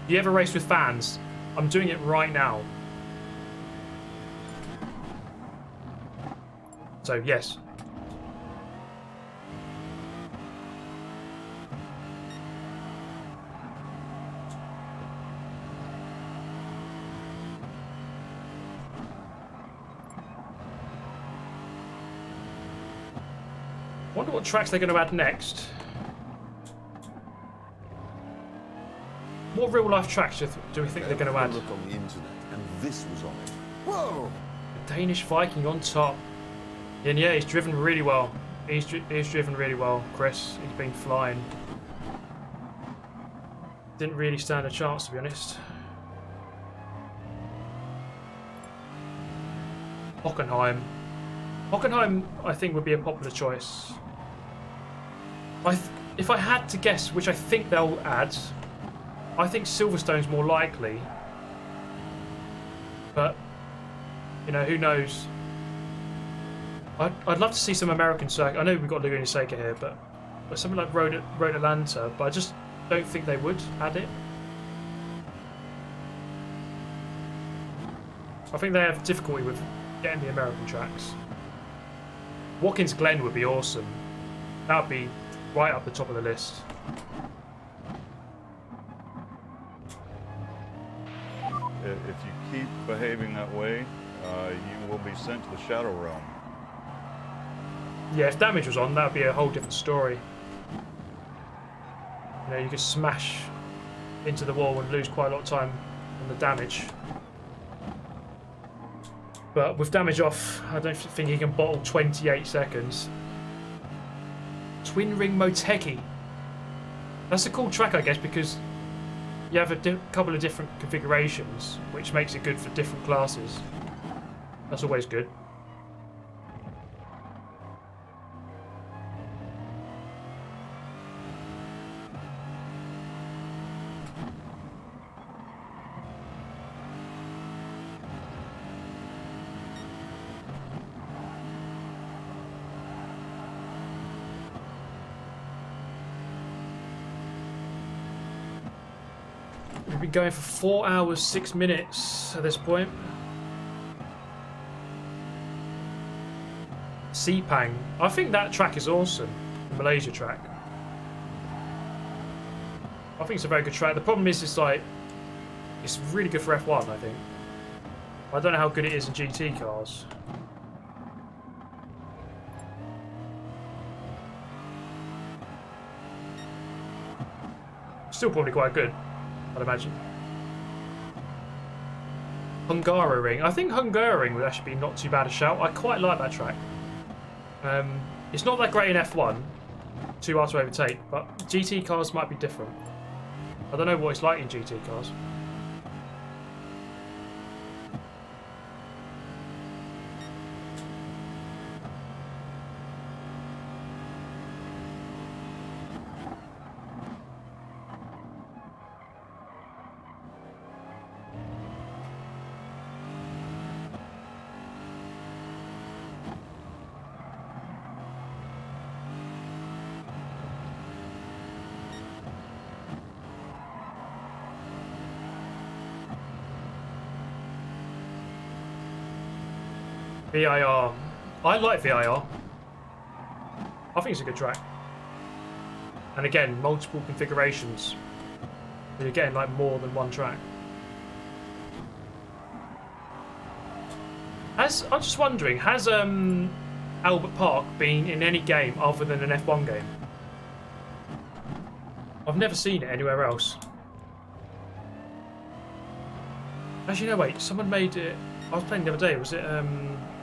Speaker 1: Do you ever race with fans? I'm doing it right now. So, yes. Wonder what tracks they're going to add next. What real-life tracks do we think they're going to add?
Speaker 6: Look on the internet, and this was on it. Whoa!
Speaker 1: The Danish Viking on top. And yeah, he's driven really well. He's driven really well, Chris. He's been flying. Didn't really stand a chance, to be honest. Hockenheim. Hockenheim, I think, would be a popular choice. If I had to guess which I think they'll add, I think Silverstone's more likely. But, you know, who knows? I'd love to see some American circuit. I know we've got Laguna Seca here, but something like Road Atlanta, but I just don't think they would add it. I think they have difficulty with getting the American tracks. Watkins Glen would be awesome. That would be right up the top of the list.
Speaker 9: If you keep behaving that way, you will be sent to the Shadow Realm.
Speaker 1: Yeah, if damage was on, that would be a whole different story. You know, you could smash into the wall and lose quite a lot of time on the damage. But with damage off, I don't think he can bottle 28 seconds. Twin Ring Motegi. That's a cool track, I guess, because you have a couple of different configurations, which makes it good for different classes. That's always good. We've been going for 4 hours, 6 minutes at this point. Sepang. I think that track is awesome. The Malaysia track. I think it's a very good track. The problem is, it's like, it's really good for F1, I think. I don't know how good it is in GT cars. Still probably quite good, I'd imagine. Hungaroring. I think Hungaroring would actually be not too bad a shout. I quite like that track. It's not that great in F1, too hard to overtake, but GT cars might be different. I don't know what it's like in GT cars. VIR. I like VIR. I think it's a good track. And again, multiple configurations. You're getting like more than one track. I'm just wondering, has Albert Park been in any game other than an F1 game? I've never seen it anywhere else. Actually, no, wait. Someone made it. I was playing the other day. Was it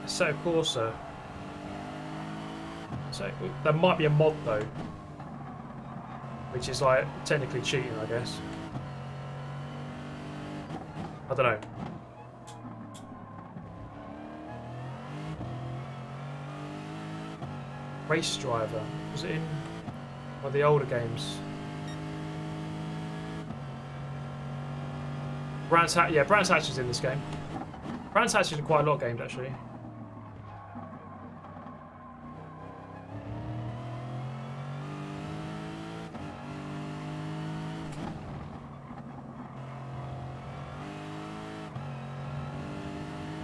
Speaker 1: Seca Corsa? So there might be a mod though, which is like technically cheating, I guess. I don't know. Race Driver. Was it in one of the older games? Brands Hatch, yeah, Brands Hatch is in this game. Brands Hatch is in quite a lot of games actually.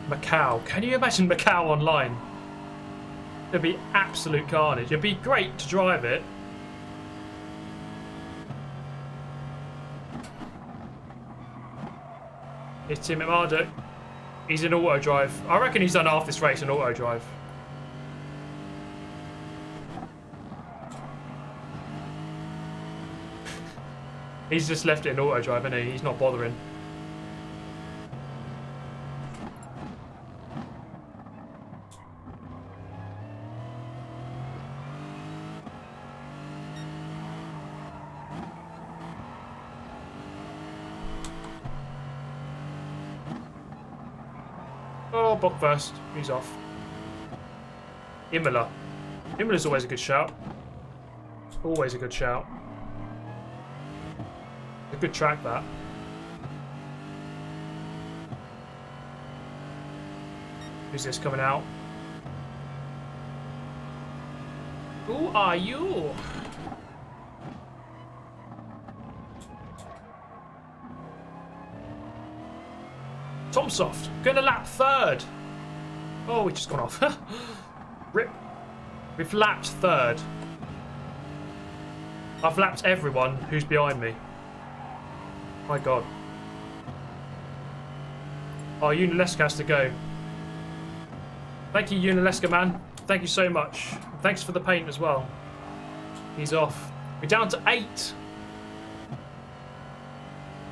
Speaker 1: Macau. Can you imagine Macau online? It'd be absolute carnage. It'd be great to drive it. It's Tim Marduk. He's in auto drive. I reckon he's done half this race in auto drive. He's just left it in auto drive, hasn't he? He's not bothering. Oh, Bock first. He's off. Imola. Imola's always a good shout. Always a good shout. A good track, that. Who's this coming out? Who are you? Tomsoft, gonna lap third. Oh, we just gone off. Rip. We've lapped third. I've lapped everyone who's behind me. My God. Oh, Yunalesca has to go. Thank you, Yunalesca, man. Thank you so much. Thanks for the paint as well. He's off. We're down to 8.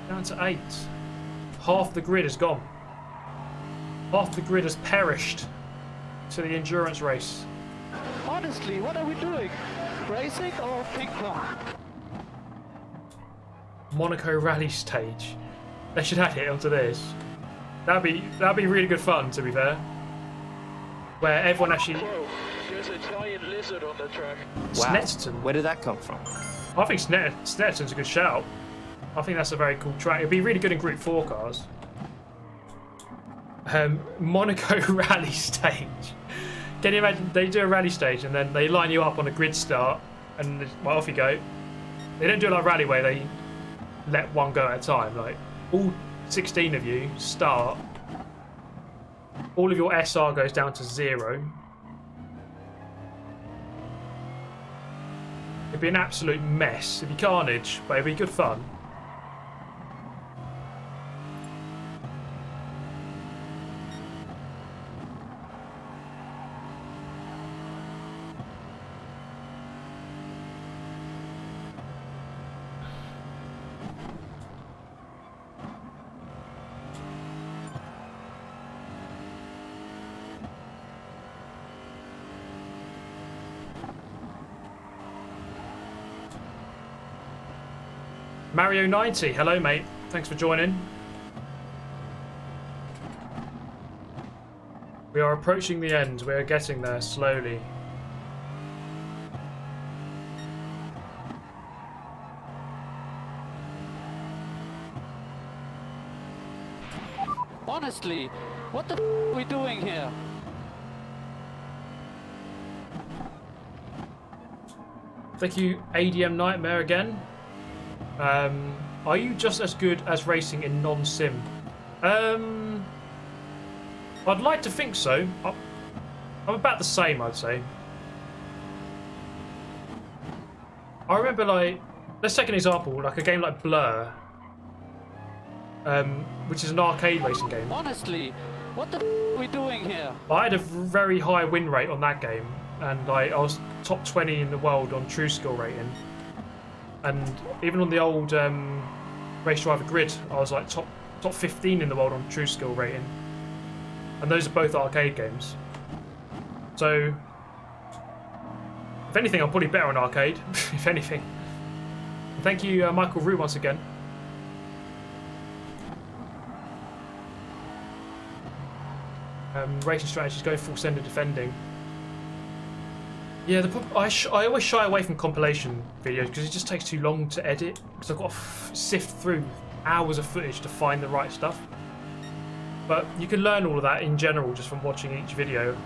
Speaker 1: Down to 8. Half the grid is gone. Half the grid has perished to the endurance race.
Speaker 11: Honestly, what are we doing? Racing or ping pong?
Speaker 1: Monaco rally stage. They should add it onto this. That'd be really good fun, to be fair. Where everyone actually.
Speaker 8: Whoa, there's a giant lizard on the track.
Speaker 7: Wow.
Speaker 1: Snetterton.
Speaker 7: Where did that come from?
Speaker 1: I think Snetterton's a good shout. I think that's a very cool track. It'd be really good in Group 4 cars. Monaco rally stage. Can you imagine? They do a rally stage and then they line you up on a grid start and well, off you go. They don't do it like rally where they let one go at a time. Like all 16 of you start. All of your SR goes down to 0. It'd be an absolute mess. It'd be carnage, but it'd be good fun. Mario 90, hello mate. Thanks for joining. We are approaching the end. We are getting there slowly.
Speaker 11: Honestly, what the are we doing here?
Speaker 1: Thank you, ADM Nightmare again. Are you just as good as racing in non-sim? I'd like to think so. I'm about the same, I'd say. I remember, like, let's take an example, like a game like Blur, which is an arcade racing game.
Speaker 11: Honestly, what the are we doing here?
Speaker 1: I had a very high win rate on that game, and I was top 20 in the world on true skill rating. And even on the old Race Driver Grid, I was like top 15 in the world on true skill rating. And those are both arcade games. So, if anything, I'm probably better on arcade, if anything. Thank you, Michael Rue, once again. Racing strategies, go full sender defending. Yeah, I always shy away from compilation videos because it just takes too long to edit. So I've got to sift through hours of footage to find the right stuff. But you can learn all of that in general just from watching each video.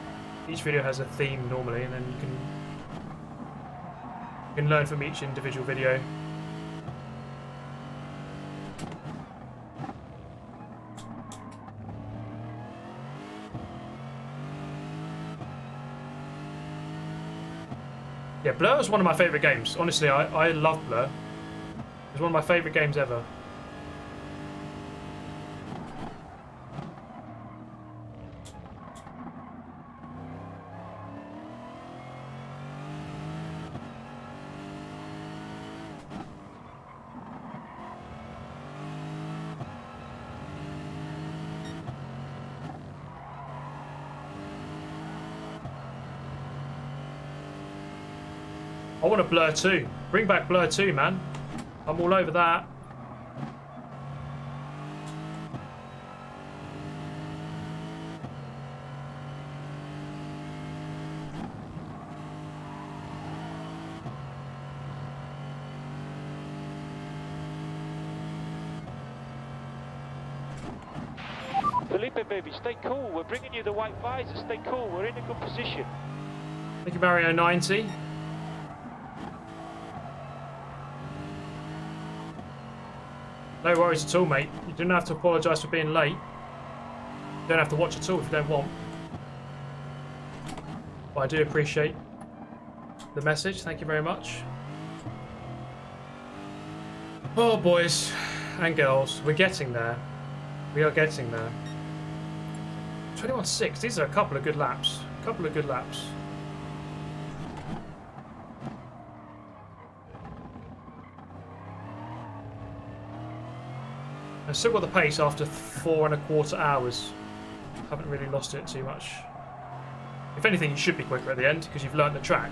Speaker 1: Each video has a theme normally, and then you can learn from each individual video. Yeah, Blur is one of my favourite games. Honestly, I love Blur. It's one of my favourite games ever. I want a Blur 2. Bring back Blur 2, man. I'm all over that.
Speaker 3: Felipe, baby, stay cool. We're bringing you the white visor. Stay cool. We're in a good position.
Speaker 1: Thank you, Mario 90. No worries at all, mate. You don't have to apologise for being late. You don't have to watch at all if you don't want. But I do appreciate the message. Thank you very much. Oh, boys and girls, we're getting there. We are getting there. 21.6. These are a couple of good laps. A couple of good laps. I've still got the pace after 4¼ hours. Haven't really lost it too much. If anything, you should be quicker at the end because you've learnt the track.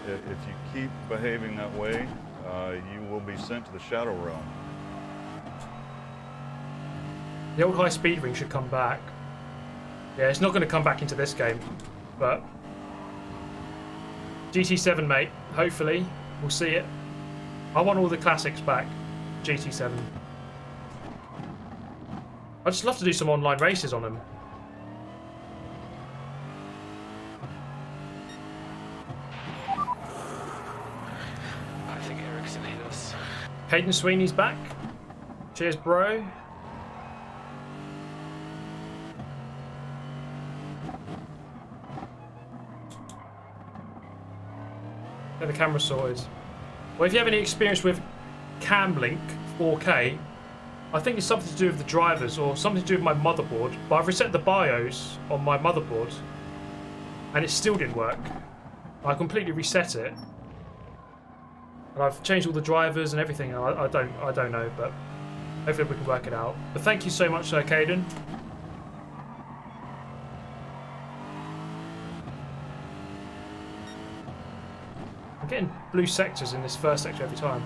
Speaker 9: If you keep behaving that way, you will be sent to the Shadow Realm.
Speaker 1: The old high-speed ring should come back. Yeah, it's not going to come back into this game, but GT7, mate. Hopefully, we'll see it. I want all the classics back. GT7. I'd just love to do some online races on them.
Speaker 2: I think Eric's gonna hit us.
Speaker 1: Caden Sweeney's back. Cheers, bro. Get the camera sorted. Well, if you have any experience with CamLink 4K, I think it's something to do with the drivers or something to do with my motherboard. But I've reset the BIOS on my motherboard, and it still didn't work. I completely reset it, and I've changed all the drivers and everything. I don't know, but hopefully we can work it out. But thank you so much, Caden. I'm getting blue sectors in this first sector every time.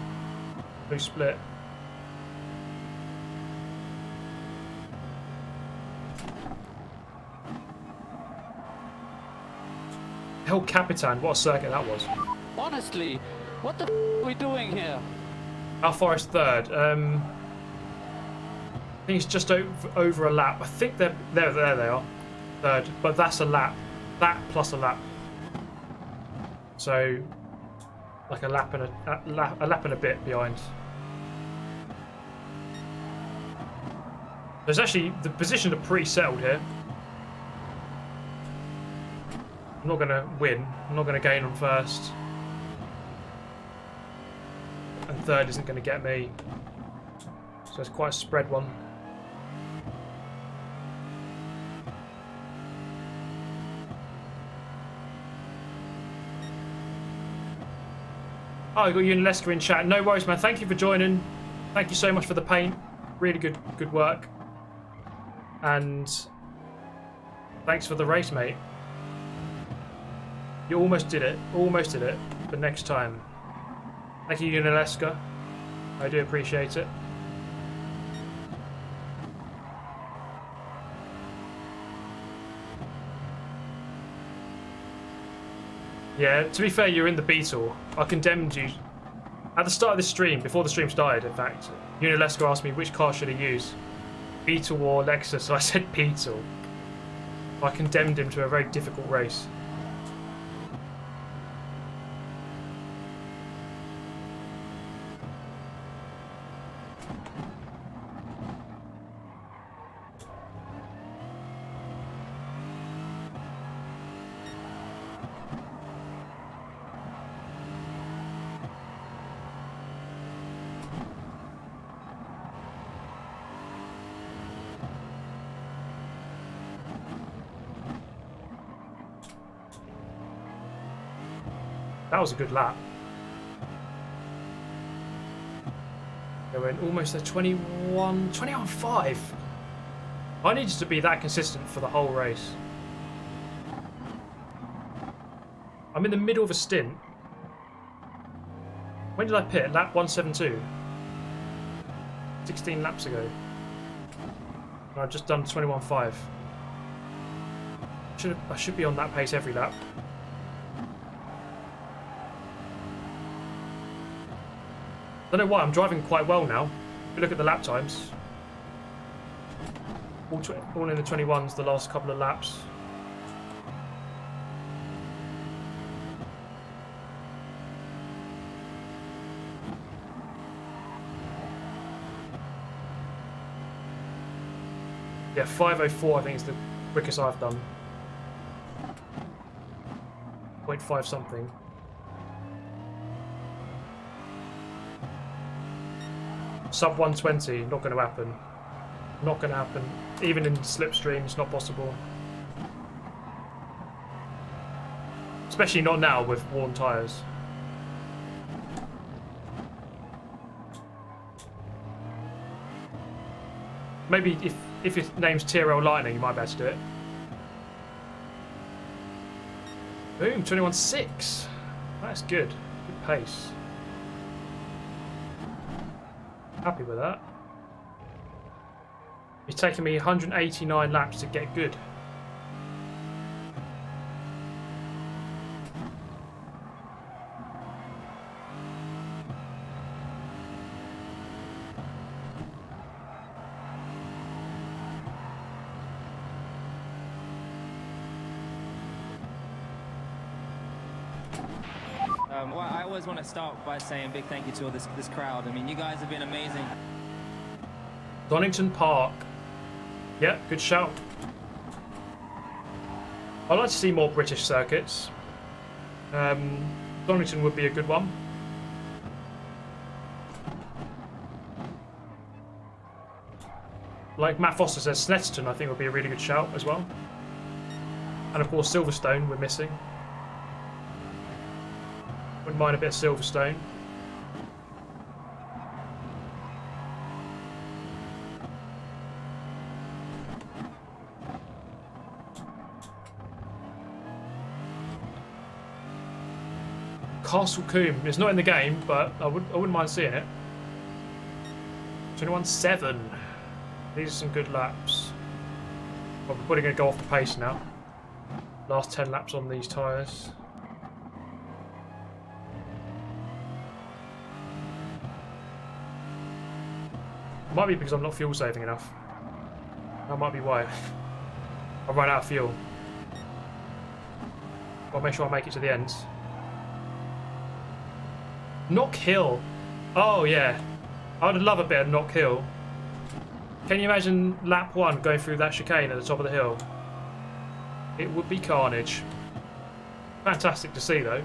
Speaker 1: Blue split. El Capitan, what a circuit that was.
Speaker 11: Honestly, what the are we doing here?
Speaker 1: How far is third? I think it's just over a lap. I think there they are. Third, but that's a lap. That plus a lap. So like a lap and a bit behind. There's actually, the positions are pretty settled here. I'm not going to win. I'm not going to gain on first. And third isn't going to get me. So it's quite a spread one. Oh, I got Yunalesca in chat. No worries, man. Thank you for joining. Thank you so much for the paint. Really good work. And thanks for the race, mate. You almost did it. Almost did it. But next time. Thank you, Yunalesca. I do appreciate it. Yeah, to be fair, you're in the Beetle. I condemned you at the start of the stream, before the stream started, in fact. Yunalesca asked me which car should I use, Beetle or Lexus, so I said Beetle. I condemned him to a very difficult race. That was a good lap. Going almost at 21.5. I needed to be that consistent for the whole race. I'm in the middle of a stint. When did I pit? Lap 172. 16 laps ago. And I've just done 21.5. I should be on that pace every lap. I don't know why, I'm driving quite well now. If you look at the lap times. All in the 21s the last couple of laps. Yeah, 5:04 I think is the quickest I've done. 0.5 something. Sub 120, not going to happen. Not going to happen. Even in slipstream, it's not possible. Especially not now with worn tyres. Maybe if your name's TRL Lightning, you might be able to do it. Boom, 21.6. That's good. Good pace. Happy with that. It's taken me 189 laps to get good.
Speaker 10: Well, I always want to start by saying big thank you to all this crowd. I mean, you guys have been amazing.
Speaker 1: Donington Park. Yeah, good shout. I'd like to see more British circuits. Donington would be a good one. Like Matt Foster says, Snetterton I think would be a really good shout as well. And of course Silverstone we're missing. Wouldn't mind a bit of Silverstone. Castle Combe. It's not in the game, but I wouldn't mind seeing it. 21.7. These are some good laps. Well, we're probably going to go off the pace now. Last 10 laps on these tyres. Might be because I'm not fuel saving enough. That might be why. I've run out of fuel. I'll make sure I make it to the end. Knock Hill. Oh yeah. I would love a bit of Knock Hill. Can you imagine lap 1 going through that chicane at the top of the hill? It would be carnage. Fantastic to see though.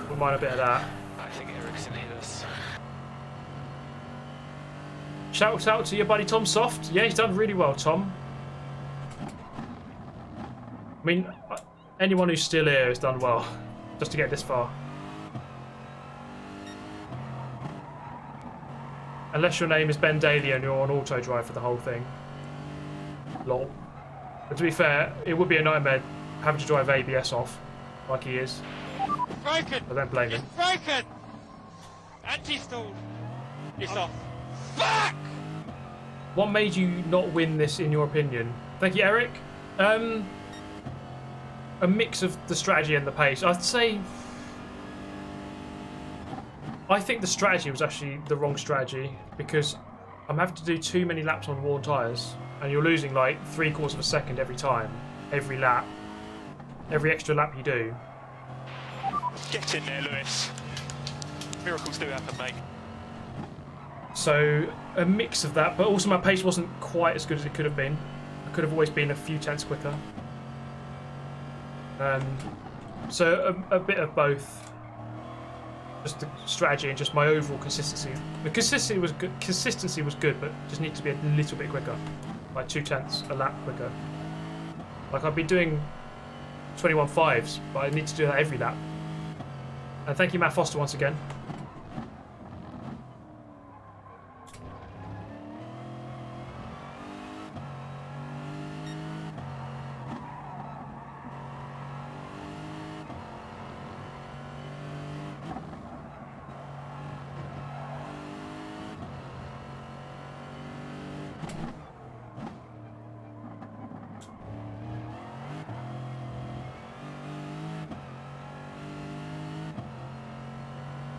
Speaker 1: Wouldn't mind a bit of that.
Speaker 2: I think Eric's in this.
Speaker 1: Shout out to your buddy Tom Soft. Yeah, he's done really well, Tom. I mean, anyone who's still here has done well, just to get this far. Unless your name is Ben Daly and you're on auto drive for the whole thing. Lol. But to be fair, it would be a nightmare having to drive ABS off, like he is.
Speaker 3: Broken!
Speaker 1: I don't blame him.
Speaker 3: Broken! Anti-stall! It's off. Fuck!
Speaker 1: What made you not win this, in your opinion? Thank you, Eric. A mix of the strategy and the pace. I'd say... I think the strategy was actually the wrong strategy because I'm having to do too many laps on worn tyres and you're losing like 3/4 of a second every time, every lap, every extra lap you do.
Speaker 2: Get in there, Lewis. Miracles do happen, mate.
Speaker 1: So a mix of that, but also my pace wasn't quite as good as it could have been. I could have always been a few tenths quicker. So a bit of both. Just the strategy and just my overall consistency. The consistency was good. Consistency was good, but just need to be a little bit quicker, like 2 tenths a lap quicker. Like I've been doing 21.5s, but I need to do that every lap. And thank you, Matt Foster, once again.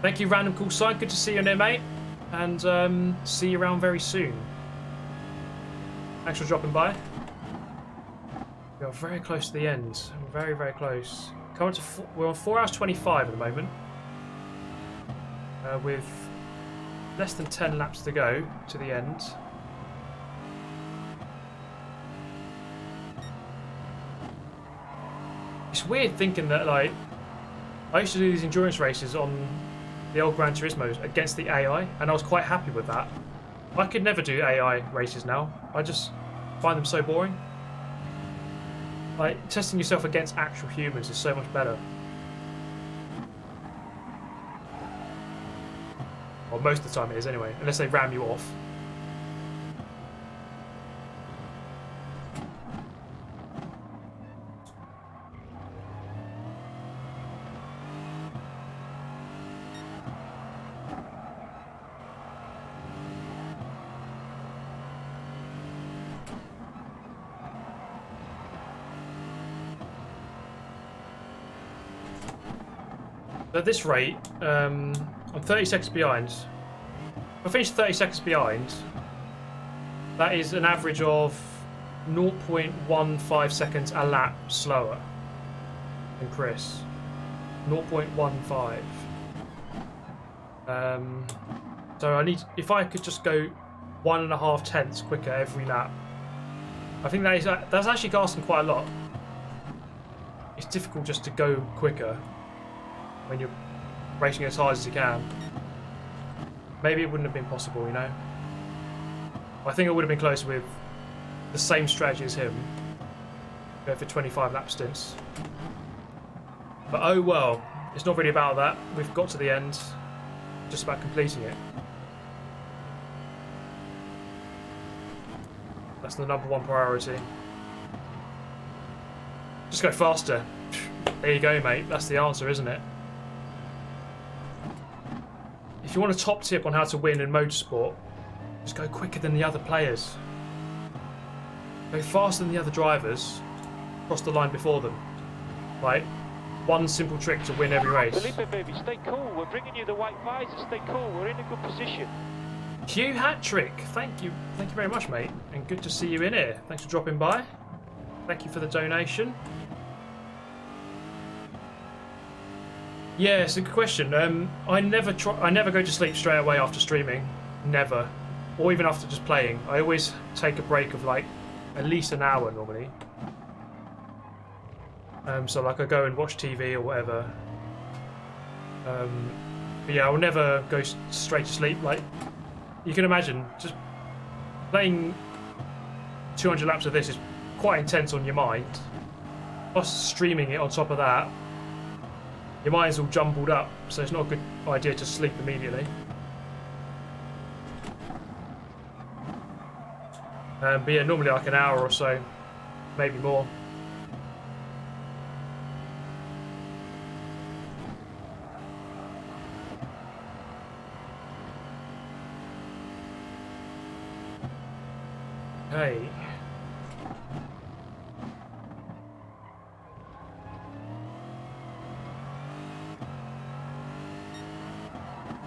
Speaker 1: Thank you, Random Call Sign. Good to see you in there, mate. And see you around very soon. Thanks for dropping by. We are very close to the end. We're very, very close. Coming to we're on 4 hours 25 at the moment. With less than 10 laps to go to the end. It's weird thinking that, like, I used to do these endurance races on the old Gran Turismos against the AI, and I was quite happy with that. I could never do AI races now. I just find them so boring. Like, testing yourself against actual humans is so much better. Well, most of the time it is anyway, unless they ram you off. At this rate, I'm 30 seconds behind. If I finish 30 seconds behind, that is an average of 0.15 seconds a lap slower than Chris. 0.15. So I need, if I could just go 1.5 tenths quicker every lap, I think that's actually asking quite a lot. It's difficult just to go quicker when you're racing as hard as you can. Maybe it wouldn't have been possible, you know. I think I would have been closer with the same strategy as him. Go for 25 lap stints. But oh well, it's not really about that. We've got to the end. Just about completing it. That's the #1 priority. Just go faster. There you go, mate. That's the answer, isn't it? If you want a top tip on how to win in motorsport, just go quicker than the other players. Go faster than the other drivers. Cross the line before them. Like, one simple trick to win every race.
Speaker 3: Felipe, baby, stay cool. We're bringing you the white visor. Stay cool. We're in a good position.
Speaker 1: Hugh Hat-Trick, thank you very much, mate, and good to see you in here. Thanks for dropping by. Thank you for the donation. Yeah, it's a good question. I never go to sleep straight away after streaming. Never. or even after just playing, I always take a break of like at least an hour normally. So like I go and watch TV or whatever. But yeah, I will never go straight to sleep. Like you can imagine, just playing 200 laps of this is quite intense on your mind. Plus streaming it on top of that, your mind's all jumbled up, so it's not a good idea to sleep immediately. But yeah, normally like an hour or so, maybe more. Okay.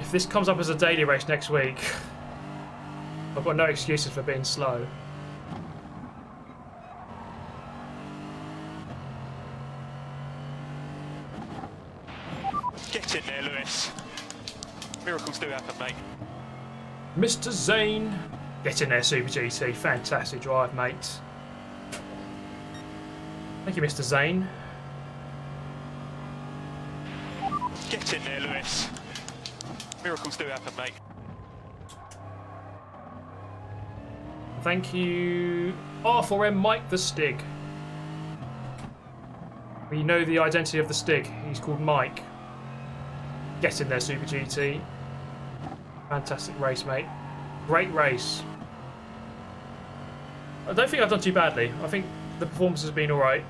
Speaker 1: If this comes up as a daily race next week, I've got no excuses for being slow.
Speaker 2: Get in there, Lewis. Miracles do happen, mate.
Speaker 1: Mr. Zane, get in there, Super GT. Fantastic drive, mate. Thank you, Mr. Zane.
Speaker 2: Get in there, Lewis. Miracles do happen, mate.
Speaker 1: Thank you, R4M Mike the Stig. We know the identity of the Stig. He's called Mike. Get in there, Super GT. Fantastic race, mate. Great race. I don't think I've done too badly. I think the performance has been alright.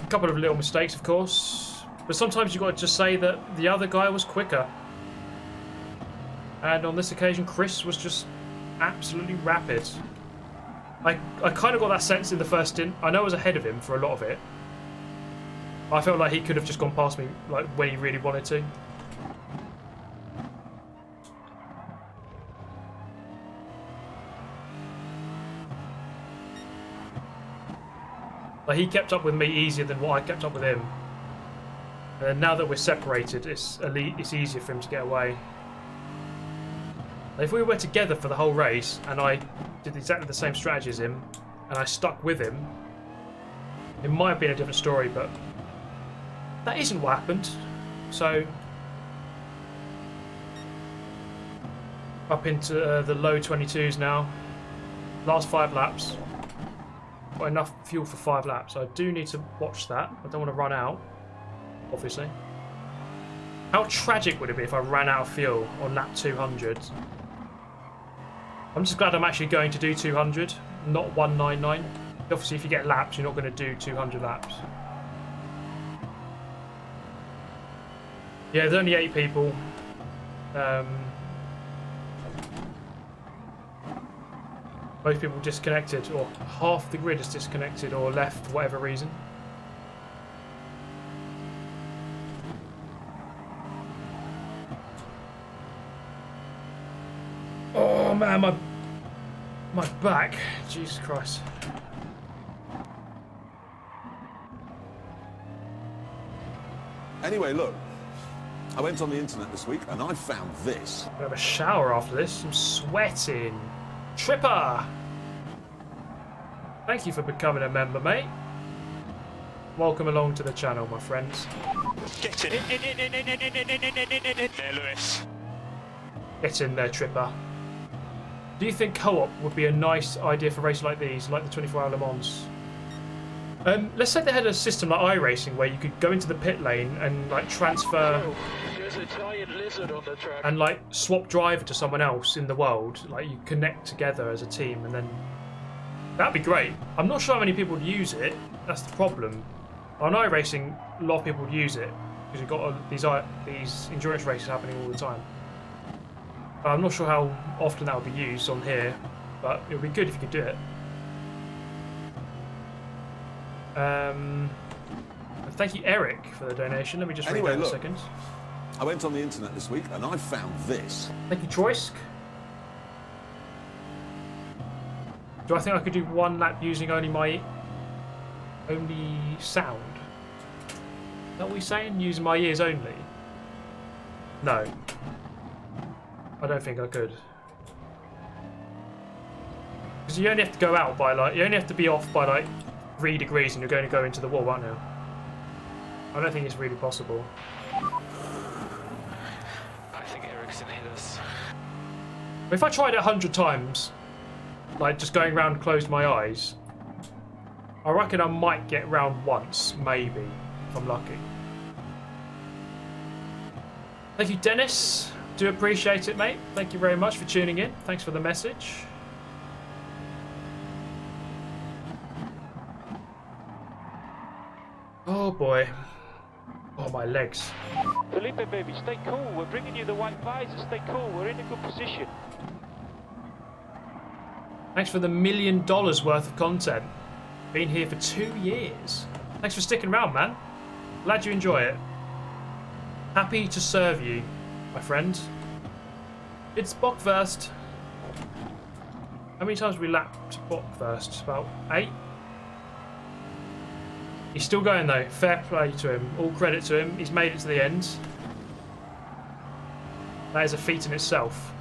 Speaker 1: A couple of little mistakes, of course. But sometimes you've got to just say that the other guy was quicker. And on this occasion, Chris was just absolutely rapid. I kind of got that sense in the first stint. I know I was ahead of him for a lot of it. I felt like he could have just gone past me like when he really wanted to. Like he kept up with me easier than what I kept up with him. And now that we're separated, it's easier for him to get away. If we were together for the whole race and I did exactly the same strategy as him and I stuck with him, it might have been a different story, but that isn't what happened. So up into the low 22s now. Last 5 laps. Got enough fuel for 5 laps. I do need to watch that. I don't want to run out, obviously. How tragic would it be if I ran out of fuel on lap 200? I'm just glad I'm actually going to do 200, not 199. Obviously, if you get laps, you're not going to do 200 laps. Yeah, there's only 8 people. Most people disconnected, or half the grid is disconnected or left for whatever reason. Oh man, my back. Jesus Christ.
Speaker 6: Anyway, look. I went on the internet this week and I found this.
Speaker 1: I'm gonna have a shower after this. I'm sweating. Tripper! Thank you for becoming a member, mate. Welcome along to the channel, my friends.
Speaker 2: Get in there, Lewis.
Speaker 1: Get in there, Tripper. Do you think co-op would be a nice idea for races like these, like the 24-hour Le Mans? Let's say they had a system like iRacing where you could go into the pit lane and like transfer
Speaker 8: There's a giant lizard on the track.
Speaker 1: and like swap driver to someone else in the world. Like you connect together as a team, and then that'd be great. I'm not sure how many people would use it. That's the problem. On iRacing, a lot of people would use it because you've got these endurance races happening all the time. I'm not sure how often that would be used on here, but it would be good if you could do it. Thank you, Eric, for the donation. Let me just read that in a second.
Speaker 6: I went on the internet this week and I found this.
Speaker 1: Thank you, Troysk. Do I think I could do 1 lap using only my sound? Is that what you're saying? Using my ears only? No. I don't think I could. Because you only have to go out by like, you only have to be off by like 3 degrees and you're going to go into the wall, aren't you? I don't think it's really possible.
Speaker 3: I think Eric's in Inniss.
Speaker 1: If I tried it 100 times, like just going around closed my eyes, I reckon I might get round once, maybe, if I'm lucky. Thank you, Dennis. Do appreciate it, mate. Thank you very much for tuning in. Thanks for the message. Oh boy. Oh, my legs.
Speaker 3: Felipe, baby, stay cool. We're bringing you the white visor. Stay cool. We're in a good position.
Speaker 1: Thanks for the $1 million worth of content. Been here for 2 years. Thanks for sticking around, man. Glad you enjoy it. Happy to serve you, my friend. It's Bockwurst. How many times have we lapped Bockwurst? About 8? He's still going though. Fair play to him. All credit to him. He's made it to the end. That is a feat in itself.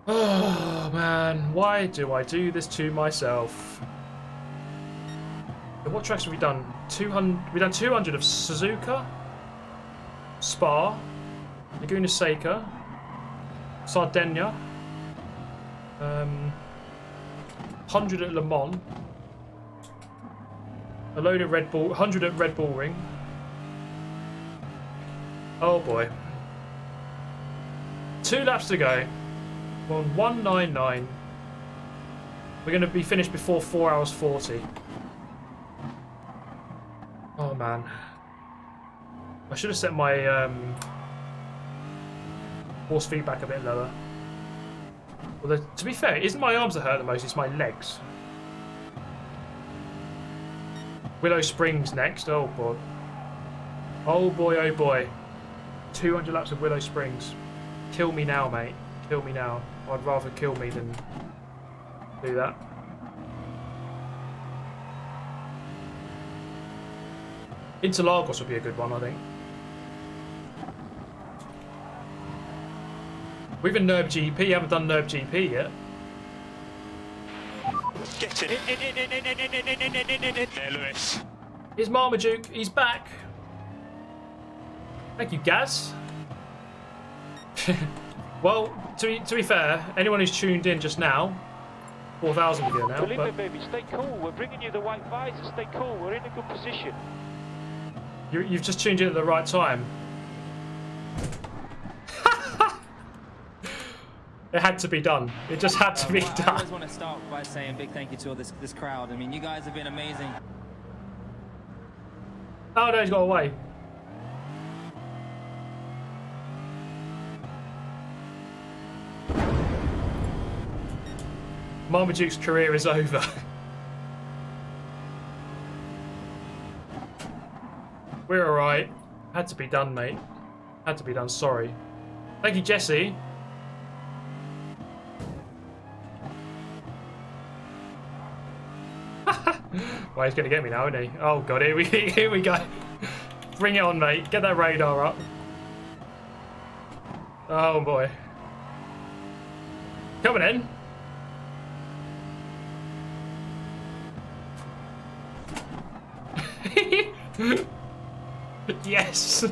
Speaker 1: Oh man, why do I do this to myself? What tracks have we done? 200. We've done 200 of Suzuka, Spa, Laguna Seca, Sardinia, 100 at Le Mans, a load of Red Bull, 100 at Red Bull Ring. Oh boy. 2 laps to go. We're on 199. We're going to be finished before 4 hours 40. Oh man. I should have set my force feedback a bit lower. Although, to be fair, it isn't my arms that hurt the most, it's my legs. Willow Springs next. Oh boy. Oh boy, oh boy. 200 laps of Willow Springs. Kill me now, mate. Kill me now. I'd rather kill me than do that. Interlagos would be a good one, I think. We've been Nerb GP, haven't done Nerb GP yet.
Speaker 2: Get in there, Lewis.
Speaker 1: Here's Marmaduke, he's back. Thank you, Gaz. Well, to be fair, anyone who's tuned in just now, 4,000 video now.
Speaker 3: Felipe,
Speaker 1: But
Speaker 3: baby, stay cool. We're bringing you the white visor. Stay cool. We're in a good position.
Speaker 1: you've just tuned in at the right time. It had to be done. It just had to be done.
Speaker 10: I always want to start by saying a big thank you to all this crowd. I mean, you guys have been amazing.
Speaker 1: Oh no, he's got away. Marmaduke's career is over. We're alright. Had to be done, mate. Had to be done, sorry. Thank you, Jesse. Well, he's going to get me now, isn't he? Oh, God, here we go. Bring it on, mate. Get that radar up. Oh, boy. Coming in. Yes.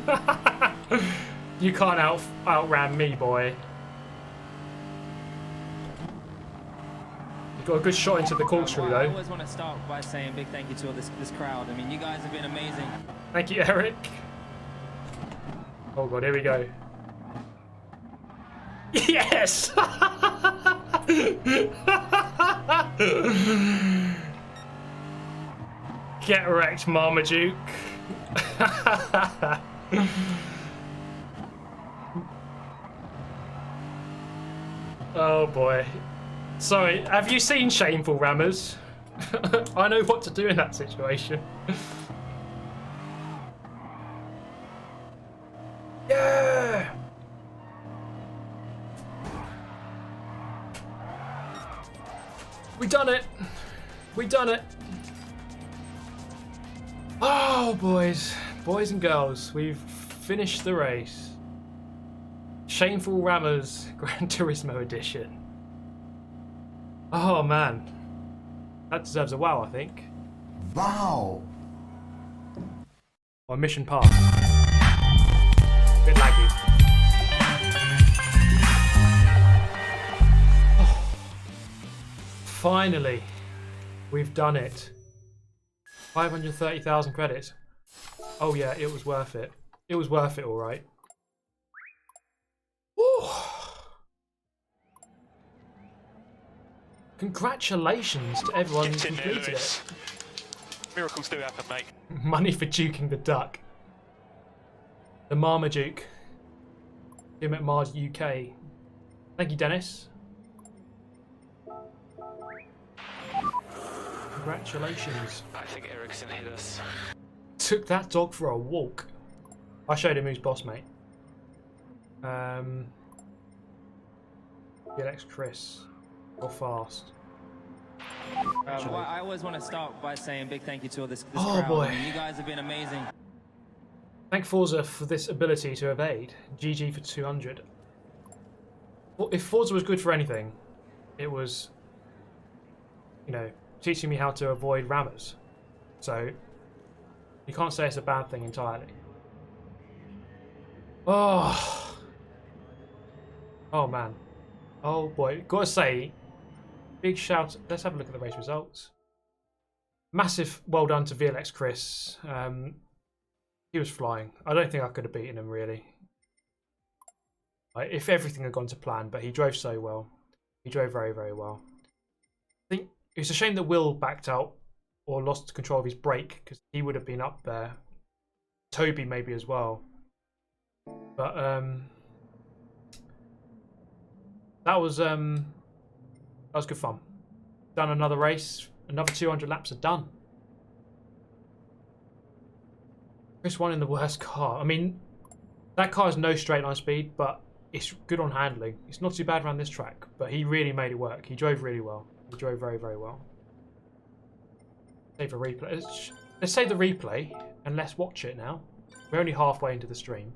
Speaker 1: You can't outram me, boy. You got a good shot into the corkscrew, though.
Speaker 10: I always want to start by saying a big thank you to all this crowd. I mean, you guys have been amazing.
Speaker 1: Thank you, Eric. Oh god, here we go. Yes. Get wrecked, Marmaduke. Oh boy. Sorry, have you seen Shameful Rammers? I know what to do in that situation. Yeah! We done it! We done it! Oh, boys and girls, we've finished the race. Shameful Rammers Gran Turismo edition. Oh man, that deserves a wow, I think.
Speaker 6: Wow.
Speaker 1: Or mission passed. Bit laggy. Oh. Finally, we've done it. 530,000 credits. Oh yeah, it was worth it. It was worth it, all right. Ooh. Congratulations to everyone who completed it.
Speaker 2: Miracles do happen, mate.
Speaker 1: Money for duking the duck. The Marmaduke. Him at Mars UK. Thank you, Dennis. Congratulations.
Speaker 2: I think Ericsson hit us.
Speaker 1: Took that dog for a walk. I showed him who's boss, mate. Billeck Chris. Or fast.
Speaker 10: Well, I always want to start by saying big thank you to all this
Speaker 1: Oh,
Speaker 10: crowd.
Speaker 1: boy.
Speaker 10: I mean, you guys have been amazing.
Speaker 1: Thank Forza for this ability to evade. GG for 200. Well, if Forza was good for anything, it was, you know, teaching me how to avoid rammers. So, you can't say it's a bad thing entirely. Oh. Oh, man. Oh, boy. Gotta say, big shout. Let's have a look at the race results. Massive well done to VLX Chris. He was flying. I don't think I could have beaten him, really. Like, if everything had gone to plan, but he drove so well. He drove very, very well. I think it's a shame that Will backed out or lost control of his brake, because he would have been up there. Toby maybe as well. But that was good fun. Done another race. Another 200 laps are done. Chris won in the worst car. I mean, that car has no straight line speed, but it's good on handling. It's not too bad around this track, but he really made it work. He drove really well. He drove very, very well. Save a replay. Let's save the replay and let's watch it now. We're only halfway into the stream.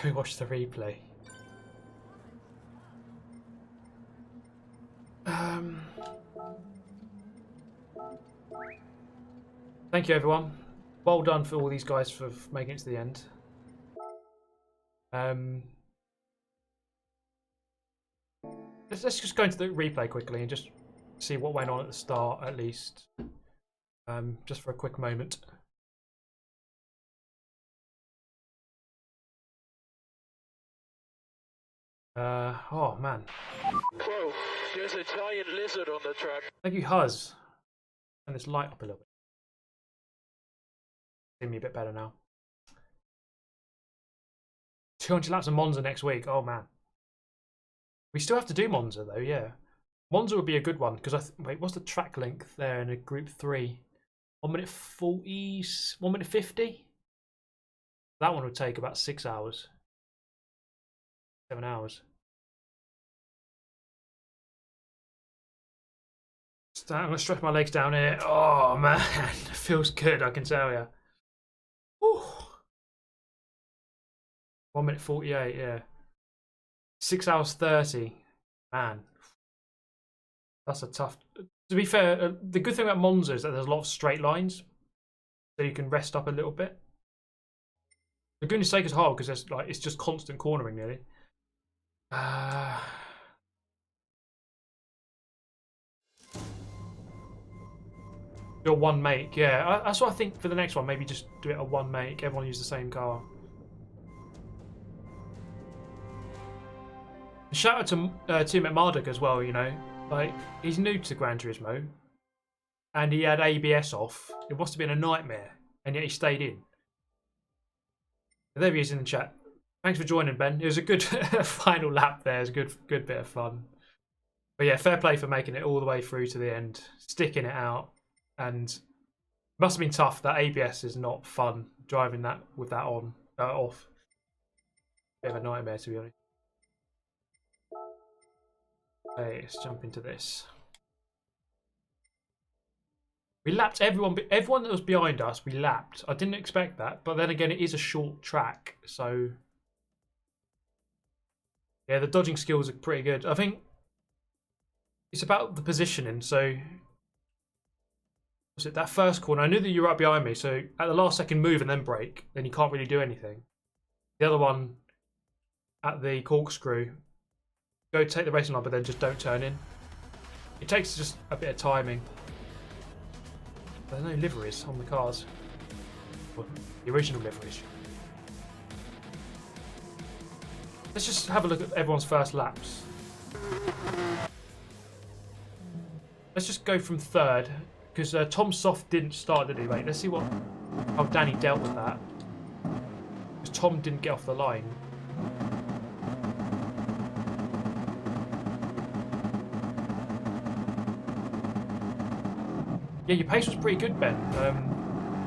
Speaker 1: Go watch the replay. Thank you, everyone. Well done for all these guys for making it to the end. Let's just go into the replay quickly and just see what went on at the start, at least. Just for a quick moment. Oh man.
Speaker 8: Whoa, there's a giant lizard on the track.
Speaker 1: Thank you, Huz. Turn this light up a little bit. See me a bit better now. 200 laps of Monza next week. Oh man. We still have to do Monza though, yeah. Monza would be a good one because wait, what's the track length there in a group 3? 1 minute 40, 1 minute 50? That one would take about 6 hours. 7 hours. I'm going to stretch my legs down here. Oh man, it feels good, I can tell you. Whew. 1 minute 48, yeah. 6 hours 30. Man. That's a tough... To be fair, the good thing about Monza is that there's a lot of straight lines. So you can rest up a little bit. For goodness sake, it's hard because it's just constant cornering nearly. Do a one make, yeah. That's what I think for the next one. Maybe just do it a one make. Everyone use the same car. Shout out to Tim at Marduk as well. You know, like he's new to Gran Turismo, and he had ABS off. It must have been a nightmare, and yet he stayed in. There he is in the chat. Thanks for joining, Ben. It was a good final lap there. It was a good bit of fun. But yeah, fair play for making it all the way through to the end, sticking it out. And it must have been tough. That ABS is not fun driving that with that on off. Bit of a nightmare, to be honest. Okay, let's jump into this. We lapped everyone that was behind us. We lapped. I didn't expect that, but then again, it is a short track, so yeah, the dodging skills are pretty good. I think it's about the positioning. So was it that first corner? I knew that you were right behind me, so at the last second move and then brake, then you can't really do anything. The other one at the corkscrew, go take the racing line, but then just don't turn in. It takes just a bit of timing. There's no liveries on the cars. Well, the original liveries. Let's just have a look at everyone's first laps. Let's just go from third, because Tom Soft didn't start, did he, mate? Let's see how Danny dealt with that. Because Tom didn't get off the line. Yeah, your pace was pretty good, Ben.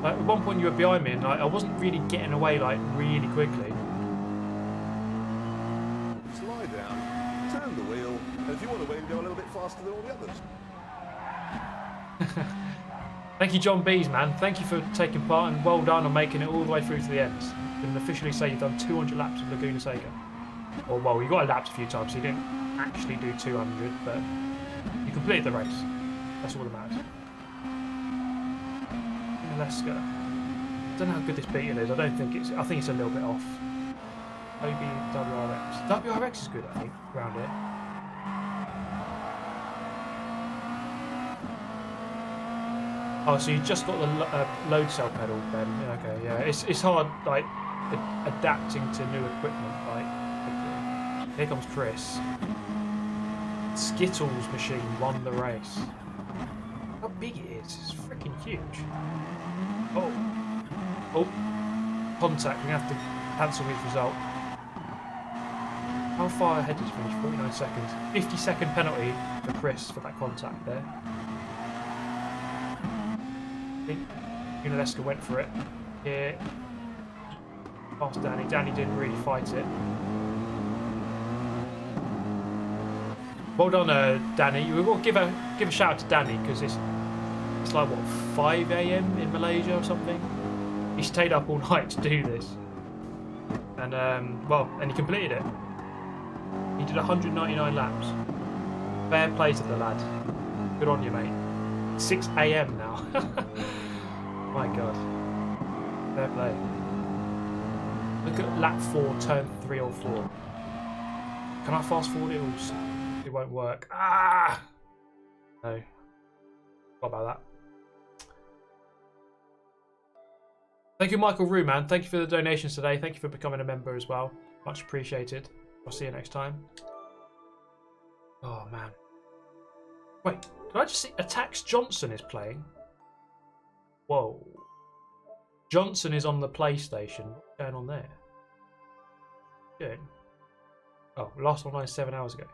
Speaker 1: Like at one point you were behind me and I wasn't really getting away like really quickly.
Speaker 6: Slide down, turn the wheel, and if you want to win, go a little bit faster than all the others.
Speaker 1: Thank you, John Bees, man. Thank you for taking part and well done on making it all the way through to the end. You can officially say you've done 200 laps of Laguna Seca. Or, well, you got lapped a few times, so you didn't actually do 200, but you completed the race. That's all that matters. Yunalesca. I don't know how good this beating is. I think it's a little bit off. Maybe WRX. WRX is good, I think, around here. Oh, so you just got the load cell pedal, Ben? Yeah, okay, yeah. It's hard, like adapting to new equipment. Like, here comes Chris. Skittles machine won the race. How big it is! It's freaking huge. Oh, contact. We have to cancel his result. How far ahead did he finish? 49 seconds. 50-second penalty for Chris for that contact there. I think Yunalesca went for it. Here, past Danny. Danny didn't really fight it. Well done, Danny. We've got to give a shout out to Danny because it's like what 5 AM in Malaysia or something. He stayed up all night to do this, and and he completed it. He did 199 laps. Fair play to the lad. Good on you, mate. 6 AM now. My God. Fair play. Look at lap 4, turn 3 or 4. Can I fast forward it? It won't work. Ah! No. What about that? Thank you, Michael Rue, man. Thank you for the donations today. Thank you for becoming a member as well. Much appreciated. I'll see you next time. Oh, man. Wait, did I just see Attacks Johnson is playing? Whoa. Johnson is on the PlayStation. What's going on there? Good. Oh, last online 7 hours ago.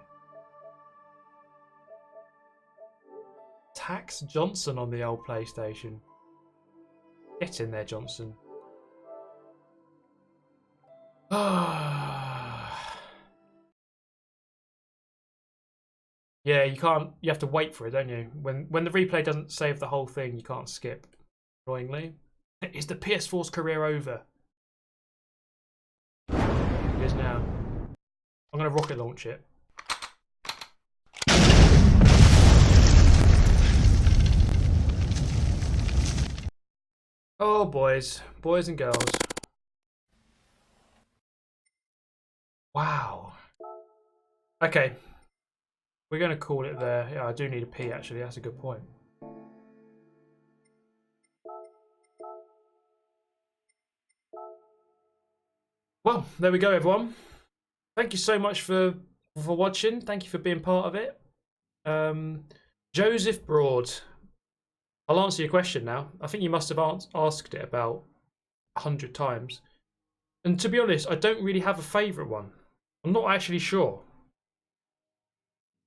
Speaker 1: Tax Johnson on the old PlayStation. Get in there, Johnson. Yeah, you can't. You have to wait for it, don't you? When the replay doesn't save the whole thing, you can't skip. Annoyingly, is the PS4's career over? It is now. I'm gonna rocket launch it. Oh, boys and girls. Wow. Okay. We're going to call it there. Yeah, I do need a pee, actually. That's a good point. Well, there we go, everyone. Thank you so much for watching. Thank you for being part of it. Joseph Broad. I'll answer your question now. I think you must have asked it about 100 times. And to be honest, I don't really have a favourite one. I'm not actually sure.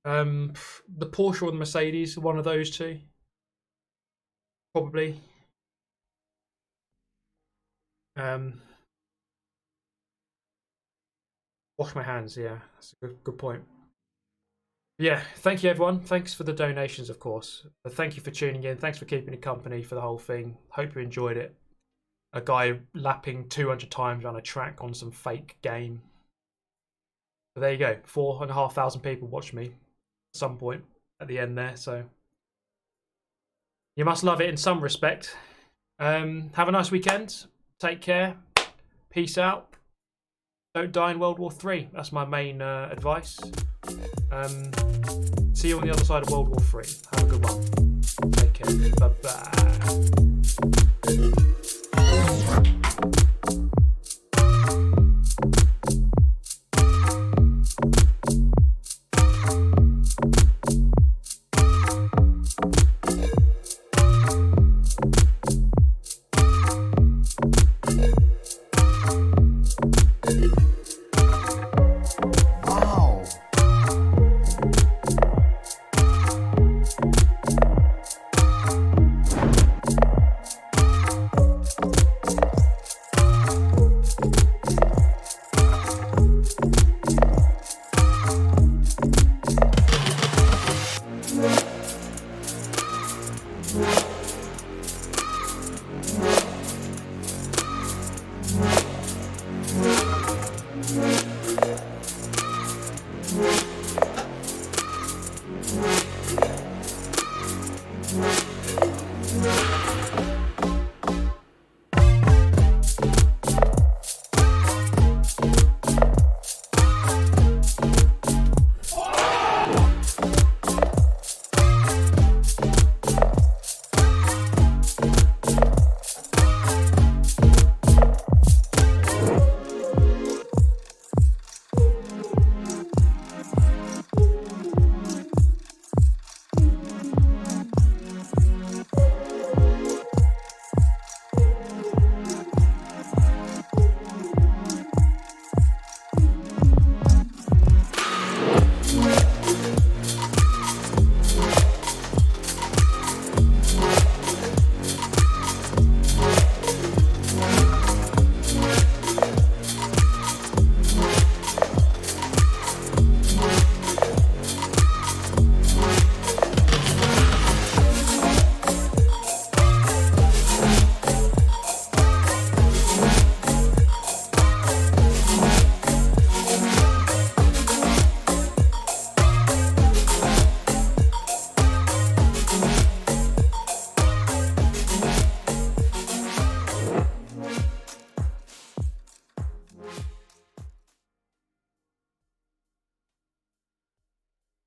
Speaker 1: The Porsche or the Mercedes, one of those two. Probably. Wash my hands, yeah. That's a good point. Yeah, thank you everyone. Thanks for the donations, of course. But thank you for tuning in. Thanks for keeping me company for the whole thing. Hope you enjoyed it. A guy lapping 200 times around a track on some fake game. But there you go. 4,500 people watched me at some point at the end there. So you must love it in some respect. Have a nice weekend. Take care. Peace out. Don't die in World War III. That's my main advice. See you on the other side of World War III. Have a good one. Take care. Bye-bye.